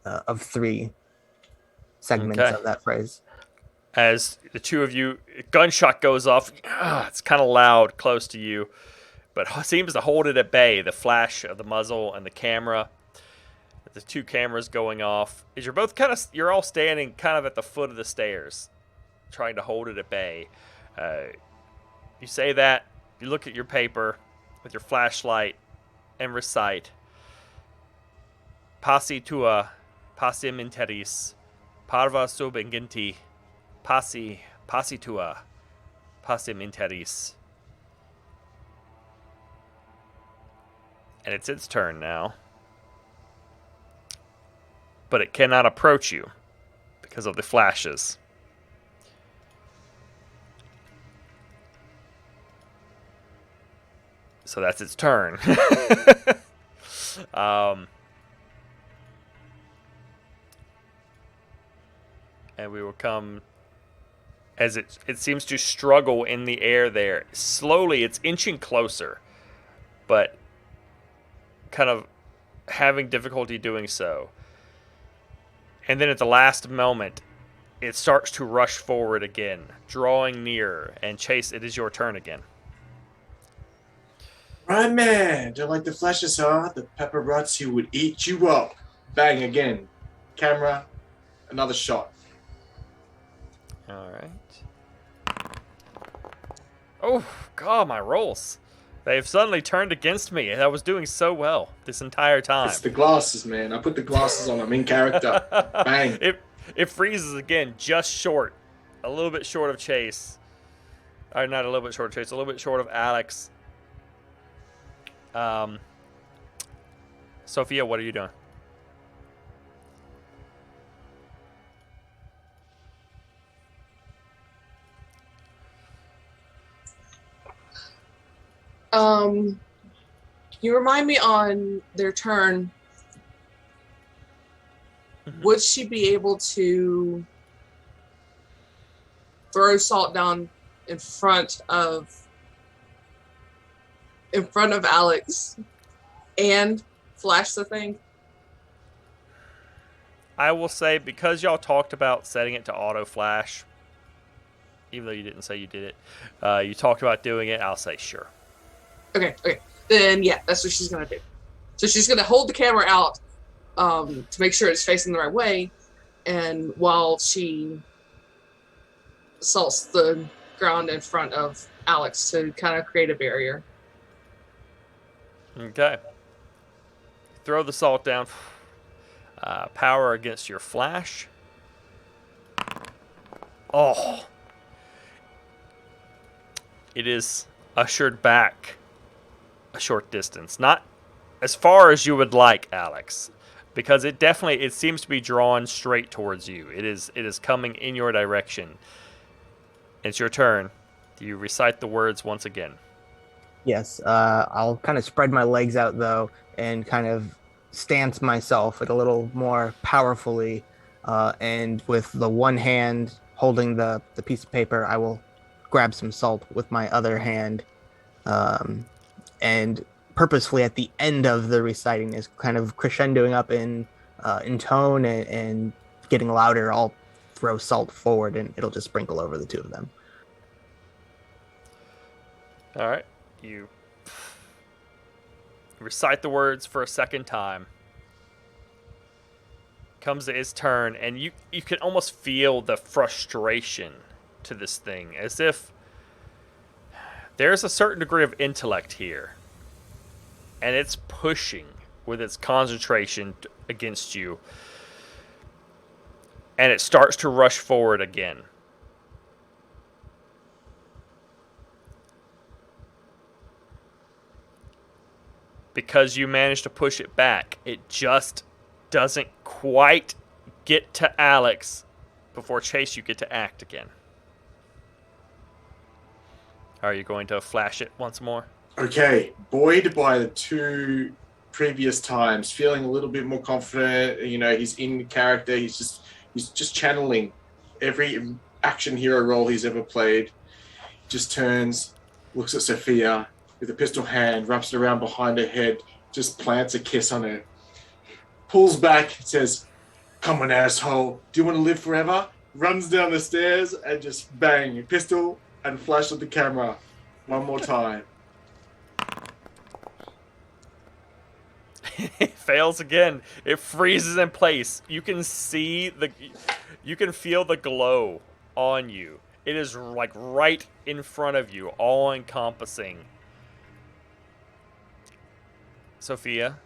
Speaker 2: of 3 segments of that phrase.
Speaker 1: As the two of you, gunshot goes off. It's kind of loud close to you, but seems to hold it at bay. The flash of the muzzle and the camera. the two cameras going off, is you're all standing kind of at the foot of the stairs, trying to hold it at bay. You say that, you look at your paper with your flashlight and recite, Passi tua, passim interis, parva sub ingenti, passi tua, passim interis. And it's its turn now. But it cannot approach you because of the flashes. So that's its turn. And we will come as it seems to struggle in the air there. Slowly, it's inching closer, but kind of having difficulty doing so. And then at the last moment, it starts to rush forward again, drawing nearer. And Chase, it is your turn again.
Speaker 3: Right, man. Don't like the flashes, huh? The paparazzi would eat you up. Bang again. Camera. Another shot.
Speaker 1: All right. Oh, God, my rolls. They've suddenly turned against me. I was doing so well this entire time.
Speaker 3: It's the glasses, man. I put the glasses on. I'm in character. Bang.
Speaker 1: It freezes again, just short. A little bit short of Chase. Or not a little bit short of Chase, a little bit short of Alex. Sophia, what are you doing?
Speaker 4: You remind me on their turn, would she be able to throw salt down in front of Alex and flash the thing?
Speaker 1: I will say, because y'all talked about setting it to auto flash, even though you didn't say you did it, you talked about doing it, I'll say sure.
Speaker 4: Okay. Then, yeah, that's what she's going to do. So she's going to hold the camera out to make sure it's facing the right way, and while she salts the ground in front of Alex to kind of create a barrier.
Speaker 1: Okay. Throw the salt down. Power against your flash. Oh. It is ushered back a short distance. Not as far as you would like, Alex, because it seems to be drawn straight towards you. It is coming in your direction. It's your turn. Do you recite the words once again?
Speaker 2: Yes, I'll kind of spread my legs out though and kind of stance myself a little more powerfully, and with the one hand holding the piece of paper, I will grab some salt with my other hand, and purposefully at the end of the reciting is kind of crescendoing up in tone and getting louder. I'll throw salt forward and it'll just sprinkle over the two of them.
Speaker 1: All right. You recite the words for a second time. Comes to his turn, and you can almost feel the frustration to this thing, as if there's a certain degree of intellect here, and it's pushing with its concentration against you, and it starts to rush forward again. Because you managed to push it back, it just doesn't quite get to Alex before Chase you get to act again. Are you going to flash it once more?
Speaker 3: Okay, buoyed by the two previous times, feeling a little bit more confident. You know, he's in character. He's just channeling every action hero role he's ever played. Just turns, looks at Sophia with a pistol hand, wraps it around behind her head, just plants a kiss on her. Pulls back, says, "Come on, asshole. Do you want to live forever?" Runs down the stairs and just bang, pistol and flash at the camera. One more time.
Speaker 1: It fails again. It freezes in place. You can feel the glow on you. It is like right in front of you, all encompassing. Sophia,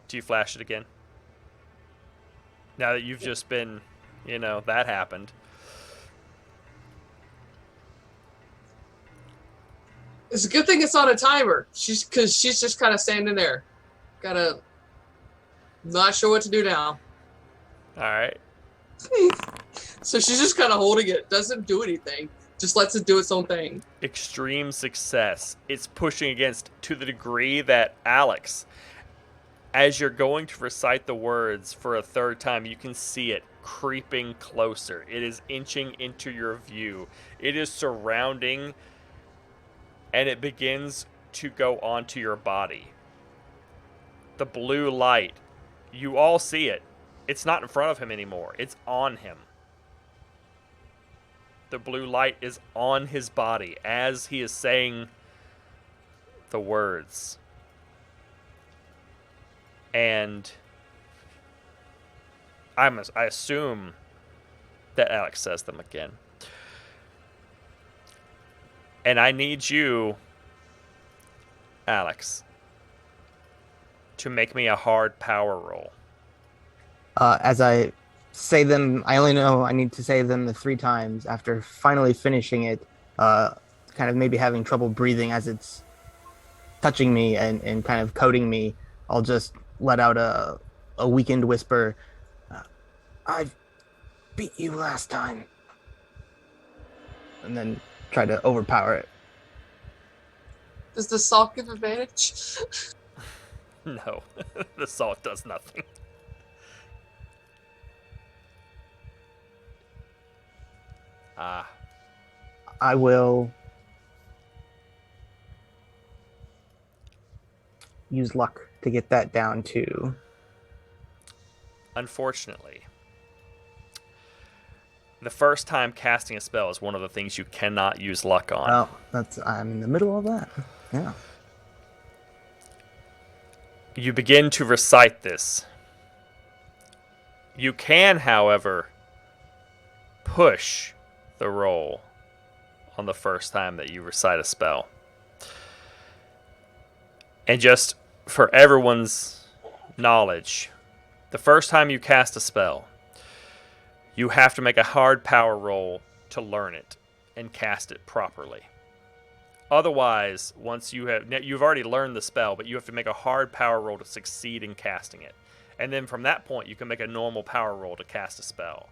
Speaker 1: do you flash it again? Now that you've just been, that happened.
Speaker 4: It's a good thing it's on a timer. Because she's just kind of standing there. Not sure what to do now.
Speaker 1: All right.
Speaker 4: So she's just kind of holding it. Doesn't do anything. Just lets it do its own thing.
Speaker 1: Extreme success. It's pushing against to the degree that Alex, as you're going to recite the words for a third time, you can see it creeping closer. It is inching into your view. It is surrounding, and it begins to go onto your body. The blue light, you all see it. It's not in front of him anymore. It's on him. The blue light is on his body as he is saying the words. And I assume that Alex says them again. And I need you, Alex, to make me a hard power roll.
Speaker 2: As I say them, I only know I need to say them the 3 times after finally finishing it, kind of maybe having trouble breathing as it's touching me and kind of coating me. I'll just let out a weakened whisper. I beat you last time. And then try to overpower it.
Speaker 4: Does the salt give advantage?
Speaker 1: No, the salt does nothing.
Speaker 2: I will use luck to get that down to...
Speaker 1: Unfortunately, the first time casting a spell is one of the things you cannot use luck on.
Speaker 2: Oh, I'm in the middle of that. Yeah.
Speaker 1: You begin to recite this. You can, however, push the roll on the first time that you recite a spell. And just for everyone's knowledge, the first time you cast a spell, you have to make a hard power roll to learn it and cast it properly. Otherwise, once you've already learned the spell, but you have to make a hard power roll to succeed in casting it. And then from that point, you can make a normal power roll to cast a spell.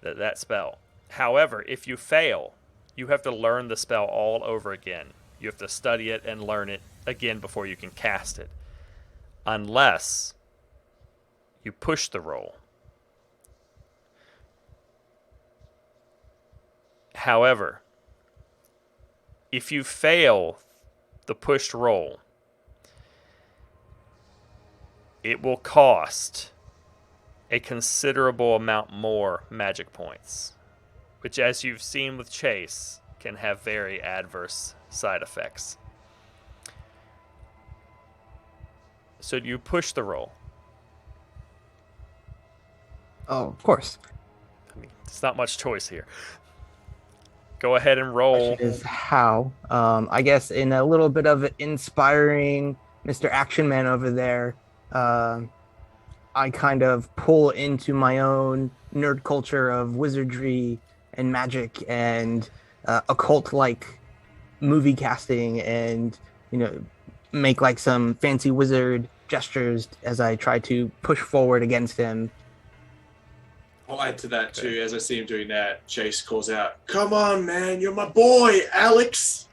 Speaker 1: That spell. However, if you fail, you have to learn the spell all over again. You have to study it and learn it again before you can cast it. Unless you push the roll. However, if you fail the pushed roll, it will cost a considerable amount more magic points, which, as you've seen with Chase, can have very adverse side effects. So you push the roll.
Speaker 2: Oh, of course.
Speaker 1: I mean, there's not much choice here. Go ahead and roll.
Speaker 2: Question is how. I guess in a little bit of inspiring Mr. Action Man over there, I kind of pull into my own nerd culture of wizardry and magic and occult-like movie casting, and make like some fancy wizard gestures as I try to push forward against him.
Speaker 3: I'll add to that too. As I see him doing that, Chase calls out, "Come on, man, you're my boy, Alex."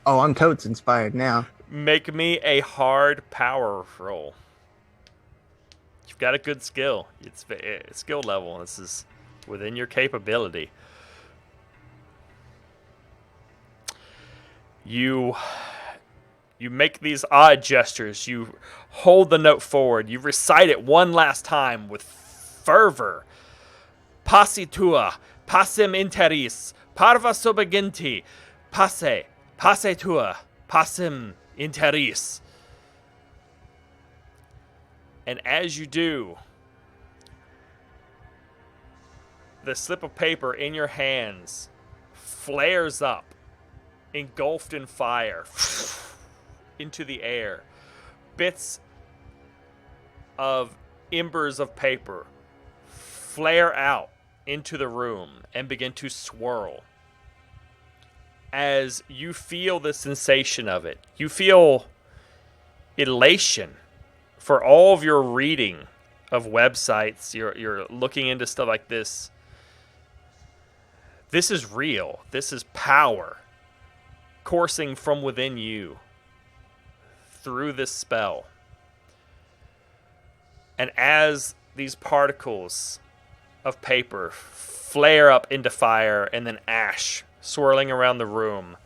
Speaker 2: Oh, I'm totes inspired now.
Speaker 1: Make me a hard power roll. You've got a good skill. It's skill level. This is within your capability. You make these odd gestures. You hold the note forward. You recite it one last time with fervor. Passi tua, passem interis, parva sobeginti, passe tua, passem interis. And as you do, the slip of paper in your hands flares up, engulfed in fire, into the air. Bits of embers of paper flare out into the room and begin to swirl. As you feel the sensation of it, you feel elation for all of your reading of websites. You're looking into stuff like this. This is real. This is power coursing from within you through this spell. And as these particles of paper flare up into fire and then ash swirling around the room,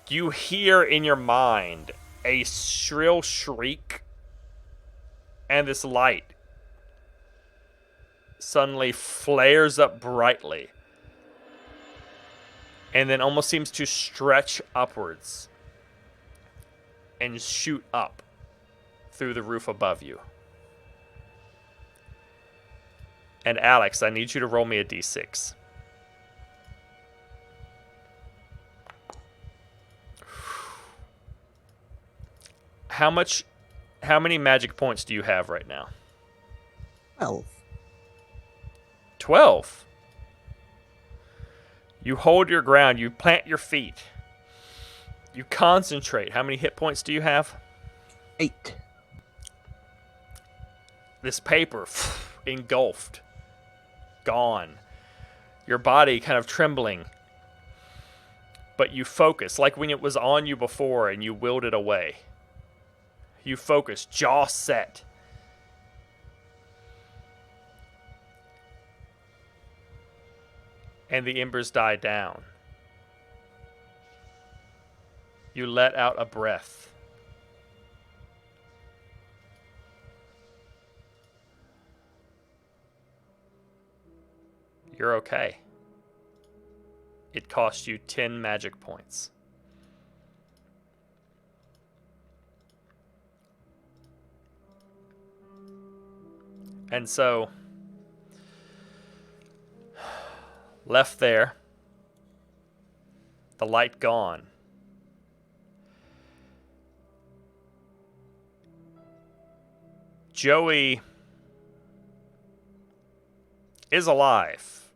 Speaker 1: you hear in your mind a shrill shriek, and this light suddenly flares up brightly and then almost seems to stretch upwards and shoot up through the roof above you. And Alex, I need you to roll me a d6. How many magic points do you have right now?
Speaker 2: 12.
Speaker 1: 12. You hold your ground, you plant your feet. You concentrate. How many hit points do you have?
Speaker 2: 8.
Speaker 1: This paper engulfed, gone. Your body kind of trembling. But you focus, like when it was on you before and you willed it away. You focus, jaw set. And the embers die down. You let out a breath. You're okay. It cost you 10 magic points. And so, left there, the light gone. Joey is alive.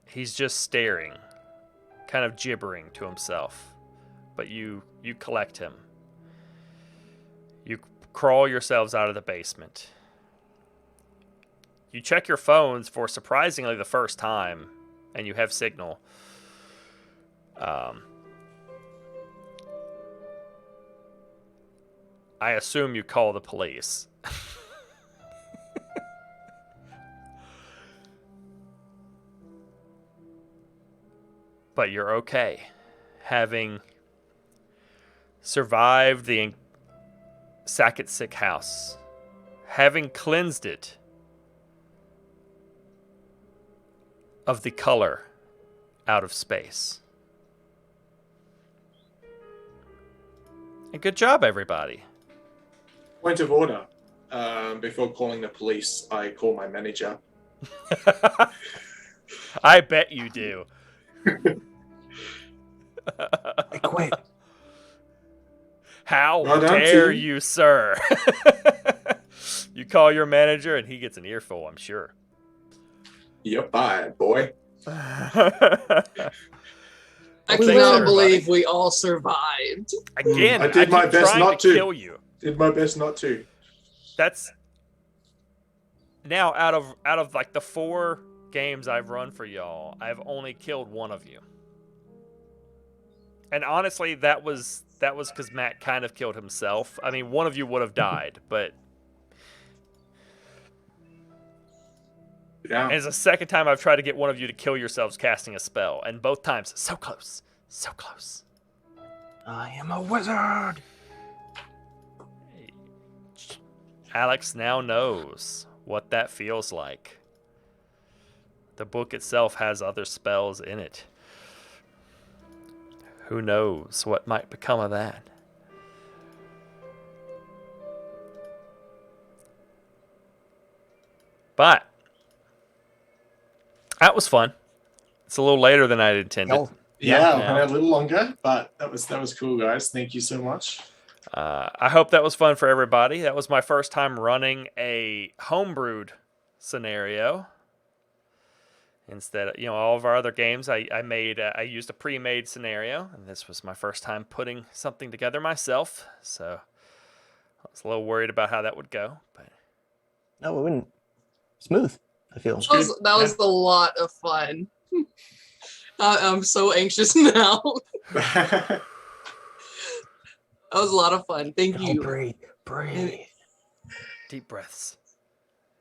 Speaker 1: He's just staring, kind of gibbering to himself. But you collect him. You crawl yourselves out of the basement. You check your phones for surprisingly the first time, and you have signal. I assume you call the police. But you're okay, having survived the Sackett Sick house, having cleansed it of the color out of space. And good job, everybody.
Speaker 3: Point of order. Before calling the police, I call my manager.
Speaker 1: I bet you do.
Speaker 2: I quit.
Speaker 1: How
Speaker 3: Well done,
Speaker 1: dare
Speaker 3: team.
Speaker 1: you, sir? You call your manager and he gets an earful, I'm sure.
Speaker 3: You're fired, boy.
Speaker 4: I
Speaker 1: Thanks,
Speaker 4: cannot
Speaker 1: everybody.
Speaker 4: believe we all survived.
Speaker 1: Again,
Speaker 3: I did my
Speaker 1: keep
Speaker 3: best
Speaker 1: trying
Speaker 3: not
Speaker 1: to
Speaker 3: to.
Speaker 1: kill you.
Speaker 3: Did my best not to.
Speaker 1: That's now out of like the 4 games I've run for y'all, I've only killed one of you. And honestly, that was because Matt kind of killed himself. I mean, one of you would have died, but
Speaker 3: Yeah.
Speaker 1: and it's the second time I've tried to get one of you to kill yourselves casting a spell, and both times so close, so close.
Speaker 2: I am a wizard.
Speaker 1: Alex now knows what that feels like. The book itself has other spells in it. Who knows what might become of that? But that was fun. It's a little later than I intended.
Speaker 2: Oh,
Speaker 3: Yeah,
Speaker 1: Yeah.
Speaker 3: went a little longer, but that was cool, guys. Thank you so much.
Speaker 1: I hope that was fun for everybody. That was my first time running a homebrewed scenario. Instead of, all of our other games, I used a pre-made scenario, and this was my first time putting something together myself. So I was a little worried about how that would go, but
Speaker 2: no, it wouldn't. Smooth, I feel.
Speaker 4: That was a lot of fun. I'm so anxious now. That was a lot of fun. Thank you.
Speaker 2: Breathe.
Speaker 1: deep breaths.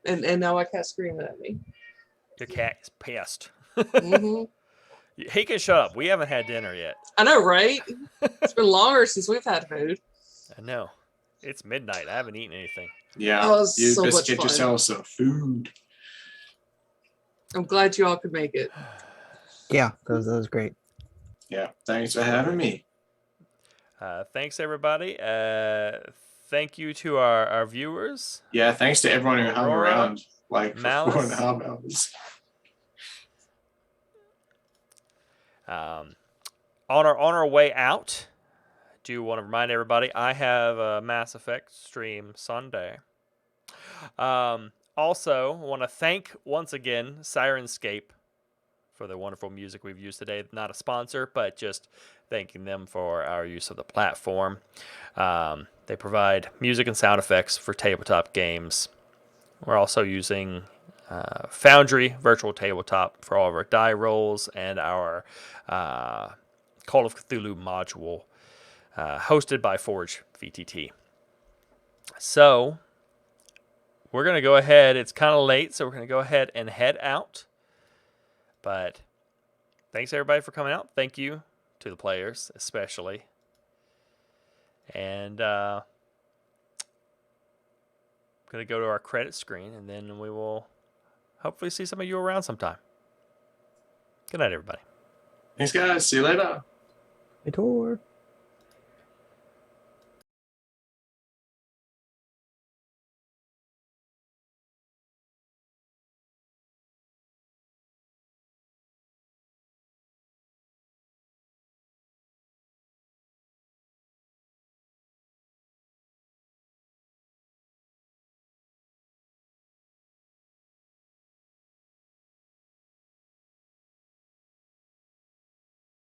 Speaker 4: And now I can't scream at me.
Speaker 1: Your cat is pissed.
Speaker 4: hmm
Speaker 1: He can shut up. We haven't had dinner yet.
Speaker 4: I know, right? It's been longer since we've had food.
Speaker 1: I know. It's midnight. I haven't eaten anything.
Speaker 3: Yeah,
Speaker 4: That was
Speaker 3: you
Speaker 4: so
Speaker 3: best
Speaker 4: much
Speaker 3: get
Speaker 4: fun.
Speaker 3: yourself some food.
Speaker 4: I'm glad you all could make it.
Speaker 2: Yeah, that was great.
Speaker 3: Yeah, thanks for having me.
Speaker 1: Thanks, everybody. Thank you to our viewers.
Speaker 3: Yeah, thanks to everyone who hung
Speaker 1: Aurora,
Speaker 3: around like for
Speaker 1: Malice.
Speaker 3: 4.5 hours.
Speaker 1: On our way out, I do want to remind everybody I have a Mass Effect stream Sunday. Also, want to thank once again Syrinscape for the wonderful music we've used today. Not a sponsor, but just thanking them for our use of the platform. They provide music and sound effects for tabletop games. We're also using Foundry Virtual Tabletop for all of our die rolls and our Call of Cthulhu module hosted by Forge VTT. So we're going to go ahead. It's kind of late, so we're going to go ahead and head out. But thanks, everybody, for coming out. Thank you to the players, especially. And I'm going to go to our credit screen, and then we will hopefully see some of you around sometime. Good night, everybody.
Speaker 3: Thanks, guys. See you later.
Speaker 2: Hey, Tor.